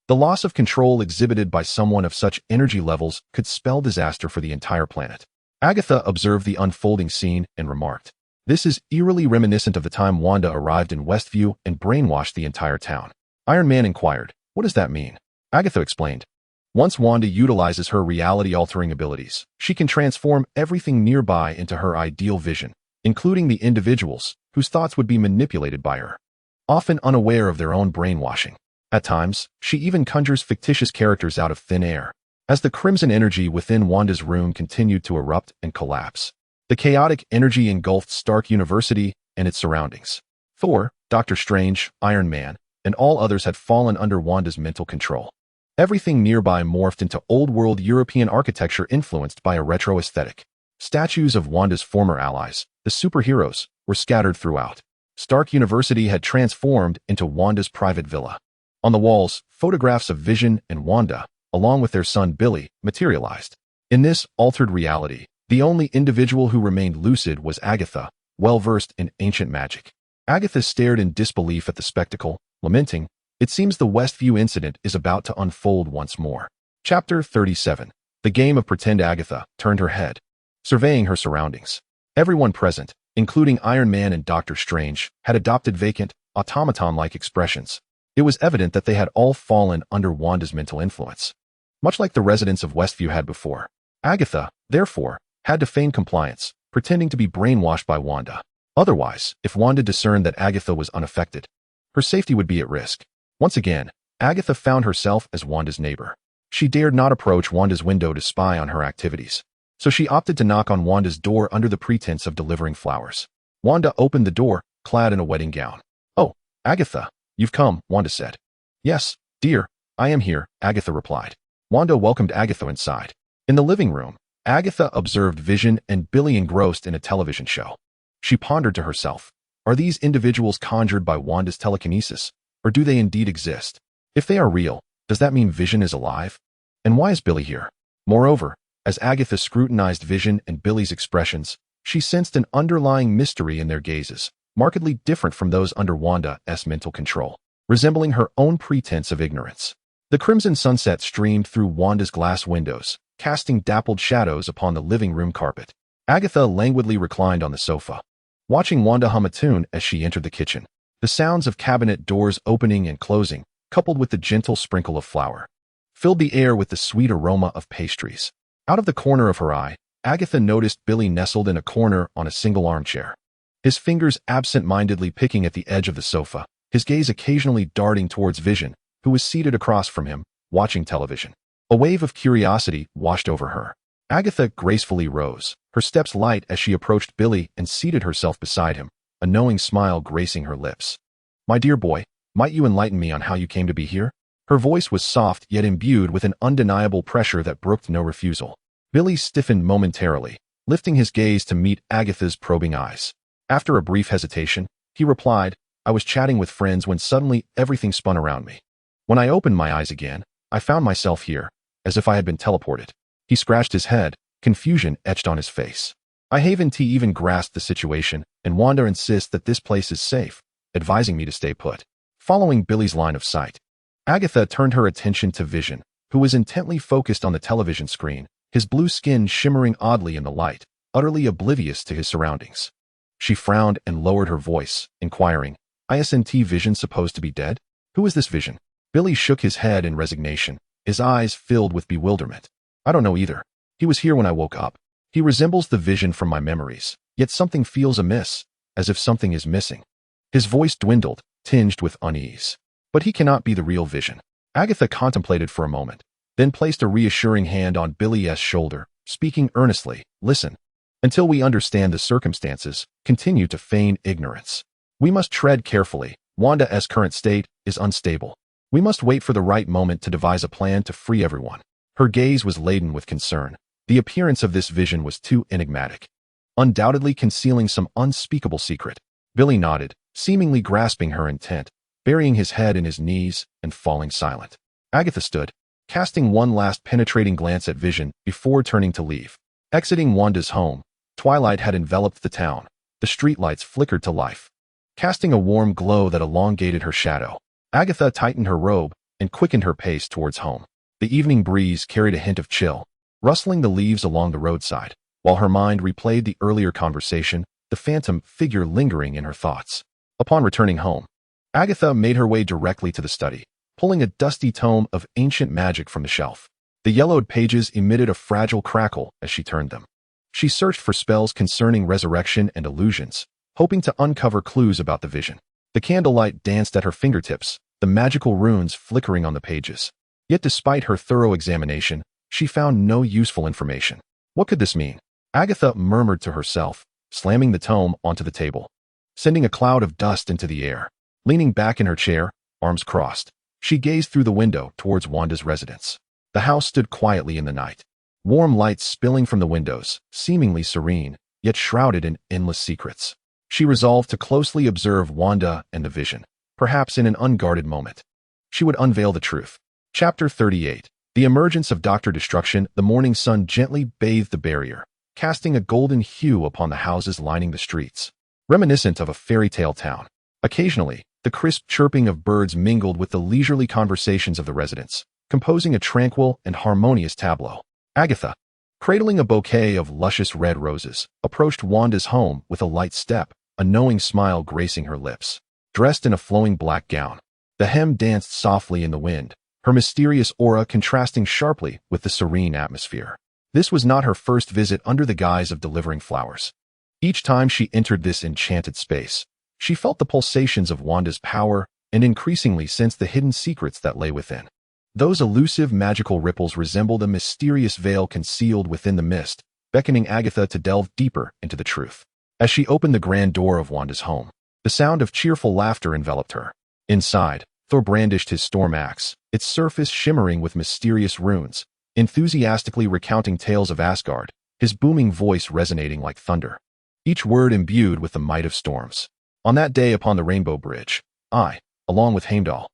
The loss of control exhibited by someone of such energy levels could spell disaster for the entire planet. Agatha observed the unfolding scene and remarked, "This is eerily reminiscent of the time Wanda arrived in Westview and brainwashed the entire town." Iron Man inquired, "What does that mean?" Agatha explained, "Once Wanda utilizes her reality-altering abilities, she can transform everything nearby into her ideal vision, including the individuals whose thoughts would be manipulated by her, often unaware of their own brainwashing. At times, she even conjures fictitious characters out of thin air." As the crimson energy within Wanda's room continued to erupt and collapse, the chaotic energy engulfed Stark University and its surroundings. Thor, Doctor Strange, Iron Man, and all others had fallen under Wanda's mental control. Everything nearby morphed into old-world European architecture influenced by a retro aesthetic. Statues of Wanda's former allies, the superheroes, were scattered throughout. Stark University had transformed into Wanda's private villa. On the walls, photographs of Vision and Wanda, along with their son Billy, materialized. In this altered reality, the only individual who remained lucid was Agatha, well-versed in ancient magic. Agatha stared in disbelief at the spectacle, lamenting, "It seems the Westview incident is about to unfold once more." Chapter 37. The game of pretend. Agatha turned her head, surveying her surroundings. Everyone present, including Iron Man and Doctor Strange, had adopted vacant, automaton-like expressions. It was evident that they had all fallen under Wanda's mental influence, much like the residents of Westview had before. Agatha, therefore, had to feign compliance, pretending to be brainwashed by Wanda. Otherwise, if Wanda discerned that Agatha was unaffected, her safety would be at risk. Once again, Agatha found herself as Wanda's neighbor. She dared not approach Wanda's window to spy on her activities, so she opted to knock on Wanda's door under the pretense of delivering flowers. Wanda opened the door, clad in a wedding gown. "Oh, Agatha, you've come," Wanda said. "Yes, dear, I am here," Agatha replied. Wanda welcomed Agatha inside. In the living room, Agatha observed Vision and Billy engrossed in a television show. She pondered to herself, are these individuals conjured by Wanda's telekinesis, or do they indeed exist? If they are real, does that mean Vision is alive? And why is Billy here? Moreover, as Agatha scrutinized Vision and Billy's expressions, she sensed an underlying mystery in their gazes, markedly different from those under Wanda's mental control, resembling her own pretense of ignorance. The crimson sunset streamed through Wanda's glass windows, casting dappled shadows upon the living room carpet. Agatha languidly reclined on the sofa, watching Wanda hum a tune as she entered the kitchen. The sounds of cabinet doors opening and closing, coupled with the gentle sprinkle of flour, filled the air with the sweet aroma of pastries. Out of the corner of her eye, Agatha noticed Billy nestled in a corner on a single armchair, his fingers absent-mindedly picking at the edge of the sofa, his gaze occasionally darting towards Vision, who was seated across from him, watching television. A wave of curiosity washed over her. Agatha gracefully rose, her steps light as she approached Billy and seated herself beside him, a knowing smile gracing her lips. "My dear boy, might you enlighten me on how you came to be here?" Her voice was soft yet imbued with an undeniable pressure that brooked no refusal. Billy stiffened momentarily, lifting his gaze to meet Agatha's probing eyes. After a brief hesitation, he replied, "I was chatting with friends when suddenly everything spun around me. When I opened my eyes again, I found myself here, as if I had been teleported." He scratched his head, confusion etched on his face. "I haven't even grasped the situation, and Wanda insists that this place is safe, advising me to stay put." Following Billy's line of sight, Agatha turned her attention to Vision, who was intently focused on the television screen, his blue skin shimmering oddly in the light, utterly oblivious to his surroundings. She frowned and lowered her voice, inquiring, Isn't Vision supposed to be dead? Who is this Vision? Billy shook his head in resignation, his eyes filled with bewilderment. I don't know either. He was here when I woke up. He resembles the Vision from my memories, yet something feels amiss, as if something is missing. His voice dwindled, tinged with unease. But he cannot be the real Vision. Agatha contemplated for a moment, then placed a reassuring hand on Billy's shoulder, speaking earnestly. Listen. Until we understand the circumstances, continue to feign ignorance. We must tread carefully. Wanda's current state is unstable. We must wait for the right moment to devise a plan to free everyone. Her gaze was laden with concern. The appearance of this Vision was too enigmatic, undoubtedly concealing some unspeakable secret. Billy nodded, seemingly grasping her intent, burying his head in his knees and falling silent. Agatha stood, casting one last penetrating glance at Vision before turning to leave. Exiting Wanda's home, twilight had enveloped the town. The streetlights flickered to life, casting a warm glow that elongated her shadow. Agatha tightened her robe and quickened her pace towards home. The evening breeze carried a hint of chill, rustling the leaves along the roadside, while her mind replayed the earlier conversation, the phantom figure lingering in her thoughts. Upon returning home, Agatha made her way directly to the study, pulling a dusty tome of ancient magic from the shelf. The yellowed pages emitted a fragile crackle as she turned them. She searched for spells concerning resurrection and illusions, hoping to uncover clues about the Vision. The candlelight danced at her fingertips, the magical runes flickering on the pages. Yet despite her thorough examination, she found no useful information. What could this mean? Agatha murmured to herself, slamming the tome onto the table, sending a cloud of dust into the air. Leaning back in her chair, arms crossed, she gazed through the window towards Wanda's residence. The house stood quietly in the night, warm lights spilling from the windows, seemingly serene, yet shrouded in endless secrets. She resolved to closely observe Wanda and the Vision. Perhaps in an unguarded moment, she would unveil the truth. Chapter 38. The emergence of Dr. Destruction. The morning sun gently bathed the barrier, casting a golden hue upon the houses lining the streets, reminiscent of a fairy tale town. Occasionally, the crisp chirping of birds mingled with the leisurely conversations of the residents, composing a tranquil and harmonious tableau. Agatha, cradling a bouquet of luscious red roses, approached Wanda's home with a light step, a knowing smile gracing her lips. Dressed in a flowing black gown, the hem danced softly in the wind, her mysterious aura contrasting sharply with the serene atmosphere. This was not her first visit under the guise of delivering flowers. Each time she entered this enchanted space, she felt the pulsations of Wanda's power and increasingly sensed the hidden secrets that lay within. Those elusive magical ripples resembled a mysterious veil concealed within the mist, beckoning Agatha to delve deeper into the truth. As she opened the grand door of Wanda's home, the sound of cheerful laughter enveloped her. Inside, Thor brandished his storm axe, its surface shimmering with mysterious runes, enthusiastically recounting tales of Asgard, his booming voice resonating like thunder, each word imbued with the might of storms. On that day upon the Rainbow Bridge, I, along with Heimdall,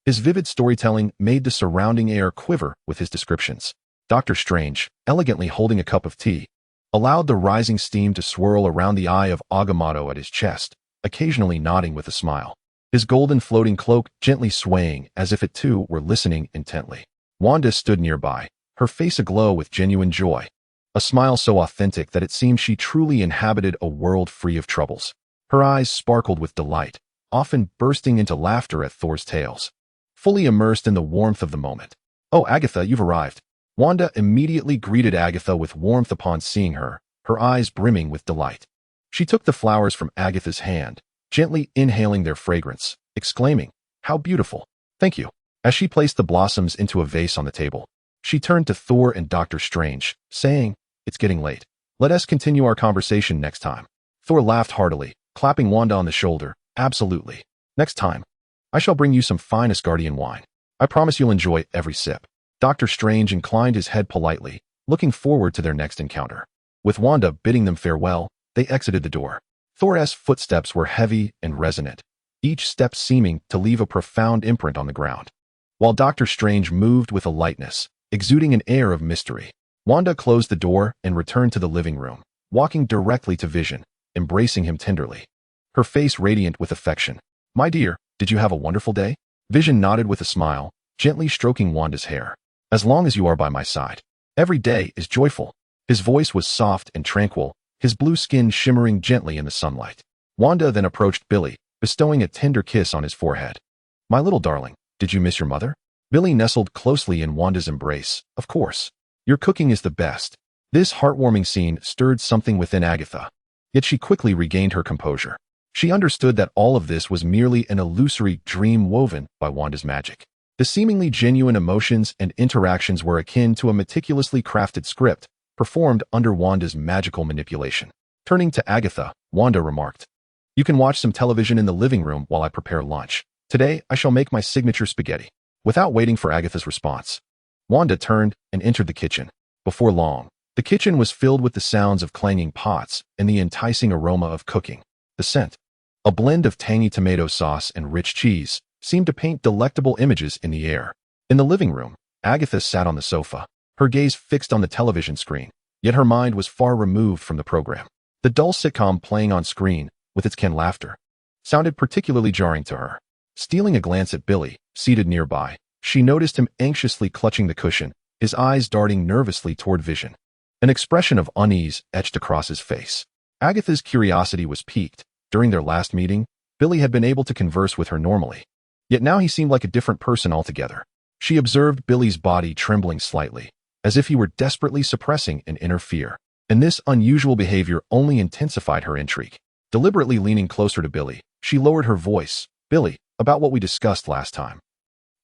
his vivid storytelling made the surrounding air quiver with his descriptions. Dr. Strange, elegantly holding a cup of tea, allowed the rising steam to swirl around the eye of Agamotto at his chest, occasionally nodding with a smile, his golden floating cloak gently swaying as if it too were listening intently. Wanda stood nearby, her face aglow with genuine joy, a smile so authentic that it seemed she truly inhabited a world free of troubles. Her eyes sparkled with delight, often bursting into laughter at Thor's tales, fully immersed in the warmth of the moment. "Oh, Agatha, you've arrived." Wanda immediately greeted Agatha with warmth upon seeing her, her eyes brimming with delight. She took the flowers from Agatha's hand, gently inhaling their fragrance, exclaiming, "How beautiful." "Thank you." As she placed the blossoms into a vase on the table, she turned to Thor and Dr. Strange, saying, "It's getting late. Let us continue our conversation next time." Thor laughed heartily, clapping Wanda on the shoulder. "Absolutely. Next time, I shall bring you some fine Asgardian wine. I promise you'll enjoy every sip." Dr. Strange inclined his head politely, looking forward to their next encounter. With Wanda bidding them farewell, they exited the door. Thor's footsteps were heavy and resonant, each step seeming to leave a profound imprint on the ground. While Dr. Strange moved with a lightness, exuding an air of mystery, Wanda closed the door and returned to the living room, walking directly to Vision, embracing him tenderly, her face radiant with affection. "My dear, did you have a wonderful day?" Vision nodded with a smile, gently stroking Wanda's hair. "As long as you are by my side, every day is joyful." His voice was soft and tranquil, his blue skin shimmering gently in the sunlight. Wanda then approached Billy, bestowing a tender kiss on his forehead. "My little darling, did you miss your mother?" Billy nestled closely in Wanda's embrace. "Of course. Your cooking is the best." This heartwarming scene stirred something within Agatha, yet she quickly regained her composure. She understood that all of this was merely an illusory dream woven by Wanda's magic. The seemingly genuine emotions and interactions were akin to a meticulously crafted script, performed under Wanda's magical manipulation. Turning to Agatha, Wanda remarked, "You can watch some television in the living room while I prepare lunch. Today, I shall make my signature spaghetti." Without waiting for Agatha's response, Wanda turned and entered the kitchen. Before long, the kitchen was filled with the sounds of clanging pots and the enticing aroma of cooking. The scent, a blend of tangy tomato sauce and rich cheese, seemed to paint delectable images in the air. In the living room, Agatha sat on the sofa, her gaze fixed on the television screen, yet her mind was far removed from the program. The dull sitcom playing on screen, with its canned laughter, sounded particularly jarring to her. Stealing a glance at Billy, seated nearby, she noticed him anxiously clutching the cushion, his eyes darting nervously toward Vision. An expression of unease etched across his face. Agatha's curiosity was piqued. During their last meeting, Billy had been able to converse with her normally, yet now he seemed like a different person altogether. She observed Billy's body trembling slightly, as if he were desperately suppressing an inner fear. And this unusual behavior only intensified her intrigue. Deliberately leaning closer to Billy, she lowered her voice. "Billy, about what we discussed last time."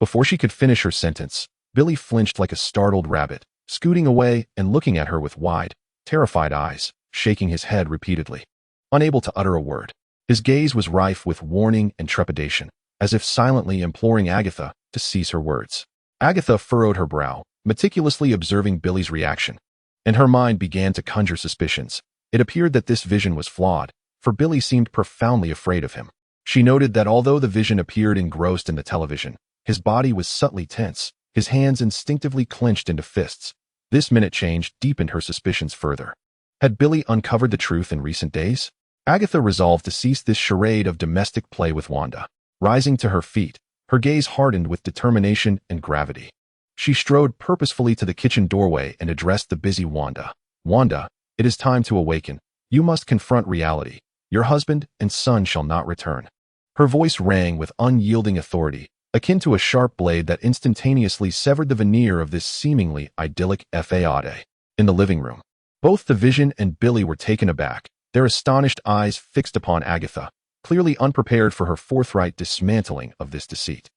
Before she could finish her sentence, Billy flinched like a startled rabbit, scooting away and looking at her with wide, terrified eyes, shaking his head repeatedly. Unable to utter a word, his gaze was rife with warning and trepidation, as if silently imploring Agatha to cease her words. Agatha furrowed her brow, meticulously observing Billy's reaction, and her mind began to conjure suspicions. It appeared that this vision was flawed, for Billy seemed profoundly afraid of him. She noted that although the vision appeared engrossed in the television, his body was subtly tense, his hands instinctively clenched into fists. This minute change deepened her suspicions further. Had Billy uncovered the truth in recent days? Agatha resolved to cease this charade of domestic play with Wanda. Rising to her feet, her gaze hardened with determination and gravity. She strode purposefully to the kitchen doorway and addressed the busy Wanda. "Wanda, it is time to awaken. You must confront reality. Your husband and son shall not return." Her voice rang with unyielding authority, akin to a sharp blade that instantaneously severed the veneer of this seemingly idyllic faade. In the living room, both the Vision and Billy were taken aback, their astonished eyes fixed upon Agatha, clearly unprepared for her forthright dismantling of this deceit.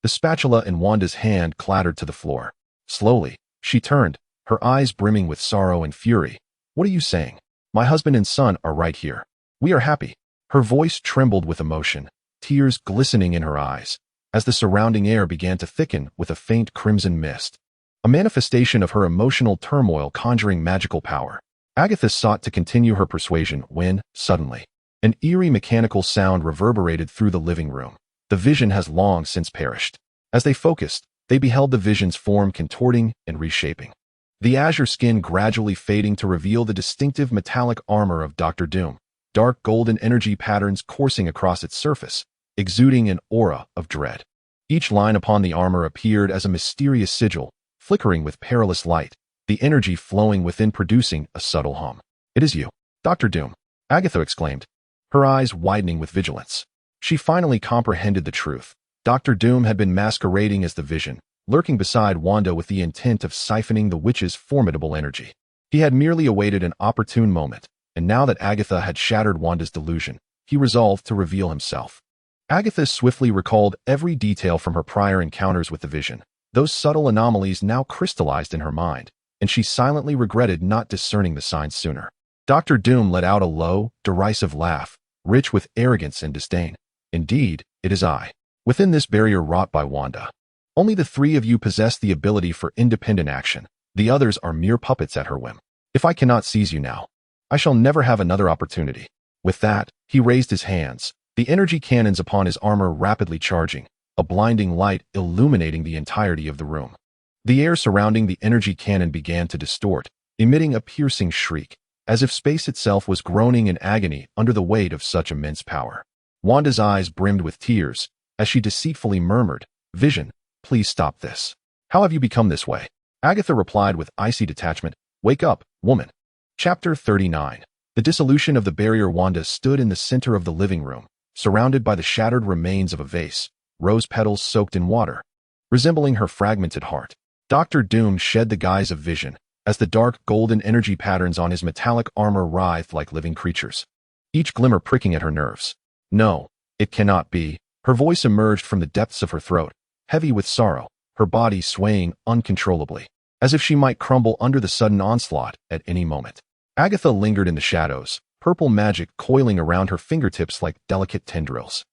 The spatula in Wanda's hand clattered to the floor. Slowly, she turned, her eyes brimming with sorrow and fury. "What are you saying? My husband and son are right here. We are happy." Her voice trembled with emotion, tears glistening in her eyes, as the surrounding air began to thicken with a faint crimson mist, a manifestation of her emotional turmoil conjuring magical power. Agatha sought to continue her persuasion when, suddenly, an eerie mechanical sound reverberated through the living room. The Vision has long since perished. As they focused, they beheld the Vision's form contorting and reshaping, the azure skin gradually fading to reveal the distinctive metallic armor of Dr. Doom, dark golden energy patterns coursing across its surface, exuding an aura of dread. Each line upon the armor appeared as a mysterious sigil, flickering with perilous light, the energy flowing within producing a subtle hum. "It is you, Dr. Doom," Agatha exclaimed, her eyes widening with vigilance. She finally comprehended the truth. Dr. Doom had been masquerading as the Vision, lurking beside Wanda with the intent of siphoning the witch's formidable energy. He had merely awaited an opportune moment, and now that Agatha had shattered Wanda's delusion, he resolved to reveal himself. Agatha swiftly recalled every detail from her prior encounters with the Vision. Those subtle anomalies now crystallized in her mind, and she silently regretted not discerning the signs sooner. Dr. Doom let out a low, derisive laugh, rich with arrogance and disdain. "Indeed, it is I. Within this barrier wrought by Wanda, only the three of you possess the ability for independent action. The others are mere puppets at her whim. If I cannot seize you now, I shall never have another opportunity." With that, he raised his hands, the energy cannons upon his armor rapidly charging, a blinding light illuminating the entirety of the room. The air surrounding the energy cannon began to distort, emitting a piercing shriek, as if space itself was groaning in agony under the weight of such immense power. Wanda's eyes brimmed with tears, as she deceitfully murmured, "Vision, please stop this. How have you become this way?" Agatha replied with icy detachment, "Wake up, woman." Chapter 39. The dissolution of the barrier. Wanda stood in the center of the living room, surrounded by the shattered remains of a vase, rose petals soaked in water, resembling her fragmented heart. Dr. Doom shed the guise of vision, as the dark golden energy patterns on his metallic armor writhed like living creatures, each glimmer pricking at her nerves. No, it cannot be. Her voice emerged from the depths of her throat, heavy with sorrow, her body swaying uncontrollably, as if she might crumble under the sudden onslaught at any moment. Agatha lingered in the shadows, purple magic coiling around her fingertips like delicate tendrils.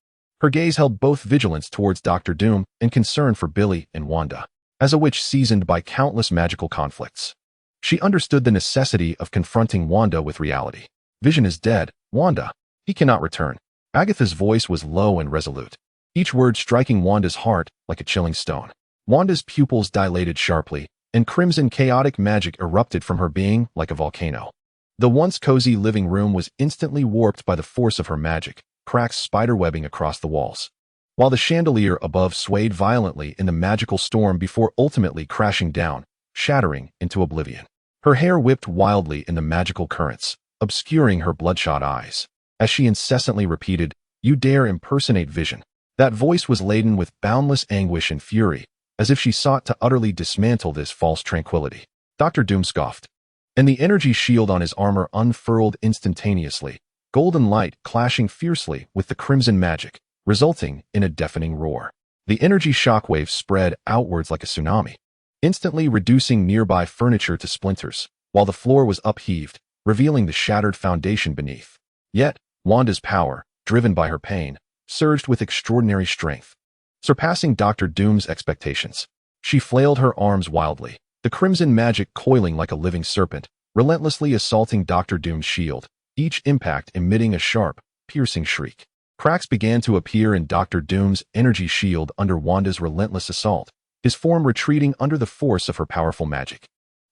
Her gaze held both vigilance towards Dr. Doom and concern for Billy and Wanda. As a witch seasoned by countless magical conflicts, she understood the necessity of confronting Wanda with reality. Vision is dead, Wanda. He cannot return. Agatha's voice was low and resolute, each word striking Wanda's heart like a chilling stone. Wanda's pupils dilated sharply, and crimson chaotic magic erupted from her being like a volcano. The once cozy living room was instantly warped by the force of her magic, cracks spiderwebbing across the walls, while the chandelier above swayed violently in the magical storm before ultimately crashing down, shattering into oblivion. Her hair whipped wildly in the magical currents, obscuring her bloodshot eyes, as she incessantly repeated, "You dare impersonate Vision." That voice was laden with boundless anguish and fury, as if she sought to utterly dismantle this false tranquility. Dr. Doom scoffed, and the energy shield on his armor unfurled instantaneously, golden light clashing fiercely with the crimson magic, resulting in a deafening roar. The energy shockwave spread outwards like a tsunami, instantly reducing nearby furniture to splinters, while the floor was upheaved, revealing the shattered foundation beneath. Yet, Wanda's power, driven by her pain, surged with extraordinary strength, surpassing Dr. Doom's expectations. She flailed her arms wildly, the crimson magic coiling like a living serpent, relentlessly assaulting Dr. Doom's shield, each impact emitting a sharp, piercing shriek. Cracks began to appear in Dr. Doom's energy shield under Wanda's relentless assault, his form retreating under the force of her powerful magic.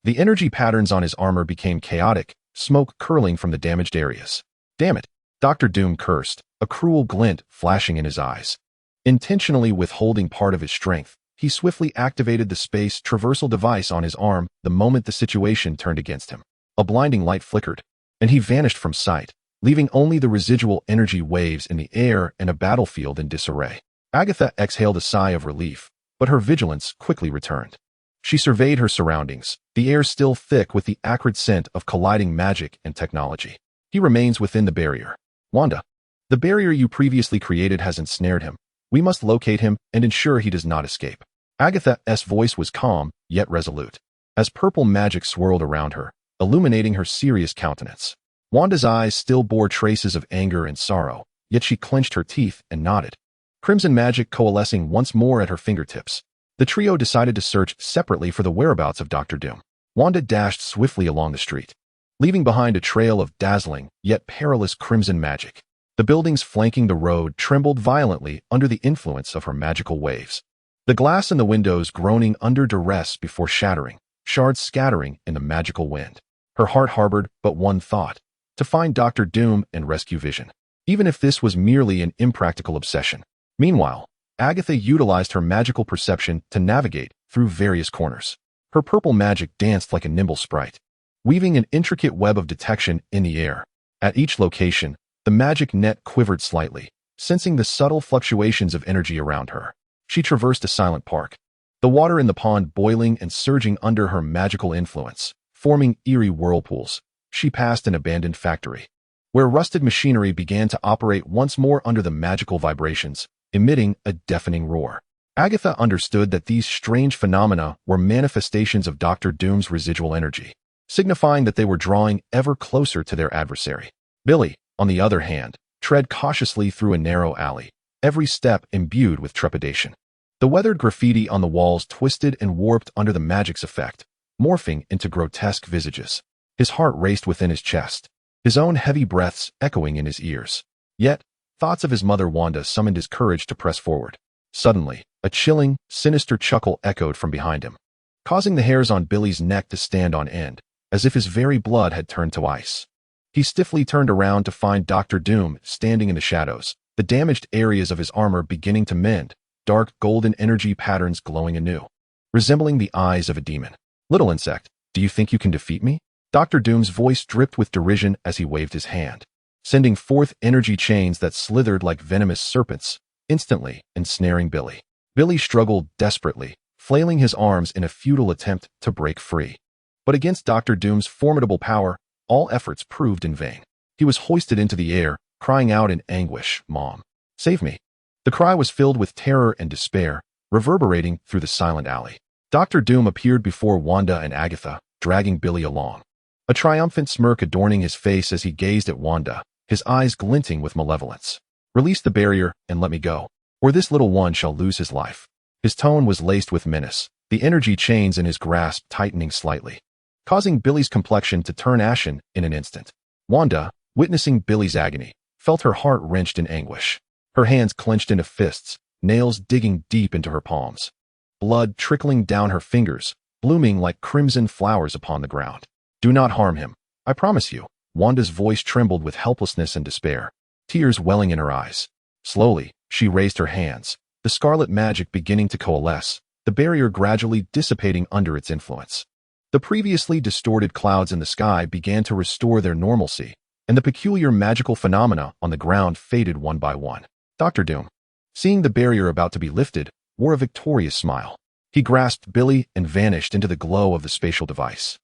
The energy patterns on his armor became chaotic, smoke curling from the damaged areas. "Damn it," Dr. Doom cursed, a cruel glint flashing in his eyes. Intentionally withholding part of his strength, he swiftly activated the space traversal device on his arm the moment the situation turned against him. A blinding light flickered, and he vanished from sight, leaving only the residual energy waves in the air and a battlefield in disarray. Agatha exhaled a sigh of relief, but her vigilance quickly returned. She surveyed her surroundings, the air still thick with the acrid scent of colliding magic and technology. "He remains within the barrier. Wanda, the barrier you previously created has ensnared him. We must locate him and ensure he does not escape." Agatha's voice was calm, yet resolute, as purple magic swirled around her, illuminating her serious countenance. Wanda's eyes still bore traces of anger and sorrow, yet she clenched her teeth and nodded. Crimson magic coalescing once more at her fingertips, the trio decided to search separately for the whereabouts of Dr. Doom. Wanda dashed swiftly along the street, leaving behind a trail of dazzling, yet perilous crimson magic. The buildings flanking the road trembled violently under the influence of her magical waves, the glass in the windows groaning under duress before shattering, shards scattering in the magical wind. Her heart harbored but one thought: to find Dr. Doom and rescue Vision, even if this was merely an impractical obsession. Meanwhile, Agatha utilized her magical perception to navigate through various corners. Her purple magic danced like a nimble sprite, weaving an intricate web of detection in the air. At each location, the magic net quivered slightly, sensing the subtle fluctuations of energy around her. She traversed a silent park, the water in the pond boiling and surging under her magical influence, forming eerie whirlpools. She passed an abandoned factory, where rusted machinery began to operate once more under the magical vibrations, emitting a deafening roar. Agatha understood that these strange phenomena were manifestations of Dr. Doom's residual energy, signifying that they were drawing ever closer to their adversary. Billy, on the other hand, tread cautiously through a narrow alley, every step imbued with trepidation. The weathered graffiti on the walls twisted and warped under the magic's effect, morphing into grotesque visages. His heart raced within his chest, his own heavy breaths echoing in his ears. Yet, thoughts of his mother Wanda summoned his courage to press forward. Suddenly, a chilling, sinister chuckle echoed from behind him, causing the hairs on Billy's neck to stand on end, as if his very blood had turned to ice. He stiffly turned around to find Dr. Doom standing in the shadows, the damaged areas of his armor beginning to mend, dark golden energy patterns glowing anew, resembling the eyes of a demon. "Little insect, do you think you can defeat me?" Dr. Doom's voice dripped with derision as he waved his hand. sending forth energy chains that slithered like venomous serpents, instantly ensnaring Billy. Billy struggled desperately, flailing his arms in a futile attempt to break free. But against Dr. Doom's formidable power, all efforts proved in vain. He was hoisted into the air, crying out in anguish, "Mom, save me." The cry was filled with terror and despair, reverberating through the silent alley. Dr. Doom appeared before Wanda and Agatha, dragging Billy along. A triumphant smirk adorning his face as he gazed at Wanda, his eyes glinting with malevolence. "Release the barrier and let me go, or this little one shall lose his life." His tone was laced with menace, the energy chains in his grasp tightening slightly, causing Billy's complexion to turn ashen in an instant. Wanda, witnessing Billy's agony, felt her heart wrenched in anguish. Her hands clenched into fists, nails digging deep into her palms. Blood trickling down her fingers, blooming like crimson flowers upon the ground. "Do not harm him, I promise you." Wanda's voice trembled with helplessness and despair, tears welling in her eyes. Slowly, she raised her hands, the scarlet magic beginning to coalesce, the barrier gradually dissipating under its influence. The previously distorted clouds in the sky began to restore their normalcy, and the peculiar magical phenomena on the ground faded one by one. Dr. Doom, seeing the barrier about to be lifted, wore a victorious smile. He grasped Billy and vanished into the glow of the spatial device.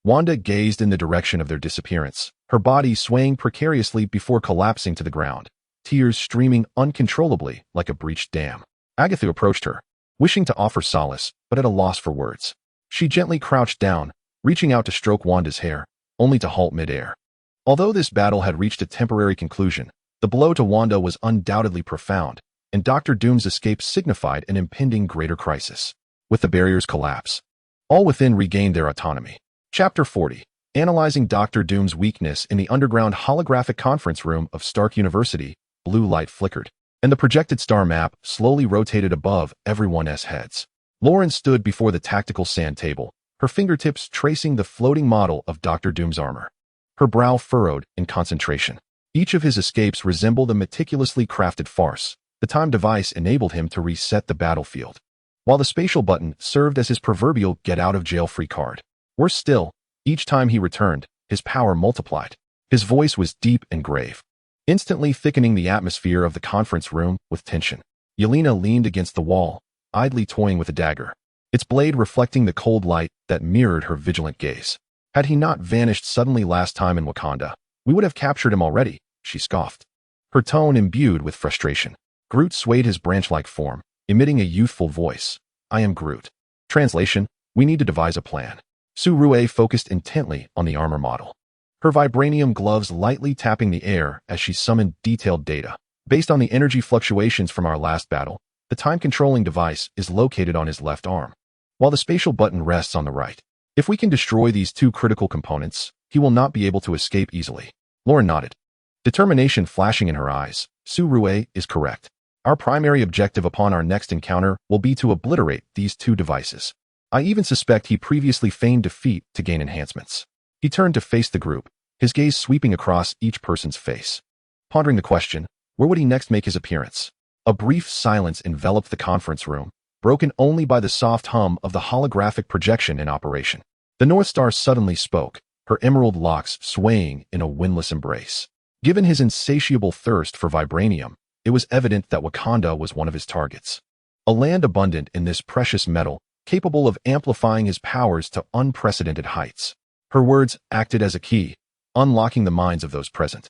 Wanda gazed in the direction of their disappearance, her body swaying precariously before collapsing to the ground, tears streaming uncontrollably like a breached dam. Agatha approached her, wishing to offer solace, but at a loss for words. She gently crouched down, reaching out to stroke Wanda's hair, only to halt midair. Although this battle had reached a temporary conclusion, the blow to Wanda was undoubtedly profound, and Dr. Doom's escape signified an impending greater crisis. With the barrier's collapse, all within regained their autonomy. Chapter 40. Analyzing Dr. Doom's weakness. In the underground holographic conference room of Stark University, blue light flickered, and the projected star map slowly rotated above everyone's heads. Lauren stood before the tactical sand table, her fingertips tracing the floating model of Dr. Doom's armor. Her brow furrowed in concentration. Each of his escapes resembled a meticulously crafted farce. The time device enabled him to reset the battlefield, while the spatial button served as his proverbial get-out-of-jail-free card. Worse still, each time he returned, his power multiplied. His voice was deep and grave, instantly thickening the atmosphere of the conference room with tension. Yelena leaned against the wall, idly toying with a dagger, its blade reflecting the cold light that mirrored her vigilant gaze. "Had he not vanished suddenly last time in Wakanda, we would have captured him already," she scoffed, her tone imbued with frustration. Groot swayed his branch-like form, emitting a youthful voice. "I am Groot." Translation: "We need to devise a plan." Su Rue focused intently on the armor model, her vibranium gloves lightly tapping the air as she summoned detailed data. "Based on the energy fluctuations from our last battle, the time-controlling device is located on his left arm, while the spatial button rests on the right. If we can destroy these two critical components, he will not be able to escape easily." Lauren nodded, determination flashing in her eyes. "Su Rue is correct. Our primary objective upon our next encounter will be to obliterate these two devices. I even suspect he previously feigned defeat to gain enhancements." He turned to face the group, his gaze sweeping across each person's face. Pondering the question, where would he next make his appearance? A brief silence enveloped the conference room, broken only by the soft hum of the holographic projection in operation. The North Star suddenly spoke, her emerald locks swaying in a windless embrace. Given his insatiable thirst for vibranium, it was evident that Wakanda was one of his targets. A land abundant in this precious metal, capable of amplifying his powers to unprecedented heights. Her words acted as a key, unlocking the minds of those present.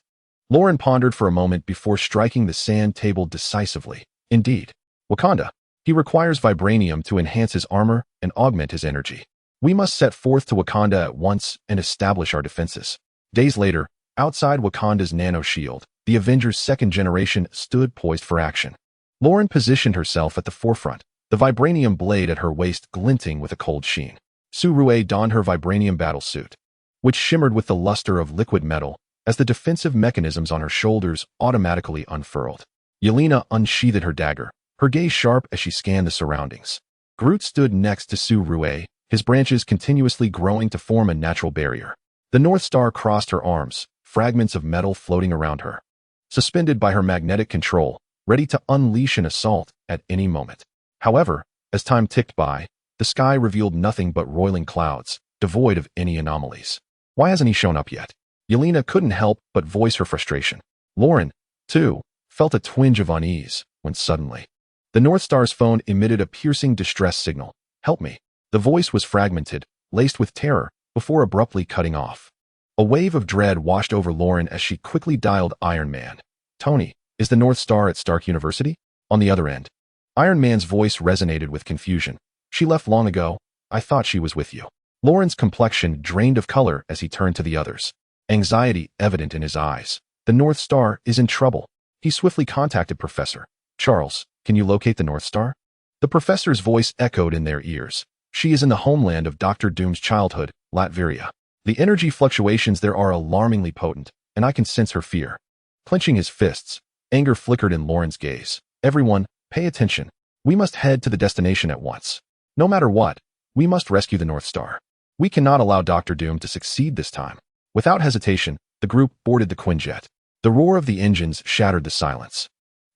Lauren pondered for a moment before striking the sand table decisively. "Indeed, Wakanda. He requires vibranium to enhance his armor and augment his energy. We must set forth to Wakanda at once and establish our defenses." Days later, outside Wakanda's nano shield, the Avengers' second generation stood poised for action. Lauren positioned herself at the forefront, the vibranium blade at her waist glinting with a cold sheen. Su Rue donned her vibranium battlesuit, which shimmered with the luster of liquid metal as the defensive mechanisms on her shoulders automatically unfurled. Yelena unsheathed her dagger, her gaze sharp as she scanned the surroundings. Groot stood next to Su Rue, his branches continuously growing to form a natural barrier. The North Star crossed her arms, fragments of metal floating around her, suspended by her magnetic control, ready to unleash an assault at any moment. However, as time ticked by, the sky revealed nothing but roiling clouds, devoid of any anomalies. "Why hasn't he shown up yet?" Yelena couldn't help but voice her frustration. Lauren, too, felt a twinge of unease when suddenly the North Star's phone emitted a piercing distress signal. Help me. The voice was fragmented, laced with terror, before abruptly cutting off. A wave of dread washed over Lauren as she quickly dialed Iron Man. Tony, is the North Star at Stark University? On the other end. Iron Man's voice resonated with confusion. She left long ago. I thought she was with you. Lauren's complexion drained of color as he turned to the others. Anxiety evident in his eyes. The North Star is in trouble. He swiftly contacted Professor Charles. Can you locate the North Star? The professor's voice echoed in their ears. She is in the homeland of Dr. Doom's childhood, Latveria. The energy fluctuations there are alarmingly potent, and I can sense her fear. Clenching his fists, anger flickered in Lauren's gaze. Everyone, pay attention. We must head to the destination at once. No matter what, we must rescue the North Star. We cannot allow Dr. Doom to succeed this time. Without hesitation, the group boarded the Quinjet. The roar of the engines shattered the silence.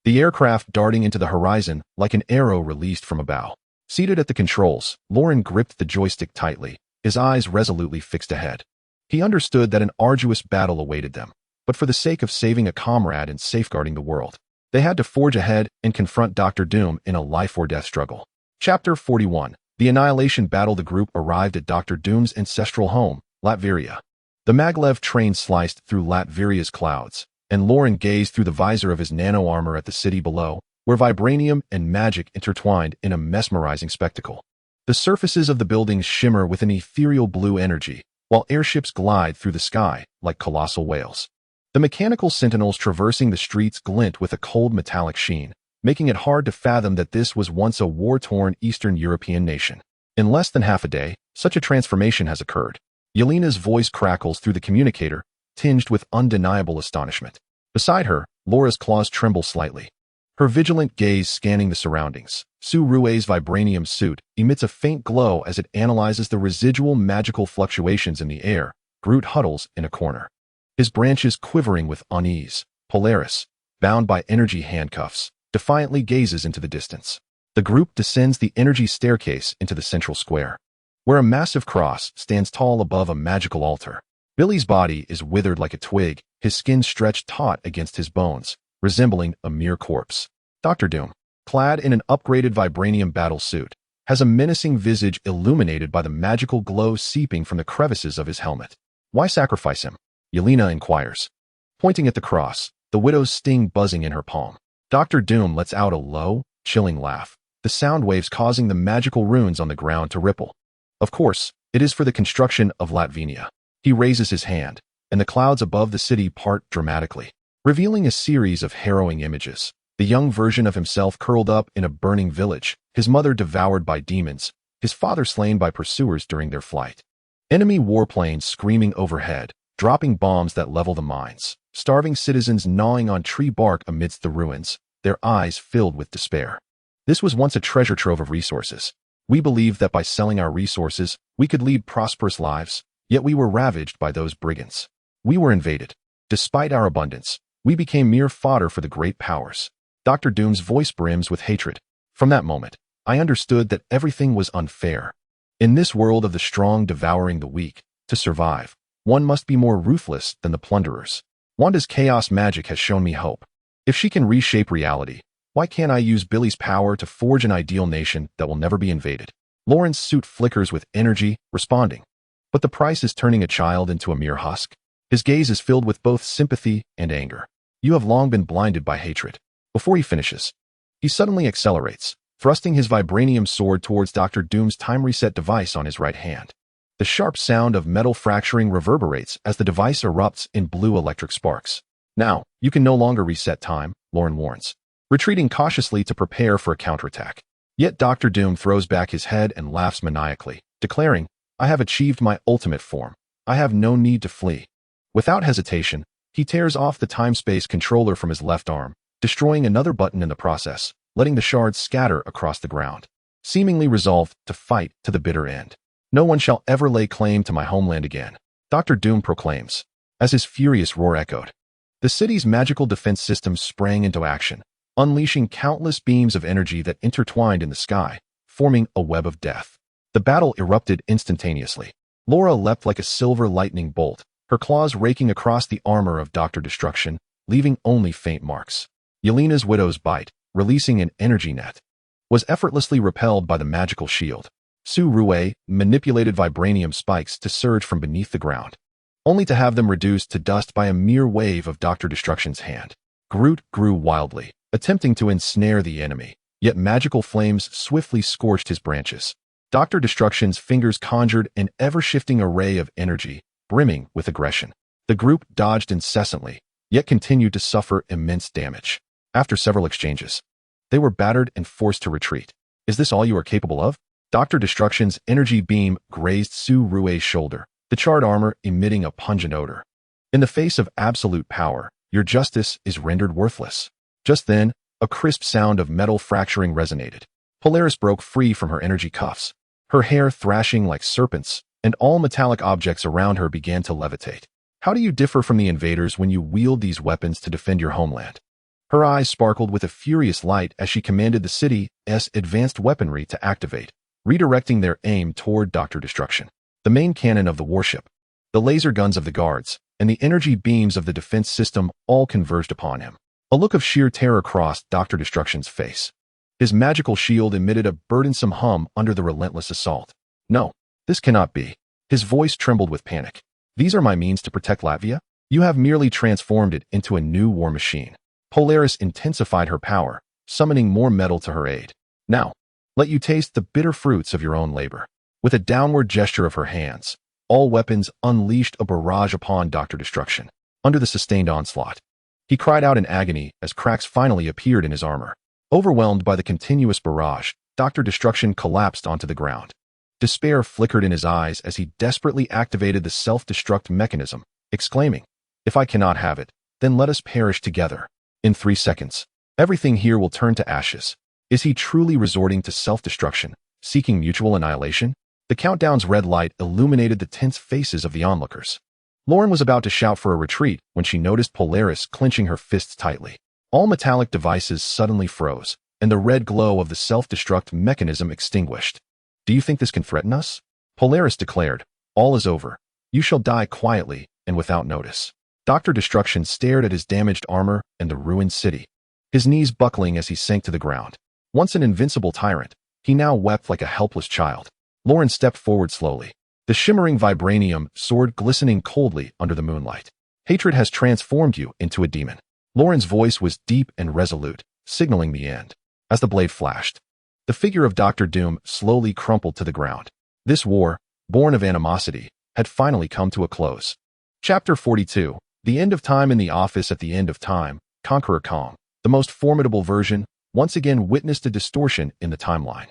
The aircraft darting into the horizon like an arrow released from a bow. Seated at the controls, Lauren gripped the joystick tightly, his eyes resolutely fixed ahead. He understood that an arduous battle awaited them, but for the sake of saving a comrade and safeguarding the world, they had to forge ahead and confront Dr. Doom in a life-or-death struggle. Chapter 41. The Annihilation Battle. The group arrived at Dr. Doom's ancestral home, Latveria. The maglev train sliced through Latveria's clouds, and Lauren gazed through the visor of his nano-armor at the city below, where vibranium and magic intertwined in a mesmerizing spectacle. The surfaces of the buildings shimmer with an ethereal blue energy, while airships glide through the sky like colossal whales. The mechanical sentinels traversing the streets glint with a cold metallic sheen, making it hard to fathom that this was once a war-torn Eastern European nation. In less than half a day, such a transformation has occurred. Yelena's voice crackles through the communicator, tinged with undeniable astonishment. Beside her, Laura's claws tremble slightly. Her vigilant gaze scanning the surroundings. Su Rue's vibranium suit emits a faint glow as it analyzes the residual magical fluctuations in the air. Groot huddles in a corner, his branches quivering with unease. Polaris, bound by energy handcuffs, defiantly gazes into the distance. The group descends the energy staircase into the central square, where a massive cross stands tall above a magical altar. Billy's body is withered like a twig, his skin stretched taut against his bones, resembling a mere corpse. Dr. Doom, clad in an upgraded vibranium battle suit, has a menacing visage illuminated by the magical glow seeping from the crevices of his helmet. Why sacrifice him? Yelena inquires, pointing at the cross, the widow's sting buzzing in her palm. Dr. Doom lets out a low, chilling laugh, the sound waves causing the magical runes on the ground to ripple. Of course, it is for the construction of Latvenia. He raises his hand, and the clouds above the city part dramatically, revealing a series of harrowing images. The young version of himself curled up in a burning village, his mother devoured by demons, his father slain by pursuers during their flight. Enemy warplanes screaming overhead, dropping bombs that level the mines, starving citizens gnawing on tree bark amidst the ruins, their eyes filled with despair. This was once a treasure trove of resources. We believed that by selling our resources, we could lead prosperous lives, yet we were ravaged by those brigands. We were invaded. Despite our abundance, we became mere fodder for the great powers. Dr. Doom's voice brims with hatred. From that moment, I understood that everything was unfair. In this world of the strong devouring the weak, to survive, one must be more ruthless than the plunderers. Wanda's chaos magic has shown me hope. If she can reshape reality, why can't I use Billy's power to forge an ideal nation that will never be invaded? Lauren's suit flickers with energy, responding. But the price is turning a child into a mere husk. His gaze is filled with both sympathy and anger. You have long been blinded by hatred. Before he finishes, he suddenly accelerates, thrusting his vibranium sword towards Dr. Doom's time reset device on his right hand. The sharp sound of metal fracturing reverberates as the device erupts in blue electric sparks. Now, you can no longer reset time, Lauren warns, retreating cautiously to prepare for a counterattack. Yet Dr. Doom throws back his head and laughs maniacally, declaring, I have achieved my ultimate form. I have no need to flee. Without hesitation, he tears off the time-space controller from his left arm, destroying another button in the process, letting the shards scatter across the ground. Seemingly resolved to fight to the bitter end. No one shall ever lay claim to my homeland again, Dr. Doom proclaims, as his furious roar echoed. The city's magical defense systems sprang into action, unleashing countless beams of energy that intertwined in the sky, forming a web of death. The battle erupted instantaneously. Laura leapt like a silver lightning bolt, her claws raking across the armor of Dr. Destruction, leaving only faint marks. Yelena's widow's bite, releasing an energy net, was effortlessly repelled by the magical shield. Su Rue manipulated vibranium spikes to surge from beneath the ground, only to have them reduced to dust by a mere wave of Dr. Destruction's hand. Groot grew wildly, attempting to ensnare the enemy, yet magical flames swiftly scorched his branches. Dr. Destruction's fingers conjured an ever-shifting array of energy, brimming with aggression. The group dodged incessantly, yet continued to suffer immense damage. After several exchanges, they were battered and forced to retreat. Is this all you are capable of? Dr. Destruction's energy beam grazed Su Rue's shoulder, the charred armor emitting a pungent odor. In the face of absolute power, your justice is rendered worthless. Just then, a crisp sound of metal fracturing resonated. Polaris broke free from her energy cuffs, her hair thrashing like serpents, and all metallic objects around her began to levitate. How do you differ from the invaders when you wield these weapons to defend your homeland? Her eyes sparkled with a furious light as she commanded the city's advanced weaponry to activate, redirecting their aim toward Dr. Destruction. The main cannon of the warship, the laser guns of the guards, and the energy beams of the defense system all converged upon him. A look of sheer terror crossed Dr. Destruction's face. His magical shield emitted a burdensome hum under the relentless assault. No, this cannot be. His voice trembled with panic. These are my means to protect Latvia? You have merely transformed it into a new war machine. Polaris intensified her power, summoning more metal to her aid. Now, let you taste the bitter fruits of your own labor. With a downward gesture of her hands, all weapons unleashed a barrage upon Dr. Destruction. Under the sustained onslaught, he cried out in agony as cracks finally appeared in his armor. Overwhelmed by the continuous barrage, Dr. Destruction collapsed onto the ground. Despair flickered in his eyes as he desperately activated the self-destruct mechanism, exclaiming, "If I cannot have it, then let us perish together." In 3 seconds, everything here will turn to ashes. Is he truly resorting to self-destruction, seeking mutual annihilation? The countdown's red light illuminated the tense faces of the onlookers. Lauren was about to shout for a retreat when she noticed Polaris clenching her fists tightly. All metallic devices suddenly froze, and the red glow of the self-destruct mechanism extinguished. "Do you think this can threaten us?" Polaris declared, "All is over. You shall die quietly and without notice." Dr. Destruction stared at his damaged armor and the ruined city, his knees buckling as he sank to the ground. Once an invincible tyrant, he now wept like a helpless child. Lauren stepped forward slowly. The shimmering vibranium sword glistening coldly under the moonlight. "Hatred has transformed you into a demon." Lauren's voice was deep and resolute, signaling the end. As the blade flashed, the figure of Dr. Doom slowly crumpled to the ground. This war, born of animosity, had finally come to a close. Chapter 42. The End of Time. In the office at the end of time, Conqueror Kong, the most formidable version, once again witnessed a distortion in the timeline.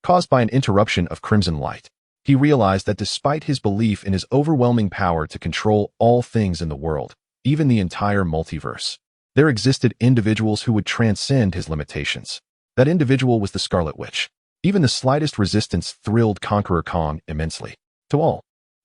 Caused by an interruption of crimson light, he realized that despite his belief in his overwhelming power to control all things in the world, even the entire multiverse, there existed individuals who would transcend his limitations. That individual was the Scarlet Witch. Even the slightest resistance thrilled Conqueror Kong immensely. To all,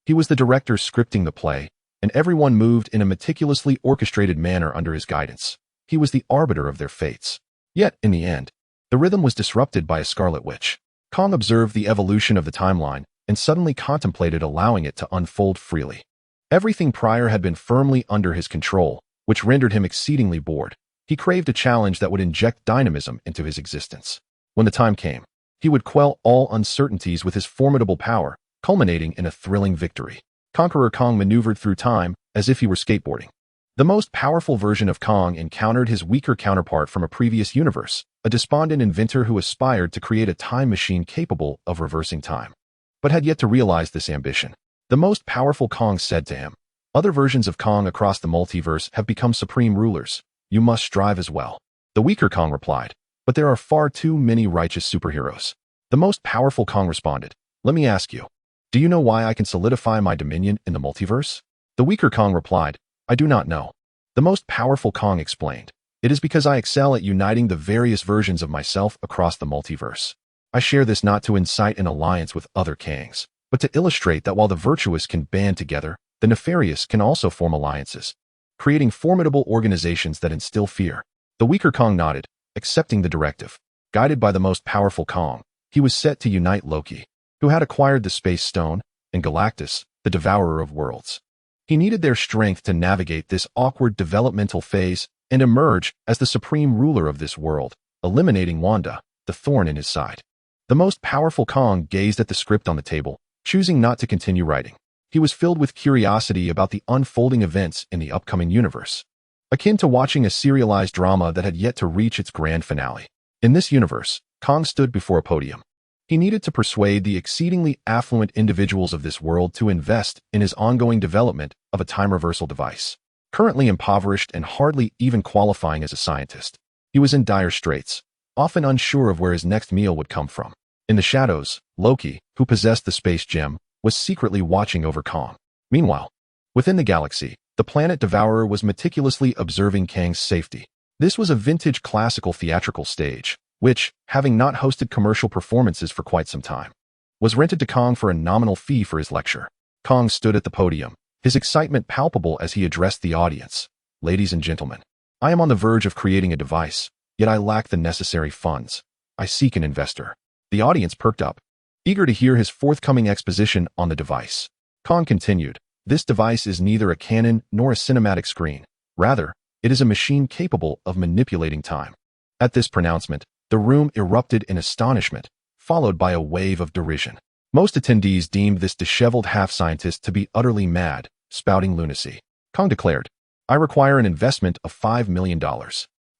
he was the director scripting the play, and everyone moved in a meticulously orchestrated manner under his guidance. He was the arbiter of their fates. Yet, in the end, the rhythm was disrupted by a Scarlet Witch. Kong observed the evolution of the timeline and suddenly contemplated allowing it to unfold freely. Everything prior had been firmly under his control, which rendered him exceedingly bored. He craved a challenge that would inject dynamism into his existence. When the time came, he would quell all uncertainties with his formidable power, culminating in a thrilling victory. Conqueror Kong maneuvered through time as if he were skateboarding. The most powerful version of Kong encountered his weaker counterpart from a previous universe, a despondent inventor who aspired to create a time machine capable of reversing time, but had yet to realize this ambition. The most powerful Kong said to him, "Other versions of Kong across the multiverse have become supreme rulers. You must strive as well." The weaker Kong replied, "But there are far too many righteous superheroes." The most powerful Kong responded, "Let me ask you, do you know why I can solidify my dominion in the multiverse?" The weaker Kong replied, "I do not know." The most powerful Kong explained, "It is because I excel at uniting the various versions of myself across the multiverse. I share this not to incite an alliance with other Kangs, but to illustrate that while the virtuous can band together, the nefarious can also form alliances, creating formidable organizations that instill fear." The weaker Kong nodded, accepting the directive. Guided by the most powerful Kong, he was set to unite Loki, who had acquired the Space Stone, and Galactus, the Devourer of Worlds. He needed their strength to navigate this awkward developmental phase and emerge as the supreme ruler of this world, eliminating Wanda, the thorn in his side. The most powerful Kong gazed at the script on the table, choosing not to continue writing. He was filled with curiosity about the unfolding events in the upcoming universe, akin to watching a serialized drama that had yet to reach its grand finale. In this universe, Kong stood before a podium. He needed to persuade the exceedingly affluent individuals of this world to invest in his ongoing development of a time reversal device. Currently impoverished and hardly even qualifying as a scientist, he was in dire straits, often unsure of where his next meal would come from. In the shadows, Loki, who possessed the space gem, was secretly watching over Kong. Meanwhile, within the galaxy, the planet Devourer was meticulously observing Kang's safety. This was a vintage classical theatrical stage, which, having not hosted commercial performances for quite some time, was rented to Kong for a nominal fee for his lecture. Kong stood at the podium, his excitement palpable as he addressed the audience. Ladies and gentlemen, I am on the verge of creating a device, yet I lack the necessary funds. I seek an investor. The audience perked up, eager to hear his forthcoming exposition on the device. Kong continued, "This device is neither a cannon nor a cinematic screen. Rather, it is a machine capable of manipulating time." At this pronouncement, the room erupted in astonishment, followed by a wave of derision. Most attendees deemed this disheveled half-scientist to be utterly mad, spouting lunacy. Kong declared, "I require an investment of $5 million.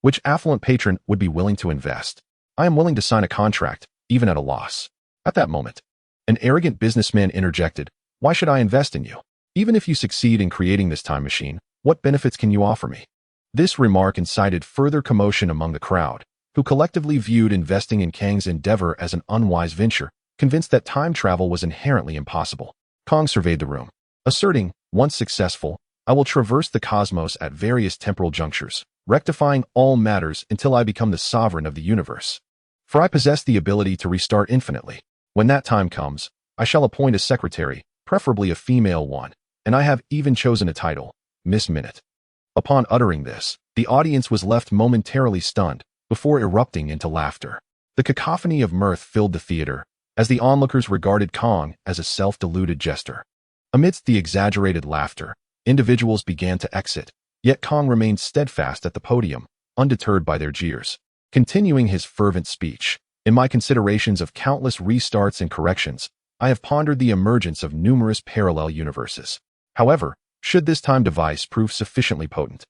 Which affluent patron would be willing to invest? I am willing to sign a contract, even at a loss." At that moment, an arrogant businessman interjected, "Why should I invest in you? Even if you succeed in creating this time machine, what benefits can you offer me?" This remark incited further commotion among the crowd, who collectively viewed investing in Kang's endeavor as an unwise venture, convinced that time travel was inherently impossible. Kong surveyed the room, asserting, "Once successful, I will traverse the cosmos at various temporal junctures, rectifying all matters until I become the sovereign of the universe. For I possess the ability to restart infinitely. When that time comes, I shall appoint a secretary, preferably a female one, and I have even chosen a title, Miss Minute." Upon uttering this, the audience was left momentarily stunned, before erupting into laughter. The cacophony of mirth filled the theater, as the onlookers regarded Kong as a self-deluded jester. Amidst the exaggerated laughter, individuals began to exit, yet Kong remained steadfast at the podium, undeterred by their jeers. Continuing his fervent speech, "In my considerations of countless restarts and corrections, I have pondered the emergence of numerous parallel universes. However, should this time device prove sufficiently potent,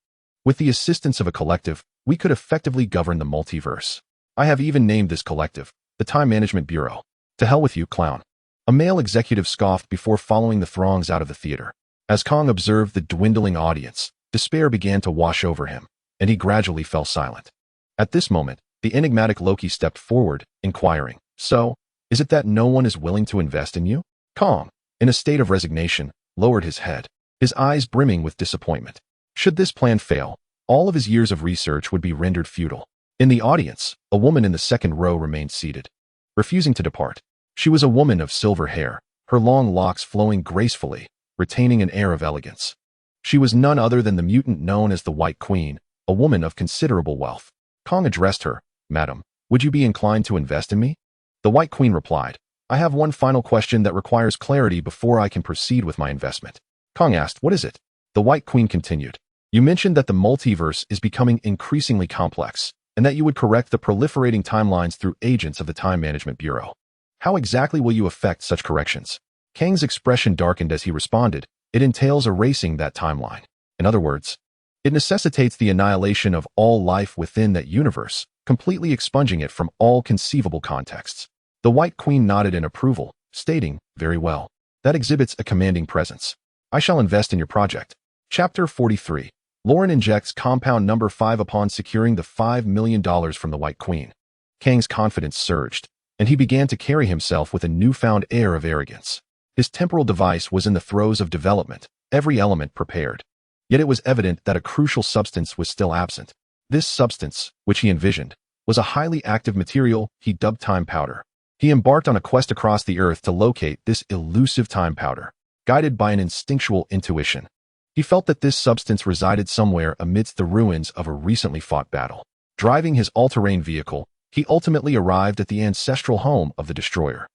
with the assistance of a collective, we could effectively govern the multiverse. I have even named this collective the Time Management Bureau." "To hell with you, clown." A male executive scoffed before following the throngs out of the theater. As Kong observed the dwindling audience, despair began to wash over him, and he gradually fell silent. At this moment, the enigmatic Loki stepped forward, inquiring, "So, is it that no one is willing to invest in you?" Kong, in a state of resignation, lowered his head, his eyes brimming with disappointment. Should this plan fail, all of his years of research would be rendered futile. In the audience, a woman in the second row remained seated, refusing to depart. She was a woman of silver hair, her long locks flowing gracefully, retaining an air of elegance. She was none other than the mutant known as the White Queen, a woman of considerable wealth. Kong addressed her, "Madam, would you be inclined to invest in me?" The White Queen replied, "I have one final question that requires clarity before I can proceed with my investment." Kong asked, "What is it?" The White Queen continued, "You mentioned that the multiverse is becoming increasingly complex, and that you would correct the proliferating timelines through agents of the Time Management Bureau. How exactly will you effect such corrections?" Kang's expression darkened as he responded, "It entails erasing that timeline. In other words, it necessitates the annihilation of all life within that universe, completely expunging it from all conceivable contexts." The White Queen nodded in approval, stating, "Very well. That exhibits a commanding presence. I shall invest in your project." Chapter 43. Lauren injects compound number 5 upon securing the $5 million from the White Queen. Kang's confidence surged, and he began to carry himself with a newfound air of arrogance. His temporal device was in the throes of development, every element prepared. Yet it was evident that a crucial substance was still absent. This substance, which he envisioned, was a highly active material he dubbed time powder. He embarked on a quest across the earth to locate this elusive time powder, guided by an instinctual intuition. He felt that this substance resided somewhere amidst the ruins of a recently fought battle. Driving his all-terrain vehicle, he ultimately arrived at the ancestral home of the destroyer,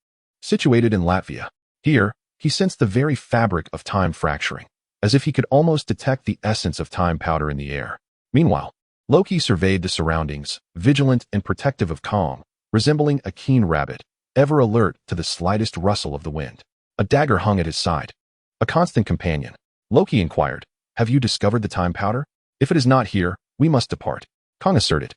situated in Latvia. Here, he sensed the very fabric of time fracturing. as if he could almost detect the essence of time powder in the air. Meanwhile, Loki surveyed the surroundings, vigilant and protective of Kong, resembling a keen rabbit, ever alert to the slightest rustle of the wind. A dagger hung at his side. A constant companion. Loki inquired, "Have you discovered the time powder? If it is not here, we must depart." Kong asserted,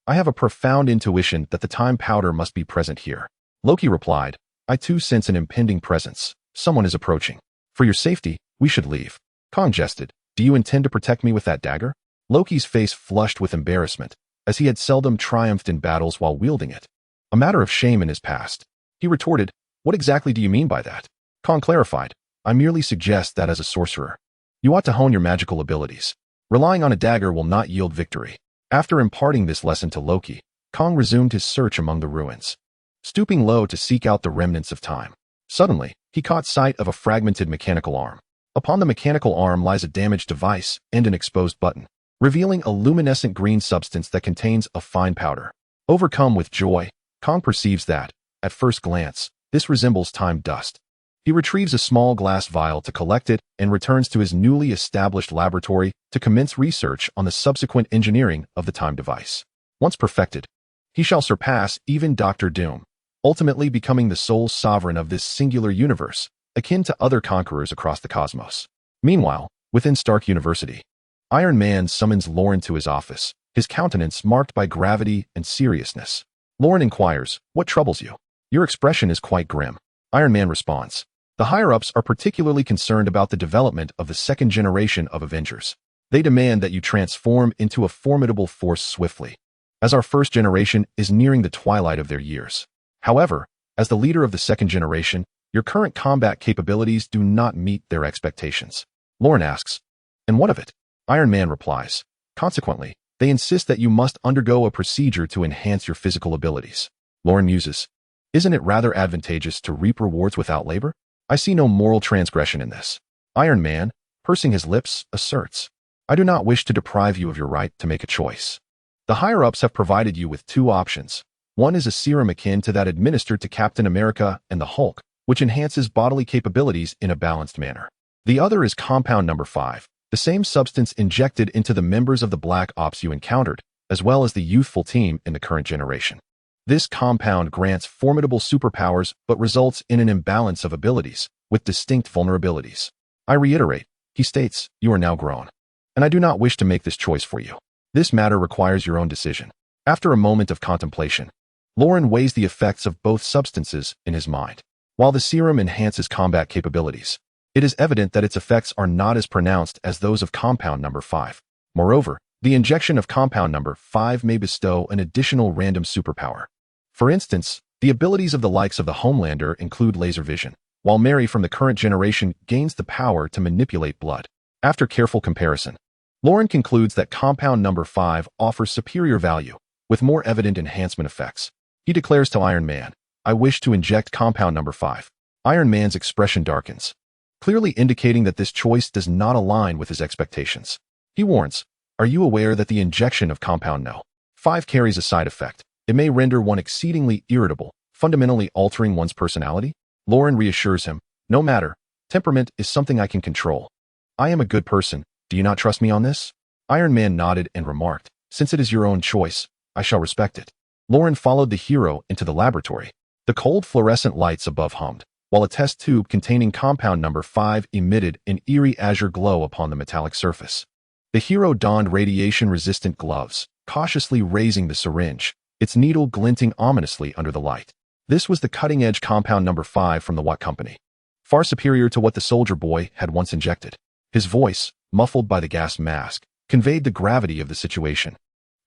"I have a profound intuition that the time powder must be present here." Loki replied, "I too sense an impending presence. Someone is approaching. For your safety, we should leave." Kong jested, "Do you intend to protect me with that dagger?" Loki's face flushed with embarrassment, as he had seldom triumphed in battles while wielding it. A matter of shame in his past. He retorted, "What exactly do you mean by that?" Kong clarified, "I merely suggest that as a sorcerer, you ought to hone your magical abilities. Relying on a dagger will not yield victory." After imparting this lesson to Loki, Kong resumed his search among the ruins, stooping low to seek out the remnants of time. Suddenly, he caught sight of a fragmented mechanical arm. Upon the mechanical arm lies a damaged device and an exposed button, revealing a luminescent green substance that contains a fine powder. Overcome with joy, Kong perceives that, at first glance, this resembles time dust. He retrieves a small glass vial to collect it and returns to his newly established laboratory to commence research on the subsequent engineering of the time device. Once perfected, he shall surpass even Dr. Doom, ultimately becoming the sole sovereign of this singular universe, akin to other conquerors across the cosmos. Meanwhile, within Stark University, Iron Man summons Lauren to his office, his countenance marked by gravity and seriousness. Lauren inquires, "What troubles you? Your expression is quite grim." Iron Man responds, "The higher-ups are particularly concerned about the development of the second generation of Avengers. They demand that you transform into a formidable force swiftly, as our first generation is nearing the twilight of their years. However, as the leader of the second generation, your current combat capabilities do not meet their expectations." Lauren asks, "And what of it?" Iron Man replies, "Consequently, they insist that you must undergo a procedure to enhance your physical abilities." Lauren muses, "Isn't it rather advantageous to reap rewards without labor? I see no moral transgression in this." Iron Man, pursing his lips, asserts, "I do not wish to deprive you of your right to make a choice. The higher-ups have provided you with two options. One is a serum akin to that administered to Captain America and the Hulk, which enhances bodily capabilities in a balanced manner. The other is compound number 5, the same substance injected into the members of the Black Ops you encountered, as well as the youthful team in the current generation. This compound grants formidable superpowers but results in an imbalance of abilities, with distinct vulnerabilities. I reiterate," he states, "you are now grown, and I do not wish to make this choice for you. This matter requires your own decision." After a moment of contemplation, Lauren weighs the effects of both substances in his mind. While the serum enhances combat capabilities, it is evident that its effects are not as pronounced as those of compound number 5. Moreover, the injection of compound number 5 may bestow an additional random superpower. For instance, the abilities of the likes of the Homelander include laser vision, while Mary from the current generation gains the power to manipulate blood. After careful comparison, Lauren concludes that compound number 5 offers superior value, with more evident enhancement effects. He declares to Iron Man, "I wish to inject compound number 5. Iron Man's expression darkens, clearly indicating that this choice does not align with his expectations. He warns, "Are you aware that the injection of compound No. 5 carries a side effect? It may render one exceedingly irritable, fundamentally altering one's personality?" Lauren reassures him, "No matter, temperament is something I can control. I am a good person, do you not trust me on this?" Iron Man nodded and remarked, "Since it is your own choice, I shall respect it." Lauren followed the hero into the laboratory. The cold fluorescent lights above hummed, while a test tube containing compound number 5 emitted an eerie azure glow upon the metallic surface. The hero donned radiation-resistant gloves, cautiously raising the syringe, its needle glinting ominously under the light. This was the cutting-edge compound number 5 from the Watt Company, far superior to what the soldier boy had once injected. His voice, muffled by the gas mask, conveyed the gravity of the situation,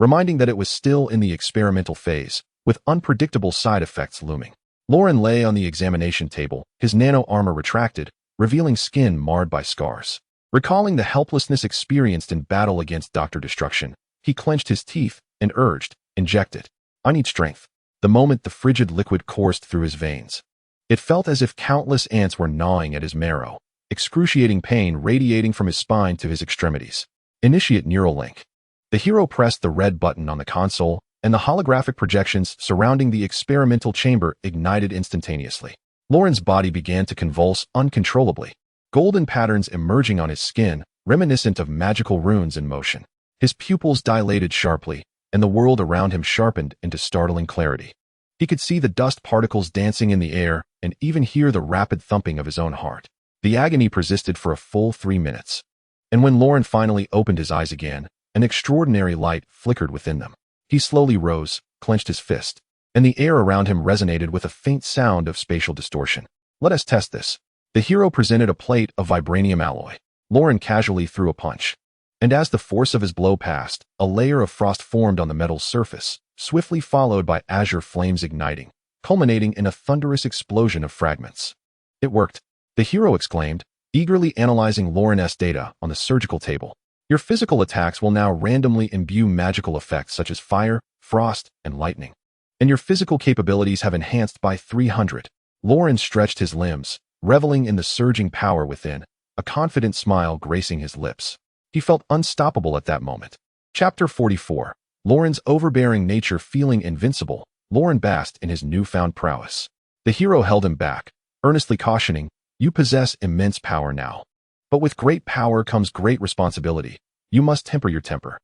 reminding that it was still in the experimental phase, with unpredictable side effects looming. Lauren lay on the examination table, his nano-armor retracted, revealing skin marred by scars. Recalling the helplessness experienced in battle against Dr. Destruction, he clenched his teeth and urged, "Inject it. I need strength." The moment the frigid liquid coursed through his veins, it felt as if countless ants were gnawing at his marrow, excruciating pain radiating from his spine to his extremities. Initiate neural link. The hero pressed the red button on the console, and the holographic projections surrounding the experimental chamber ignited instantaneously. Lauren's body began to convulse uncontrollably, golden patterns emerging on his skin, reminiscent of magical runes in motion. His pupils dilated sharply, and the world around him sharpened into startling clarity. He could see the dust particles dancing in the air and even hear the rapid thumping of his own heart. The agony persisted for a full 3 minutes. And when Lauren finally opened his eyes again, an extraordinary light flickered within them. He slowly rose, clenched his fist, and the air around him resonated with a faint sound of spatial distortion. Let us test this. The hero presented a plate of vibranium alloy. Lauren casually threw a punch. And as the force of his blow passed, a layer of frost formed on the metal's surface, swiftly followed by azure flames igniting, culminating in a thunderous explosion of fragments. It worked, the hero exclaimed, eagerly analyzing Lauren's data on the surgical table. Your physical attacks will now randomly imbue magical effects such as fire, frost, and lightning. And your physical capabilities have enhanced by 300. Lauren stretched his limbs, reveling in the surging power within, a confident smile gracing his lips. He felt unstoppable at that moment. Chapter 44. Lauren's overbearing nature feeling invincible, Lauren basked in his newfound prowess. The hero held him back, earnestly cautioning, "You possess immense power now. But with great power comes great responsibility. You must temper your temper."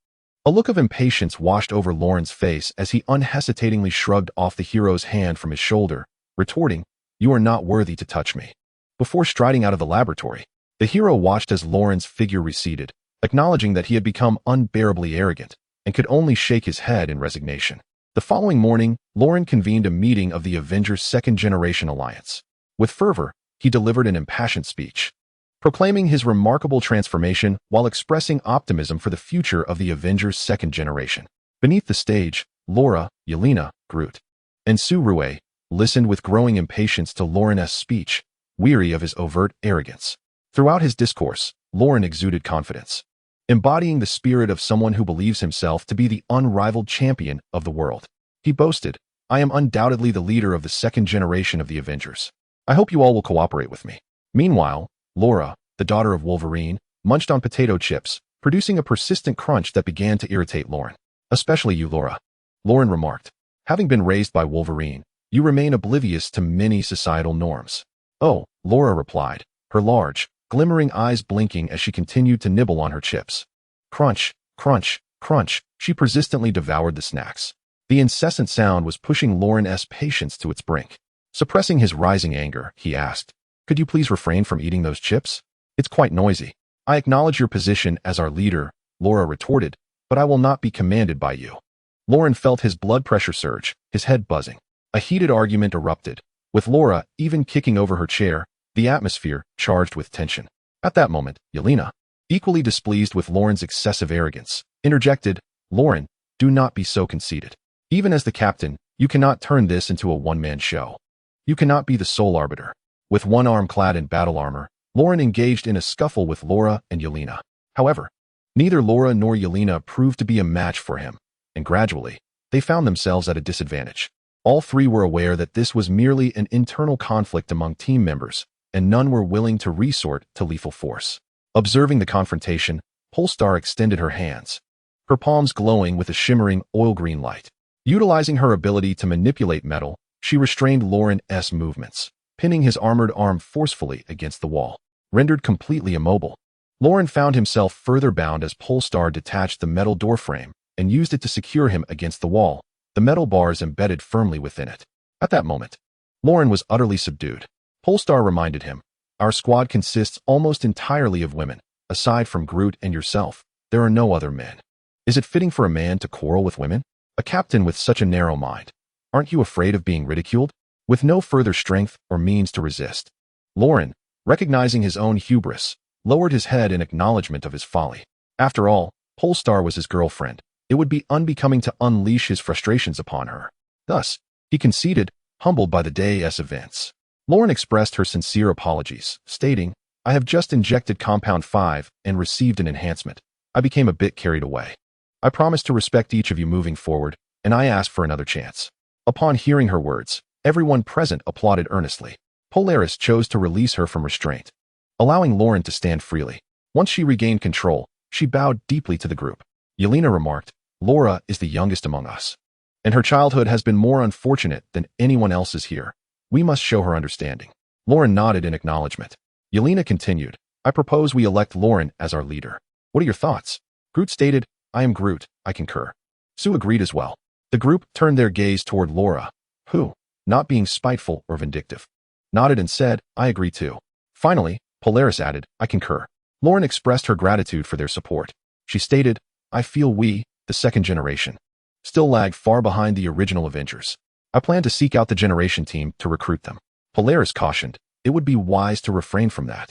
A look of impatience washed over Lauren's face as he unhesitatingly shrugged off the hero's hand from his shoulder, retorting, "You are not worthy to touch me." Before striding out of the laboratory, the hero watched as Lauren's figure receded, acknowledging that he had become unbearably arrogant and could only shake his head in resignation. The following morning, Lauren convened a meeting of the Avengers' Second-Generation Alliance. With fervor, he delivered an impassioned speech, proclaiming his remarkable transformation while expressing optimism for the future of the Avengers' Second Generation. Beneath the stage, Laura, Yelena, Groot, and Sue listened with growing impatience to Lauren's speech, weary of his overt arrogance. Throughout his discourse, Lauren exuded confidence, embodying the spirit of someone who believes himself to be the unrivaled champion of the world. He boasted, "I am undoubtedly the leader of the second generation of the Avengers. I hope you all will cooperate with me." Meanwhile, Laura, the daughter of Wolverine, munched on potato chips, producing a persistent crunch that began to irritate Lauren. "Especially you, Laura," Lauren remarked. "Having been raised by Wolverine, you remain oblivious to many societal norms." "Oh," Laura replied, her large, glimmering eyes blinking as she continued to nibble on her chips. Crunch, crunch, crunch, she persistently devoured the snacks. The incessant sound was pushing Lauren's patience to its brink. Suppressing his rising anger, he asked, "Could you please refrain from eating those chips? It's quite noisy." "I acknowledge your position as our leader," Laura retorted, "but I will not be commanded by you." Lauren felt his blood pressure surge, his head buzzing. A heated argument erupted, with Laura even kicking over her chair, the atmosphere charged with tension. At that moment, Yelena, equally displeased with Lauren's excessive arrogance, interjected, "Lauren, do not be so conceited. Even as the captain, you cannot turn this into a one-man show. You cannot be the sole arbiter." With one arm clad in battle armor, Lauren engaged in a scuffle with Laura and Yelena. However, neither Laura nor Yelena proved to be a match for him, and gradually, they found themselves at a disadvantage. All three were aware that this was merely an internal conflict among team members, and none were willing to resort to lethal force. Observing the confrontation, Polestar extended her hands, her palms glowing with a shimmering oil-green light. Utilizing her ability to manipulate metal, she restrained Lauren's movements, pinning his armored arm forcefully against the wall. Rendered completely immobile, Lauren found himself further bound as Polestar detached the metal doorframe and used it to secure him against the wall, the metal bars embedded firmly within it. At that moment, Lauren was utterly subdued. Polestar reminded him, "Our squad consists almost entirely of women. Aside from Groot and yourself, there are no other men. Is it fitting for a man to quarrel with women? A captain with such a narrow mind. Aren't you afraid of being ridiculed?" With no further strength or means to resist, Lauren, recognizing his own hubris, lowered his head in acknowledgement of his folly. After all, Polestar was his girlfriend. It would be unbecoming to unleash his frustrations upon her. Thus, he conceded, humbled by the day's events. Lauren expressed her sincere apologies, stating, "I have just injected Compound 5 and received an enhancement. I became a bit carried away. I promise to respect each of you moving forward, and I ask for another chance." Upon hearing her words, everyone present applauded earnestly. Polaris chose to release her from restraint, allowing Lauren to stand freely. Once she regained control, she bowed deeply to the group. Yelena remarked, "Laura is the youngest among us, and her childhood has been more unfortunate than anyone else's here. We must show her understanding." Lauren nodded in acknowledgement. Yelena continued, I propose we elect Lauren as our leader. What are your thoughts? Groot stated, I am Groot, I concur. Sue agreed as well. The group turned their gaze toward Laura, who, not being spiteful or vindictive, nodded and said, I agree too. Finally, Polaris added, I concur. Lauren expressed her gratitude for their support. She stated, I feel we, the second generation, still lag far behind the original Avengers. I plan to seek out the Generation team to recruit them. Polaris cautioned, it would be wise to refrain from that.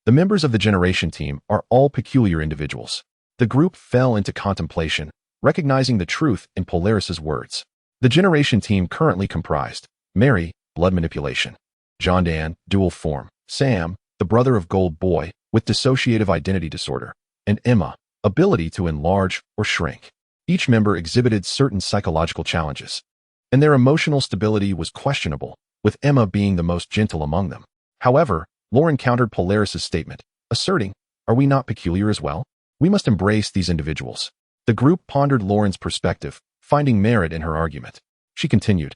The members of the Generation team are all peculiar individuals. The group fell into contemplation, recognizing the truth in Polaris's words. The Generation team currently comprised Mary, blood manipulation; John Dan, dual form; Sam, the brother of Gold Boy, with dissociative identity disorder; and Emma, ability to enlarge or shrink. Each member exhibited certain psychological challenges, and their emotional stability was questionable, with Emma being the most gentle among them. However, Lauren countered Polaris's statement, asserting, are we not peculiar as well? We must embrace these individuals. The group pondered Lauren's perspective, finding merit in her argument. She continued,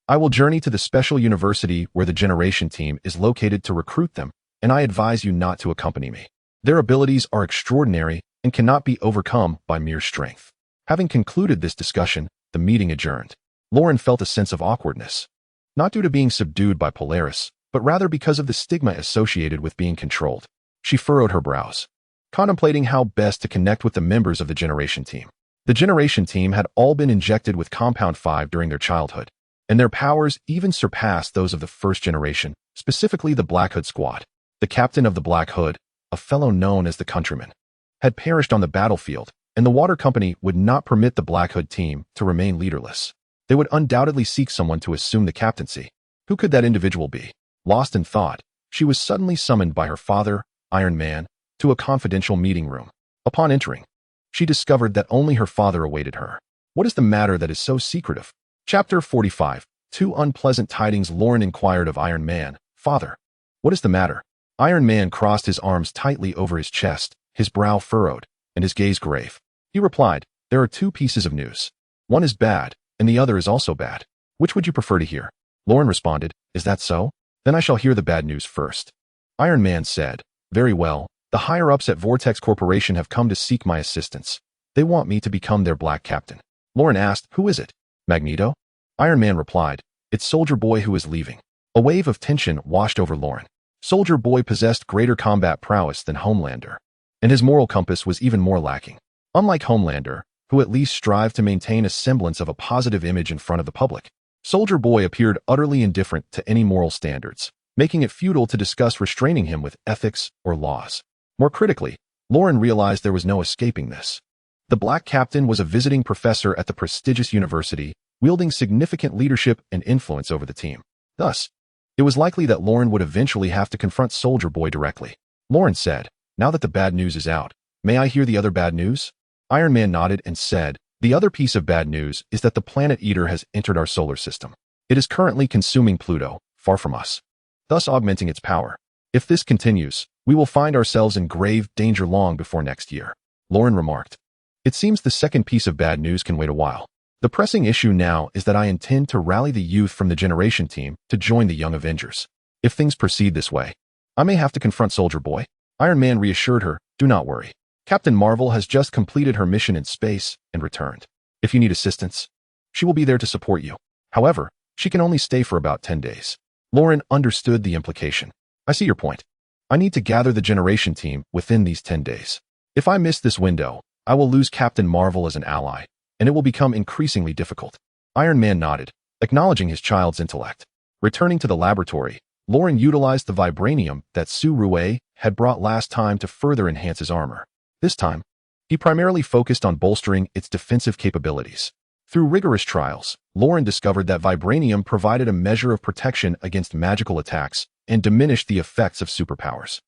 I will journey to the special university where the Generation team is located to recruit them, and I advise you not to accompany me. Their abilities are extraordinary and cannot be overcome by mere strength. Having concluded this discussion, the meeting adjourned. Lauren felt a sense of awkwardness, not due to being subdued by Polaris, but rather because of the stigma associated with being controlled. She furrowed her brows, contemplating how best to connect with the members of the Generation team. The Generation team had all been injected with Compound 5 during their childhood, and their powers even surpassed those of the first generation, specifically the Black Hood Squad. The captain of the Black Hood, a fellow known as the Countryman, had perished on the battlefield, and the water company would not permit the Black Hood team to remain leaderless. They would undoubtedly seek someone to assume the captaincy. Who could that individual be? Lost in thought, she was suddenly summoned by her father, Iron Man, to a confidential meeting room. Upon entering, she discovered that only her father awaited her. What is the matter that is so secretive? Chapter 45. Two unpleasant tidings. Lauren inquired of Iron Man, Father, what is the matter? Iron Man crossed his arms tightly over his chest, his brow furrowed, and his gaze grave. He replied, there are two pieces of news. One is bad, and the other is also bad. Which would you prefer to hear? Lauren responded, is that so? Then I shall hear the bad news first. Iron Man said, very well, the higher-ups at Vortex Corporation have come to seek my assistance. They want me to become their Black Captain. Lauren asked, who is it? Magneto? Iron Man replied, it's Soldier Boy who is leaving. A wave of tension washed over Lauren. Soldier Boy possessed greater combat prowess than Homelander, and his moral compass was even more lacking. Unlike Homelander, who at least strived to maintain a semblance of a positive image in front of the public, Soldier Boy appeared utterly indifferent to any moral standards, making it futile to discuss restraining him with ethics or laws. More critically, Lauren realized there was no escaping this. The Black Captain was a visiting professor at the prestigious university, wielding significant leadership and influence over the team. Thus, it was likely that Lauren would eventually have to confront Soldier Boy directly. Lauren said, now that the bad news is out, may I hear the other bad news? Iron Man nodded and said, the other piece of bad news is that the planet Eater has entered our solar system. It is currently consuming Pluto, far from us, thus augmenting its power. If this continues, we will find ourselves in grave danger long before next year. Lauren remarked, it seems the second piece of bad news can wait a while. The pressing issue now is that I intend to rally the youth from the Generation team to join the Young Avengers. If things proceed this way, I may have to confront Soldier Boy. Iron Man reassured her, do not worry. Captain Marvel has just completed her mission in space and returned. If you need assistance, she will be there to support you. However, she can only stay for about 10 days. Lauren understood the implication. I see your point. I need to gather the Generation team within these 10 days. If I miss this window, I will lose Captain Marvel as an ally, and it will become increasingly difficult. Iron Man nodded, acknowledging his child's intellect. Returning to the laboratory, Lauren utilized the vibranium that Su Rue had brought last time to further enhance his armor. This time, he primarily focused on bolstering its defensive capabilities. Through rigorous trials, Lauren discovered that vibranium provided a measure of protection against magical attacks and diminished the effects of superpowers.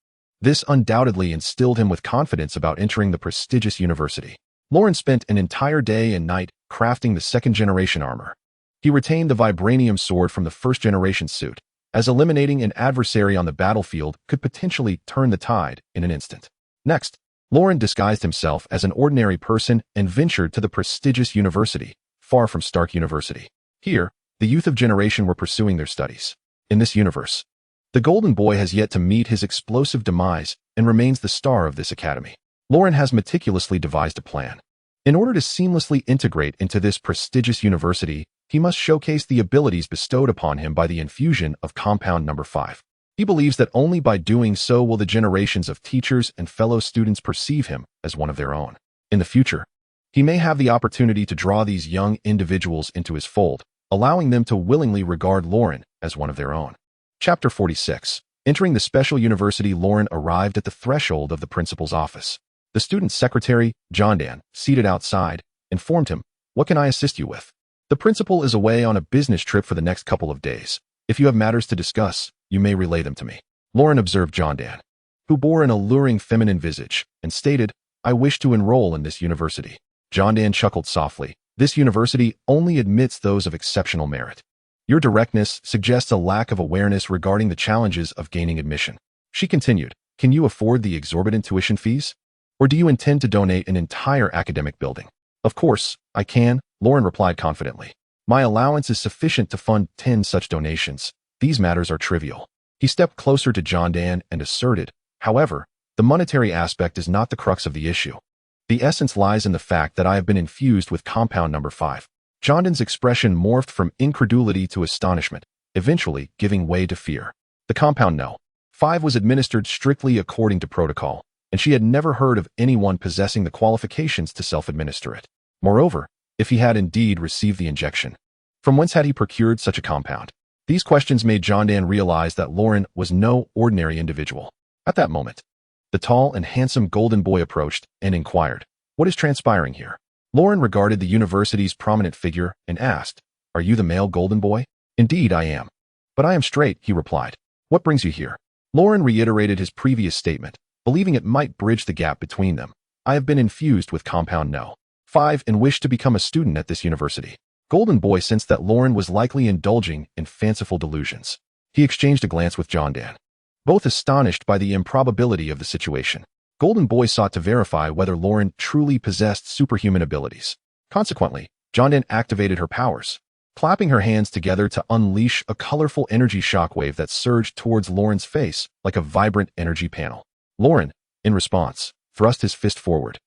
This undoubtedly instilled him with confidence about entering the prestigious university. Lauren spent an entire day and night crafting the second-generation armor. He retained the vibranium sword from the first-generation suit, as eliminating an adversary on the battlefield could potentially turn the tide in an instant. Next, Lauren disguised himself as an ordinary person and ventured to the prestigious university, far from Stark University. Here, the youth of Generation were pursuing their studies. In this universe, The Golden Boy has yet to meet his explosive demise and remains the star of this academy. Lauren has meticulously devised a plan. In order to seamlessly integrate into this prestigious university, he must showcase the abilities bestowed upon him by the infusion of compound number 5. He believes that only by doing so will the generations of teachers and fellow students perceive him as one of their own. In the future, he may have the opportunity to draw these young individuals into his fold, allowing them to willingly regard Lauren as one of their own. Chapter 46. Entering the special university, Lauren arrived at the threshold of the principal's office. The student secretary, John Dan, seated outside, informed him, "What can I assist you with?" "The principal is away on a business trip for the next couple of days. If you have matters to discuss, you may relay them to me," Lauren observed John Dan, who bore an alluring feminine visage, and stated, "I wish to enroll in this university." John Dan chuckled softly. "This university only admits those of exceptional merit. Your directness suggests a lack of awareness regarding the challenges of gaining admission." She continued, "Can you afford the exorbitant tuition fees? Or do you intend to donate an entire academic building?" "Of course, I can," Lauren replied confidently. "My allowance is sufficient to fund 10 such donations. These matters are trivial." He stepped closer to John Dan and asserted, "However, the monetary aspect is not the crux of the issue. The essence lies in the fact that I have been infused with compound number 5. John Dan's expression morphed from incredulity to astonishment, eventually giving way to fear. The compound No. 5 was administered strictly according to protocol, and she had never heard of anyone possessing the qualifications to self-administer it. Moreover, if he had indeed received the injection, from whence had he procured such a compound? These questions made John Dan realize that Lauren was no ordinary individual. At that moment, the tall and handsome Golden Boy approached and inquired, "What is transpiring here?" Lauren regarded the university's prominent figure and asked, "Are you the male Golden Boy?" "Indeed, I am. But I am straight," he replied. "What brings you here?" Lauren reiterated his previous statement, believing it might bridge the gap between them. "I have been infused with compound No. 5 and wish to become a student at this university." Golden Boy sensed that Lauren was likely indulging in fanciful delusions. He exchanged a glance with John Dan, both astonished by the improbability of the situation. Golden Boy sought to verify whether Lauren truly possessed superhuman abilities. Consequently, John Dan activated her powers, clapping her hands together to unleash a colorful energy shockwave that surged towards Lauren's face like a vibrant energy panel. Lauren, in response, thrust his fist forward,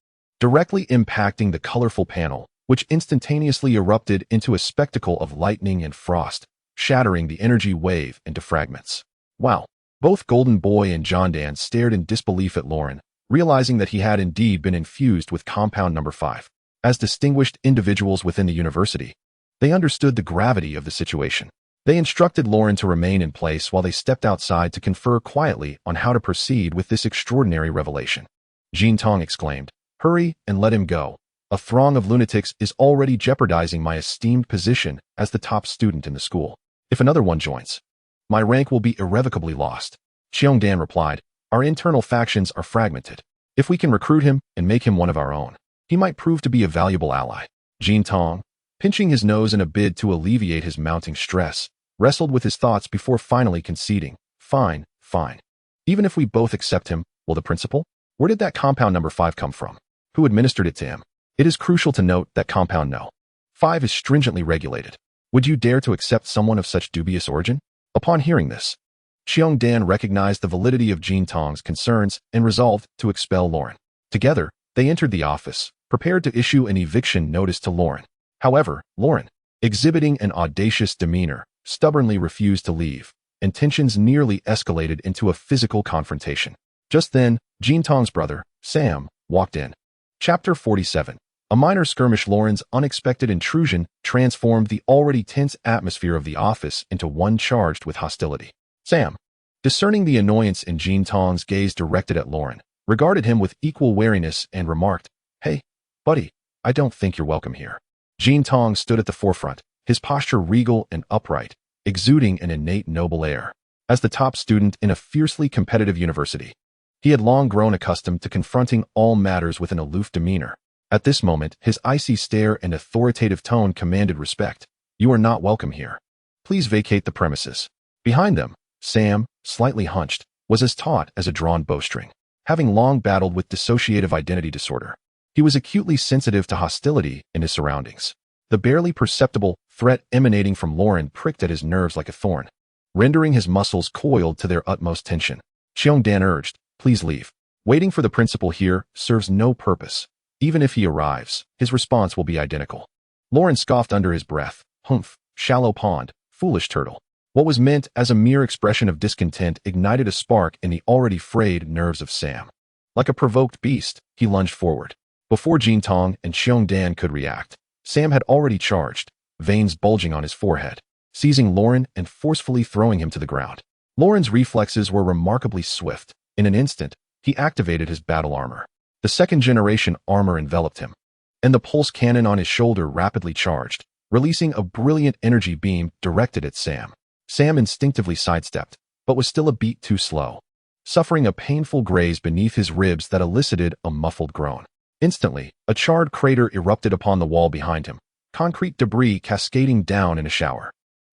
directly impacting the colorful panel, which instantaneously erupted into a spectacle of lightning and frost, shattering the energy wave into fragments. Wow! Both Golden Boy and John Dan stared in disbelief at Lauren, realizing that he had indeed been infused with compound number 5. As distinguished individuals within the university, they understood the gravity of the situation. They instructed Lauren to remain in place while they stepped outside to confer quietly on how to proceed with this extraordinary revelation. Jean Tong exclaimed, "Hurry and let him go. A throng of lunatics is already jeopardizing my esteemed position as the top student in the school. If another one joins, my rank will be irrevocably lost." Cheong Dan replied, "Our internal factions are fragmented. If we can recruit him and make him one of our own, he might prove to be a valuable ally." Jean Tong, pinching his nose in a bid to alleviate his mounting stress, wrestled with his thoughts before finally conceding, "Fine, fine. Even if we both accept him, will the principal? Where did that compound number 5 come from? Who administered it to him?" It is crucial to note that compound No. 5 is stringently regulated. Would you dare to accept someone of such dubious origin? Upon hearing this, Cheong Dan recognized the validity of Jean Tong's concerns and resolved to expel Lauren. Together, they entered the office, prepared to issue an eviction notice to Lauren. However, Lauren, exhibiting an audacious demeanor, stubbornly refused to leave, and tensions nearly escalated into a physical confrontation. Just then, Jean Tong's brother, Sam, walked in. Chapter 47. A minor skirmish. Lauren's unexpected intrusion transformed the already tense atmosphere of the office into one charged with hostility. Sam, discerning the annoyance in Jean Tong's gaze directed at Lauren, regarded him with equal wariness and remarked, "Hey, buddy, I don't think you're welcome here." Jean Tong stood at the forefront, his posture regal and upright, exuding an innate noble air. As the top student in a fiercely competitive university, he had long grown accustomed to confronting all matters with an aloof demeanor. At this moment, his icy stare and authoritative tone commanded respect. "You are not welcome here. Please vacate the premises." Behind them, Sam, slightly hunched, was as taut as a drawn bowstring. Having long battled with dissociative identity disorder, he was acutely sensitive to hostility in his surroundings. The barely perceptible threat emanating from Lauren pricked at his nerves like a thorn. rendering his muscles coiled to their utmost tension. Cheongdan urged, "Please leave. Waiting for the principal here serves no purpose. Even if he arrives, his response will be identical." Lauren scoffed under his breath. "Humph, shallow pond, foolish turtle." What was meant as a mere expression of discontent ignited a spark in the already frayed nerves of Sam. Like a provoked beast, he lunged forward. Before Jintong and Cheongdan could react, Sam had already charged, veins bulging on his forehead, seizing Lauren and forcefully throwing him to the ground. Lauren's reflexes were remarkably swift. In an instant, he activated his battle armor. The second-generation armor enveloped him, and the pulse cannon on his shoulder rapidly charged, releasing a brilliant energy beam directed at Sam. Sam instinctively sidestepped, but was still a beat too slow, suffering a painful graze beneath his ribs that elicited a muffled groan. Instantly, a charred crater erupted upon the wall behind him, concrete debris cascading down in a shower.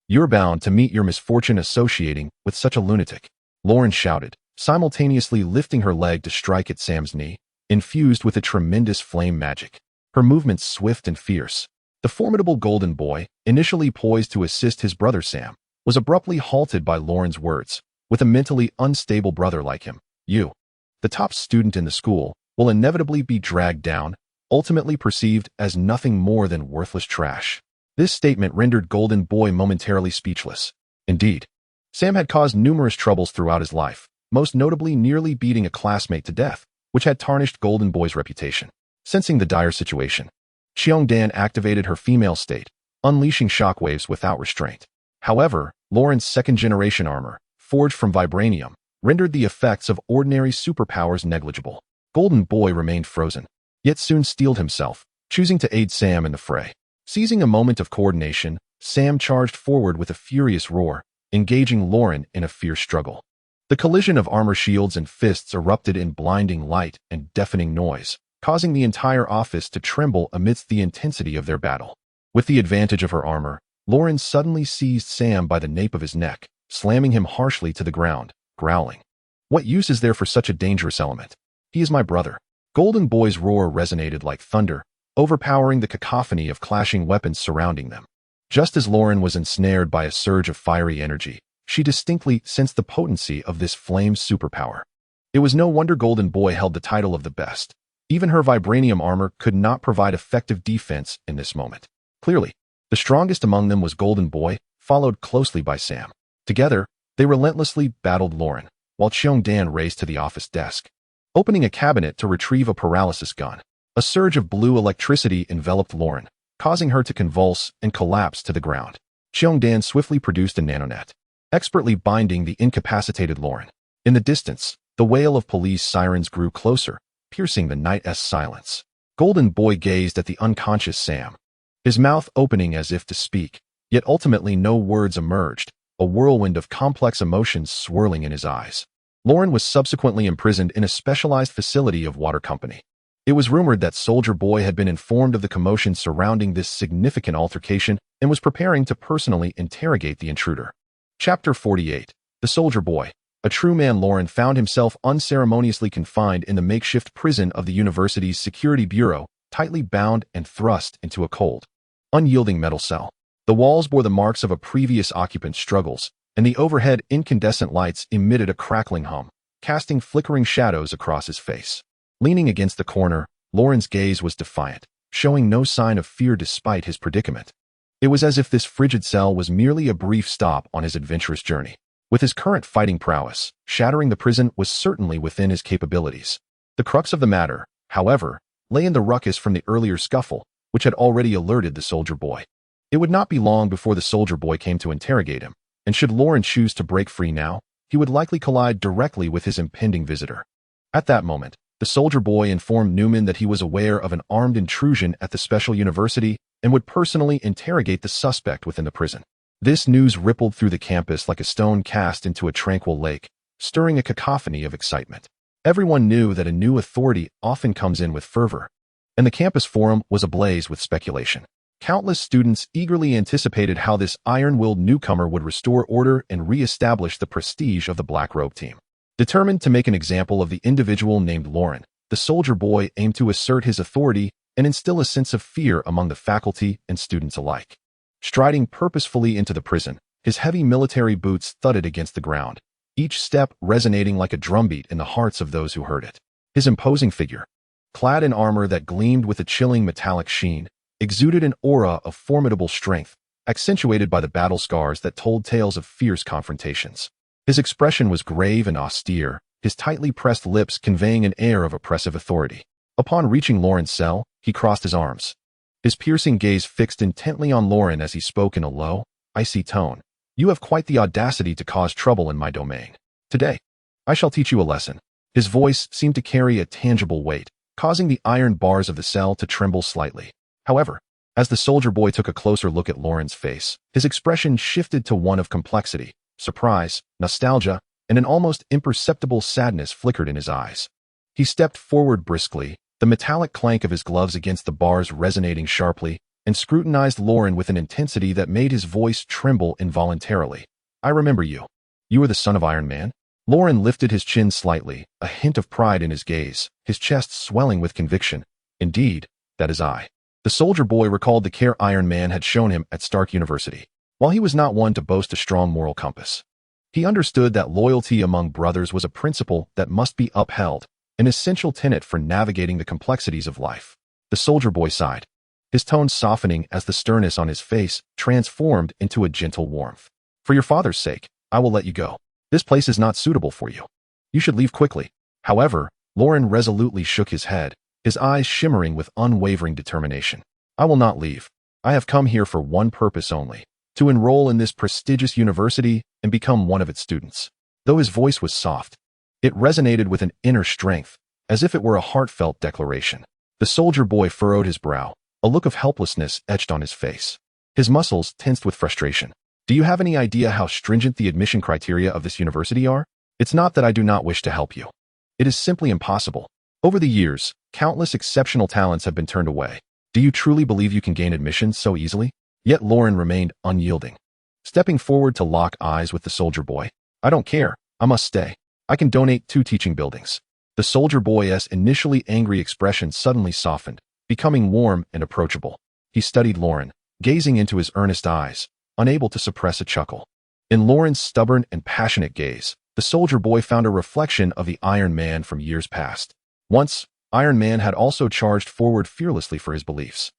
"You're bound to meet your misfortune associating with such a lunatic," Lauren shouted, simultaneously lifting her leg to strike at Sam's knee, infused with a tremendous flame magic. Her movements swift and fierce. The formidable golden boy, initially poised to assist his brother Sam, was abruptly halted by Lauren's words. "With a mentally unstable brother like him, you, the top student in the school, will inevitably be dragged down, ultimately perceived as nothing more than worthless trash." This statement rendered Golden Boy momentarily speechless. Indeed, Sam had caused numerous troubles throughout his life, most notably nearly beating a classmate to death, which had tarnished Golden Boy's reputation. Sensing the dire situation, Cheongdan activated her female state, unleashing shockwaves without restraint. However, Lauren's second-generation armor, forged from vibranium, rendered the effects of ordinary superpowers negligible. Golden Boy remained frozen, yet soon steeled himself, choosing to aid Sam in the fray. Seizing a moment of coordination, Sam charged forward with a furious roar, engaging Lauren in a fierce struggle. The collision of armor shields and fists erupted in blinding light and deafening noise, causing the entire office to tremble amidst the intensity of their battle. With the advantage of her armor, Lauren suddenly seized Sam by the nape of his neck, slamming him harshly to the ground, growling, "What use is there for such a dangerous element? He is my brother." Golden Boy's roar resonated like thunder, overpowering the cacophony of clashing weapons surrounding them. Just as Lauren was ensnared by a surge of fiery energy, she distinctly sensed the potency of this flame superpower. It was no wonder Golden Boy held the title of the best. Even her vibranium armor could not provide effective defense in this moment. Clearly, the strongest among them was Golden Boy, followed closely by Sam. Together, they relentlessly battled Lauren, while Cheongdan raced to the office desk, opening a cabinet to retrieve a paralysis gun. A surge of blue electricity enveloped Lauren, causing her to convulse and collapse to the ground. Cheongdan swiftly produced a nanonet, expertly binding the incapacitated Lauren. In the distance, the wail of police sirens grew closer, piercing the night's silence. Golden Boy gazed at the unconscious Sam, his mouth opening as if to speak, yet ultimately no words emerged, a whirlwind of complex emotions swirling in his eyes. Lauren was subsequently imprisoned in a specialized facility of Water Company. It was rumored that Soldier Boy had been informed of the commotion surrounding this significant altercation and was preparing to personally interrogate the intruder. Chapter 48. The Soldier Boy. A true man. Lauren found himself unceremoniously confined in the makeshift prison of the university's security bureau, tightly bound and thrust into a cold, unyielding metal cell. The walls bore the marks of a previous occupant's struggles, and the overhead incandescent lights emitted a crackling hum, casting flickering shadows across his face. Leaning against the corner, Lauren's gaze was defiant, showing no sign of fear despite his predicament. It was as if this frigid cell was merely a brief stop on his adventurous journey. With his current fighting prowess, shattering the prison was certainly within his capabilities. The crux of the matter, however, lay in the ruckus from the earlier scuffle, which had already alerted the Soldier Boy. It would not be long before the Soldier Boy came to interrogate him, and should Lauren choose to break free now, he would likely collide directly with his impending visitor. At that moment, the Soldier Boy informed Newman that he was aware of an armed intrusion at the special university and would personally interrogate the suspect within the prison. This news rippled through the campus like a stone cast into a tranquil lake, stirring a cacophony of excitement. Everyone knew that a new authority often comes in with fervor, and the campus forum was ablaze with speculation. Countless students eagerly anticipated how this iron-willed newcomer would restore order and re-establish the prestige of the Black Robe team. Determined to make an example of the individual named Lauren, the Soldier Boy aimed to assert his authority and instill a sense of fear among the faculty and students alike. Striding purposefully into the prison, His heavy military boots thudded against the ground, each step resonating like a drumbeat in the hearts of those who heard it. His imposing figure, clad in armor that gleamed with a chilling metallic sheen, exuded an aura of formidable strength, accentuated by the battle scars that told tales of fierce confrontations. His expression was grave and austere, his tightly pressed lips conveying an air of oppressive authority. Upon reaching Lauren's cell, he crossed his arms, his piercing gaze fixed intently on Lauren as he spoke in a low, icy tone. "You have quite the audacity to cause trouble in my domain. Today, I shall teach you a lesson." His voice seemed to carry a tangible weight, causing the iron bars of the cell to tremble slightly. However, as the soldier boy took a closer look at Lauren's face, his expression shifted to one of complexity, surprise, nostalgia, and an almost imperceptible sadness flickered in his eyes. He stepped forward briskly, the metallic clank of his gloves against the bars resonating sharply, and scrutinized Lauren with an intensity that made his voice tremble involuntarily. "I remember you. You are the son of Iron Man?" Lauren lifted his chin slightly, a hint of pride in his gaze, his chest swelling with conviction. "Indeed, that is I." The soldier boy recalled the care Iron Man had shown him at Stark University. While he was not one to boast a strong moral compass, he understood that loyalty among brothers was a principle that must be upheld, an essential tenet for navigating the complexities of life. The soldier boy sighed, his tone softening as the sternness on his face transformed into a gentle warmth. "For your father's sake, I will let you go. This place is not suitable for you. You should leave quickly." However, Lauren resolutely shook his head, his eyes shimmering with unwavering determination. "I will not leave. I have come here for one purpose only, to enroll in this prestigious university and become one of its students." Though his voice was soft, it resonated with an inner strength, as if it were a heartfelt declaration. The soldier boy furrowed his brow, a look of helplessness etched on his face. His muscles tensed with frustration. "Do you have any idea how stringent the admission criteria of this university are? It's not that I do not wish to help you. It is simply impossible. Over the years, countless exceptional talents have been turned away. Do you truly believe you can gain admission so easily?" Yet Lauren remained unyielding, stepping forward to lock eyes with the soldier boy. "I don't care. I must stay. I can donate 2 teaching buildings." The soldier boy's initially angry expression suddenly softened, becoming warm and approachable. He studied Lauren, gazing into his earnest eyes, unable to suppress a chuckle. In Lauren's stubborn and passionate gaze, the soldier boy found a reflection of the Iron Man from years past. Once, Iron Man had also charged forward fearlessly for his beliefs.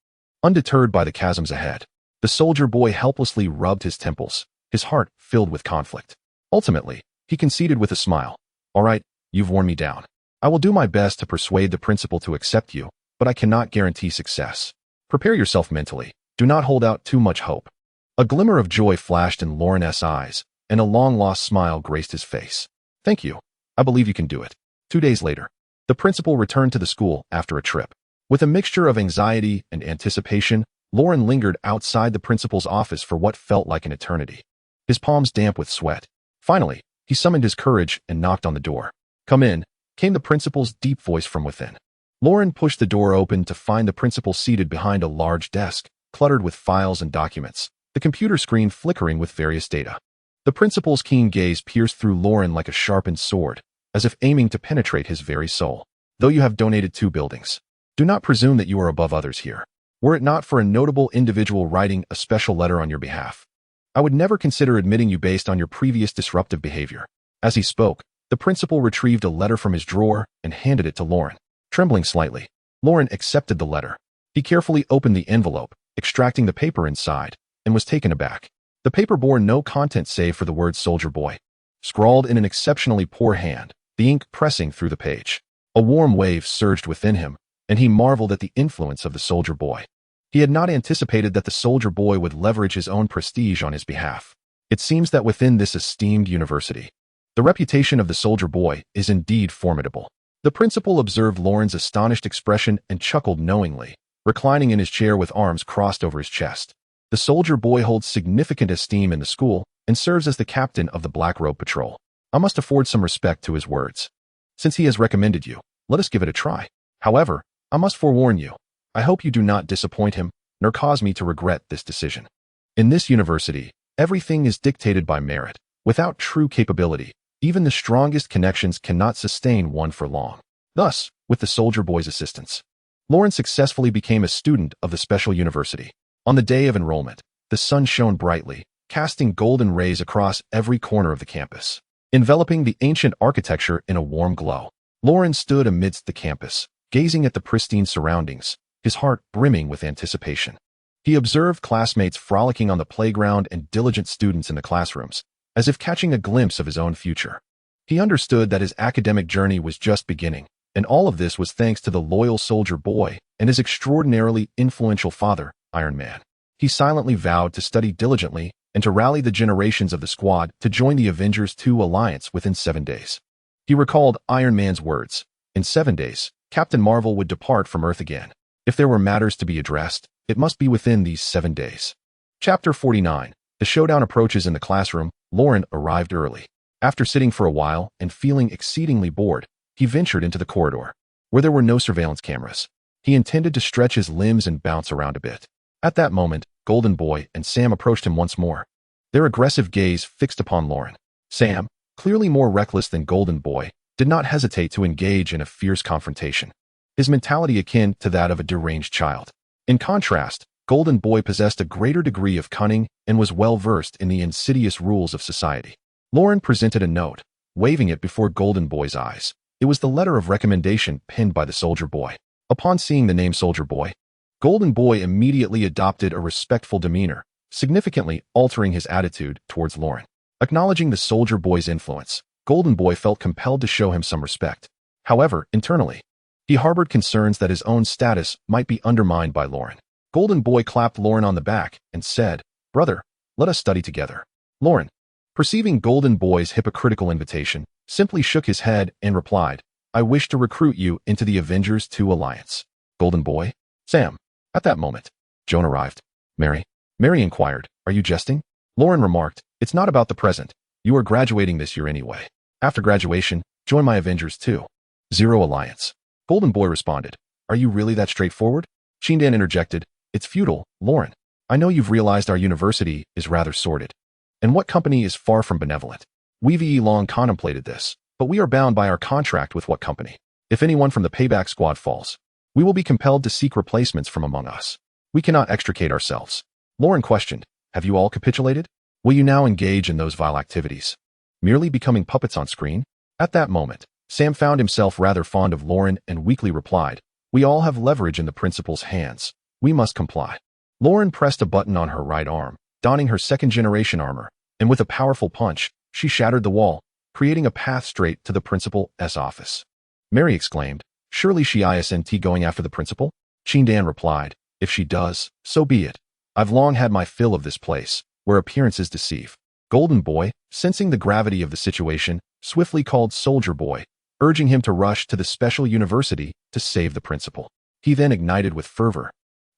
Undeterred by the chasms ahead, the soldier boy helplessly rubbed his temples, his heart filled with conflict. Ultimately, he conceded with a smile. "All right, you've worn me down. I will do my best to persuade the principal to accept you, but I cannot guarantee success. Prepare yourself mentally. Do not hold out too much hope." A glimmer of joy flashed in Lauren's eyes, and a long-lost smile graced his face. "Thank you. I believe you can do it." 2 days later, the principal returned to the school after a trip. With a mixture of anxiety and anticipation, Lauren lingered outside the principal's office for what felt like an eternity, his palms damp with sweat. Finally, he summoned his courage and knocked on the door. "Come in," came the principal's deep voice from within. Lauren pushed the door open to find the principal seated behind a large desk, cluttered with files and documents, the computer screen flickering with various data. The principal's keen gaze pierced through Lauren like a sharpened sword, as if aiming to penetrate his very soul. "Though you have donated 2 buildings, do not presume that you are above others here. Were it not for a notable individual writing a special letter on your behalf, I would never consider admitting you based on your previous disruptive behavior." As he spoke, the principal retrieved a letter from his drawer and handed it to Lauren. Trembling slightly, Lauren accepted the letter. He carefully opened the envelope, extracting the paper inside, and was taken aback. The paper bore no content save for the word "soldier boy," scrawled in an exceptionally poor hand, the ink pressing through the page. A warm wave surged within him, and he marveled at the influence of the soldier boy. He had not anticipated that the soldier boy would leverage his own prestige on his behalf. It seems that within this esteemed university, the reputation of the soldier boy is indeed formidable. The principal observed Lauren's astonished expression and chuckled knowingly, reclining in his chair with arms crossed over his chest. The soldier boy holds significant esteem in the school and serves as the captain of the Black Robe Patrol. I must afford some respect to his words. Since he has recommended you, let us give it a try. However, I must forewarn you, I hope you do not disappoint him, nor cause me to regret this decision. In this university, everything is dictated by merit. Without true capability, even the strongest connections cannot sustain one for long. Thus, with the soldier boy's assistance, Lauren successfully became a student of the special university. On the day of enrollment, the sun shone brightly, casting golden rays across every corner of the campus, enveloping the ancient architecture in a warm glow. Lauren stood amidst the campus, gazing at the pristine surroundings, his heart brimming with anticipation. He observed classmates frolicking on the playground and diligent students in the classrooms, as if catching a glimpse of his own future. He understood that his academic journey was just beginning, and all of this was thanks to the loyal soldier boy and his extraordinarily influential father, Iron Man. He silently vowed to study diligently and to rally the generations of the squad to join the Avengers 2 alliance within 7 days. He recalled Iron Man's words. In 7 days, Captain Marvel would depart from Earth again. If there were matters to be addressed, it must be within these 7 days. Chapter 49. The showdown approaches in the classroom. Lauren arrived early. After sitting for a while and feeling exceedingly bored, he ventured into the corridor, where there were no surveillance cameras. He intended to stretch his limbs and bounce around a bit. At that moment, Golden Boy and Sam approached him once more, their aggressive gaze fixed upon Lauren. Sam, clearly more reckless than Golden Boy, did not hesitate to engage in a fierce confrontation, his mentality akin to that of a deranged child. In contrast, Golden Boy possessed a greater degree of cunning and was well versed in the insidious rules of society. Lauren presented a note, waving it before Golden Boy's eyes. It was the letter of recommendation penned by the Soldier Boy. Upon seeing the name Soldier Boy, Golden Boy immediately adopted a respectful demeanor, significantly altering his attitude towards Lauren. Acknowledging the Soldier Boy's influence, Golden Boy felt compelled to show him some respect. However, internally, he harbored concerns that his own status might be undermined by Lauren. Golden Boy clapped Lauren on the back and said, "Brother, let us study together." Lauren, perceiving Golden Boy's hypocritical invitation, simply shook his head and replied, "I wish to recruit you into the Avengers 2 alliance." Golden Boy? Sam. At that moment, Joan arrived. Mary inquired, "Are you jesting?" Lauren remarked, "It's not about the present. You are graduating this year anyway. After graduation, join my Avengers 2. Zero alliance." Golden Boy responded, "Are you really that straightforward?" Chindan interjected, "It's futile, Lauren. I know you've realized our university is rather sordid. And what company is far from benevolent? We've long contemplated this, but we are bound by our contract with what company. If anyone from the payback squad falls, we will be compelled to seek replacements from among us. We cannot extricate ourselves." Lauren questioned, "Have you all capitulated? Will you now engage in those vile activities? Merely becoming puppets on screen?" At that moment, Sam found himself rather fond of Lauren and weakly replied, "We all have leverage in the principal's hands. We must comply." Lauren pressed a button on her right arm, donning her second-generation armor, and with a powerful punch, she shattered the wall, creating a path straight to the principal's office. Mary exclaimed, "Surely she isn't going after the principal?" Chindan replied, "If she does, so be it. I've long had my fill of this place, where appearances deceive." Golden Boy, sensing the gravity of the situation, swiftly called Soldier Boy, urging him to rush to the special university to save the principal. He then ignited with fervor,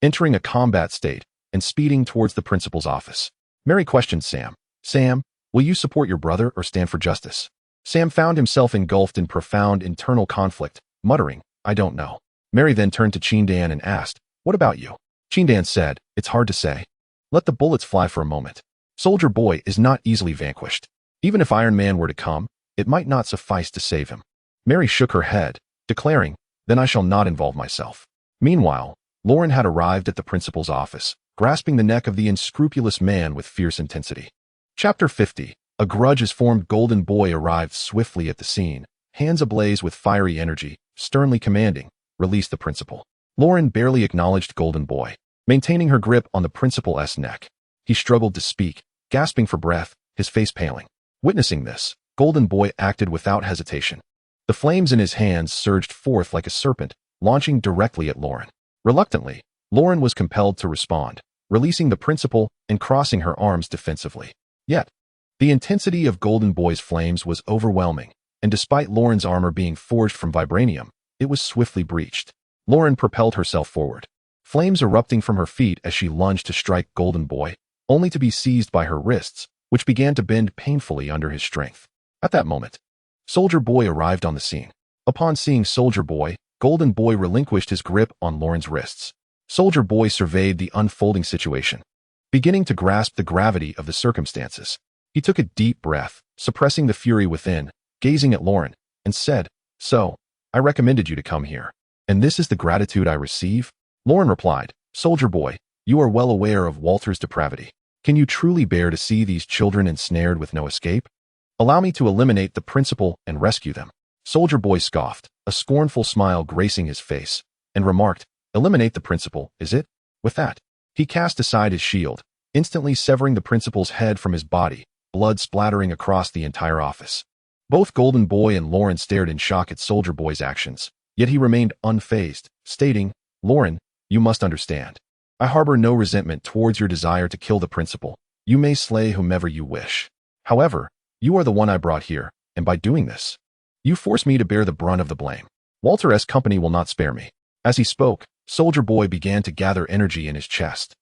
entering a combat state and speeding towards the principal's office. Mary questioned Sam, "Sam, will you support your brother or stand for justice?" Sam found himself engulfed in profound internal conflict, muttering, "I don't know." Mary then turned to Chindan and asked, "What about you?" Chindan said, "It's hard to say. Let the bullets fly for a moment. Soldier Boy is not easily vanquished. Even if Iron Man were to come, it might not suffice to save him." Mary shook her head, declaring, "Then I shall not involve myself." Meanwhile, Lauren had arrived at the principal's office, grasping the neck of the unscrupulous man with fierce intensity. Chapter 50. A grudge is formed. Golden Boy arrived swiftly at the scene, hands ablaze with fiery energy, sternly commanding, "Release the principal." Lauren barely acknowledged Golden Boy, maintaining her grip on the principal's neck. He struggled to speak, gasping for breath, his face paling. Witnessing this, Golden Boy acted without hesitation. The flames in his hands surged forth like a serpent, launching directly at Lauren. Reluctantly, Lauren was compelled to respond, releasing the principal and crossing her arms defensively. Yet, the intensity of Golden Boy's flames was overwhelming, and despite Lauren's armor being forged from vibranium, it was swiftly breached. Lauren propelled herself forward, flames erupting from her feet as she lunged to strike Golden Boy, only to be seized by her wrists, which began to bend painfully under his strength. At that moment, Soldier Boy arrived on the scene. Upon seeing Soldier Boy, Golden Boy relinquished his grip on Lauren's wrists. Soldier Boy surveyed the unfolding situation, beginning to grasp the gravity of the circumstances. He took a deep breath, suppressing the fury within, gazing at Lauren, and said, "So, I recommended you to come here. And this is the gratitude I receive?" Lauren replied, "Soldier Boy, you are well aware of Walter's depravity. Can you truly bear to see these children ensnared with no escape? Allow me to eliminate the principal and rescue them." Soldier Boy scoffed, a scornful smile gracing his face, and remarked, "Eliminate the principal, is it?" With that, he cast aside his shield, instantly severing the principal's head from his body, blood splattering across the entire office. Both Golden Boy and Lauren stared in shock at Soldier Boy's actions, yet he remained unfazed, stating, "Lauren, you must understand. I harbor no resentment towards your desire to kill the principal. You may slay whomever you wish. However, you are the one I brought here, and by doing this, you force me to bear the brunt of the blame. Walter S. Company will not spare me." As he spoke, Soldier Boy began to gather energy in his chest,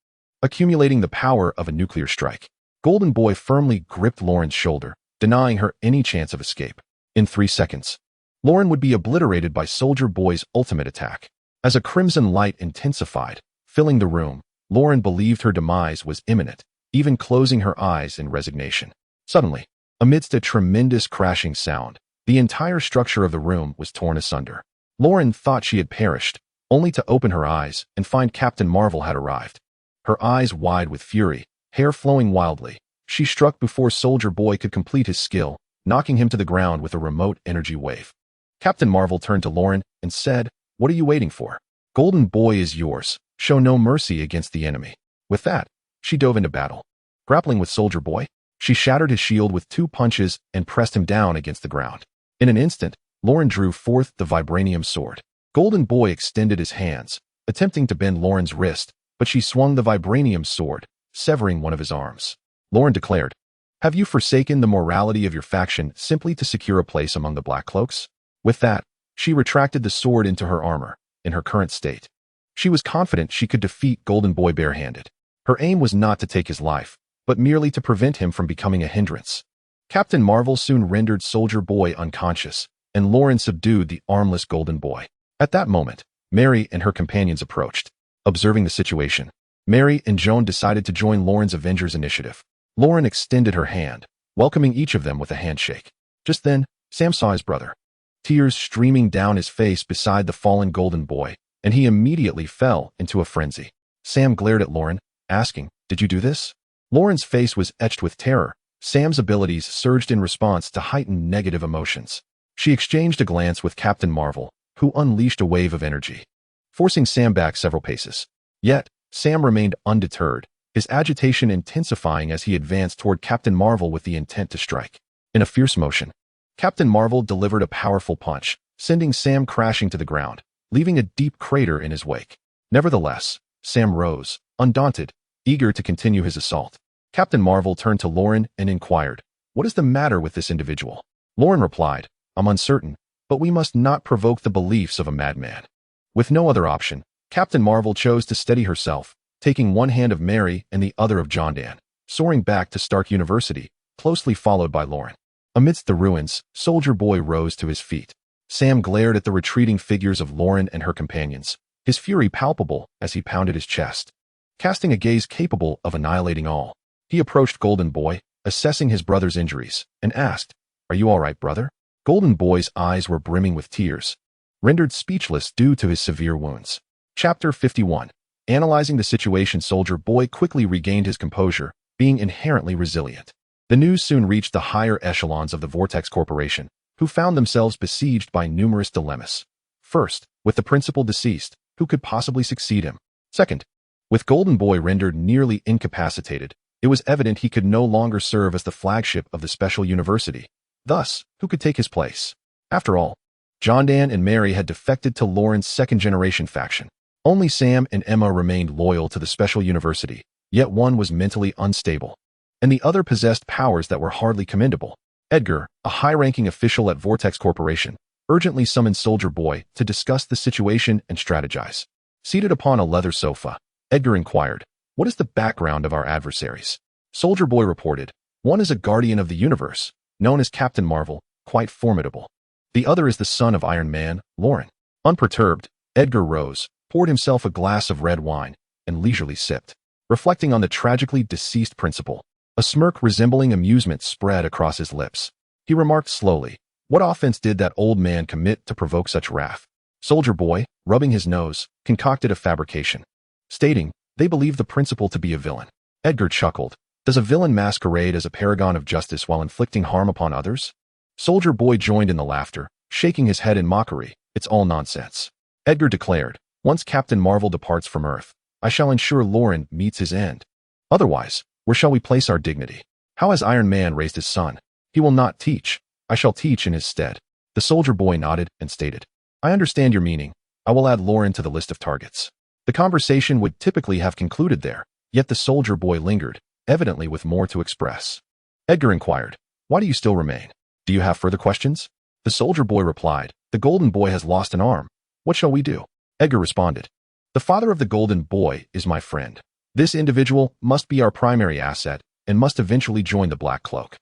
accumulating the power of a nuclear strike. Golden Boy firmly gripped Lauren's shoulder, denying her any chance of escape. In 3 seconds, Lauren would be obliterated by Soldier Boy's ultimate attack. As a crimson light intensified, filling the room, Lauren believed her demise was imminent, even closing her eyes in resignation. Suddenly, amidst a tremendous crashing sound, the entire structure of the room was torn asunder. Lauren thought she had perished, only to open her eyes and find Captain Marvel had arrived. Her eyes wide with fury, hair flowing wildly, she struck before Soldier Boy could complete his skill, knocking him to the ground with a remote energy wave. Captain Marvel turned to Lauren and said, "What are you waiting for? Golden Boy is yours. Show no mercy against the enemy." With that, she dove into battle. Grappling with Soldier Boy, she shattered his shield with 2 punches and pressed him down against the ground. In an instant, Lauren drew forth the vibranium sword. Golden Boy extended his hands, attempting to bend Lauren's wrist, but she swung the vibranium sword, severing one of his arms. Lauren declared, "Have you forsaken the morality of your faction simply to secure a place among the Black Cloaks?" With that, she retracted the sword into her armor. In her current state, she was confident she could defeat Golden Boy barehanded. Her aim was not to take his life, but merely to prevent him from becoming a hindrance. Captain Marvel soon rendered Soldier Boy unconscious, and Lauren subdued the armless Golden Boy. At that moment, Mary and her companions approached. Observing the situation, Mary and Joan decided to join Lauren's Avengers initiative. Lauren extended her hand, welcoming each of them with a handshake. Just then, Sam saw his brother, tears streaming down his face beside the fallen Golden Boy, and he immediately fell into a frenzy. Sam glared at Lauren, asking, "Did you do this?" Lauren's face was etched with terror. Sam's abilities surged in response to heightened negative emotions. She exchanged a glance with Captain Marvel, who unleashed a wave of energy, forcing Sam back several paces. Yet, Sam remained undeterred, his agitation intensifying as he advanced toward Captain Marvel with the intent to strike. In a fierce motion, Captain Marvel delivered a powerful punch, sending Sam crashing to the ground, leaving a deep crater in his wake. Nevertheless, Sam rose, undaunted, eager to continue his assault. Captain Marvel turned to Lauren and inquired, "What is the matter with this individual?" Lauren replied, "I'm uncertain, but we must not provoke the beliefs of a madman." With no other option, Captain Marvel chose to steady herself, taking one hand of Mary and the other of Jondan, soaring back to Stark University, closely followed by Lauren. Amidst the ruins, Soldier Boy rose to his feet. Sam glared at the retreating figures of Lauren and her companions, his fury palpable as he pounded his chest, casting a gaze capable of annihilating all. He approached Golden Boy, assessing his brother's injuries, and asked, "Are you all right, brother?" Golden Boy's eyes were brimming with tears, rendered speechless due to his severe wounds. Chapter 51. Analyzing the situation, Soldier Boy quickly regained his composure, being inherently resilient. The news soon reached the higher echelons of the Vortex Corporation, who found themselves besieged by numerous dilemmas. First, with the principal deceased, who could possibly succeed him? Second, with Golden Boy rendered nearly incapacitated, it was evident he could no longer serve as the flagship of the special university. Thus, who could take his place? After all, Jondan and Mary had defected to Lauren's second-generation faction. Only Sam and Emma remained loyal to the special university, yet one was mentally unstable, and the other possessed powers that were hardly commendable. Edgar, a high-ranking official at Vortex Corporation, urgently summoned Soldier Boy to discuss the situation and strategize. Seated upon a leather sofa, Edgar inquired, "What is the background of our adversaries?" Soldier Boy reported, "One is a guardian of the universe, known as Captain Marvel, quite formidable. The other is the son of Iron Man, Lauren." Unperturbed, Edgar rose, poured himself a glass of red wine, and leisurely sipped. Reflecting on the tragically deceased principal, a smirk resembling amusement spread across his lips. He remarked slowly, "What offense did that old man commit to provoke such wrath?" Soldier Boy, rubbing his nose, concocted a fabrication, stating, "They believe the principal to be a villain." Edgar chuckled, Does a villain masquerade as a paragon of justice while inflicting harm upon others? Soldier Boy joined in the laughter, shaking his head in mockery. It's all nonsense. Edgar declared, once Captain Marvel departs from Earth, I shall ensure Lauren meets his end. Otherwise, where shall we place our dignity? How has Iron Man raised his son? He will not teach. I shall teach in his stead. The Soldier Boy nodded and stated, I understand your meaning. I will add Lauren to the list of targets. The conversation would typically have concluded there, yet the Soldier Boy lingered, evidently with more to express. Edgar inquired, why do you still remain? Do you have further questions? The Soldier Boy replied, the Golden Boy has lost an arm. What shall we do? Edgar responded, the father of the Golden Boy is my friend. This individual must be our primary asset and must eventually join the Black Cloak.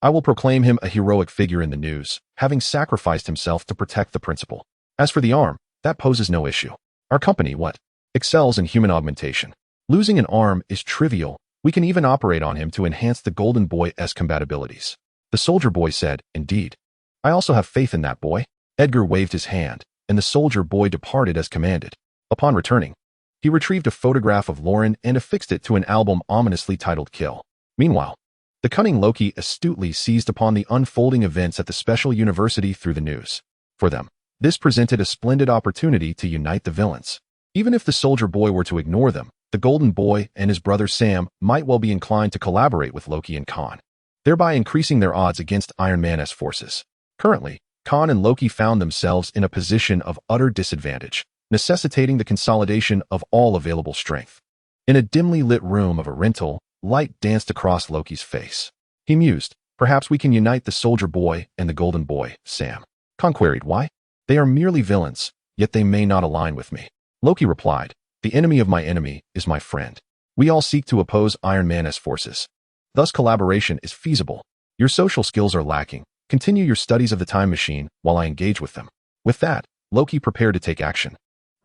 I will proclaim him a heroic figure in the news, having sacrificed himself to protect the principal. As for the arm, that poses no issue. Our company, excels in human augmentation. Losing an arm is trivial. We can even operate on him to enhance the Golden Boy's compatibilities. The Soldier Boy said, indeed. I also have faith in that boy. Edgar waved his hand, and the Soldier Boy departed as commanded. Upon returning, he retrieved a photograph of Lauren and affixed it to an album ominously titled Kill. Meanwhile, the cunning Loki astutely seized upon the unfolding events at the special university through the news. For them, this presented a splendid opportunity to unite the villains. Even if the Soldier Boy were to ignore them, the Golden Boy and his brother Sam might well be inclined to collaborate with Loki and Khan, thereby increasing their odds against Iron Man's forces. Currently, Khan and Loki found themselves in a position of utter disadvantage, necessitating the consolidation of all available strength. In a dimly lit room of a rental, light danced across Loki's face. He mused, perhaps we can unite the Soldier Boy and the Golden Boy, Sam. Khan queried, why? They are merely villains, yet they may not align with me. Loki replied, the enemy of my enemy is my friend. We all seek to oppose Iron Man's forces. Thus collaboration is feasible. Your social skills are lacking. Continue your studies of the time machine while I engage with them. With that, Loki prepared to take action,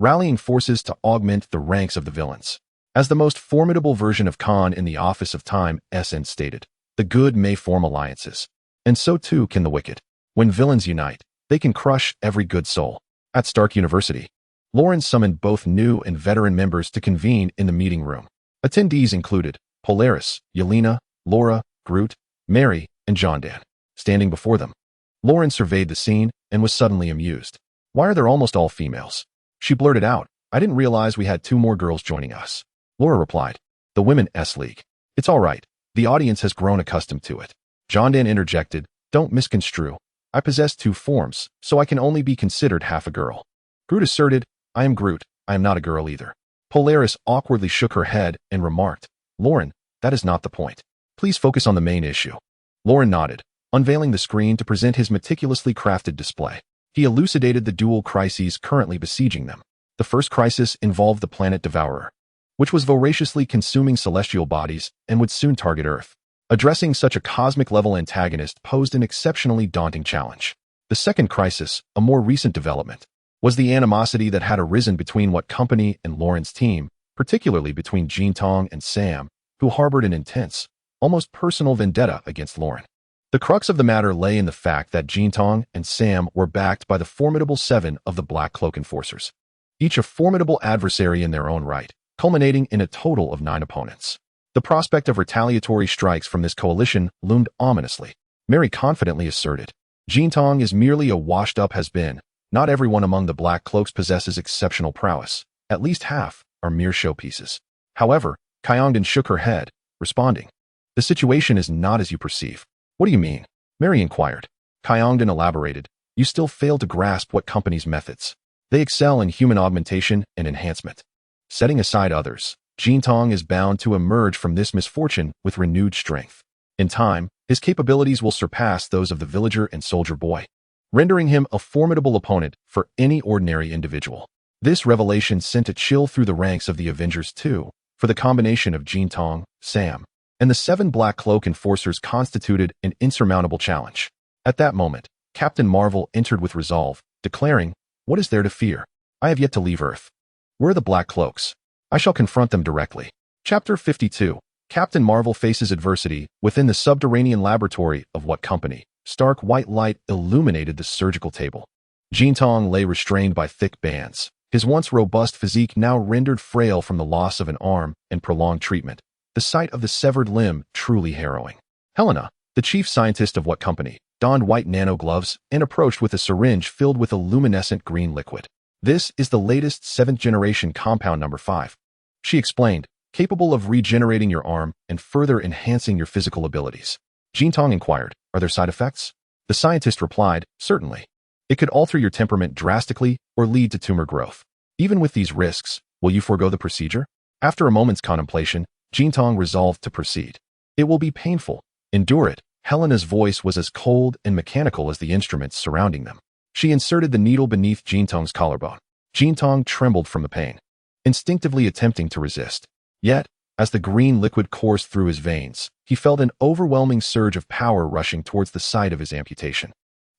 rallying forces to augment the ranks of the villains. As the most formidable version of Khan in the Office of Time, SN stated, the good may form alliances, and so too can the wicked. When villains unite, they can crush every good soul. At Stark University, Lauren summoned both new and veteran members to convene in the meeting room. Attendees included Polaris, Yelena, Laura, Groot, Mary, and John Dan. Standing before them, Lauren surveyed the scene and was suddenly amused. Why are there almost all females? She blurted out, I didn't realize we had 2 more girls joining us. Laura replied, the Women's League. It's all right. The audience has grown accustomed to it. John Dan interjected, don't misconstrue. I possess 2 forms, so I can only be considered half a girl. Groot asserted, I am Groot. I am not a girl either. Polaris awkwardly shook her head and remarked, Lauren, that is not the point. Please focus on the main issue. Lauren nodded, unveiling the screen to present his meticulously crafted display. He elucidated the dual crises currently besieging them. The first crisis involved the planet Devourer, which was voraciously consuming celestial bodies and would soon target Earth. Addressing such a cosmic-level antagonist posed an exceptionally daunting challenge. The second crisis, a more recent development, was the animosity that had arisen between What Company and Lauren's team, particularly between Jean Tong and Sam, who harbored an intense, almost personal vendetta against Lauren. The crux of the matter lay in the fact that Jean Tong and Sam were backed by the formidable 7 of the Black Cloak Enforcers, each a formidable adversary in their own right, culminating in a total of 9 opponents. The prospect of retaliatory strikes from this coalition loomed ominously. Mary confidently asserted, Jean Tong is merely a washed-up has-been. Not everyone among the Black Cloaks possesses exceptional prowess. At least half are mere showpieces. However, Kyongden shook her head, responding, the situation is not as you perceive. What do you mean? Mary inquired. Kyongden elaborated, you still fail to grasp What Company's methods. They excel in human augmentation and enhancement. Setting aside others, Jean Tong is bound to emerge from this misfortune with renewed strength. In time, his capabilities will surpass those of the Villager and Soldier Boy, rendering him a formidable opponent for any ordinary individual. This revelation sent a chill through the ranks of the Avengers too, for the combination of Jean Tong, Sam, and the 7 Black Cloak Enforcers constituted an insurmountable challenge. At that moment, Captain Marvel entered with resolve, declaring, what is there to fear? I have yet to leave Earth. Where are the Black Cloaks? I shall confront them directly. Chapter 52. Captain Marvel faces adversity within the subterranean laboratory of What Company. Stark white light illuminated the surgical table. Jean Tong lay restrained by thick bands, his once robust physique now rendered frail from the loss of an arm and prolonged treatment. the sight of the severed limb truly harrowing. Helena, the chief scientist of what company, donned white nano gloves and approached with a syringe filled with a luminescent green liquid. This is the latest 7th-generation compound number 5. She explained, capable of regenerating your arm and further enhancing your physical abilities. Jintong inquired, are there side effects? The scientist replied, certainly. It could alter your temperament drastically or lead to tumor growth. Even with these risks, will you forego the procedure? After a moment's contemplation, Jintong resolved to proceed. It will be painful. Endure it. Helena's voice was as cold and mechanical as the instruments surrounding them. She inserted the needle beneath Jintong's collarbone. Jintong trembled from the pain, instinctively attempting to resist. Yet, as the green liquid coursed through his veins, he felt an overwhelming surge of power rushing towards the site of his amputation,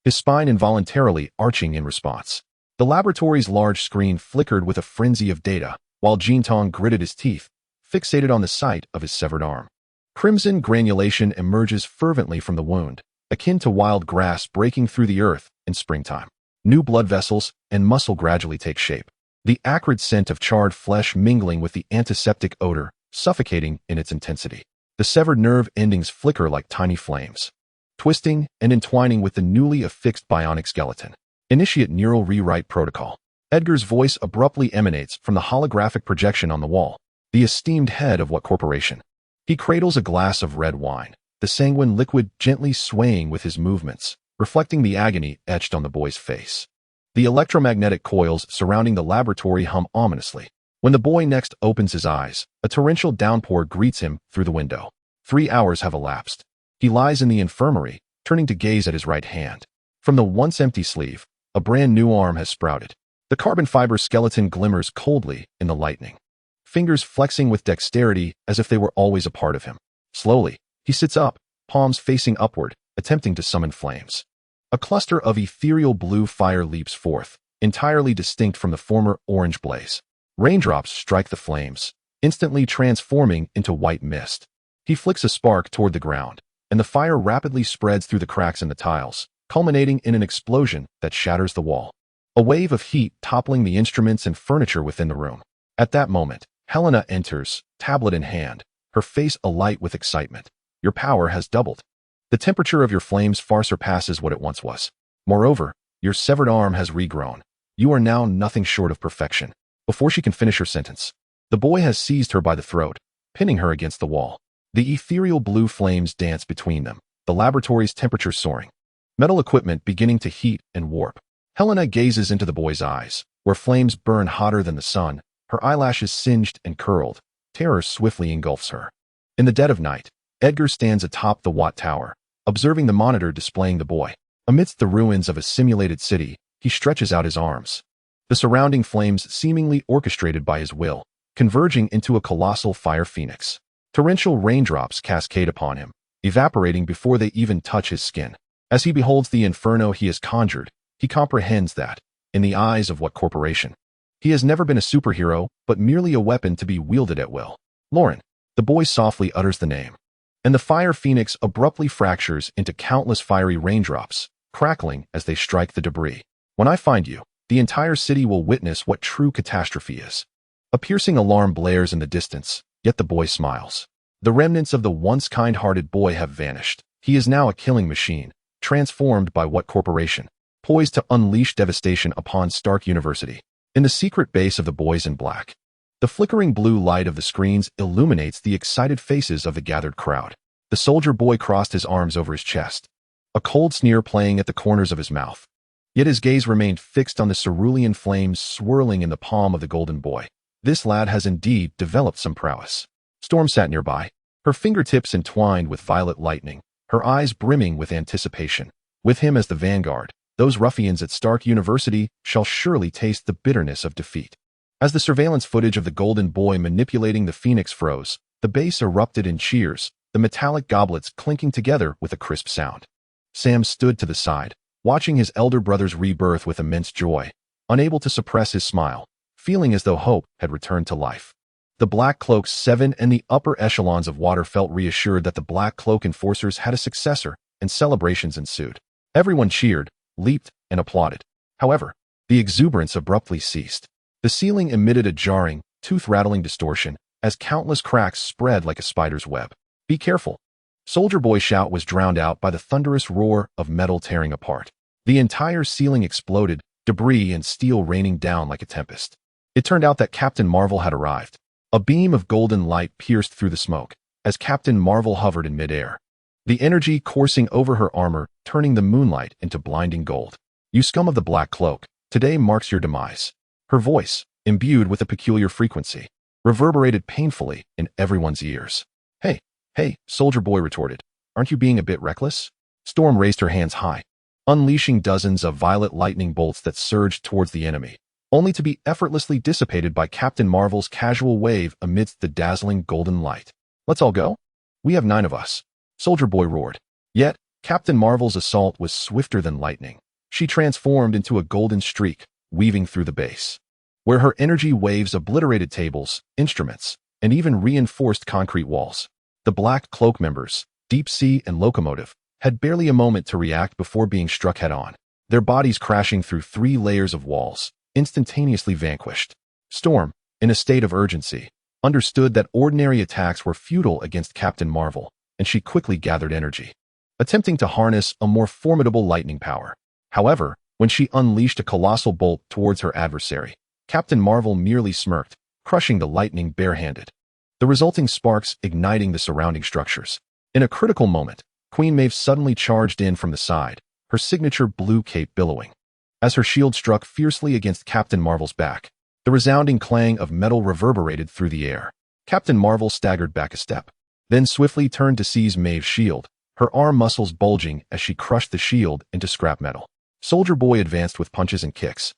his spine involuntarily arching in response. The laboratory's large screen flickered with a frenzy of data, while Jintong gritted his teeth, fixated on the site of his severed arm. Crimson granulation emerges fervently from the wound, akin to wild grass breaking through the earth in springtime. New blood vessels and muscle gradually take shape, the acrid scent of charred flesh mingling with the antiseptic odor, suffocating in its intensity. The severed nerve endings flicker like tiny flames, twisting and entwining with the newly affixed bionic skeleton. Initiate neural rewrite protocol. Edgar's voice abruptly emanates from the holographic projection on the wall, the esteemed head of what corporation? He cradles a glass of red wine, the sanguine liquid gently swaying with his movements, reflecting the agony etched on the boy's face. The electromagnetic coils surrounding the laboratory hum ominously. When the boy next opens his eyes, a torrential downpour greets him through the window. 3 hours have elapsed. He lies in the infirmary, turning to gaze at his right hand. From the once empty sleeve, a brand new arm has sprouted. The carbon fiber skeleton glimmers coldly in the lightning, fingers flexing with dexterity as if they were always a part of him. Slowly, he sits up, palms facing upward, attempting to summon flames. A cluster of ethereal blue fire leaps forth, entirely distinct from the former orange blaze. Raindrops strike the flames, instantly transforming into white mist. He flicks a spark toward the ground, and the fire rapidly spreads through the cracks in the tiles, culminating in an explosion that shatters the wall. A wave of heat toppling the instruments and furniture within the room. At that moment, Helena enters, tablet in hand, her face alight with excitement. Your power has doubled. The temperature of your flames far surpasses what it once was. Moreover, your severed arm has regrown. You are now nothing short of perfection. Before she can finish her sentence, the boy has seized her by the throat, pinning her against the wall. The ethereal blue flames dance between them, the laboratory's temperature soaring. Metal equipment beginning to heat and warp. Helena gazes into the boy's eyes, where flames burn hotter than the sun, her eyelashes singed and curled. Terror swiftly engulfs her. In the dead of night, Edgar stands atop the Watt Tower, observing the monitor displaying the boy. Amidst the ruins of a simulated city, he stretches out his arms, the surrounding flames seemingly orchestrated by his will, converging into a colossal fire phoenix. Torrential raindrops cascade upon him, evaporating before they even touch his skin. As he beholds the inferno he has conjured, he comprehends that, in the eyes of what corporation, he has never been a superhero, but merely a weapon to be wielded at will. Lauren. The boy softly utters the name, and the fire phoenix abruptly fractures into countless fiery raindrops, crackling as they strike the debris. When I find you, the entire city will witness what true catastrophe is. A piercing alarm blares in the distance, yet the boy smiles. The remnants of the once kind-hearted boy have vanished. He is now a killing machine, transformed by what corporation, poised to unleash devastation upon Stark University. In the secret base of the boys in black, the flickering blue light of the screens illuminates the excited faces of the gathered crowd. The soldier boy crossed his arms over his chest, a cold sneer playing at the corners of his mouth. Yet his gaze remained fixed on the cerulean flames swirling in the palm of the golden boy. This lad has indeed developed some prowess. Storm sat nearby, her fingertips entwined with violet lightning, her eyes brimming with anticipation. With him as the vanguard, those ruffians at Stark University shall surely taste the bitterness of defeat. As the surveillance footage of the golden boy manipulating the phoenix froze, the base erupted in cheers, the metallic goblets clinking together with a crisp sound. Sam stood to the side, watching his elder brother's rebirth with immense joy, unable to suppress his smile, feeling as though hope had returned to life. The Black Cloak 7 and the upper echelons of water felt reassured that the Black Cloak enforcers had a successor, and celebrations ensued. Everyone cheered, leaped, and applauded. However, the exuberance abruptly ceased. The ceiling emitted a jarring, tooth-rattling distortion, as countless cracks spread like a spider's web. "Be careful!" Soldier Boy's shout was drowned out by the thunderous roar of metal tearing apart. The entire ceiling exploded, debris and steel raining down like a tempest. It turned out that Captain Marvel had arrived. A beam of golden light pierced through the smoke as Captain Marvel hovered in midair, the energy coursing over her armor, turning the moonlight into blinding gold. "You scum of the Black Cloak, today marks your demise." Her voice, imbued with a peculiar frequency, reverberated painfully in everyone's ears. Hey, Soldier Boy retorted. "Aren't you being a bit reckless?" Storm raised her hands high, unleashing dozens of violet lightning bolts that surged towards the enemy, only to be effortlessly dissipated by Captain Marvel's casual wave amidst the dazzling golden light. "Let's all go? We have 9 of us," Soldier Boy roared. Yet, Captain Marvel's assault was swifter than lightning. She transformed into a golden streak, weaving through the base, where her energy waves obliterated tables, instruments, and even reinforced concrete walls. The Black Cloak members, Deep Sea and Locomotive, had barely a moment to react before being struck head-on, their bodies crashing through 3 layers of walls, instantaneously vanquished. Storm, in a state of urgency, understood that ordinary attacks were futile against Captain Marvel, and she quickly gathered energy, attempting to harness a more formidable lightning power. However, when she unleashed a colossal bolt towards her adversary, Captain Marvel merely smirked, crushing the lightning barehanded, the resulting sparks igniting the surrounding structures. In a critical moment, Queen Maeve suddenly charged in from the side, her signature blue cape billowing. As her shield struck fiercely against Captain Marvel's back, the resounding clang of metal reverberated through the air. Captain Marvel staggered back a step, then swiftly turned to seize Maeve's shield, her arm muscles bulging as she crushed the shield into scrap metal. Soldier Boy advanced with punches and kicks,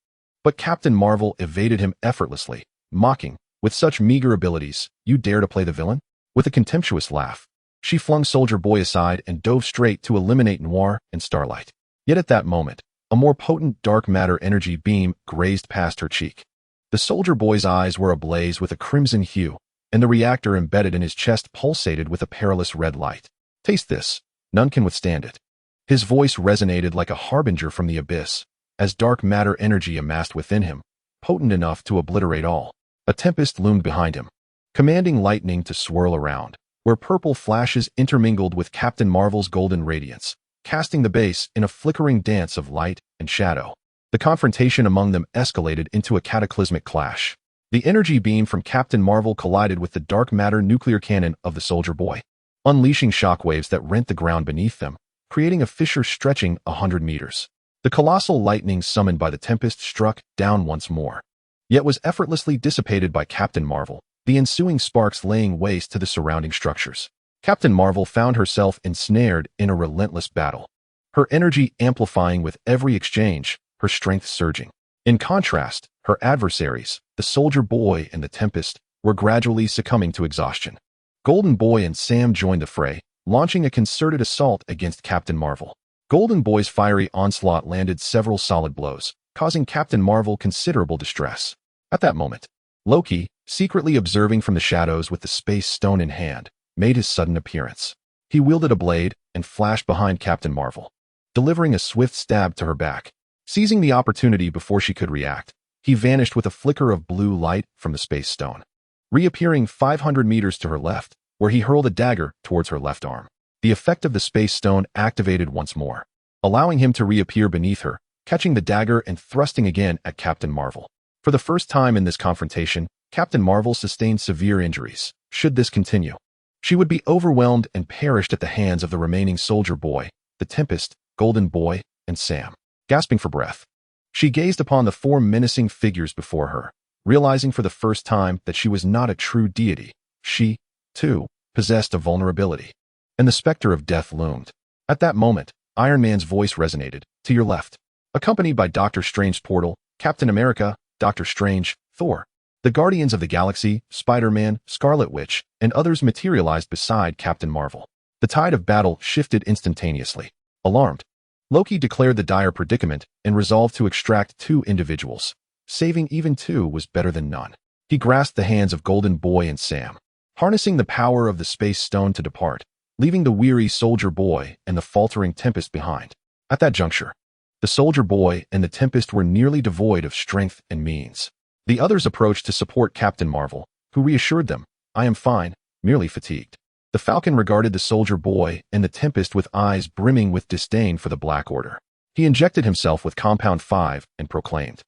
but Captain Marvel evaded him effortlessly, mocking, "With such meager abilities, you dare to play the villain?" With a contemptuous laugh, she flung Soldier Boy aside and dove straight to eliminate Noir and Starlight. Yet at that moment, a more potent dark matter energy beam grazed past her cheek. The Soldier Boy's eyes were ablaze with a crimson hue, and the reactor embedded in his chest pulsated with a perilous red light. "Taste this. None can withstand it." His voice resonated like a harbinger from the abyss, as dark matter energy amassed within him, potent enough to obliterate all. A tempest loomed behind him, commanding lightning to swirl around, where purple flashes intermingled with Captain Marvel's golden radiance, casting the base in a flickering dance of light and shadow. The confrontation among them escalated into a cataclysmic clash. The energy beam from Captain Marvel collided with the dark matter nuclear cannon of the Soldier Boy, unleashing shockwaves that rent the ground beneath them, creating a fissure stretching 100 meters. The colossal lightning summoned by the tempest struck down once more, yet was effortlessly dissipated by Captain Marvel, the ensuing sparks laying waste to the surrounding structures. Captain Marvel found herself ensnared in a relentless battle, her energy amplifying with every exchange, her strength surging. In contrast, her adversaries, the Soldier Boy and the Tempest, were gradually succumbing to exhaustion. Golden Boy and Sam joined the fray, launching a concerted assault against Captain Marvel. Golden Boy's fiery onslaught landed several solid blows, causing Captain Marvel considerable distress. At that moment, Loki, secretly observing from the shadows with the space stone in hand, made his sudden appearance. He wielded a blade and flashed behind Captain Marvel, delivering a swift stab to her back. Seizing the opportunity before she could react, he vanished with a flicker of blue light from the space stone, reappearing 500 meters to her left, where he hurled a dagger towards her left arm. The effect of the space stone activated once more, allowing him to reappear beneath her, catching the dagger and thrusting again at Captain Marvel. For the first time in this confrontation, Captain Marvel sustained severe injuries. Should this continue, she would be overwhelmed and perished at the hands of the remaining Soldier Boy, the Tempest, Golden Boy, and Sam. Gasping for breath, she gazed upon the 4 menacing figures before her, realizing for the first time that she was not a true deity. She, too, possessed a vulnerability, and the specter of death loomed. At that moment, Iron Man's voice resonated, "To your left," accompanied by Doctor Strange's portal, Captain America, Doctor Strange, Thor. The Guardians of the Galaxy, Spider-Man, Scarlet Witch, and others materialized beside Captain Marvel. The tide of battle shifted instantaneously. Alarmed, Loki declared the dire predicament and resolved to extract 2 individuals. Saving even 2 was better than none. He grasped the hands of Golden Boy and Sam, harnessing the power of the space stone to depart, leaving the weary Soldier Boy and the faltering Tempest behind. At that juncture, the Soldier Boy and the Tempest were nearly devoid of strength and means. The others approached to support Captain Marvel, who reassured them, I am fine, merely fatigued. The Falcon regarded the soldier boy and the Tempest with eyes brimming with disdain for the Black Order. He injected himself with Compound 5 and proclaimed,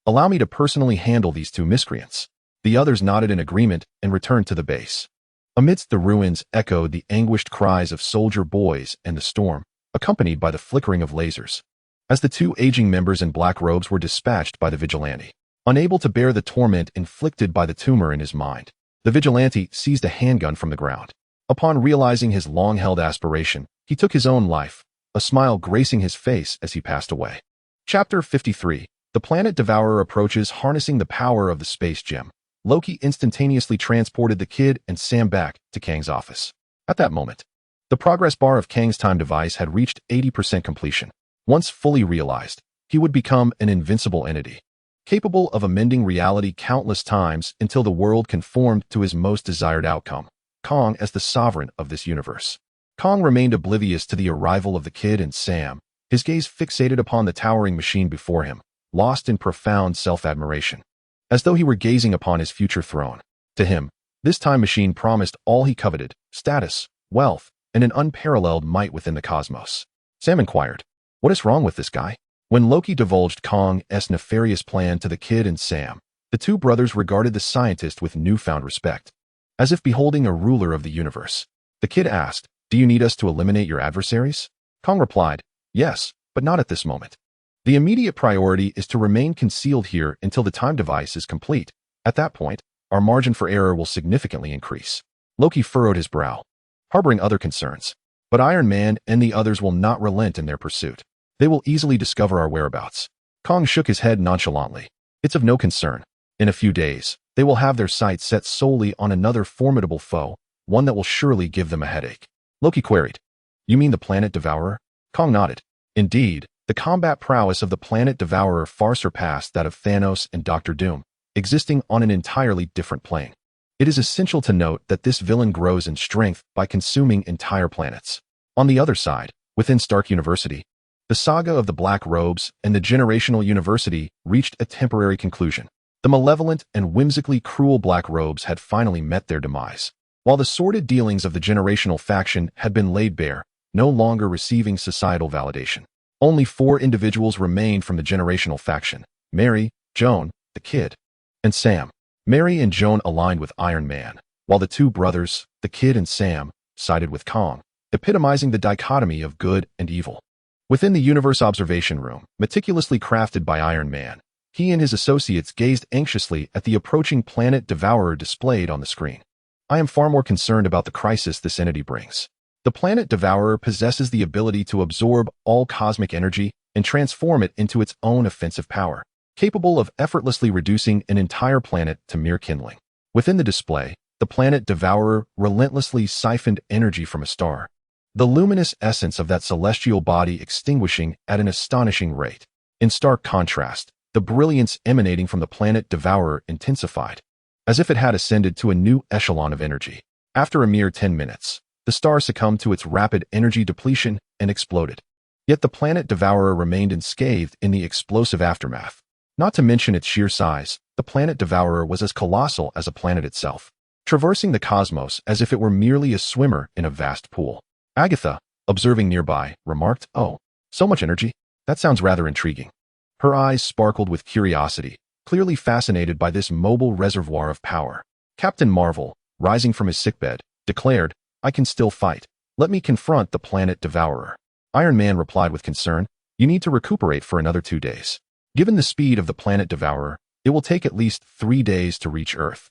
"Allow me to personally handle these two miscreants." The others nodded in agreement and returned to the base. Amidst the ruins echoed the anguished cries of soldier boys and the storm, accompanied by the flickering of lasers. As the two aging members in black robes were dispatched by the vigilante, unable to bear the torment inflicted by the tumor in his mind, the vigilante seized a handgun from the ground. Upon realizing his long-held aspiration, he took his own life, a smile gracing his face as he passed away. Chapter 53. The Planet Devourer approaches. Harnessing the power of the space gem, Loki instantaneously transported the kid and Sam back to Kang's office. At that moment, the progress bar of Kang's time device had reached 80% completion. Once fully realized, he would become an invincible entity, capable of amending reality countless times until the world conformed to his most desired outcome, Kang as the sovereign of this universe. Kang remained oblivious to the arrival of the kid and Sam, his gaze fixated upon the towering machine before him, lost in profound self-admiration, as though he were gazing upon his future throne. To him, this time machine promised all he coveted: status, wealth, and an unparalleled might within the cosmos. Sam inquired, "What is wrong with this guy?" When Loki divulged Kang's nefarious plan to the kid and Sam, the two brothers regarded the scientist with newfound respect, as if beholding a ruler of the universe. The kid asked, "Do you need us to eliminate your adversaries?" Kang replied, "Yes, but not at this moment. The immediate priority is to remain concealed here until the time device is complete. At that point, our margin for error will significantly increase." Loki furrowed his brow, harboring other concerns. "But Iron Man and the others will not relent in their pursuit. They will easily discover our whereabouts." Kang shook his head nonchalantly. "It's of no concern. In a few days, they will have their sights set solely on another formidable foe, one that will surely give them a headache." Loki queried, "You mean the Planet Devourer?" Kang nodded. Indeed, the combat prowess of the Planet Devourer far surpassed that of Thanos and Dr. Doom, existing on an entirely different plane. It is essential to note that this villain grows in strength by consuming entire planets. On the other side, within Stark University, the saga of the Black Robes and the Generational University reached a temporary conclusion. The malevolent and whimsically cruel Black Robes had finally met their demise, while the sordid dealings of the Generational faction had been laid bare, no longer receiving societal validation. Only 4 individuals remained from the Generational faction: Mary, Joan, the kid, and Sam. Mary and Joan aligned with Iron Man, while the two brothers, the kid and Sam, sided with Kang, epitomizing the dichotomy of good and evil. Within the universe observation room, meticulously crafted by Iron Man, he and his associates gazed anxiously at the approaching Planet Devourer displayed on the screen. "I am far more concerned about the crisis this entity brings. The Planet Devourer possesses the ability to absorb all cosmic energy and transform it into its own offensive power, capable of effortlessly reducing an entire planet to mere kindling." Within the display, the Planet Devourer relentlessly siphoned energy from a star, the luminous essence of that celestial body extinguishing at an astonishing rate. In stark contrast, the brilliance emanating from the Planet Devourer intensified, as if it had ascended to a new echelon of energy. After a mere 10 minutes, the star succumbed to its rapid energy depletion and exploded. Yet the Planet Devourer remained unscathed in the explosive aftermath. Not to mention its sheer size, the Planet Devourer was as colossal as a planet itself, traversing the cosmos as if it were merely a swimmer in a vast pool. Agatha, observing nearby, remarked, "Oh, so much energy? That sounds rather intriguing." Her eyes sparkled with curiosity, clearly fascinated by this mobile reservoir of power. Captain Marvel, rising from his sickbed, declared, "I can still fight. Let me confront the Planet Devourer." Iron Man replied with concern, "You need to recuperate for another 2 days. Given the speed of the Planet Devourer, it will take at least 3 days to reach Earth."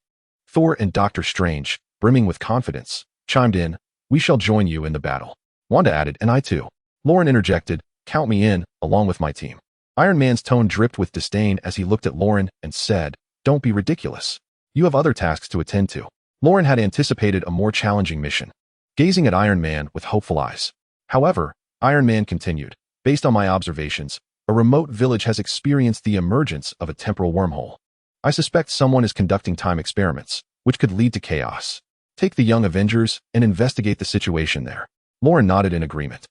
Thor and Doctor Strange, brimming with confidence, chimed in, "We shall join you in the battle." Wanda added, "And I too." Lauren interjected, "Count me in, along with my team." Iron Man's tone dripped with disdain as he looked at Lauren and said, "Don't be ridiculous. You have other tasks to attend to." Lauren had anticipated a more challenging mission, gazing at Iron Man with hopeful eyes. However, Iron Man continued, "Based on my observations, a remote village has experienced the emergence of a temporal wormhole. I suspect someone is conducting time experiments, which could lead to chaos. Take the Young Avengers and investigate the situation there." Lauren nodded in agreement.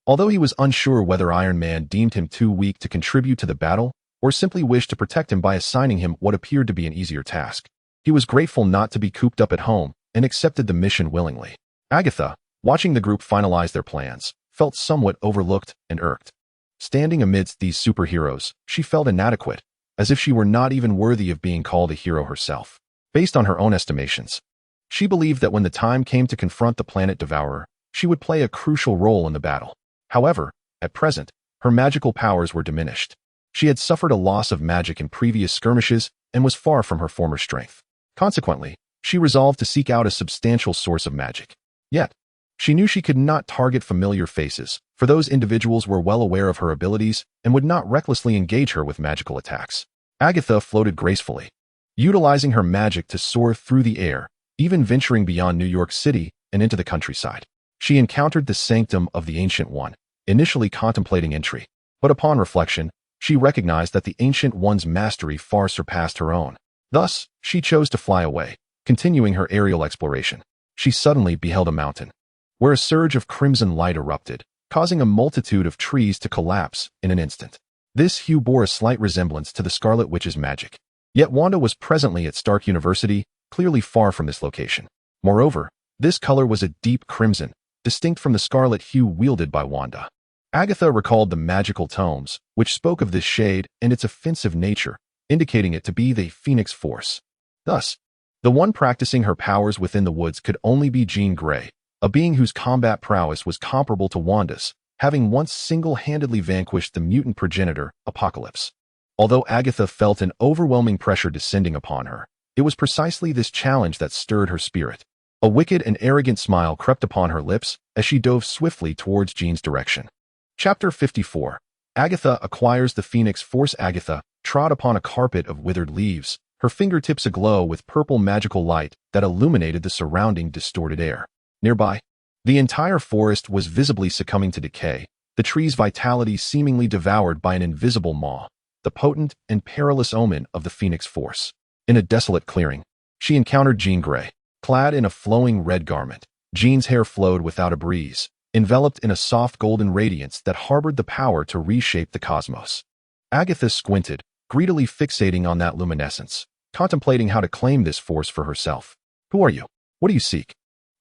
Although he was unsure whether Iron Man deemed him too weak to contribute to the battle or simply wished to protect him by assigning him what appeared to be an easier task, he was grateful not to be cooped up at home, and accepted the mission willingly. Agatha, watching the group finalize their plans, felt somewhat overlooked and irked. Standing amidst these superheroes, she felt inadequate, as if she were not even worthy of being called a hero herself. Based on her own estimations, she believed that when the time came to confront the planet devourer, she would play a crucial role in the battle. However, at present, her magical powers were diminished. She had suffered a loss of magic in previous skirmishes and was far from her former strength. Consequently, she resolved to seek out a substantial source of magic. Yet, she knew she could not target familiar faces, for those individuals were well aware of her abilities and would not recklessly engage her with magical attacks. Agatha floated gracefully, utilizing her magic to soar through the air, even venturing beyond New York City and into the countryside. She encountered the sanctum of the Ancient One, initially contemplating entry, but upon reflection, she recognized that the Ancient One's mastery far surpassed her own. Thus, she chose to fly away, continuing her aerial exploration. She suddenly beheld a mountain, where a surge of crimson light erupted, causing a multitude of trees to collapse in an instant. This hue bore a slight resemblance to the Scarlet Witch's magic. Yet Wanda was presently at Stark University, clearly far from this location. Moreover, this color was a deep crimson, distinct from the scarlet hue wielded by Wanda. Agatha recalled the magical tomes, which spoke of this shade and its offensive nature, indicating it to be the Phoenix Force. Thus, the one practicing her powers within the woods could only be Jean Grey, a being whose combat prowess was comparable to Wanda's, having once single-handedly vanquished the mutant progenitor, Apocalypse. Although Agatha felt an overwhelming pressure descending upon her, it was precisely this challenge that stirred her spirit. A wicked and arrogant smile crept upon her lips as she dove swiftly towards Jean's direction. Chapter 54. Agatha acquires the Phoenix Force. Agatha trod upon a carpet of withered leaves, her fingertips aglow with purple magical light that illuminated the surrounding distorted air. Nearby, the entire forest was visibly succumbing to decay, the tree's vitality seemingly devoured by an invisible maw, the potent and perilous omen of the Phoenix Force. In a desolate clearing, she encountered Jean Grey. Clad in a flowing red garment, Jean's hair flowed without a breeze, enveloped in a soft golden radiance that harbored the power to reshape the cosmos. Agatha squinted, greedily fixating on that luminescence, contemplating how to claim this force for herself. "Who are you? What do you seek?"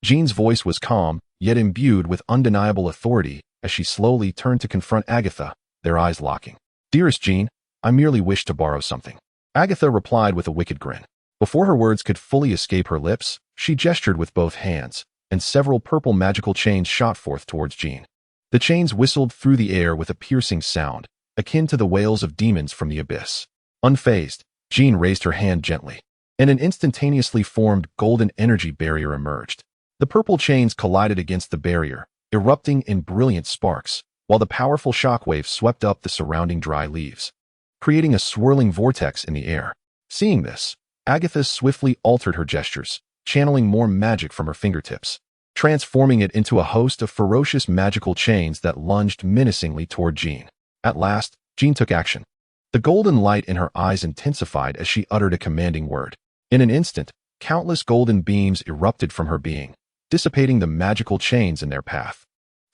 Jean's voice was calm, yet imbued with undeniable authority as she slowly turned to confront Agatha, their eyes locking. "Dearest Jean, I merely wish to borrow something." Agatha replied with a wicked grin. Before her words could fully escape her lips, she gestured with both hands, and several purple magical chains shot forth towards Jean. The chains whistled through the air with a piercing sound, akin to the wails of demons from the abyss. Unfazed, Jean raised her hand gently, and an instantaneously formed golden energy barrier emerged. The purple chains collided against the barrier, erupting in brilliant sparks, while the powerful shockwave swept up the surrounding dry leaves, creating a swirling vortex in the air. Seeing this, Agatha swiftly altered her gestures, channeling more magic from her fingertips, transforming it into a host of ferocious magical chains that lunged menacingly toward Jean. At last, Jean took action. The golden light in her eyes intensified as she uttered a commanding word. In an instant, countless golden beams erupted from her being, dissipating the magical chains in their path,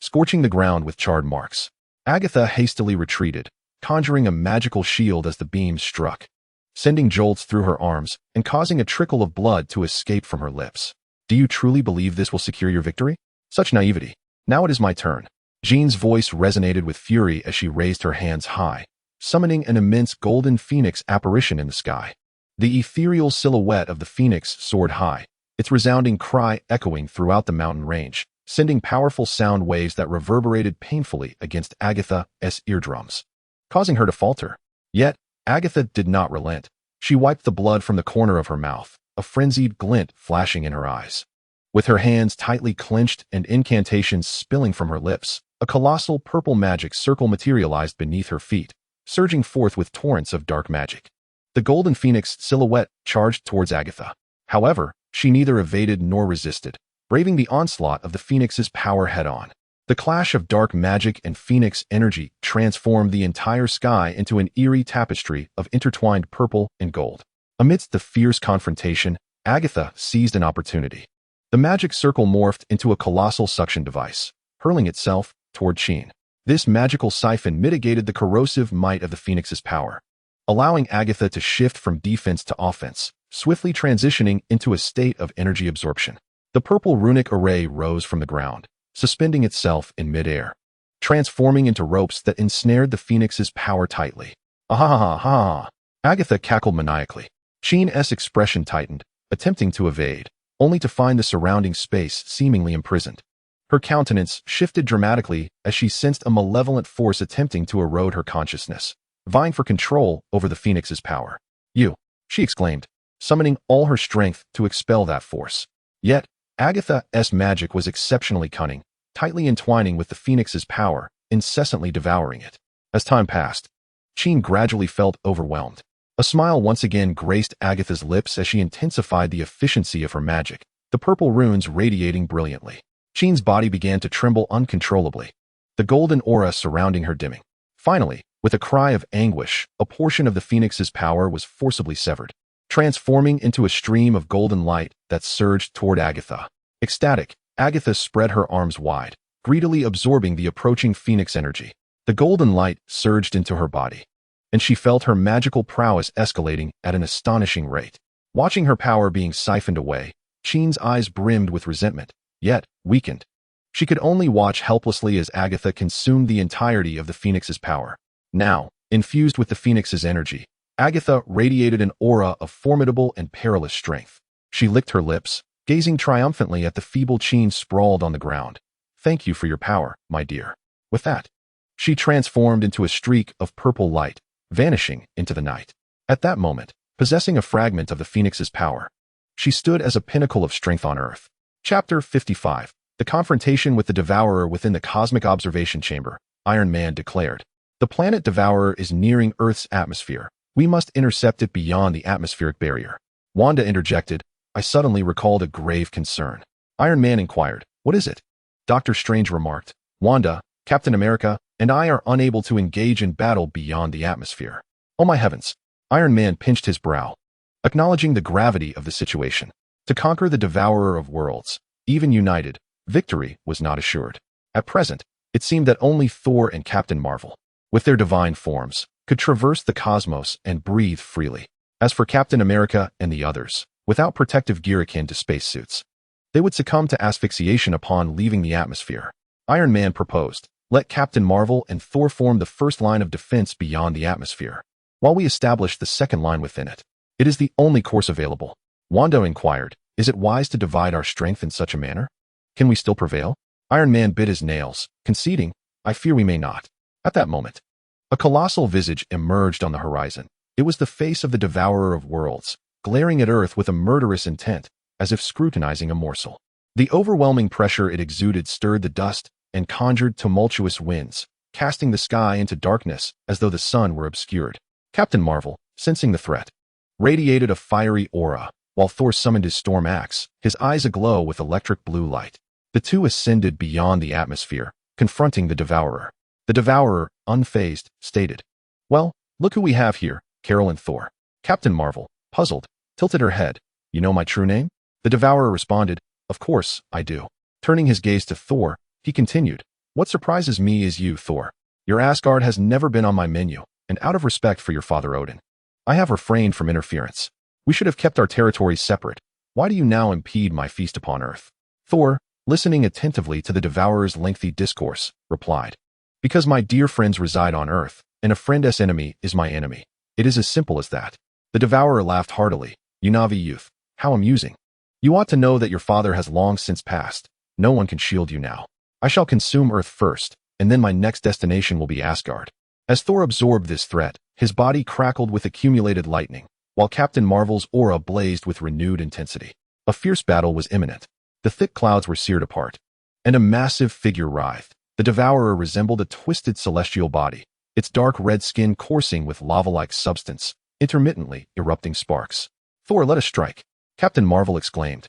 scorching the ground with charred marks. Agatha hastily retreated, conjuring a magical shield as the beams struck, sending jolts through her arms and causing a trickle of blood to escape from her lips. "Do you truly believe this will secure your victory? Such naivety. Now it is my turn." Jean's voice resonated with fury as she raised her hands high, summoning an immense golden phoenix apparition in the sky. The ethereal silhouette of the phoenix soared high, its resounding cry echoing throughout the mountain range, sending powerful sound waves that reverberated painfully against Agatha's eardrums, causing her to falter. Yet, Agatha did not relent. She wiped the blood from the corner of her mouth, a frenzied glint flashing in her eyes. With her hands tightly clenched and incantations spilling from her lips, a colossal purple magic circle materialized beneath her feet, surging forth with torrents of dark magic. The golden phoenix silhouette charged towards Agatha. However, she neither evaded nor resisted, braving the onslaught of the phoenix's power head-on. The clash of dark magic and phoenix energy transformed the entire sky into an eerie tapestry of intertwined purple and gold. Amidst the fierce confrontation, Agatha seized an opportunity. The magic circle morphed into a colossal suction device, hurling itself toward Jean. This magical siphon mitigated the corrosive might of the phoenix's power, allowing Agatha to shift from defense to offense, swiftly transitioning into a state of energy absorption. The purple runic array rose from the ground, suspending itself in midair, transforming into ropes that ensnared the phoenix's power tightly. Ah ha ha ha! Agatha cackled maniacally. Sheen's expression tightened, attempting to evade, only to find the surrounding space seemingly imprisoned. Her countenance shifted dramatically as she sensed a malevolent force attempting to erode her consciousness, vying for control over the phoenix's power. You! She exclaimed, summoning all her strength to expel that force. Yet, Agatha's magic was exceptionally cunning, tightly entwining with the phoenix's power, incessantly devouring it. As time passed, Sheen gradually felt overwhelmed. A smile once again graced Agatha's lips as she intensified the efficiency of her magic, the purple runes radiating brilliantly. Sheen's body began to tremble uncontrollably, the golden aura surrounding her dimming. Finally, with a cry of anguish, a portion of the phoenix's power was forcibly severed, transforming into a stream of golden light that surged toward Agatha. Ecstatic, Agatha spread her arms wide, greedily absorbing the approaching phoenix energy. The golden light surged into her body, and she felt her magical prowess escalating at an astonishing rate. Watching her power being siphoned away, Sheen's eyes brimmed with resentment, yet weakened. She could only watch helplessly as Agatha consumed the entirety of the phoenix's power. Now, infused with the phoenix's energy, Agatha radiated an aura of formidable and perilous strength. She licked her lips, gazing triumphantly at the feeble Sheen sprawled on the ground. Thank you for your power, my dear. With that, she transformed into a streak of purple light, vanishing into the night. At that moment, possessing a fragment of the phoenix's power, she stood as a pinnacle of strength on Earth. Chapter 55. The confrontation with the Devourer within the cosmic observation chamber, Iron Man declared. The planet Devourer is nearing Earth's atmosphere. We must intercept it beyond the atmospheric barrier. Wanda interjected. I suddenly recalled a grave concern. Iron Man inquired, what is it? Doctor Strange remarked, Wanda, Captain America, and I are unable to engage in battle beyond the atmosphere. Oh my heavens! Iron Man pinched his brow, acknowledging the gravity of the situation. To conquer the Devourer of Worlds, even united, victory was not assured. At present, it seemed that only Thor and Captain Marvel, with their divine forms, could traverse the cosmos and breathe freely. As for Captain America and the others, without protective gear akin to spacesuits, they would succumb to asphyxiation upon leaving the atmosphere. Iron Man proposed, let Captain Marvel and Thor form the first line of defense beyond the atmosphere, while we establish the second line within it. It is the only course available. Wanda inquired, is it wise to divide our strength in such a manner? Can we still prevail? Iron Man bit his nails, conceding, I fear we may not. At that moment, a colossal visage emerged on the horizon. It was the face of the Devourer of Worlds, glaring at Earth with a murderous intent, as if scrutinizing a morsel. The overwhelming pressure it exuded stirred the dust and conjured tumultuous winds, casting the sky into darkness as though the sun were obscured. Captain Marvel, sensing the threat, radiated a fiery aura, while Thor summoned his storm axe, his eyes aglow with electric blue light. The two ascended beyond the atmosphere, confronting the Devourer. The Devourer, unfazed, stated, well, look who we have here, Carol and Thor. Captain Marvel, puzzled, tilted her head. You know my true name? The Devourer responded, of course, I do. Turning his gaze to Thor, he continued, what surprises me is you, Thor. Your Asgard has never been on my menu, and out of respect for your father Odin, I have refrained from interference. We should have kept our territories separate. Why do you now impede my feast upon Earth? Thor, listening attentively to the Devourer's lengthy discourse, replied, because my dear friends reside on Earth, and a friend's enemy is my enemy. It is as simple as that. The Devourer laughed heartily. You Na'vi youth, how amusing. You ought to know that your father has long since passed. No one can shield you now. I shall consume Earth first, and then my next destination will be Asgard. As Thor absorbed this threat, his body crackled with accumulated lightning, while Captain Marvel's aura blazed with renewed intensity. A fierce battle was imminent. The thick clouds were seared apart, and a massive figure writhed. The Devourer resembled a twisted celestial body, its dark red skin coursing with lava-like substance, intermittently erupting sparks. Thor, let us strike, Captain Marvel exclaimed,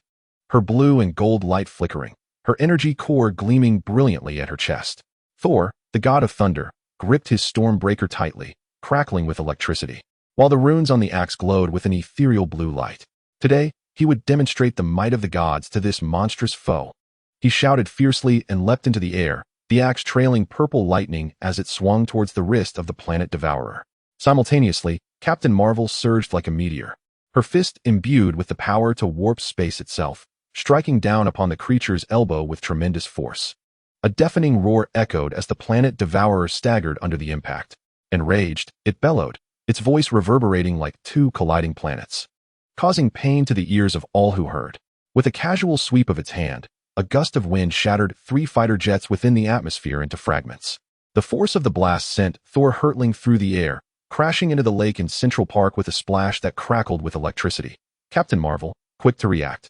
her blue and gold light flickering, her energy core gleaming brilliantly at her chest. Thor, the god of thunder, gripped his Stormbreaker tightly, crackling with electricity, while the runes on the axe glowed with an ethereal blue light. Today, he would demonstrate the might of the gods to this monstrous foe. He shouted fiercely and leapt into the air, the axe trailing purple lightning as it swung towards the wrist of the planet Devourer. Simultaneously, Captain Marvel surged like a meteor, her fist imbued with the power to warp space itself, striking down upon the creature's elbow with tremendous force. A deafening roar echoed as the planet devourer staggered under the impact. Enraged, it bellowed, its voice reverberating like two colliding planets, causing pain to the ears of all who heard. With a casual sweep of its hand, a gust of wind shattered 3 fighter jets within the atmosphere into fragments. The force of the blast sent Thor hurtling through the air, crashing into the lake in Central Park with a splash that crackled with electricity. Captain Marvel, quick to react,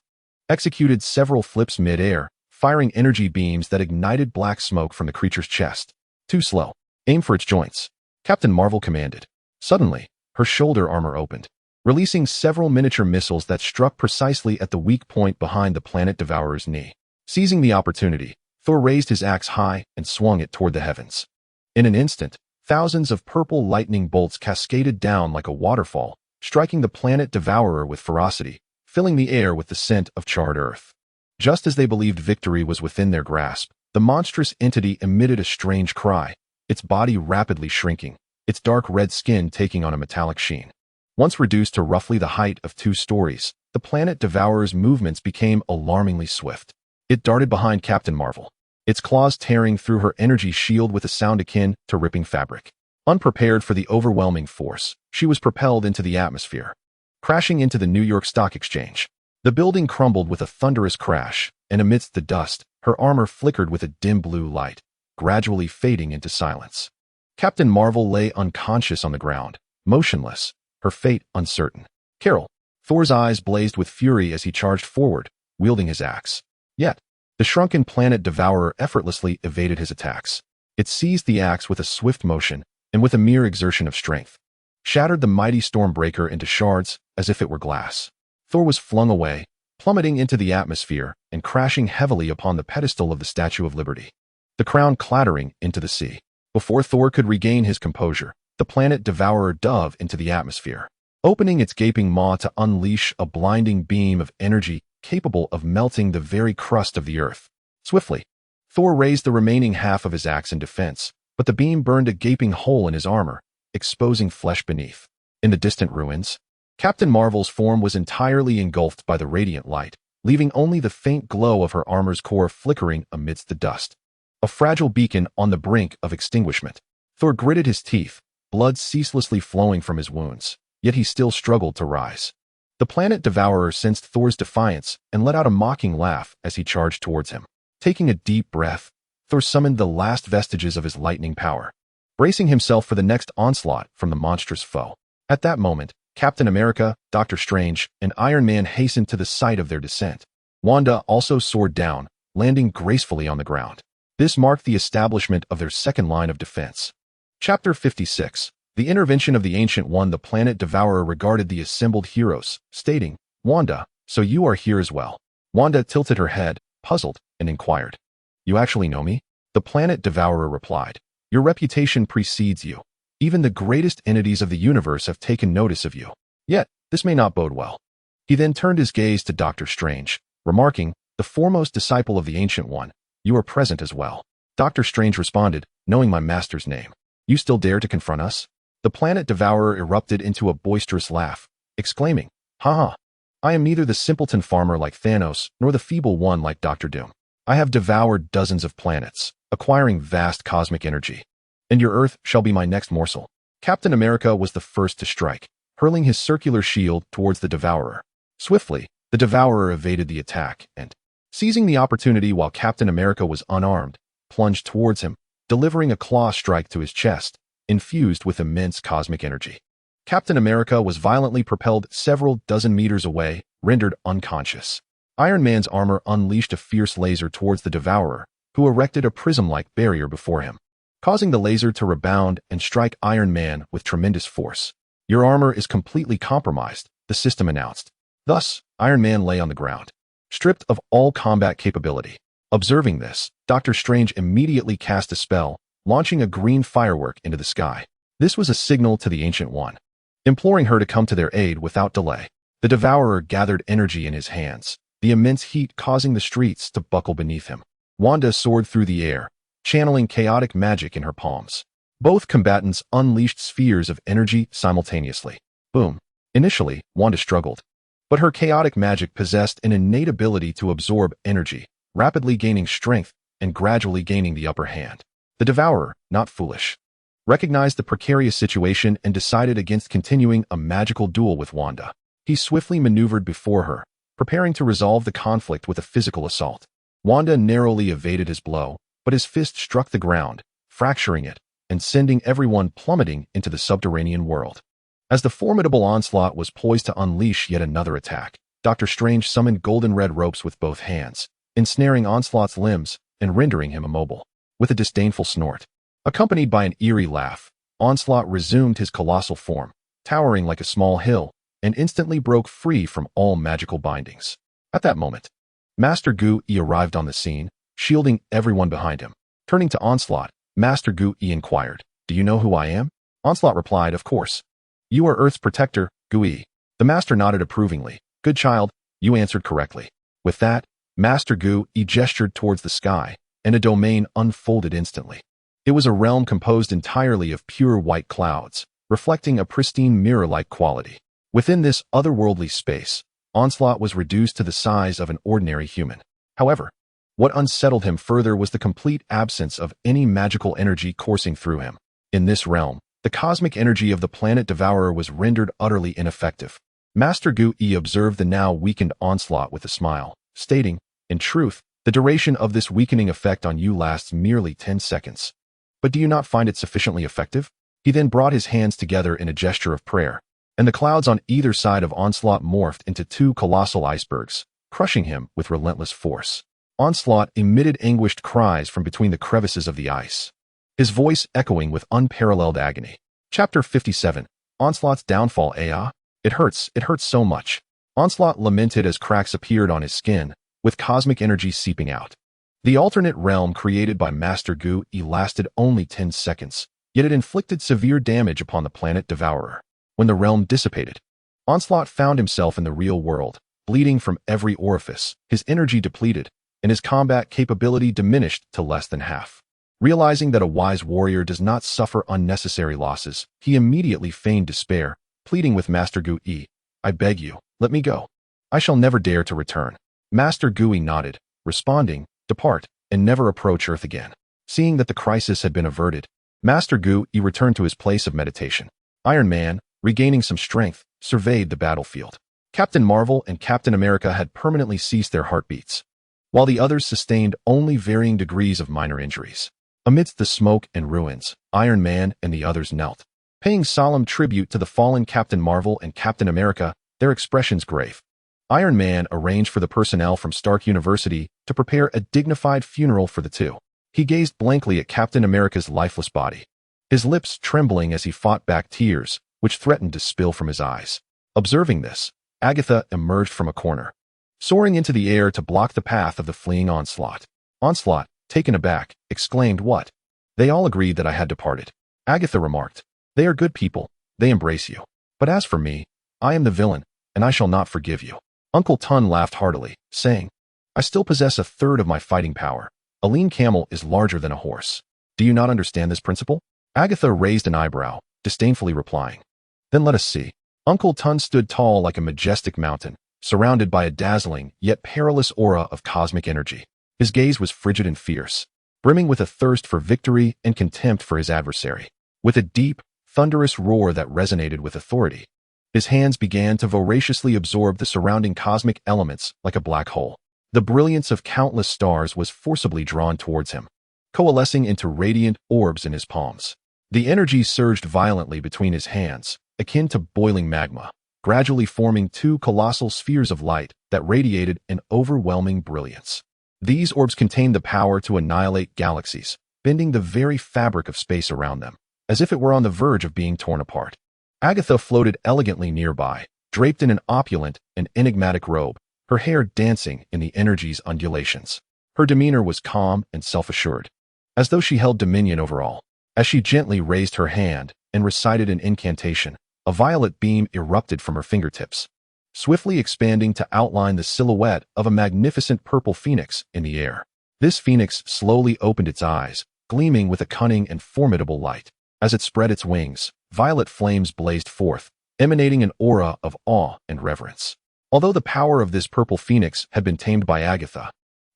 executed several flips mid-air, firing energy beams that ignited black smoke from the creature's chest. Too slow. Aim for its joints, Captain Marvel commanded. Suddenly, her shoulder armor opened, releasing several miniature missiles that struck precisely at the weak point behind the planet devourer's knee. Seizing the opportunity, Thor raised his axe high and swung it toward the heavens. In an instant, thousands of purple lightning bolts cascaded down like a waterfall, striking the planet devourer with ferocity, filling the air with the scent of charred earth. Just as they believed victory was within their grasp, the monstrous entity emitted a strange cry, its body rapidly shrinking, its dark red skin taking on a metallic sheen. Once reduced to roughly the height of 2 stories, the planet devourer's movements became alarmingly swift. It darted behind Captain Marvel, its claws tearing through her energy shield with a sound akin to ripping fabric. Unprepared for the overwhelming force, she was propelled into the atmosphere, crashing into the New York Stock Exchange. The building crumbled with a thunderous crash, and amidst the dust, her armor flickered with a dim blue light, gradually fading into silence. Captain Marvel lay unconscious on the ground, motionless, her fate uncertain. Carol, Thor's eyes blazed with fury as he charged forward, wielding his axe. Yet, the shrunken planet devourer effortlessly evaded his attacks. It seized the axe with a swift motion, and with a mere exertion of strength, shattered the mighty Stormbreaker into shards as if it were glass. Thor was flung away, plummeting into the atmosphere and crashing heavily upon the pedestal of the Statue of Liberty, the crown clattering into the sea. Before Thor could regain his composure, the planet devourer dove into the atmosphere, opening its gaping maw to unleash a blinding beam of energy capable of melting the very crust of the earth. Swiftly, Thor raised the remaining half of his axe in defense, but the beam burned a gaping hole in his armor, exposing flesh beneath. In the distant ruins, Captain Marvel's form was entirely engulfed by the radiant light, leaving only the faint glow of her armor's core flickering amidst the dust. A fragile beacon on the brink of extinguishment. Thor gritted his teeth, blood ceaselessly flowing from his wounds, yet he still struggled to rise. The planet devourer sensed Thor's defiance and let out a mocking laugh as he charged towards him. Taking a deep breath, Thor summoned the last vestiges of his lightning power, bracing himself for the next onslaught from the monstrous foe. At that moment, Captain America, Doctor Strange, and Iron Man hastened to the site of their descent. Wanda also soared down, landing gracefully on the ground. This marked the establishment of their second line of defense. Chapter 56. The intervention of the Ancient One. The planet devourer regarded the assembled heroes, stating, "Wanda, so you are here as well." Wanda tilted her head, puzzled, and inquired, "You actually know me?" The planet devourer replied, "Your reputation precedes you. Even the greatest entities of the universe have taken notice of you. Yet, this may not bode well." He then turned his gaze to Doctor Strange, remarking, "The foremost disciple of the Ancient One, you are present as well." Doctor Strange responded, "Knowing my master's name, you still dare to confront us?" The planet devourer erupted into a boisterous laugh, exclaiming, "Ha ha! I am neither the simpleton farmer like Thanos, nor the feeble one like Dr. Doom. I have devoured dozens of planets, acquiring vast cosmic energy, and your Earth shall be my next morsel." Captain America was the first to strike, hurling his circular shield towards the devourer. Swiftly, the devourer evaded the attack and, seizing the opportunity while Captain America was unarmed, plunged towards him, delivering a claw strike to his chest, infused with immense cosmic energy. Captain America was violently propelled several dozen meters away, rendered unconscious. Iron Man's armor unleashed a fierce laser towards the devourer, who erected a prism-like barrier before him, causing the laser to rebound and strike Iron Man with tremendous force. "Your armor is completely compromised," the system announced. Thus, Iron Man lay on the ground, stripped of all combat capability. Observing this, Doctor Strange immediately cast a spell, launching a green firework into the sky. This was a signal to the Ancient One, imploring her to come to their aid without delay. The devourer gathered energy in his hands, the immense heat causing the streets to buckle beneath him. Wanda soared through the air, channeling chaotic magic in her palms. Both combatants unleashed spheres of energy simultaneously. Boom! Initially, Wanda struggled, but her chaotic magic possessed an innate ability to absorb energy, rapidly gaining strength and gradually gaining the upper hand. The Devourer, not foolish, recognized the precarious situation and decided against continuing a magical duel with Wanda. He swiftly maneuvered before her, preparing to resolve the conflict with a physical assault. Wanda narrowly evaded his blow, but his fist struck the ground, fracturing it and sending everyone plummeting into the subterranean world. As the formidable onslaught was poised to unleash yet another attack, Dr. Strange summoned golden-red ropes with both hands, ensnaring Onslaught's limbs and rendering him immobile. With a disdainful snort, accompanied by an eerie laugh, Onslaught resumed his colossal form, towering like a small hill, and instantly broke free from all magical bindings. At that moment, Master Gu-E arrived on the scene, shielding everyone behind him. Turning to Onslaught, Master Gu-E inquired, "Do you know who I am?" Onslaught replied, "Of course. You are Earth's protector, Gu-E." The Master nodded approvingly. "Good child, you answered correctly." With that, Master Gu-E gestured towards the sky, and a domain unfolded instantly. It was a realm composed entirely of pure white clouds, reflecting a pristine mirror-like quality. Within this otherworldly space, Onslaught was reduced to the size of an ordinary human. However, what unsettled him further was the complete absence of any magical energy coursing through him. In this realm, the cosmic energy of the planet Devourer was rendered utterly ineffective. Master Gu-E observed the now weakened Onslaught with a smile, stating, "In truth, the duration of this weakening effect on you lasts merely 10 seconds. But do you not find it sufficiently effective?" He then brought his hands together in a gesture of prayer, and the clouds on either side of Onslaught morphed into two colossal icebergs, crushing him with relentless force. Onslaught emitted anguished cries from between the crevices of the ice, his voice echoing with unparalleled agony. Chapter 57. Onslaught's Downfall. It hurts so much. Onslaught lamented as cracks appeared on his skin, with cosmic energy seeping out. The alternate realm created by Master Gu-E lasted only 10 seconds, yet it inflicted severe damage upon the planet Devourer. When the realm dissipated, Onslaught found himself in the real world, bleeding from every orifice, his energy depleted, and his combat capability diminished to less than half. Realizing that a wise warrior does not suffer unnecessary losses, he immediately feigned despair, pleading with Master Gu-E, "I beg you, let me go. I shall never dare to return." Master Gu-E nodded, responding, "Depart, and never approach Earth again." Seeing that the crisis had been averted, Master Gu-E returned to his place of meditation. Iron Man, regaining some strength, surveyed the battlefield. Captain Marvel and Captain America had permanently ceased their heartbeats, while the others sustained only varying degrees of minor injuries. Amidst the smoke and ruins, Iron Man and the others knelt, paying solemn tribute to the fallen Captain Marvel and Captain America, their expressions grave. Iron Man arranged for the personnel from Stark University to prepare a dignified funeral for the two. He gazed blankly at Captain America's lifeless body, his lips trembling as he fought back tears, which threatened to spill from his eyes. Observing this, Agatha emerged from a corner, soaring into the air to block the path of the fleeing Onslaught. Onslaught, taken aback, exclaimed, "What?" "They all agreed that I had departed," Agatha remarked. "They are good people, they embrace you. But as for me, I am the villain, and I shall not forgive you." Uncle Tun laughed heartily, saying, "I still possess a third of my fighting power. A lean camel is larger than a horse. Do you not understand this principle?" Agatha raised an eyebrow, disdainfully replying, "Then let us see." Uncle Tun stood tall like a majestic mountain, surrounded by a dazzling yet perilous aura of cosmic energy. His gaze was frigid and fierce, brimming with a thirst for victory and contempt for his adversary. With a deep, thunderous roar that resonated with authority, his hands began to voraciously absorb the surrounding cosmic elements like a black hole. The brilliance of countless stars was forcibly drawn towards him, coalescing into radiant orbs in his palms. The energy surged violently between his hands, akin to boiling magma, gradually forming two colossal spheres of light that radiated an overwhelming brilliance. These orbs contained the power to annihilate galaxies, bending the very fabric of space around them, as if it were on the verge of being torn apart. Agatha floated elegantly nearby, draped in an opulent and enigmatic robe, her hair dancing in the energy's undulations. Her demeanor was calm and self-assured, as though she held dominion over all. As she gently raised her hand and recited an incantation, a violet beam erupted from her fingertips, swiftly expanding to outline the silhouette of a magnificent purple phoenix in the air. This phoenix slowly opened its eyes, gleaming with a cunning and formidable light. As it spread its wings, violet flames blazed forth, emanating an aura of awe and reverence. Although the power of this purple phoenix had been tamed by Agatha,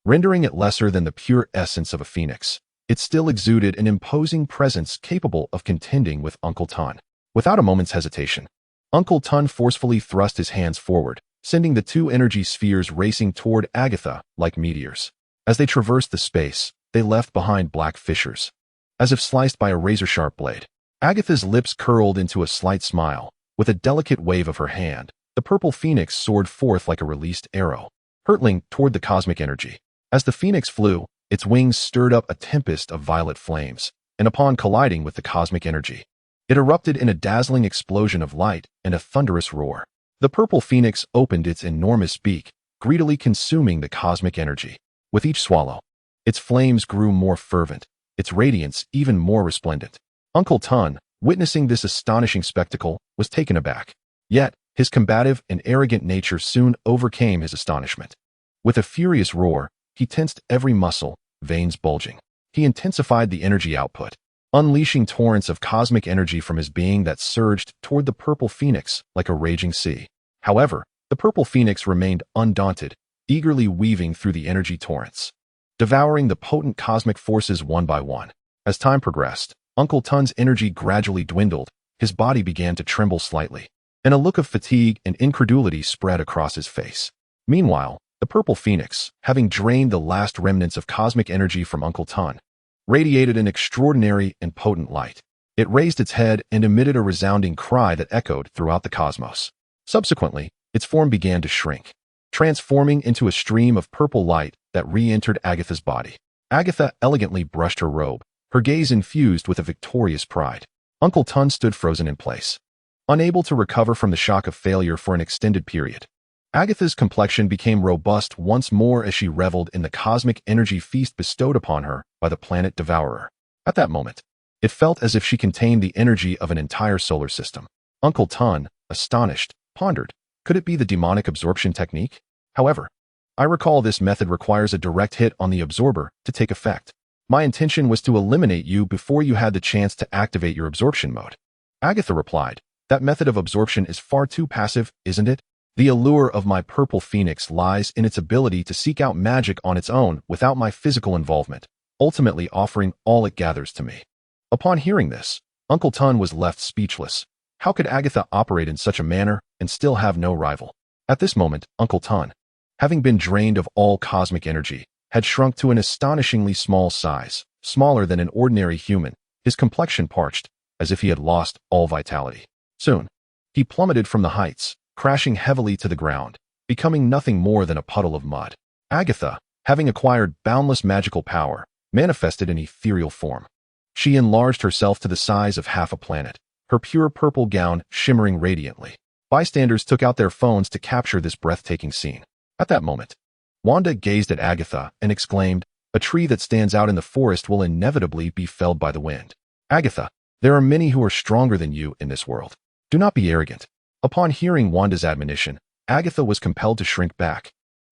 rendering it lesser than the pure essence of a phoenix, it still exuded an imposing presence capable of contending with Uncle Ton. Without a moment's hesitation, Uncle Ton forcefully thrust his hands forward, sending the two energy spheres racing toward Agatha like meteors. As they traversed the space, they left behind black fissures, as if sliced by a razor-sharp blade. Agatha's lips curled into a slight smile. With a delicate wave of her hand, the purple phoenix soared forth like a released arrow, hurtling toward the cosmic energy. As the phoenix flew, its wings stirred up a tempest of violet flames, and upon colliding with the cosmic energy, it erupted in a dazzling explosion of light and a thunderous roar. The purple phoenix opened its enormous beak, greedily consuming the cosmic energy. With each swallow, its flames grew more fervent, its radiance even more resplendent. Uncle Ton, witnessing this astonishing spectacle, was taken aback. Yet, his combative and arrogant nature soon overcame his astonishment. With a furious roar, he tensed every muscle, veins bulging. He intensified the energy output, unleashing torrents of cosmic energy from his being that surged toward the purple phoenix like a raging sea. However, the purple phoenix remained undaunted, eagerly weaving through the energy torrents, devouring the potent cosmic forces one by one. As time progressed, Uncle Ton's energy gradually dwindled, his body began to tremble slightly, and a look of fatigue and incredulity spread across his face. Meanwhile, the purple phoenix, having drained the last remnants of cosmic energy from Uncle Ton, radiated an extraordinary and potent light. It raised its head and emitted a resounding cry that echoed throughout the cosmos. Subsequently, its form began to shrink, transforming into a stream of purple light that re-entered Agatha's body. Agatha elegantly brushed her robe, her gaze infused with a victorious pride. Uncle Ton stood frozen in place, unable to recover from the shock of failure for an extended period. Agatha's complexion became robust once more as she reveled in the cosmic energy feast bestowed upon her by the planet Devourer. At that moment, it felt as if she contained the energy of an entire solar system. Uncle Ton, astonished, pondered, could it be the demonic absorption technique? However, I recall this method requires a direct hit on the absorber to take effect. My intention was to eliminate you before you had the chance to activate your absorption mode. Agatha replied, that method of absorption is far too passive, isn't it? The allure of my purple phoenix lies in its ability to seek out magic on its own without my physical involvement, ultimately offering all it gathers to me. Upon hearing this, Uncle Ton was left speechless. How could Agatha operate in such a manner and still have no rival? At this moment, Uncle Ton, having been drained of all cosmic energy, had shrunk to an astonishingly small size, smaller than an ordinary human, his complexion parched, as if he had lost all vitality. Soon, he plummeted from the heights, crashing heavily to the ground, becoming nothing more than a puddle of mud. Agatha, having acquired boundless magical power, manifested in ethereal form. She enlarged herself to the size of half a planet, her pure purple gown shimmering radiantly. Bystanders took out their phones to capture this breathtaking scene. At that moment, Wanda gazed at Agatha and exclaimed, "A tree that stands out in the forest will inevitably be felled by the wind. Agatha, there are many who are stronger than you in this world. Do not be arrogant." Upon hearing Wanda's admonition, Agatha was compelled to shrink back,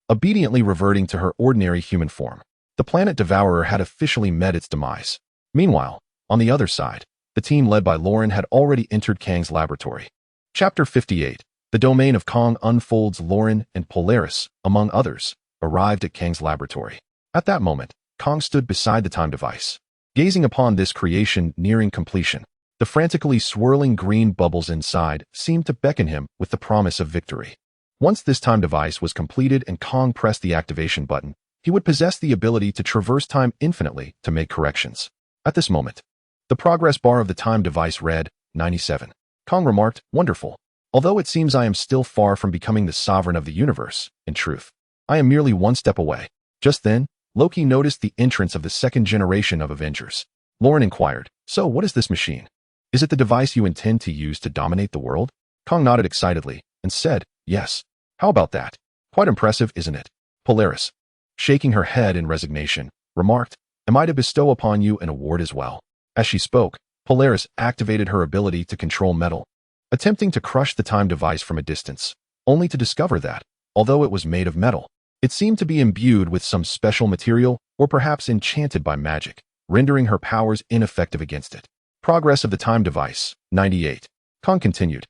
obediently reverting to her ordinary human form. The planet Devourer had officially met its demise. Meanwhile, on the other side, the team led by Lauren had already entered Kang's laboratory. Chapter 58. The domain of Kang unfolds. Lauren and Polaris, among others, arrived at Kang's laboratory. At that moment, Kang stood beside the time device, gazing upon this creation nearing completion. The frantically swirling green bubbles inside seemed to beckon him with the promise of victory. Once this time device was completed and Kang pressed the activation button, he would possess the ability to traverse time infinitely to make corrections. At this moment, the progress bar of the time device read 97. Kang remarked, "Wonderful. Although it seems I am still far from becoming the sovereign of the universe, in truth, I am merely one step away." Just then, Loki noticed the entrance of the second generation of Avengers. Lauren inquired, "So what is this machine? Is it the device you intend to use to dominate the world?" Kang nodded excitedly and said, "Yes. How about that? Quite impressive, isn't it?" Polaris, shaking her head in resignation, remarked, "Am I to bestow upon you an award as well?" As she spoke, Polaris activated her ability to control metal, attempting to crush the time device from a distance, only to discover that, although it was made of metal, it seemed to be imbued with some special material or perhaps enchanted by magic, rendering her powers ineffective against it. Progress of the time device, 98. Kang continued,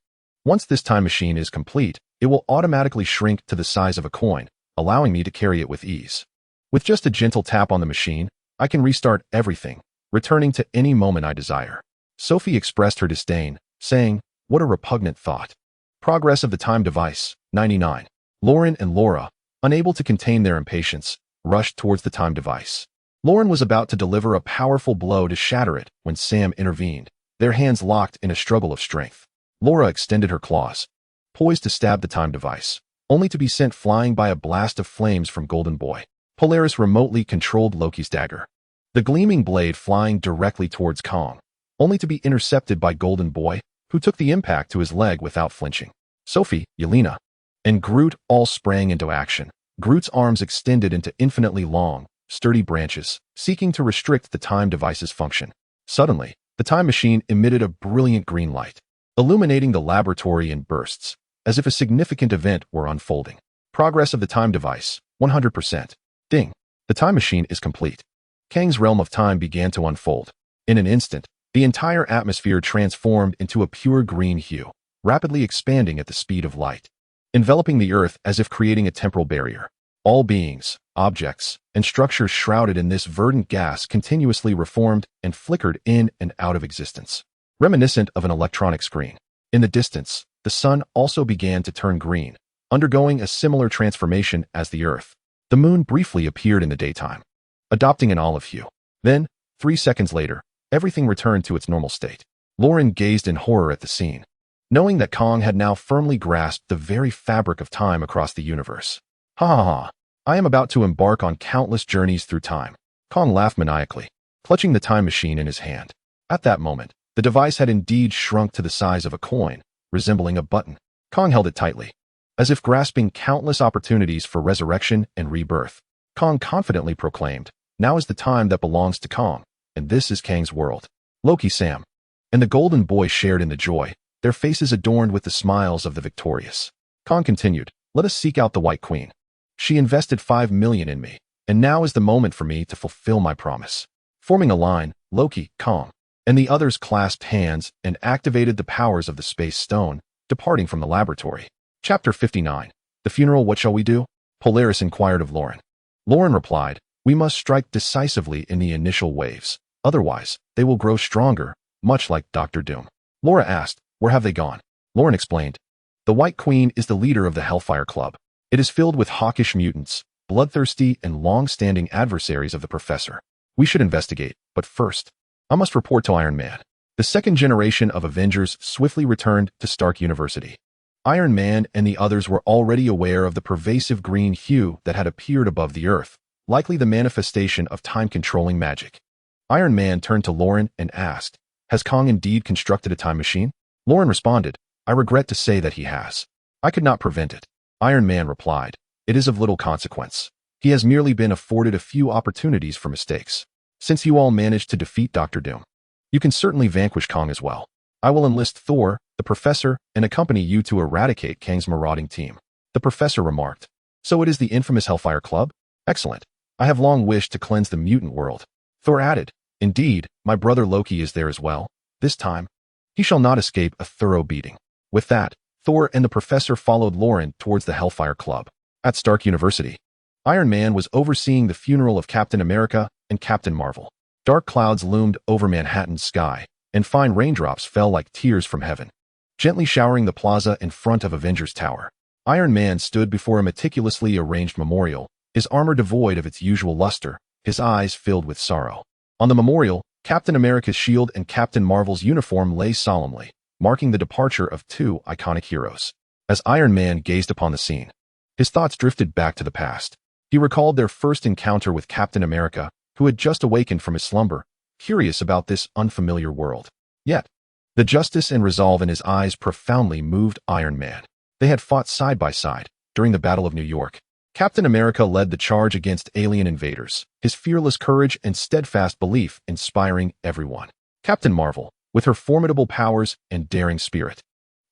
Once this time machine is complete, it will automatically shrink to the size of a coin, allowing me to carry it with ease. With just a gentle tap on the machine, I can restart everything, returning to any moment I desire. Sophie expressed her disdain, saying, "What a repugnant thought." Progress of the time device, 99. Lauren and Laura, unable to contain their impatience, rushed towards the time device. Lauren was about to deliver a powerful blow to shatter it when Sam intervened, their hands locked in a struggle of strength. Laura extended her claws, poised to stab the time device, only to be sent flying by a blast of flames from Golden Boy. Polaris remotely controlled Loki's dagger, the gleaming blade flying directly towards Kong, only to be intercepted by Golden Boy, who took the impact to his leg without flinching. Sophie, Yelena, and Groot all sprang into action, Groot's arms extended into infinitely long, sturdy branches, seeking to restrict the time device's function. Suddenly, the time machine emitted a brilliant green light, illuminating the laboratory in bursts, as if a significant event were unfolding. Progress of the time device, 100%. Ding. The time machine is complete. Kang's realm of time began to unfold. In an instant, the entire atmosphere transformed into a pure green hue, rapidly expanding at the speed of light, enveloping the earth as if creating a temporal barrier. All beings, objects, and structures shrouded in this verdant gas continuously reformed and flickered in and out of existence, reminiscent of an electronic screen. In the distance, the sun also began to turn green, undergoing a similar transformation as the earth. The moon briefly appeared in the daytime, adopting an olive hue. Then, 3 seconds later, everything returned to its normal state. Lauren gazed in horror at the scene, knowing that Kong had now firmly grasped the very fabric of time across the universe. Ha ha ha. I am about to embark on countless journeys through time. Kong laughed maniacally, clutching the time machine in his hand. At that moment, the device had indeed shrunk to the size of a coin, resembling a button. Kong held it tightly, as if grasping countless opportunities for resurrection and rebirth. Kong confidently proclaimed, "Now is the time that belongs to Kong, and this is Kang's world." Loki, Sam, and the Golden Boy shared in the joy, their faces adorned with the smiles of the victorious. Kong continued, "Let us seek out the White Queen. She invested 5 million in me, and now is the moment for me to fulfill my promise." Forming a line, Loki, Kong, and the others clasped hands and activated the powers of the Space Stone, departing from the laboratory. Chapter 59. The funeral. What shall we do? Polaris inquired of Lauren. Lauren replied, "We must strike decisively in the initial waves. Otherwise, they will grow stronger, much like Dr. Doom." Laura asked, "Where have they gone?" Lauren explained, "The White Queen is the leader of the Hellfire Club. It is filled with hawkish mutants, bloodthirsty and long-standing adversaries of the Professor. We should investigate, but first, I must report to Iron Man." The second generation of Avengers swiftly returned to Stark University. Iron Man and the others were already aware of the pervasive green hue that had appeared above the earth, likely the manifestation of time-controlling magic. Iron Man turned to Lauren and asked, "Has Kong indeed constructed a time machine?" Lauren responded, "I regret to say that he has. I could not prevent it." Iron Man replied, "It is of little consequence. He has merely been afforded a few opportunities for mistakes. Since you all managed to defeat Dr. Doom, you can certainly vanquish Kong as well. I will enlist Thor, the Professor, and accompany you to eradicate Kang's marauding team." The Professor remarked, "So it is the infamous Hellfire Club? Excellent. I have long wished to cleanse the mutant world." Thor added, "Indeed, my brother Loki is there as well. This time, he shall not escape a thorough beating." With that, Thor and the Professor followed Lauren towards the Hellfire Club. At Stark University, Iron Man was overseeing the funeral of Captain America and Captain Marvel. Dark clouds loomed over Manhattan's sky, and fine raindrops fell like tears from heaven, gently showering the plaza in front of Avengers Tower. Iron Man stood before a meticulously arranged memorial, his armor devoid of its usual luster, his eyes filled with sorrow. On the memorial, Captain America's shield and Captain Marvel's uniform lay solemnly, marking the departure of two iconic heroes. As Iron Man gazed upon the scene, his thoughts drifted back to the past. He recalled their first encounter with Captain America, who had just awakened from his slumber, curious about this unfamiliar world. Yet, the justice and resolve in his eyes profoundly moved Iron Man. They had fought side by side during the Battle of New York. Captain America led the charge against alien invaders, his fearless courage and steadfast belief inspiring everyone. Captain Marvel, with her formidable powers and daring spirit,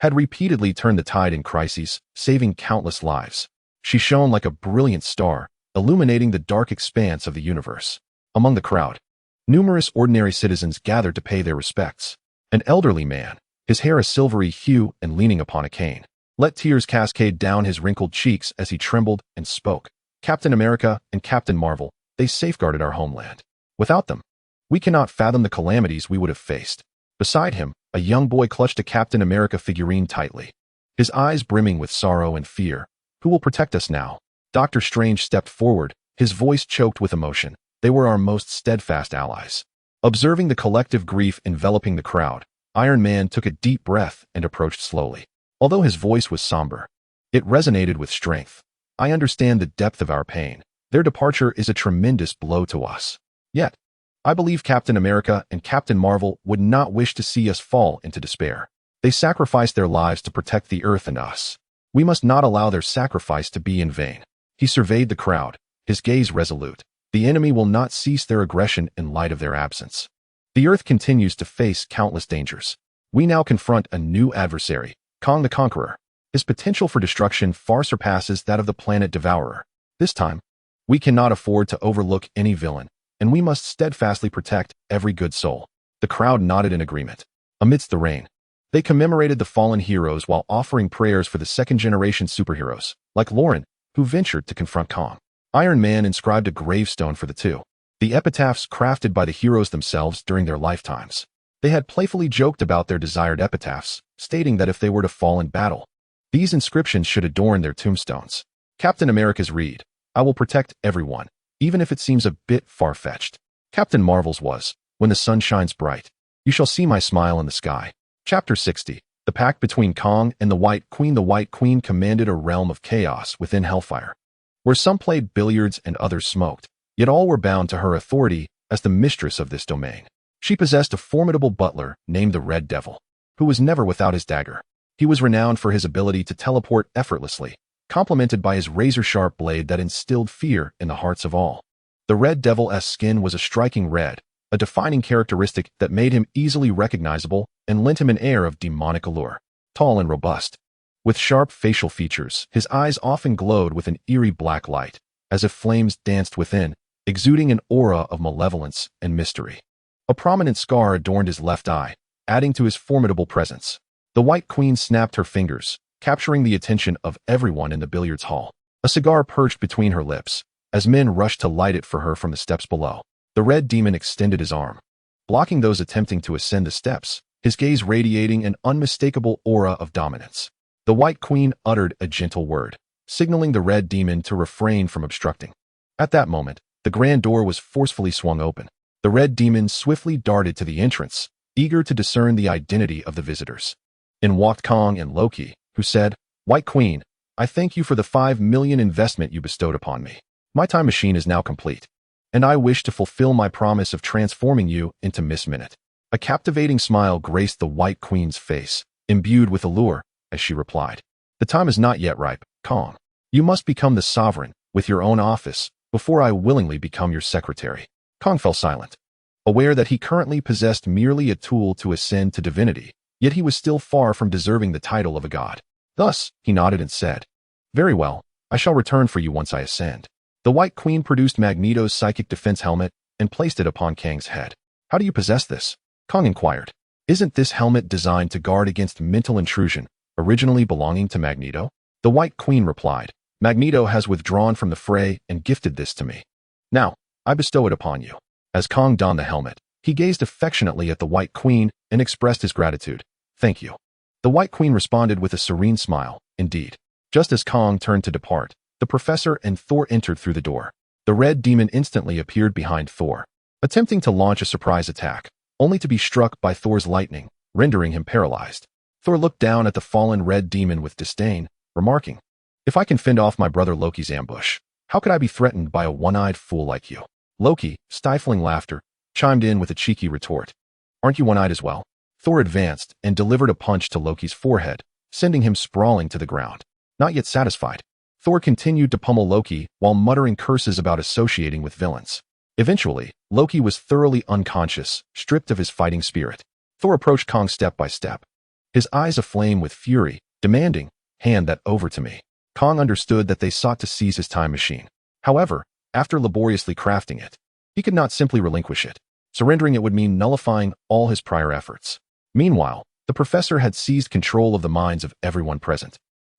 had repeatedly turned the tide in crises, saving countless lives. She shone like a brilliant star, illuminating the dark expanse of the universe. Among the crowd, numerous ordinary citizens gathered to pay their respects. An elderly man, his hair a silvery hue and leaning upon a cane. Let tears cascade down his wrinkled cheeks as he trembled and spoke. Captain America and Captain Marvel, they safeguarded our homeland. Without them, we cannot fathom the calamities we would have faced. Beside him, a young boy clutched a Captain America figurine tightly, his eyes brimming with sorrow and fear. Who will protect us now? Doctor Strange stepped forward, his voice choked with emotion. They were our most steadfast allies. Observing the collective grief enveloping the crowd, Iron Man took a deep breath and approached slowly. Although his voice was somber, it resonated with strength. I understand the depth of our pain. Their departure is a tremendous blow to us. Yet, I believe Captain America and Captain Marvel would not wish to see us fall into despair. They sacrificed their lives to protect the Earth and us. We must not allow their sacrifice to be in vain. He surveyed the crowd, his gaze resolute. The enemy will not cease their aggression in light of their absence. The Earth continues to face countless dangers. We now confront a new adversary, Kong the Conqueror. His potential for destruction far surpasses that of the planet Devourer. This time, we cannot afford to overlook any villain, and we must steadfastly protect every good soul. The crowd nodded in agreement. Amidst the rain, they commemorated the fallen heroes while offering prayers for the second-generation superheroes, like Lauren, who ventured to confront Kong. Iron Man inscribed a gravestone for the two, the epitaphs crafted by the heroes themselves during their lifetimes. They had playfully joked about their desired epitaphs, stating that if they were to fall in battle, these inscriptions should adorn their tombstones. Captain America's read, "I will protect everyone, even if it seems a bit far-fetched." Captain Marvel's was, "When the sun shines bright, you shall see my smile in the sky." Chapter 60. The pact between Kong and the White Queen. The White Queen commanded a realm of chaos within Hellfire, where some played billiards and others smoked, yet all were bound to her authority as the mistress of this domain. She possessed a formidable butler named the Red Devil, who was never without his dagger. He was renowned for his ability to teleport effortlessly, complemented by his razor-sharp blade that instilled fear in the hearts of all. The Red Devil's skin was a striking red, a defining characteristic that made him easily recognizable and lent him an air of demonic allure. Tall and robust, with sharp facial features, his eyes often glowed with an eerie black light, as if flames danced within, exuding an aura of malevolence and mystery. A prominent scar adorned his left eye, adding to his formidable presence. The White Queen snapped her fingers, capturing the attention of everyone in the billiards hall. A cigar perched between her lips, as men rushed to light it for her from the steps below. The Red Demon extended his arm, blocking those attempting to ascend the steps, his gaze radiating an unmistakable aura of dominance. The White Queen uttered a gentle word, signaling the Red Demon to refrain from obstructing. At that moment, the grand door was forcefully swung open. The Red Demon swiftly darted to the entrance, eager to discern the identity of the visitors. In walked Kong and Loki, who said, "White Queen, I thank you for the 5 million investment you bestowed upon me. My time machine is now complete, and I wish to fulfill my promise of transforming you into Miss Minute." A captivating smile graced the White Queen's face, imbued with allure, as she replied, "The time is not yet ripe, Kong. You must become the sovereign, with your own office, before I willingly become your secretary." Kong fell silent, aware that he currently possessed merely a tool to ascend to divinity, yet he was still far from deserving the title of a god. Thus, he nodded and said, "Very well, I shall return for you once I ascend." The White Queen produced Magneto's psychic defense helmet and placed it upon Kang's head. "How do you possess this?" Kong inquired. "Isn't this helmet designed to guard against mental intrusion, originally belonging to Magneto?" The White Queen replied, "Magneto has withdrawn from the fray and gifted this to me. Now, I bestow it upon you." As Kong donned the helmet, he gazed affectionately at the White Queen and expressed his gratitude. "Thank you." The White Queen responded with a serene smile. Indeed, just as Kong turned to depart, the Professor and Thor entered through the door. The Red Demon instantly appeared behind Thor, attempting to launch a surprise attack, only to be struck by Thor's lightning, rendering him paralyzed. Thor looked down at the fallen Red Demon with disdain, remarking, "If I can fend off my brother Loki's ambush, how could I be threatened by a one-eyed fool like you?" Loki, stifling laughter, chimed in with a cheeky retort. "Aren't you one-eyed as well?" Thor advanced and delivered a punch to Loki's forehead, sending him sprawling to the ground. Not yet satisfied, Thor continued to pummel Loki while muttering curses about associating with villains. Eventually, Loki was thoroughly unconscious, stripped of his fighting spirit. Thor approached Kong step by step, his eyes aflame with fury, demanding, "Hand that over to me." Kong understood that they sought to seize his time machine. However, after laboriously crafting it, he could not simply relinquish it. Surrendering it would mean nullifying all his prior efforts. Meanwhile, The professor had seized control of the minds of everyone present,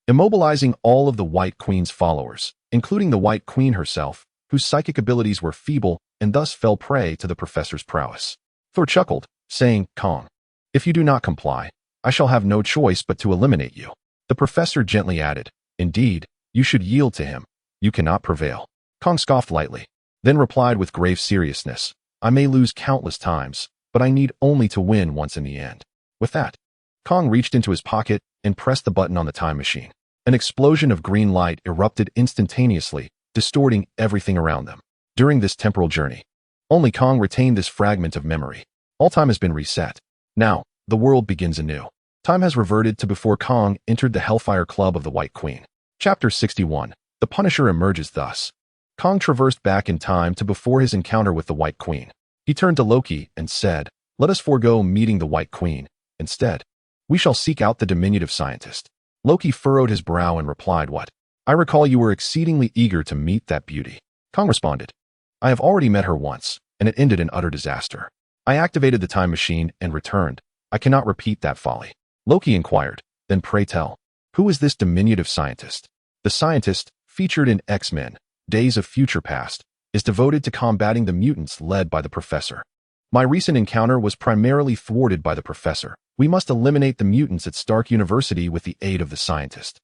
immobilizing all of the White Queen's followers, including the White Queen herself, whose psychic abilities were feeble and thus fell prey to the professor's prowess. Thor chuckled, saying, "Kong, if you do not comply, I shall have no choice but to eliminate you." The professor gently added, "Indeed, you should yield to him. You cannot prevail." Kong scoffed lightly, then replied with grave seriousness, "I may lose countless times, but I need only to win once in the end." With that, Kong reached into his pocket and pressed the button on the time machine. An explosion of green light erupted instantaneously, distorting everything around them. During this temporal journey, only Kong retained this fragment of memory. All time has been reset. Now, the world begins anew. Time has reverted to before Kong entered the Hellfire Club of the White Queen. Chapter 61. The Punisher emerges thus. Kong traversed back in time to before his encounter with the White Queen. He turned to Loki and said, "Let us forego meeting the White Queen. Instead, we shall seek out the diminutive scientist." Loki furrowed his brow and replied, "What? I recall you were exceedingly eager to meet that beauty." Kong responded, "I have already met her once, and it ended in utter disaster. I activated the time machine and returned. I cannot repeat that folly." Loki inquired, "Then pray tell, who is this diminutive scientist?" The scientist, featured in X-Men, Days of Future Past, is devoted to combating the mutants led by the professor. My recent encounter was primarily thwarted by the professor. We must eliminate the mutants at Stark University with the aid of the scientist,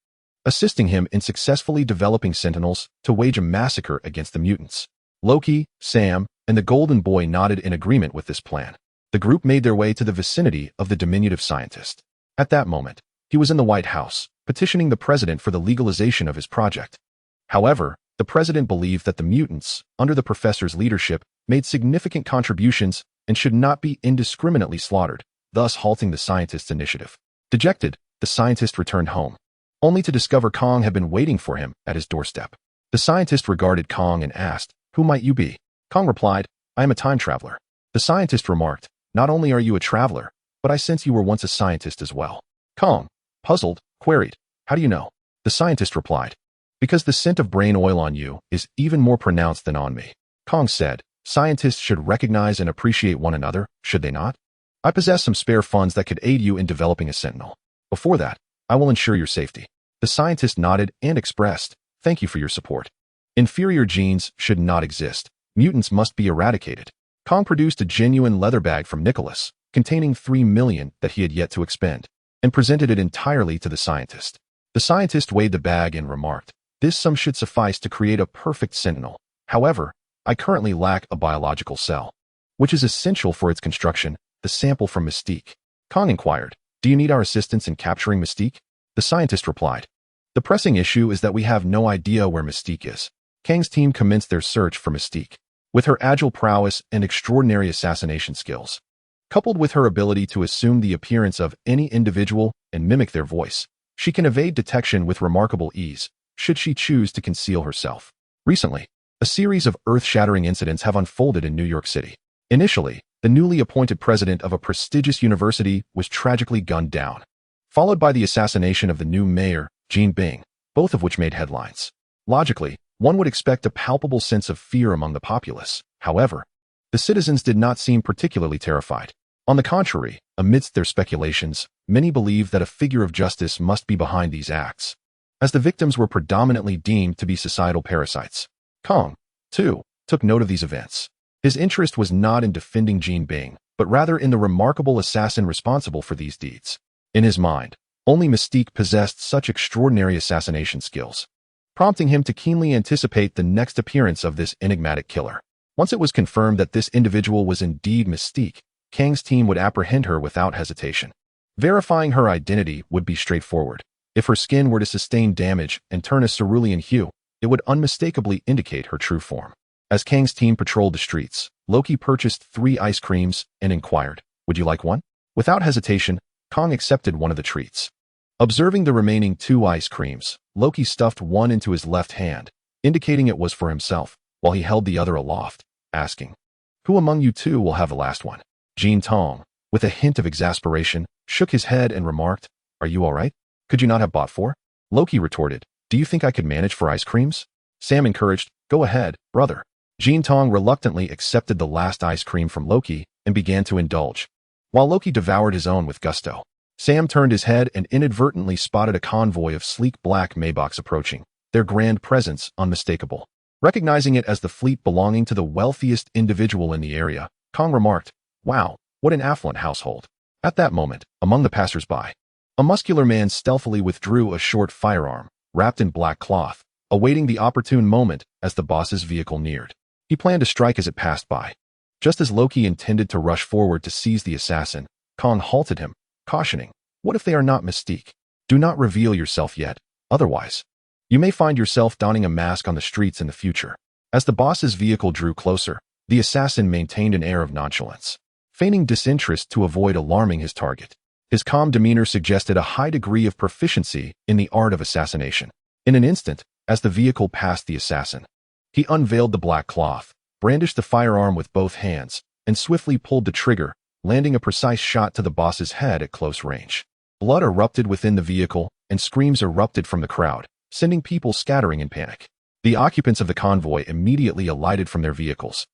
assisting him in successfully developing sentinels to wage a massacre against the mutants. Loki, Sam, and the Golden Boy nodded in agreement with this plan. The group made their way to the vicinity of the diminutive scientist. At that moment, he was in the White House, petitioning the president for the legalization of his project. However, the president believed that the mutants, under the professor's leadership, made significant contributions and should not be indiscriminately slaughtered, thus halting the scientist's initiative. Dejected, the scientist returned home, only to discover Kong had been waiting for him at his doorstep. The scientist regarded Kong and asked, "Who might you be?" Kong replied, "I am a time traveler." The scientist remarked, "Not only are you a traveler, but I sense you were once a scientist as well." Kong, puzzled, queried, "How do you know?" The scientist replied, "Because the scent of brain oil on you is even more pronounced than on me." Kong said, "Scientists should recognize and appreciate one another, should they not? I possess some spare funds that could aid you in developing a sentinel. Before that, I will ensure your safety." The scientist nodded and expressed, "Thank you for your support. Inferior genes should not exist. Mutants must be eradicated." Kong produced a genuine leather bag from Nicholas, containing 3 million that he had yet to expend, and presented it entirely to the scientist. The scientist weighed the bag and remarked, "This sum should suffice to create a perfect sentinel. However, I currently lack a biological cell, which is essential for its construction, the sample from Mystique." Kong inquired, "Do you need our assistance in capturing Mystique?" The scientist replied, "The pressing issue is that we have no idea where Mystique is." Kang's team commenced their search for Mystique. With her agile prowess and extraordinary assassination skills, coupled with her ability to assume the appearance of any individual and mimic their voice, she can evade detection with remarkable ease, should she choose to conceal herself. Recently, a series of earth-shattering incidents have unfolded in New York City. Initially, the newly appointed president of a prestigious university was tragically gunned down, followed by the assassination of the new mayor, Jean Bing, both of which made headlines. Logically, one would expect a palpable sense of fear among the populace. However, the citizens did not seem particularly terrified. On the contrary, amidst their speculations, many believed that a figure of justice must be behind these acts, as the victims were predominantly deemed to be societal parasites. Kong, too, took note of these events. His interest was not in defending Jean Bing, but rather in the remarkable assassin responsible for these deeds. In his mind, only Mystique possessed such extraordinary assassination skills, prompting him to keenly anticipate the next appearance of this enigmatic killer. Once it was confirmed that this individual was indeed Mystique, Kang's team would apprehend her without hesitation. Verifying her identity would be straightforward. If her skin were to sustain damage and turn a cerulean hue, it would unmistakably indicate her true form. As Kang's team patrolled the streets, Loki purchased 3 ice creams and inquired, "Would you like one?" Without hesitation, Kong accepted one of the treats. Observing the remaining 2 ice creams, Loki stuffed one into his left hand, indicating it was for himself, while he held the other aloft, asking, "Who among you two will have the last one?" Jean Tong, with a hint of exasperation, shook his head and remarked, "Are you all right? Could you not have bought 4? Loki retorted, "Do you think I could manage 4 ice creams?" Sam encouraged, "Go ahead, brother." Jean Tong reluctantly accepted the last ice cream from Loki and began to indulge, while Loki devoured his own with gusto. Sam turned his head and inadvertently spotted a convoy of sleek black Maybachs approaching, their grand presence unmistakable. Recognizing it as the fleet belonging to the wealthiest individual in the area, Kong remarked, "Wow, what an affluent household." At that moment, among the passers-by, a muscular man stealthily withdrew a short firearm, wrapped in black cloth, awaiting the opportune moment as the boss's vehicle neared. He planned to strike as it passed by. Just as Loki intended to rush forward to seize the assassin, Kong halted him, cautioning, "What if they are not Mystique? Do not reveal yourself yet, otherwise you may find yourself donning a mask on the streets in the future." As the boss's vehicle drew closer, the assassin maintained an air of nonchalance, feigning disinterest to avoid alarming his target. His calm demeanor suggested a high degree of proficiency in the art of assassination. In an instant, as the vehicle passed the assassin, he unveiled the black cloth, brandished the firearm with both hands, and swiftly pulled the trigger, landing a precise shot to the boss's head at close range. Blood erupted within the vehicle, and screams erupted from the crowd, sending people scattering in panic. The occupants of the convoy immediately alighted from their vehicles,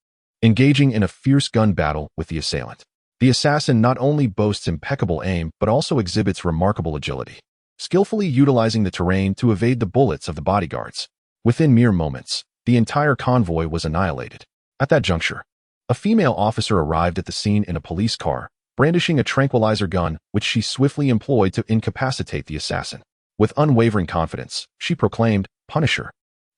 engaging in a fierce gun battle with the assailant. The assassin not only boasts impeccable aim but also exhibits remarkable agility, skillfully utilizing the terrain to evade the bullets of the bodyguards. Within mere moments, the entire convoy was annihilated. At that juncture, a female officer arrived at the scene in a police car, brandishing a tranquilizer gun which she swiftly employed to incapacitate the assassin. With unwavering confidence, she proclaimed, "Punisher,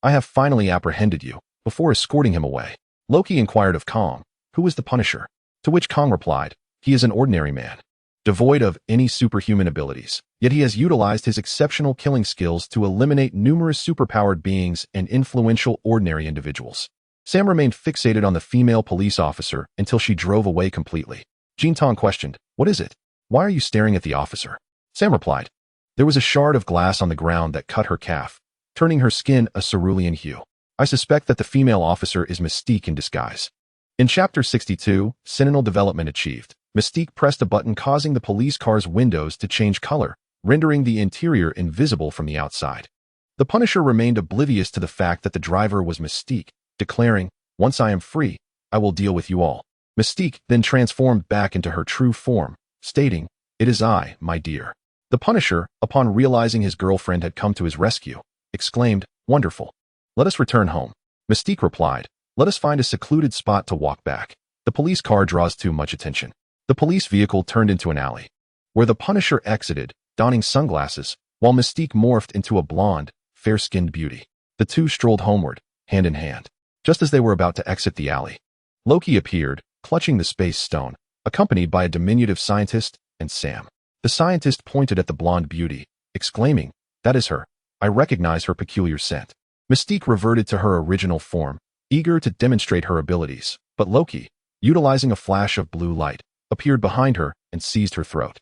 I have finally apprehended you," before escorting him away. Loki inquired of Kong, "Who is the Punisher?" To which Kong replied, "He is an ordinary man, devoid of any superhuman abilities, yet he has utilized his exceptional killing skills to eliminate numerous superpowered beings and influential ordinary individuals." Sam remained fixated on the female police officer until she drove away completely. Tong questioned, "What is it? Why are you staring at the officer?" Sam replied, "There was a shard of glass on the ground that cut her calf, turning her skin a cerulean hue. I suspect that the female officer is Mystique in disguise." In Chapter 62, Sentinel Development achieved. Mystique pressed a button causing the police car's windows to change color, rendering the interior invisible from the outside. The Punisher remained oblivious to the fact that the driver was Mystique, declaring, "Once I am free, I will deal with you all." Mystique then transformed back into her true form, stating, "It is I, my dear." The Punisher, upon realizing his girlfriend had come to his rescue, exclaimed, "Wonderful. Let us return home." Mystique replied, "Let us find a secluded spot to walk back. The police car draws too much attention." The police vehicle turned into an alley, where the Punisher exited, donning sunglasses, while Mystique morphed into a blonde, fair-skinned beauty. The two strolled homeward, hand in hand. Just as they were about to exit the alley, Loki appeared, clutching the space stone, accompanied by a diminutive scientist and Sam. The scientist pointed at the blonde beauty, exclaiming, "That is her. I recognize her peculiar scent." Mystique reverted to her original form, eager to demonstrate her abilities, but Loki, utilizing a flash of blue light, appeared behind her and seized her throat.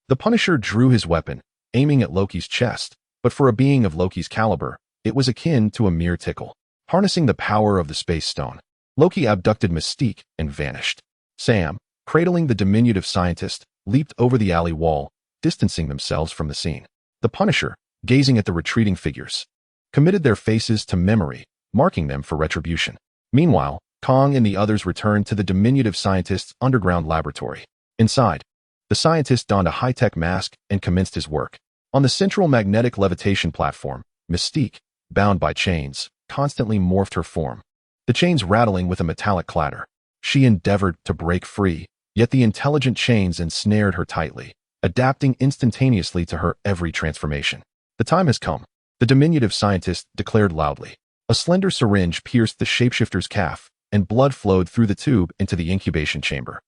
The Punisher drew his weapon, aiming at Loki's chest, but for a being of Loki's caliber, it was akin to a mere tickle. Harnessing the power of the space stone, Loki abducted Mystique and vanished. Sam, cradling the diminutive scientist, leaped over the alley wall, distancing themselves from the scene. The Punisher, gazing at the retreating figures, committed their faces to memory, marking them for retribution. Meanwhile, Kong and the others returned to the diminutive scientist's underground laboratory. Inside, the scientist donned a high-tech mask and commenced his work. On the central magnetic levitation platform, Mystique, bound by chains, constantly morphed her form, the chains rattling with a metallic clatter. She endeavored to break free, yet the intelligent chains ensnared her tightly, adapting instantaneously to her every transformation. "The time has come," the diminutive scientist declared loudly. A slender syringe pierced the shapeshifter's calf, and blood flowed through the tube into the incubation chamber.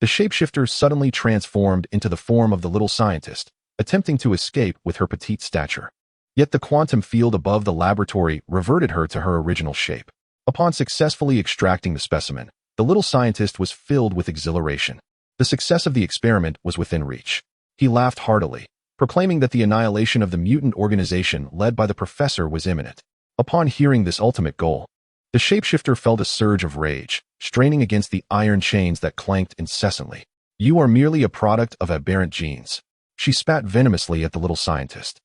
The shapeshifter suddenly transformed into the form of the little scientist, attempting to escape with her petite stature. Yet the quantum field above the laboratory reverted her to her original shape. Upon successfully extracting the specimen, the little scientist was filled with exhilaration. The success of the experiment was within reach. He laughed heartily, proclaiming that the annihilation of the mutant organization led by the professor was imminent. Upon hearing this ultimate goal, the shapeshifter felt a surge of rage, straining against the iron chains that clanked incessantly. "You are merely a product of aberrant genes." She spat venomously at the little scientist.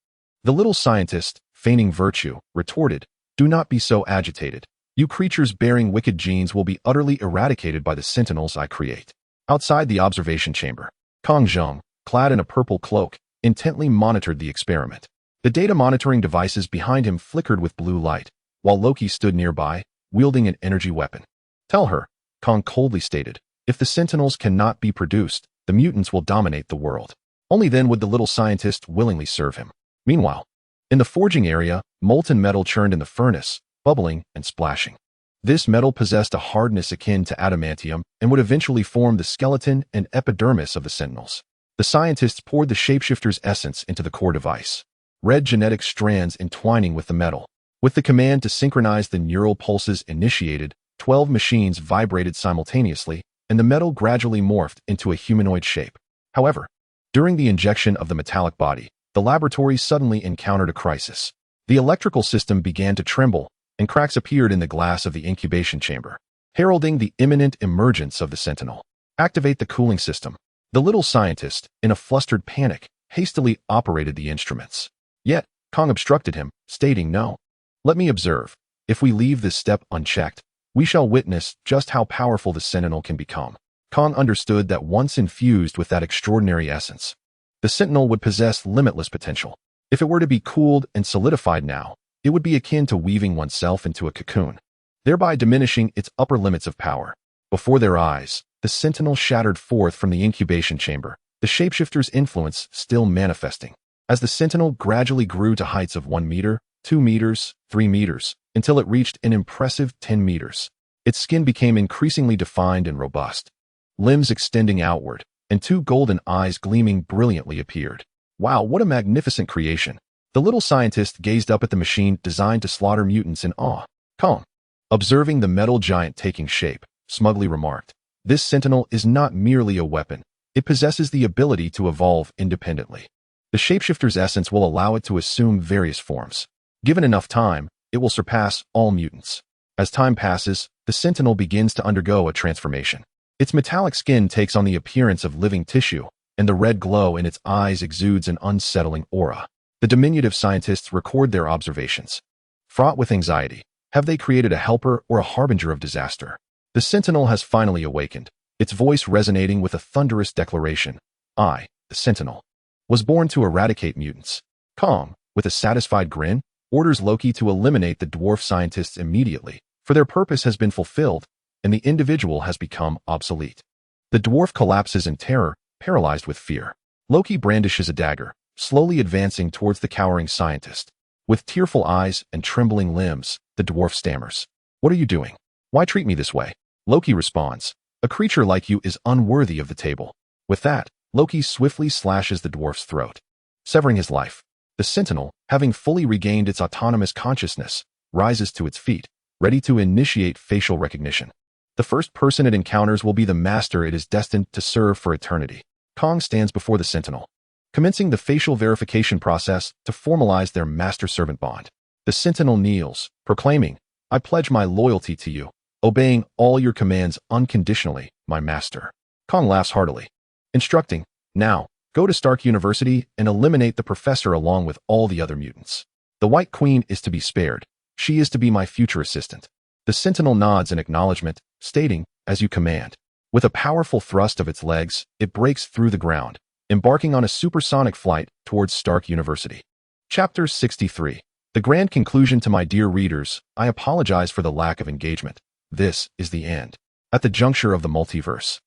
The little scientist, feigning virtue, retorted, "Do not be so agitated. You creatures bearing wicked genes will be utterly eradicated by the sentinels I create." Outside the observation chamber, Kong Zheng, clad in a purple cloak, intently monitored the experiment. The data monitoring devices behind him flickered with blue light, while Loki stood nearby, wielding an energy weapon. "Tell her," Kang coldly stated, "if the Sentinels cannot be produced, the mutants will dominate the world. Only then would the little scientist willingly serve him." Meanwhile, in the forging area, molten metal churned in the furnace, bubbling and splashing. This metal possessed a hardness akin to adamantium and would eventually form the skeleton and epidermis of the Sentinels. The scientists poured the shapeshifter's essence into the core device, red genetic strands entwining with the metal. With the command to synchronize the neural pulses initiated, 12 machines vibrated simultaneously, and the metal gradually morphed into a humanoid shape. However, during the injection of the metallic body, the laboratory suddenly encountered a crisis. The electrical system began to tremble, and cracks appeared in the glass of the incubation chamber, heralding the imminent emergence of the Sentinel. "Activate the cooling system." The little scientist, in a flustered panic, hastily operated the instruments. Yet, Kang obstructed him, stating, "No. Let me observe. If we leave this step unchecked, we shall witness just how powerful the Sentinel can become." Kang understood that once infused with that extraordinary essence, the Sentinel would possess limitless potential. If it were to be cooled and solidified now, it would be akin to weaving oneself into a cocoon, thereby diminishing its upper limits of power. Before their eyes, the Sentinel shattered forth from the incubation chamber, the shapeshifter's influence still manifesting. As the Sentinel gradually grew to heights of 1 meter, 2 meters, 3 meters, until it reached an impressive 10 meters. Its skin became increasingly defined and robust, limbs extending outward, and 2 golden eyes gleaming brilliantly appeared. "Wow, what a magnificent creation!" The little scientist gazed up at the machine designed to slaughter mutants in awe. Kang, observing the metal giant taking shape, smugly remarked, "This Sentinel is not merely a weapon. It possesses the ability to evolve independently. The shapeshifter's essence will allow it to assume various forms. Given enough time, it will surpass all mutants." As time passes, the Sentinel begins to undergo a transformation. Its metallic skin takes on the appearance of living tissue, and the red glow in its eyes exudes an unsettling aura. The diminutive scientists record their observations. Fraught with anxiety, have they created a helper or a harbinger of disaster? The Sentinel has finally awakened, its voice resonating with a thunderous declaration. "I, the Sentinel, was born to eradicate mutants." Kang, with a satisfied grin, orders Loki to eliminate the dwarf scientists immediately, for their purpose has been fulfilled, and the individual has become obsolete. The dwarf collapses in terror, paralyzed with fear. Loki brandishes a dagger, slowly advancing towards the cowering scientist. With tearful eyes and trembling limbs, the dwarf stammers, "What are you doing? Why treat me this way?" Loki responds, "A creature like you is unworthy of the table." With that, Loki swiftly slashes the dwarf's throat, severing his life. The Sentinel, having fully regained its autonomous consciousness, rises to its feet, ready to initiate facial recognition. The first person it encounters will be the master it is destined to serve for eternity. Kang stands before the Sentinel, commencing the facial verification process to formalize their master-servant bond. The Sentinel kneels, proclaiming, "I pledge my loyalty to you, obeying all your commands unconditionally, my master." Kang laughs heartily, instructing, "Now, go to Stark University and eliminate the professor along with all the other mutants. The White Queen is to be spared. She is to be my future assistant." The Sentinel nods in acknowledgement, stating, "As you command." With a powerful thrust of its legs, it breaks through the ground, embarking on a supersonic flight towards Stark University. Chapter 63. The grand conclusion. To my dear readers, I apologize for the lack of engagement. This is the end. At the juncture of the multiverse,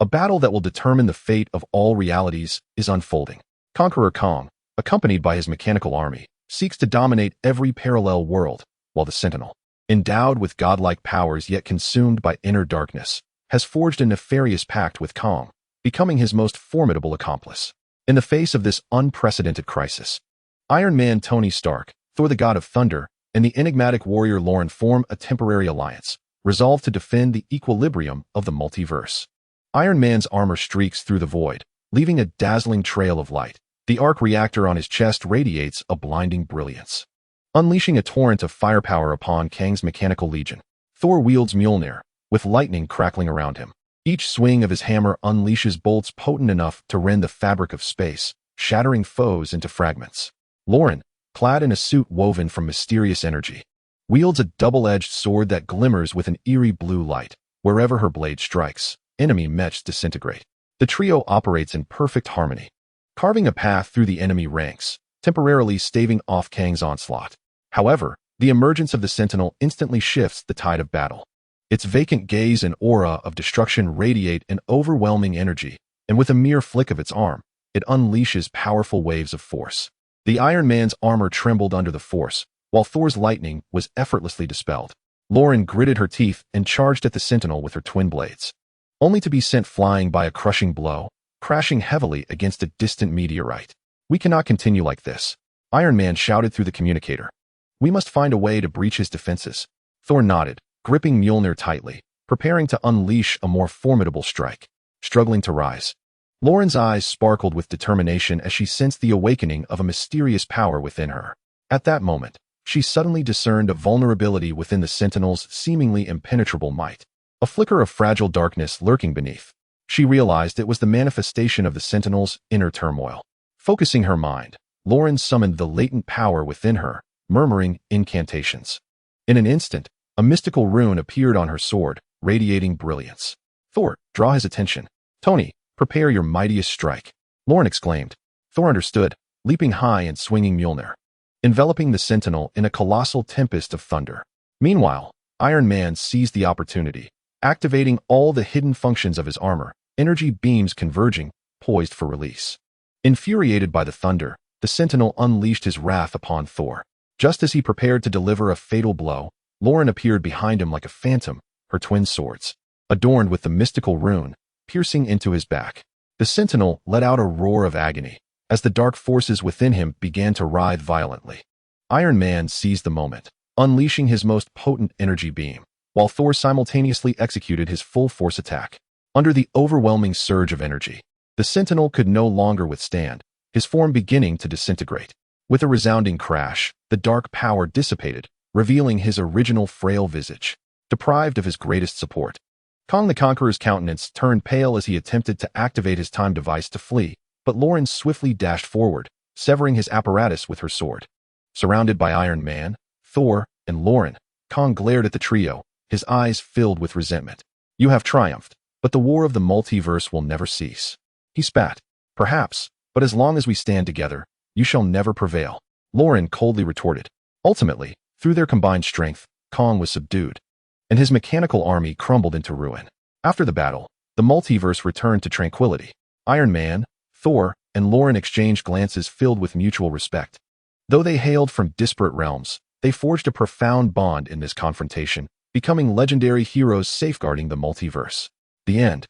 a battle that will determine the fate of all realities is unfolding. Conqueror Kang, accompanied by his mechanical army, seeks to dominate every parallel world, while the Sentinel, endowed with godlike powers yet consumed by inner darkness, has forged a nefarious pact with Kang, becoming his most formidable accomplice. In the face of this unprecedented crisis, Iron Man Tony Stark, Thor the God of Thunder, and the enigmatic warrior Lauren form a temporary alliance, resolved to defend the equilibrium of the multiverse. Iron Man's armor streaks through the void, leaving a dazzling trail of light. The arc reactor on his chest radiates a blinding brilliance, unleashing a torrent of firepower upon Kang's mechanical legion. Thor wields Mjolnir, with lightning crackling around him. Each swing of his hammer unleashes bolts potent enough to rend the fabric of space, shattering foes into fragments. Lauren, clad in a suit woven from mysterious energy, wields a double-edged sword that glimmers with an eerie blue light. Wherever her blade strikes, enemy mechs disintegrate. The trio operates in perfect harmony, carving a path through the enemy ranks, temporarily staving off Kang's onslaught. However, the emergence of the Sentinel instantly shifts the tide of battle. Its vacant gaze and aura of destruction radiate an overwhelming energy, and with a mere flick of its arm, it unleashes powerful waves of force. The Iron Man's armor trembled under the force, while Thor's lightning was effortlessly dispelled. Lauren gritted her teeth and charged at the Sentinel with her twin blades, only to be sent flying by a crushing blow, crashing heavily against a distant meteorite. "We cannot continue like this," Iron Man shouted through the communicator. "We must find a way to breach his defenses." Thor nodded, gripping Mjolnir tightly, preparing to unleash a more formidable strike. Struggling to rise, Lauren's eyes sparkled with determination as she sensed the awakening of a mysterious power within her. At that moment, she suddenly discerned a vulnerability within the Sentinel's seemingly impenetrable might, a flicker of fragile darkness lurking beneath. She realized it was the manifestation of the Sentinel's inner turmoil. Focusing her mind, Lauren summoned the latent power within her, murmuring incantations. In an instant, a mystical rune appeared on her sword, radiating brilliance. "Thor, draw his attention. Tony, prepare your mightiest strike," Lauren exclaimed. Thor understood, leaping high and swinging Mjolnir, enveloping the Sentinel in a colossal tempest of thunder. Meanwhile, Iron Man seized the opportunity, activating all the hidden functions of his armor, energy beams converging, poised for release. Infuriated by the thunder, the Sentinel unleashed his wrath upon Thor. Just as he prepared to deliver a fatal blow, Lauren appeared behind him like a phantom, her twin swords, adorned with the mystical rune, piercing into his back. The Sentinel let out a roar of agony, as the dark forces within him began to writhe violently. Iron Man seized the moment, unleashing his most potent energy beam, while Thor simultaneously executed his full-force attack. Under the overwhelming surge of energy, the Sentinel could no longer withstand, his form beginning to disintegrate. With a resounding crash, the dark power dissipated, revealing his original frail visage. Deprived of his greatest support, Kang the Conqueror's countenance turned pale as he attempted to activate his time device to flee, but Lauren swiftly dashed forward, severing his apparatus with her sword. Surrounded by Iron Man, Thor, and Lauren, Kang glared at the trio, his eyes filled with resentment. "You have triumphed, but the war of the multiverse will never cease," he spat. "Perhaps, but as long as we stand together, you shall never prevail," Lauren coldly retorted. Ultimately, through their combined strength, Kang was subdued, and his mechanical army crumbled into ruin. After the battle, the multiverse returned to tranquility. Iron Man, Thor, and Lauren exchanged glances filled with mutual respect. Though they hailed from disparate realms, they forged a profound bond in this confrontation, becoming legendary heroes safeguarding the multiverse. The end.